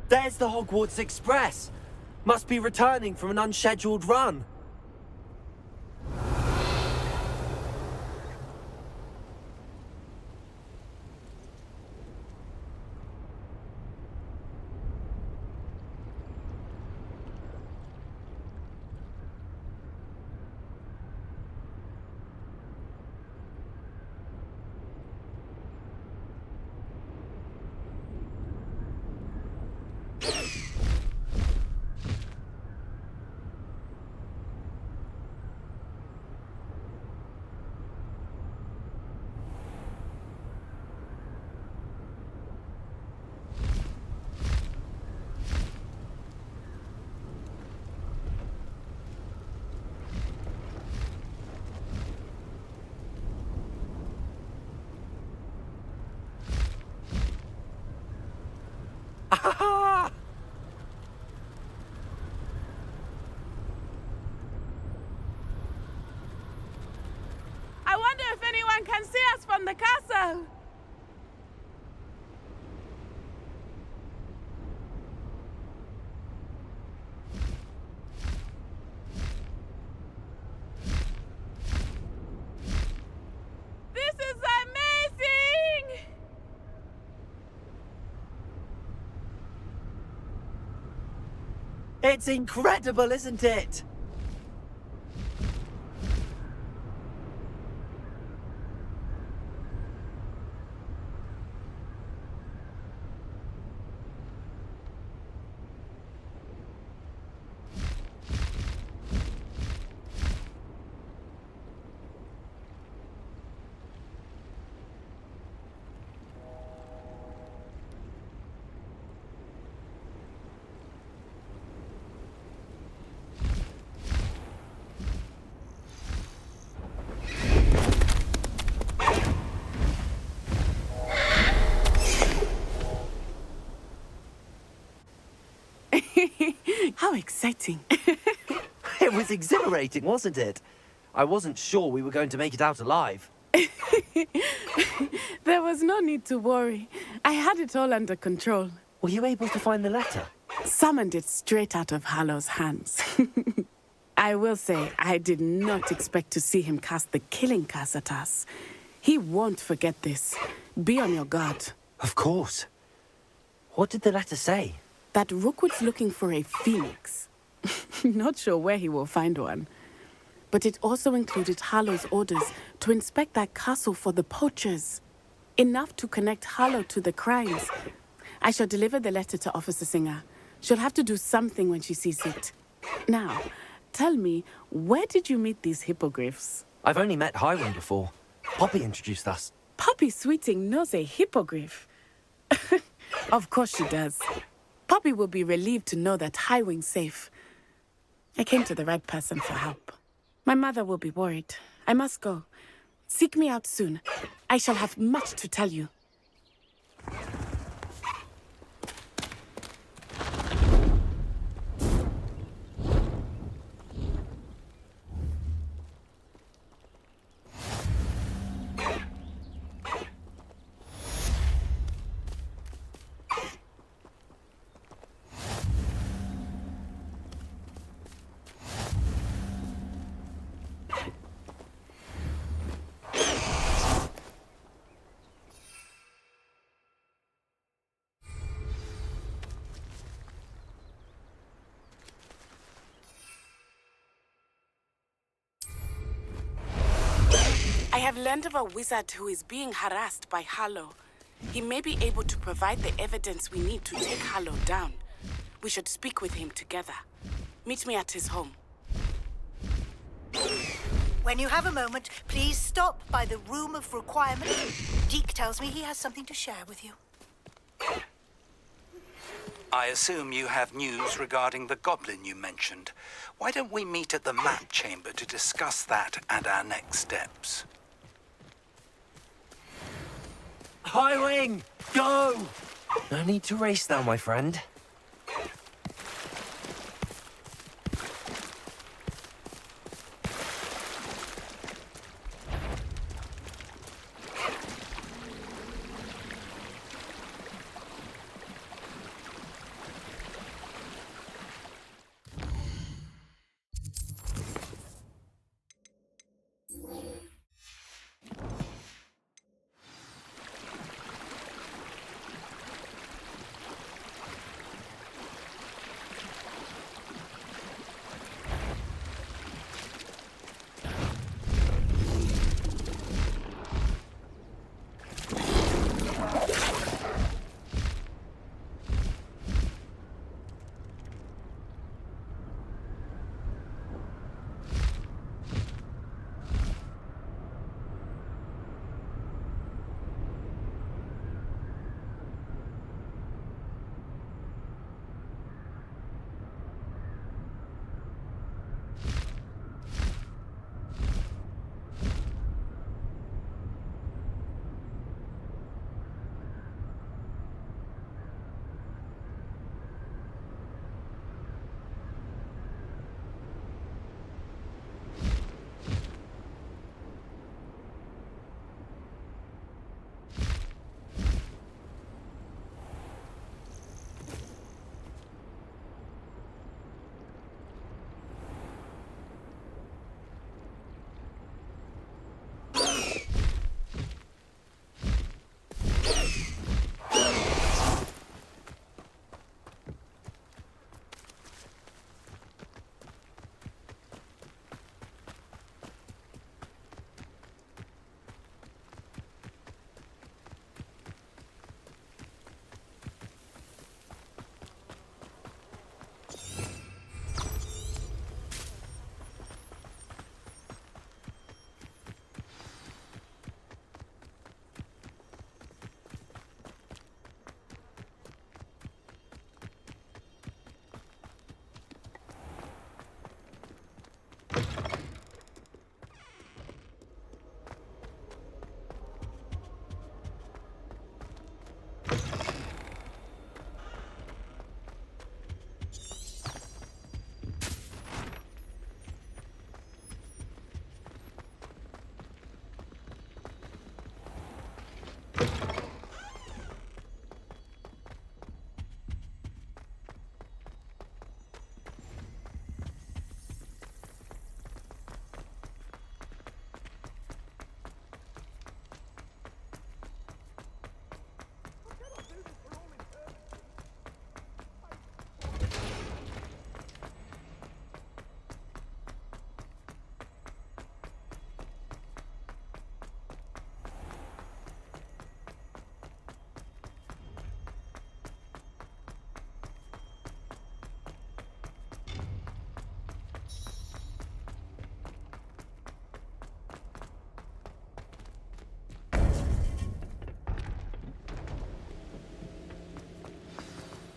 There's the Hogwarts Express. Must be returning from an unscheduled run. one can see us from the castle! This is amazing! It's incredible, isn't it? How exciting. It was exhilarating, wasn't it? I wasn't sure we were going to make it out alive. There was no need to worry. I had it all under control. Were you able to find the letter? Summoned it straight out of Hallow's hands. I will say, I did not expect to see him cast the killing curse at us. He won't forget this. Be on your guard. Of course. What did the letter say? That Rookwood's looking for a phoenix. Not sure where he will find one. But it also included Hallow's orders to inspect that castle for the poachers. Enough to connect Hallow to the crimes. I shall deliver the letter to Officer Singer. She'll have to do something when she sees it. Now, tell me, where did you meet these hippogriffs? I've only met Highwing before. Poppy introduced us. Poppy Sweeting knows a hippogriff. Of course she does. Poppy will be relieved to know that Highwing's safe. I came to the right person for help. My mother will be worried. I must go. Seek me out soon. I shall have much to tell you. I have learned of a wizard who is being harassed by Hallow. He may be able to provide the evidence we need to take Hallow down. We should speak with him together. Meet me at his home. When you have a moment, please stop by the Room of Requirement. Deke tells me he has something to share with you. I assume you have news regarding the goblin you mentioned. Why don't we meet at the map chamber to discuss that and our next steps? Highwing! Go! No need to race now, my friend.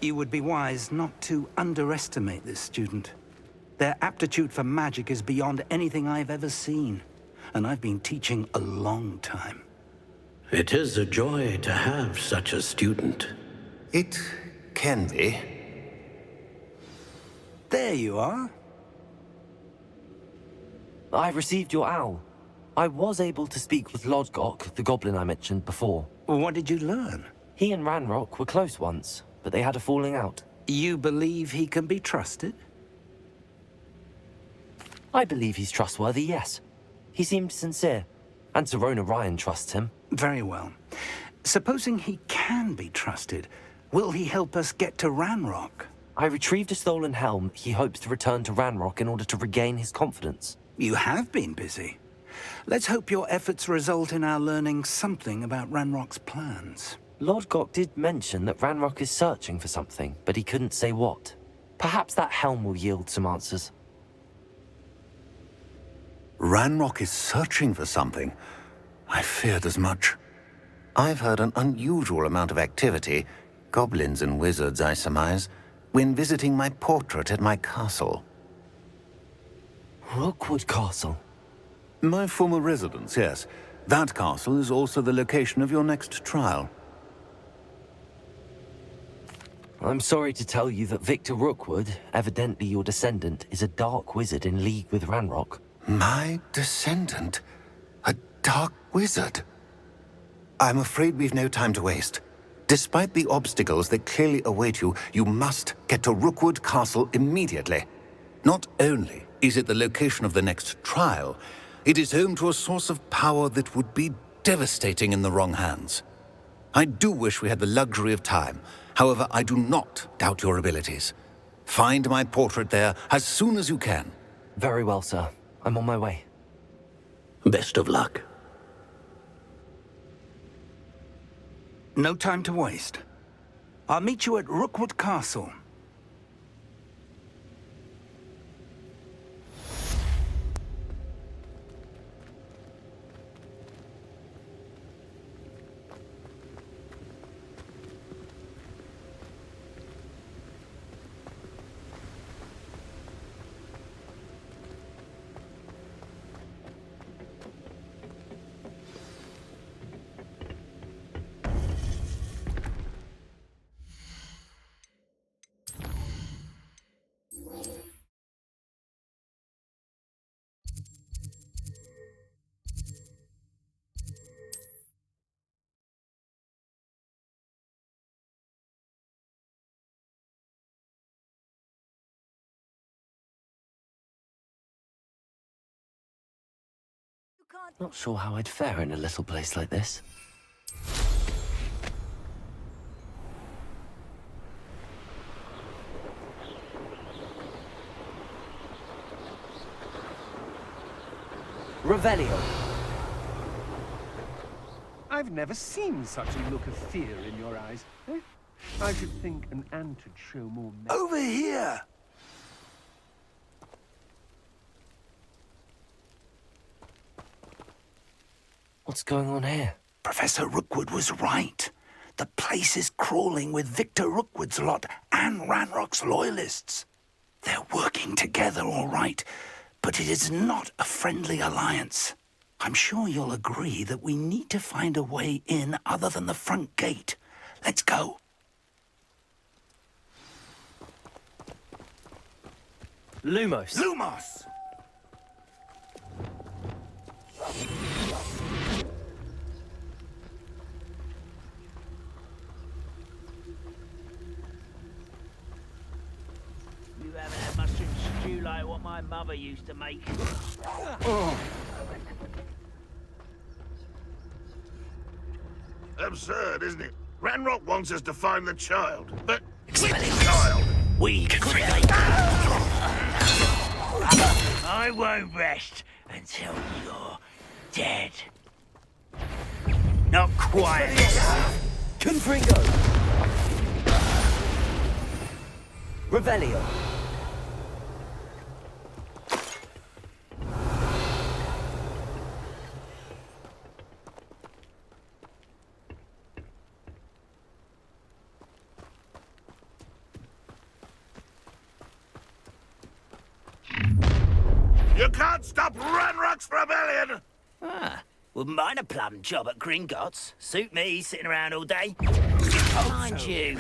You would be wise not to underestimate this student. Their aptitude for magic is beyond anything I've ever seen, and I've been teaching a long time. It is a joy to have such a student. It can be. There you are. I received your owl. I was able to speak with Lodgok, the goblin I mentioned before. What did you learn? He and Ranrock were close once, but they had a falling out. You believe he can be trusted? I believe he's trustworthy, yes. He seemed sincere, and Serona Ryan trusts him. Very well. Supposing he can be trusted, will he help us get to Ranrock? I retrieved a stolen helm. He hopes to return to Ranrock in order to regain his confidence. You have been busy. Let's hope your efforts result in our learning something about Ranrock's plans. Lodgok did mention that Ranrock is searching for something, but he couldn't say what. Perhaps that helm will yield some answers. Ranrock is searching for something. I feared as much. I've heard an unusual amount of activity, goblins and wizards, I surmise, when visiting my portrait at my castle. Rookwood Castle? My former residence, yes. That castle is also the location of your next trial. I'm sorry to tell you that Victor Rookwood, evidently your descendant, is a dark wizard in league with Ranrock. My descendant? A dark wizard? I'm afraid we've no time to waste. Despite the obstacles that clearly await you, you must get to Rookwood Castle immediately. Not only is it the location of the next trial, it is home to a source of power that would be devastating in the wrong hands. I do wish we had the luxury of time. However, I do not doubt your abilities. Find my portrait there as soon as you can. Very well, sir. I'm on my way. Best of luck. No time to waste. I'll meet you at Rookwood Castle. Not sure how I'd fare in a little place like this. Revelio. I've never seen such a look of fear in your eyes. Eh? I should think an ant would show more... Over here! What's going on here? Professor Rookwood was right. The place is crawling with Victor Rookwood's lot and Ranrock's loyalists. They're working together, all right, but it is not a friendly alliance. I'm sure you'll agree that we need to find a way in other than the front gate. Let's go. Lumos. Lumos! You haven't had mushroom stew like what my mother used to make. Absurd, isn't it? Ranrock wants us to find the child, but which child? We can I won't rest until you're dead. Not quite. Confringo. Revelio. can't stop Ranrock's rebellion! Ah, wouldn't mind a plum job at Gringotts. Suit me, sitting around all day. Mind you.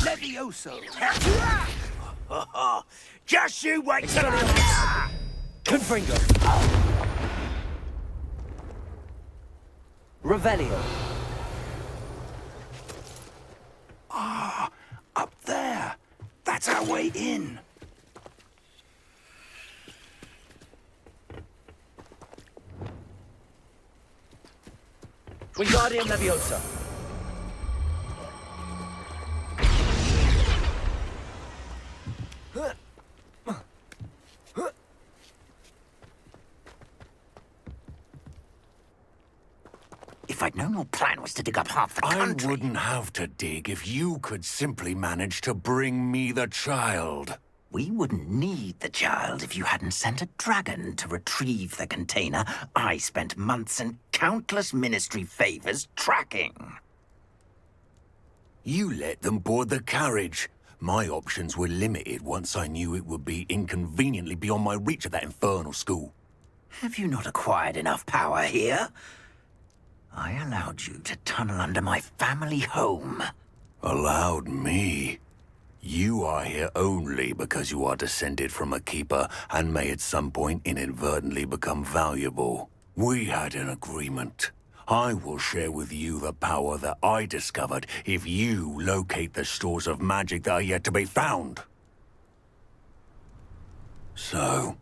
Levioso! Just you wait till Confringo. Revelio. Ah, up there. That's our way in. Wingardium Leviosa. If I'd known your plan was to dig up half the country... I wouldn't have to dig if you could simply manage to bring me the child. We wouldn't need the child if you hadn't sent a dragon to retrieve the container I spent months and countless ministry favors tracking. You let them board the carriage. My options were limited once I knew it would be inconveniently beyond my reach at that infernal school. Have you not acquired enough power here? I allowed you to tunnel under my family home. Allowed me? You are here only because you are descended from a keeper and may at some point inadvertently become valuable. We had an agreement. I will share with you the power that I discovered if you locate the stores of magic that are yet to be found. So,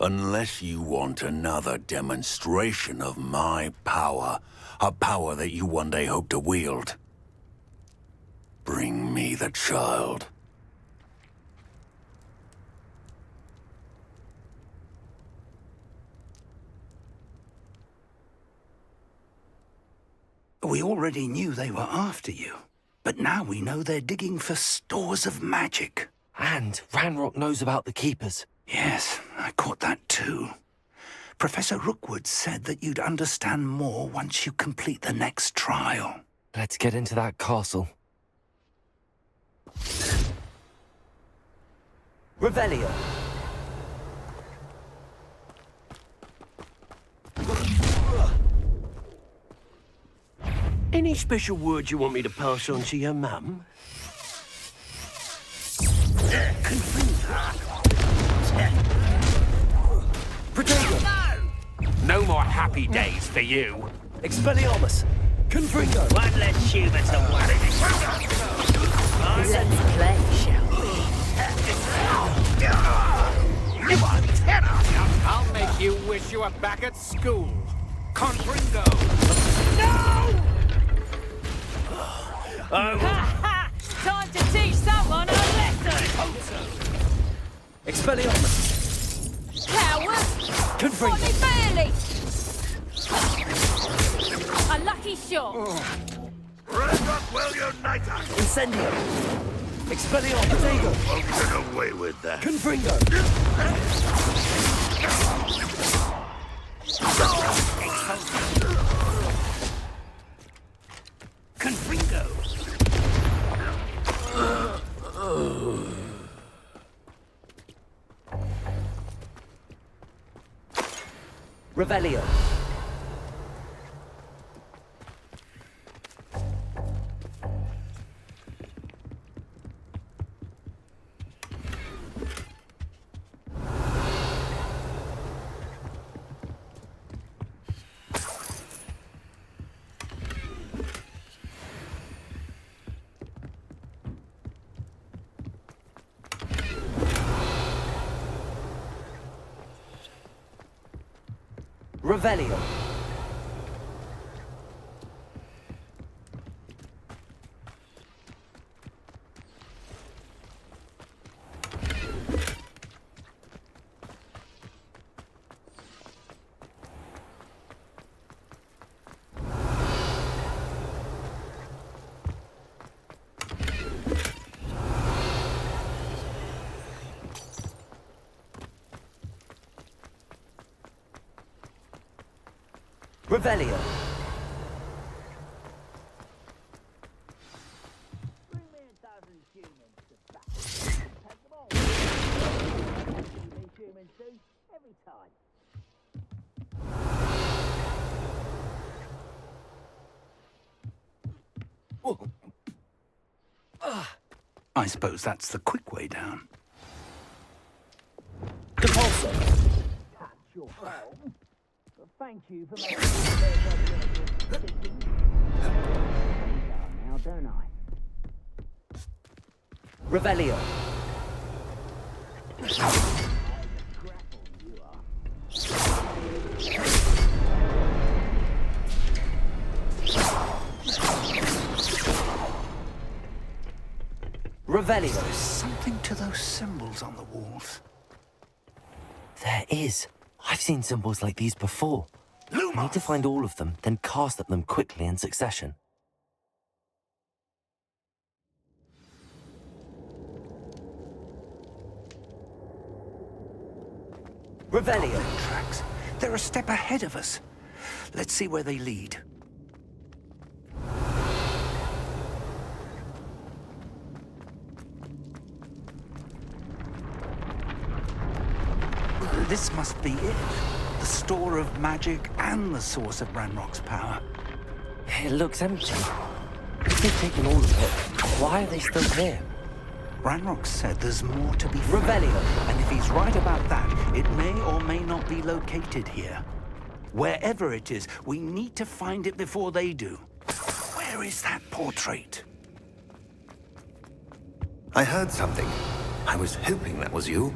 unless you want another demonstration of my power, a power that you one day hope to wield, bring me the child. We already knew they were after you, but now we know they're digging for stores of magic. And Ranrock knows about the Keepers. Yes, I caught that too. Professor Rookwood said that you'd understand more once you complete the next trial. Let's get into that castle. Revelio. Any special words you want me to pass on to your mum? No more happy days for you. Expelliarmus. Confringo. One less humour to worry. Let's play, shall we? You are terror! I'll make you wish you were back at school. Confringo! No! Time to teach someone a lesson! Expelliarmus. Cowards! Confringo. Got me barely! A lucky shot! Ranrock will unite us! Incendio. Expelliarmus. Won't get away with that. Confringo. Confringo. Revelio. Revelio. Revelio. always do. Every time. I suppose that's the quick way down. Catch your home. But thank you for making me now, don't I? Revelio. Revelio. There's something to those symbols on the walls. There is. I've seen symbols like these before. I need to find all of them, then cast at them quickly in succession. Revelio. Tracks. They're a step ahead of us. Let's see where they lead. This must be it. The store of magic and the source of Ranrock's power. It looks empty. If they've taken all of it, why are they still here? Ranrock said there's more to be found. Revelio. And if he's right about that, it may or may not be located here. Wherever it is, we need to find it before they do. Where is that portrait? I heard something. I was hoping that was you.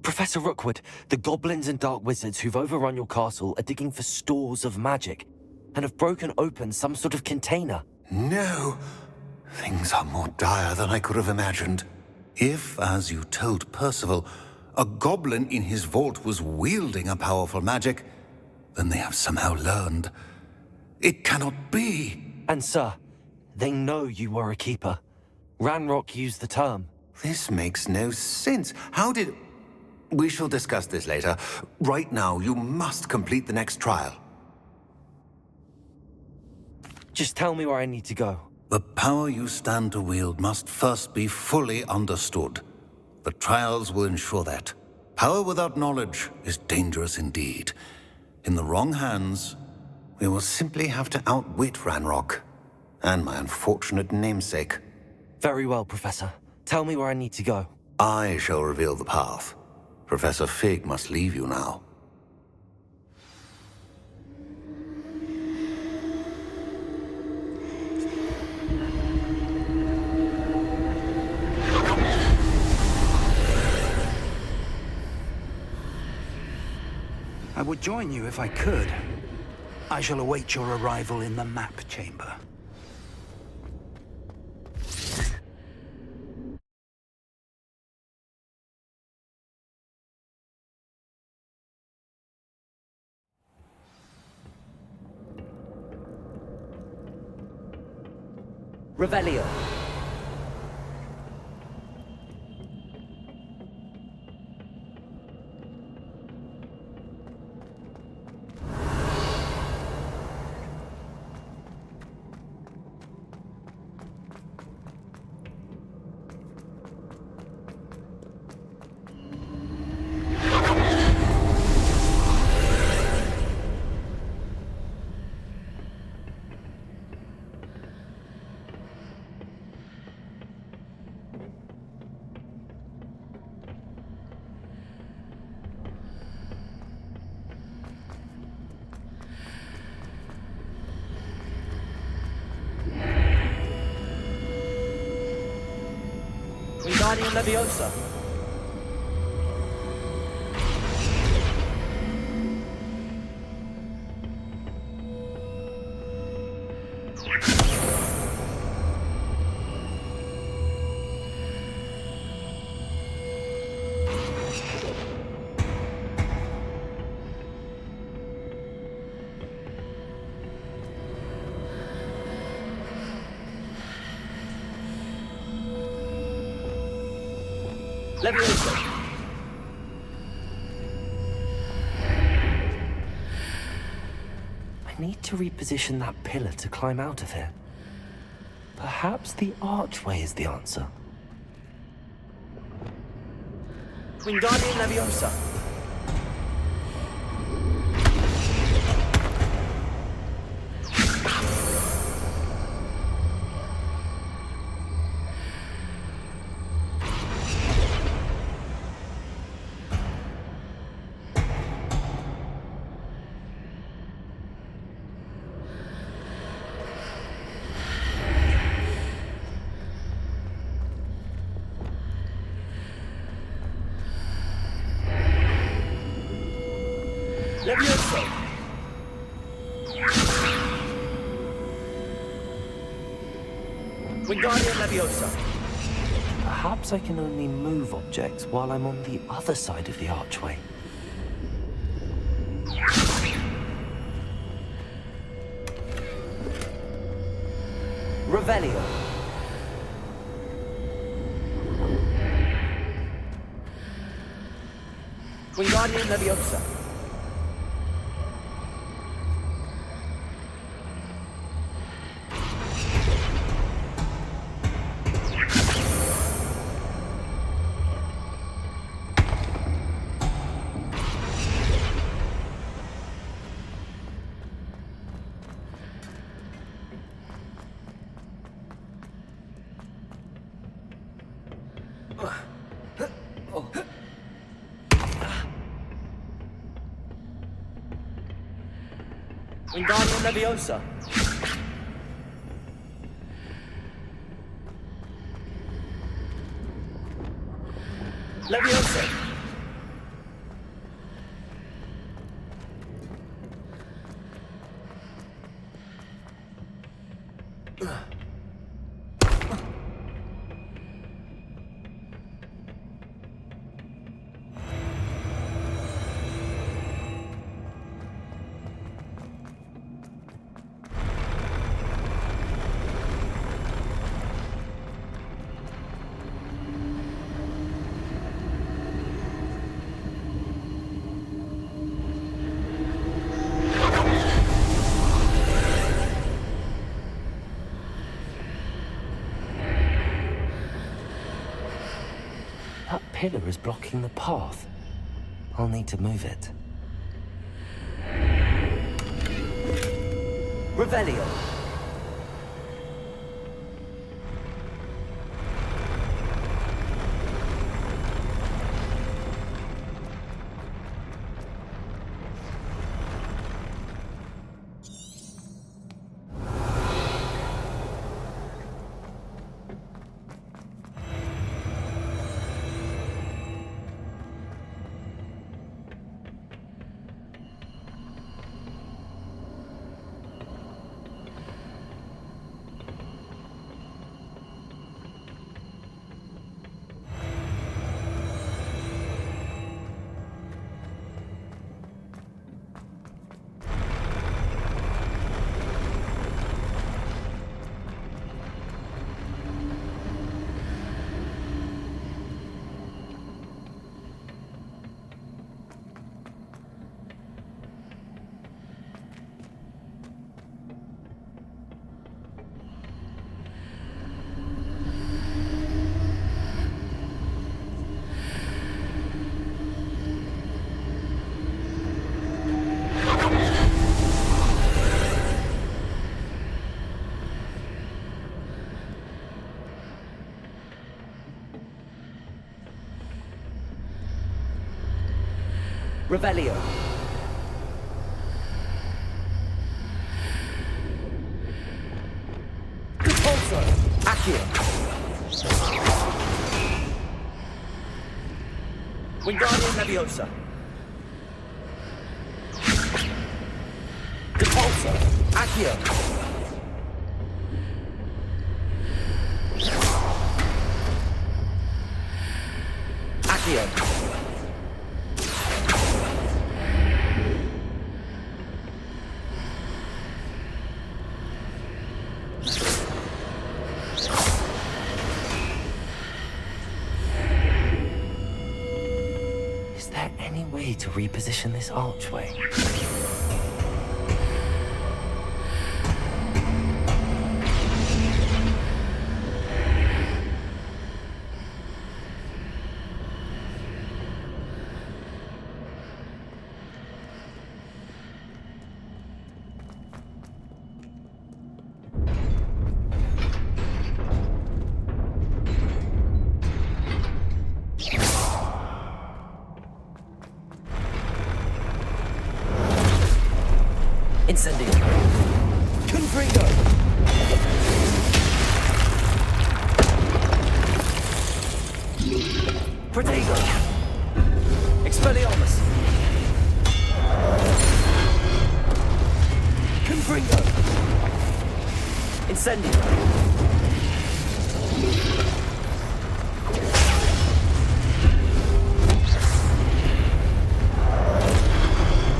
Professor Rookwood, the goblins and dark wizards who've overrun your castle are digging for stores of magic and have broken open some sort of container. No. Things are more dire than I could have imagined. If, as you told Percival, a goblin in his vault was wielding a powerful magic, then they have somehow learned. It cannot be. And sir, they know you were a keeper. Ranrock used the term. This makes no sense. How did... We shall discuss this later. Right now, you must complete the next trial. Just tell me where I need to go. The power you stand to wield must first be fully understood. The trials will ensure that. Power without knowledge is dangerous indeed. In the wrong hands, we will simply have to outwit Ranrock and my unfortunate namesake. Very well, Professor. Tell me where I need to go. I shall reveal the path. Professor Fig must leave you now. I would join you if I could. I shall await your arrival in the map chamber. Revelio. Wingardium Leviosa. Leviosa. I need to reposition that pillar to climb out of here. Perhaps the archway is the answer. Wingardium Leviosa. Levioso! Wingardium Leviosa! Perhaps I can only move objects while I'm on the other side of the archway. Revelio! Wingardium Leviosa! Wingardium Leviosa! Leviosa! That pillar is blocking the path. I'll need to move it. Revelio! Revelio! Repulsor! Accio! Wingardium Leviosa! Repulsor! Accio! Accio! To reposition this archway. Incendio. Confringo. Protego. Expelliarmus. Confringo. Incendio.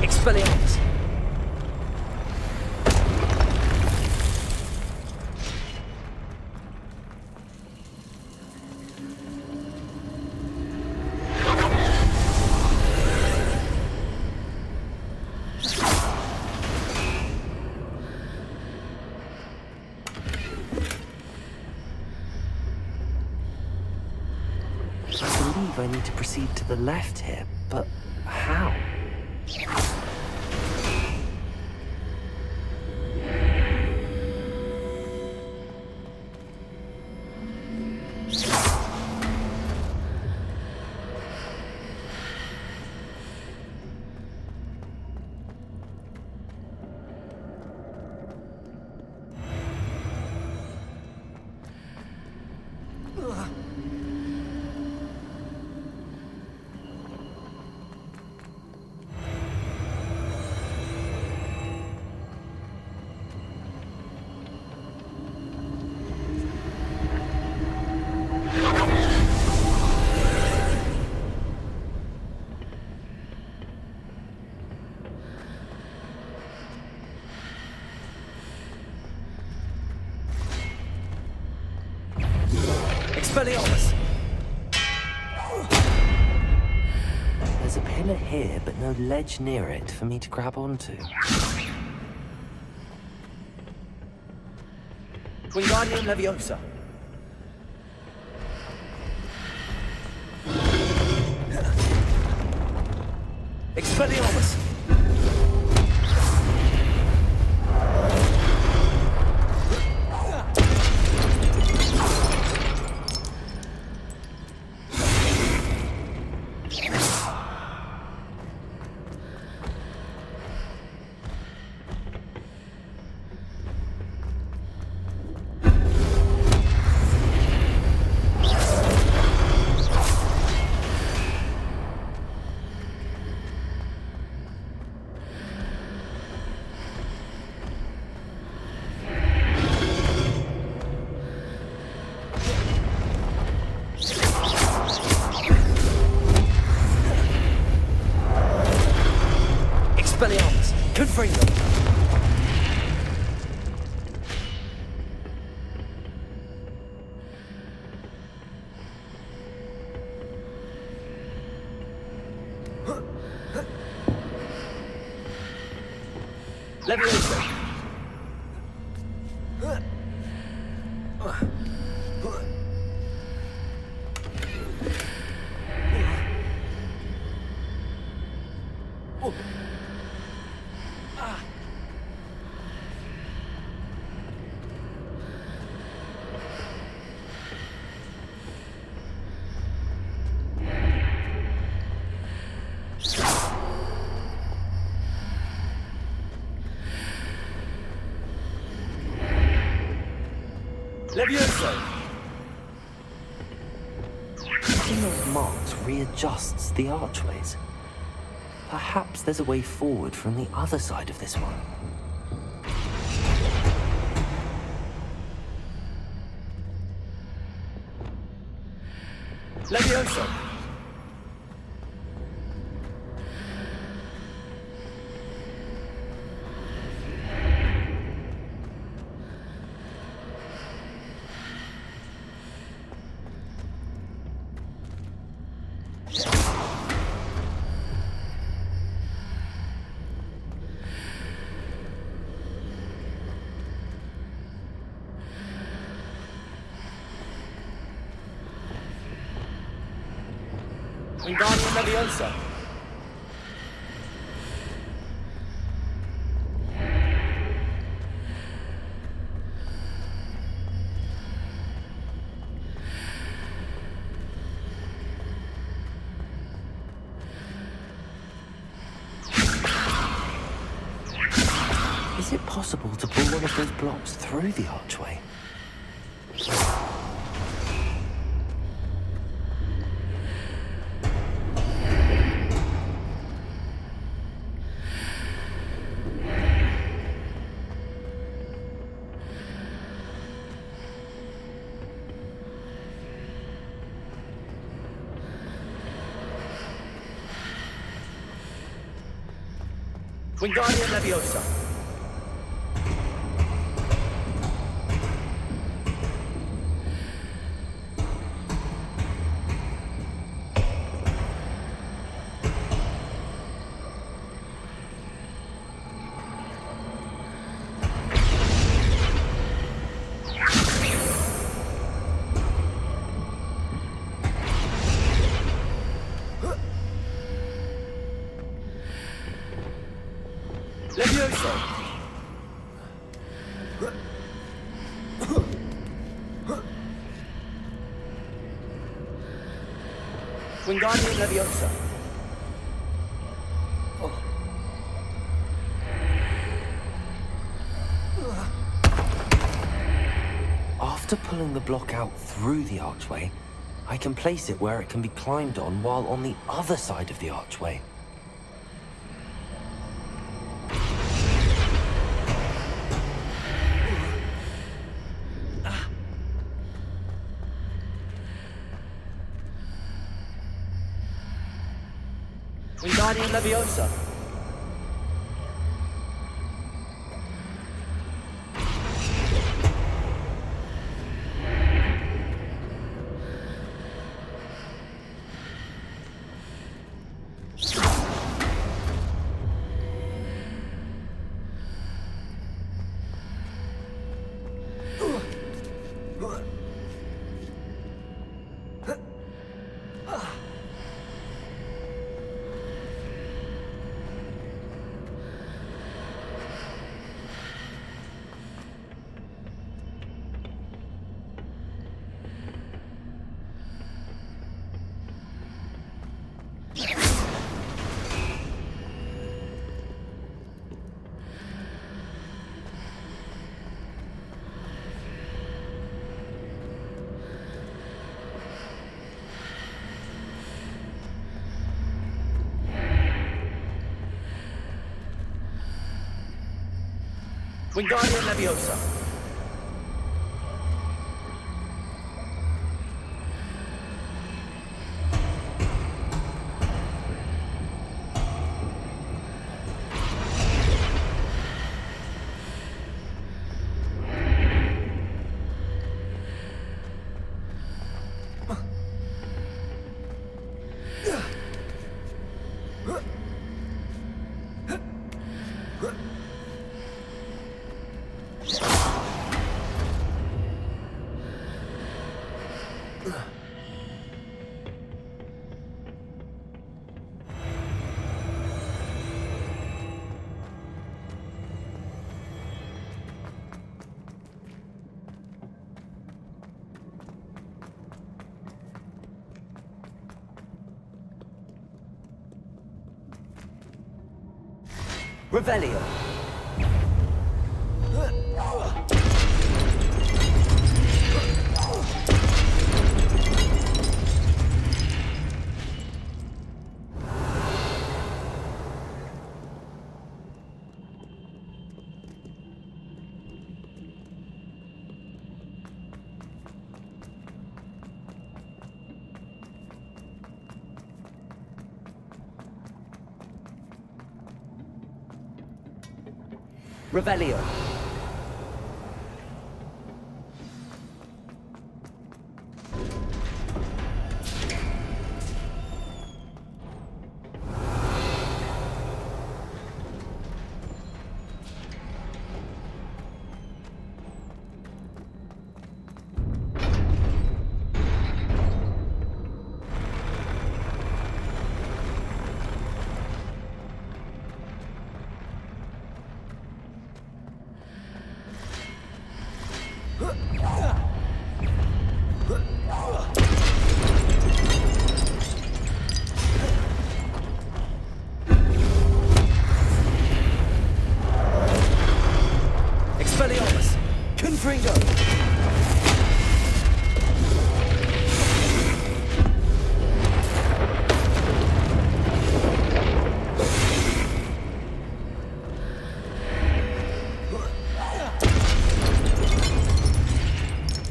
Expelliarmus. I need to proceed to the left here, but how? Expelliarmus! There's a pillar here, but no ledge near it for me to grab onto. Wingardium Leviosa. Expelliarmus! Expelliarmus! Confringo! Leviosa! Leviosa! Picking those marks readjusts the archways. Perhaps there's a way forward from the other side of this one. Leviosa! Wingardium Leviosa. possible to pull one of those blocks through the archway? Wingardium Leviosa. Leviosa. Wingardium Leviosa. After pulling the block out through the archway, I can place it where it can be climbed on while on the other side of the archway. Wingardium Leviosa. Wingardium Leviosa. Revelio. Revelio. Confringo!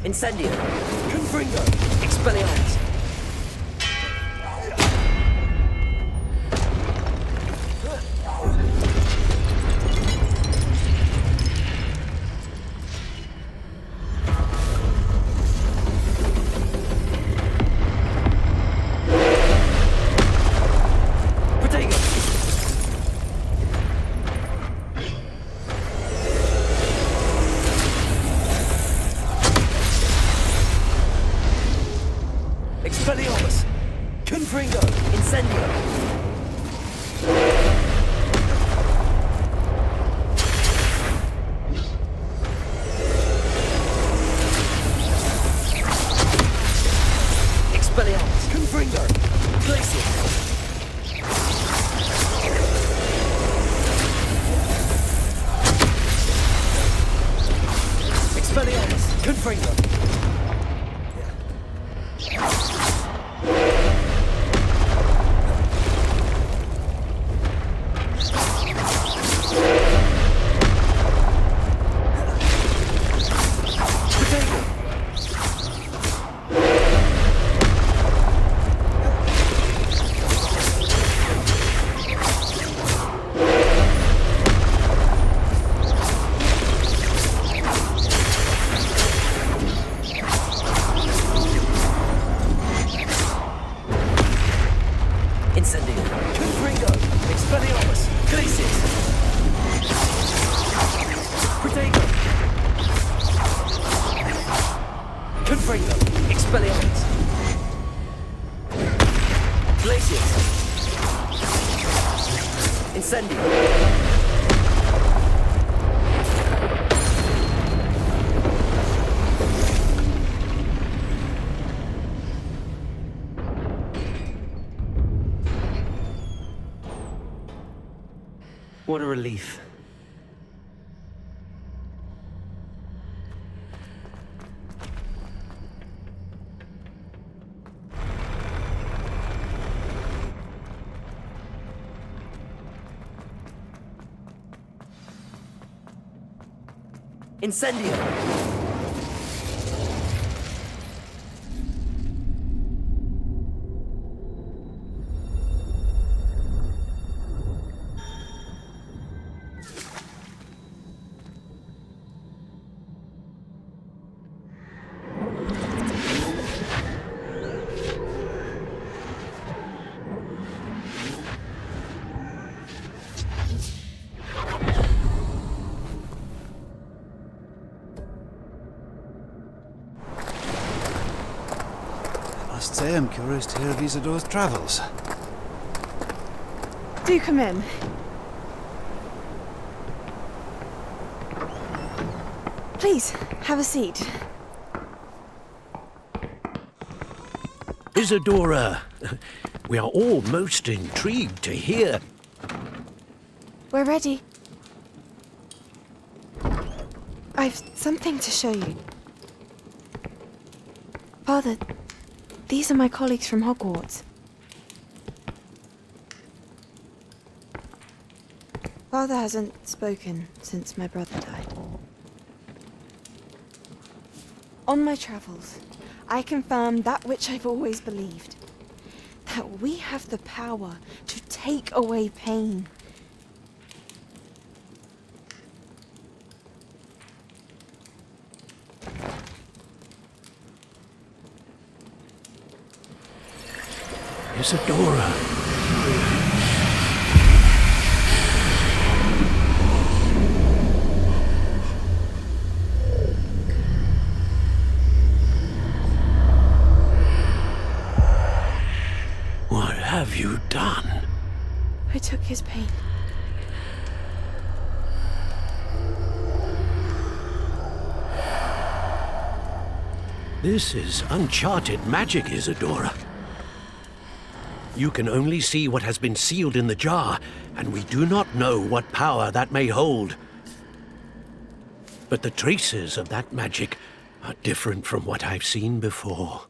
Incendio! Confringo! Expelliarmus! Expelliarmus! Confringo! Incendio! Expelliarmus! Confringo! Glacier! Expelliarmus! Confringo! Incendio! Confringo! Expelliarmus! Glacius! Protego! Confringo! Expelliarmus! Glacius! Incendio! What a relief. Incendio! I must say I'm curious to hear of Isidor's travels. Do come in. Please, have a seat. Isadora, we are all most intrigued to hear. We're ready. I've something to show you. Father, these are my colleagues from Hogwarts. Father hasn't spoken since my brother died. On my travels, I confirmed that which I've always believed. That we have the power to take away pain. Isadora. What have you done? I took his pain. This is uncharted magic, Isadora. You can only see what has been sealed in the jar, and we do not know what power that may hold. But the traces of that magic are different from what I've seen before.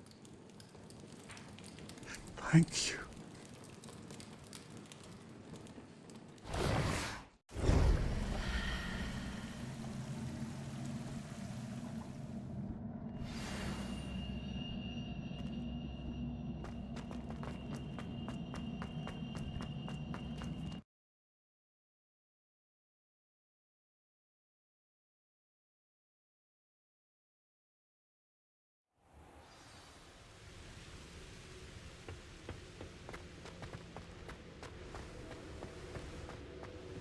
Thank you.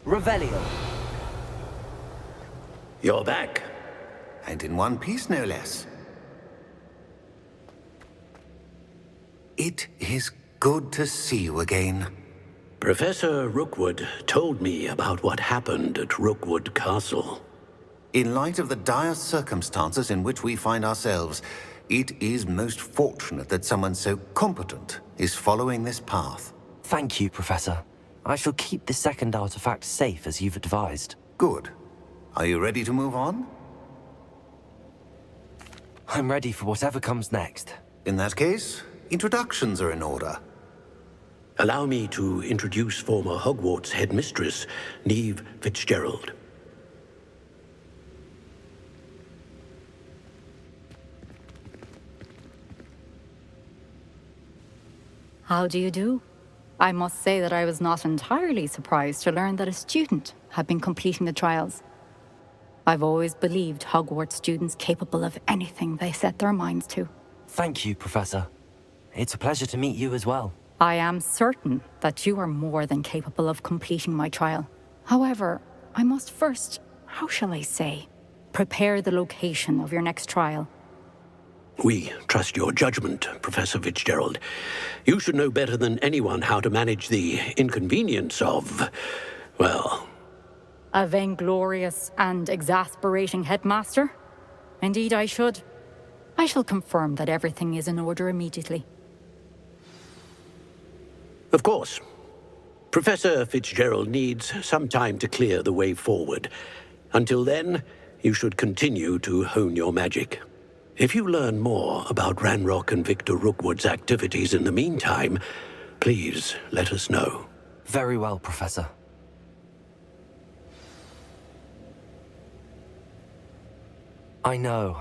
Revelio. You're back. And in one piece, no less. It is good to see you again. Professor Rookwood told me about what happened at Rookwood Castle. In light of the dire circumstances in which we find ourselves, it is most fortunate that someone so competent is following this path. Thank you, Professor. I shall keep the second artifact safe as you've advised. Good. Are you ready to move on? I'm ready for whatever comes next. In that case, introductions are in order. Allow me to introduce former Hogwarts headmistress, Neve Fitzgerald. How do you do? I must say that I was not entirely surprised to learn that a student had been completing the trials. I've always believed Hogwarts students capable of anything they set their minds to. Thank you, Professor. It's a pleasure to meet you as well. I am certain that you are more than capable of completing my trial. However, I must first, how shall I say, prepare the location of your next trial. We trust your judgment, Professor Fitzgerald. You should know better than anyone how to manage the inconvenience of, well... A vainglorious and exasperating headmaster? Indeed I should. I shall confirm that everything is in order immediately. Of course. Professor Fitzgerald needs some time to clear the way forward. Until then, you should continue to hone your magic. If you learn more about Ranrock and Victor Rookwood's activities in the meantime, please let us know. Very well, Professor. I know.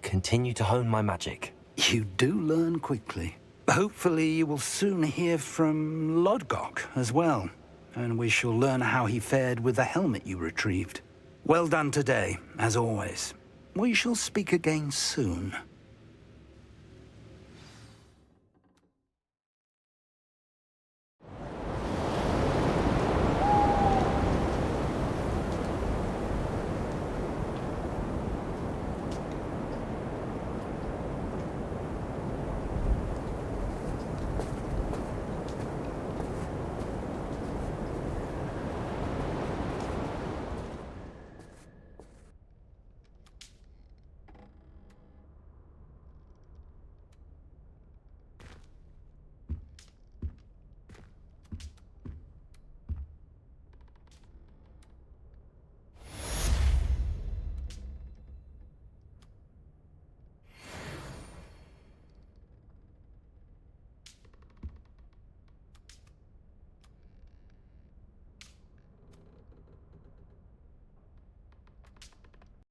Continue to hone my magic. You do learn quickly. Hopefully you will soon hear from Lodgok as well, and we shall learn how he fared with the helmet you retrieved. Well done today, as always. We shall speak again soon.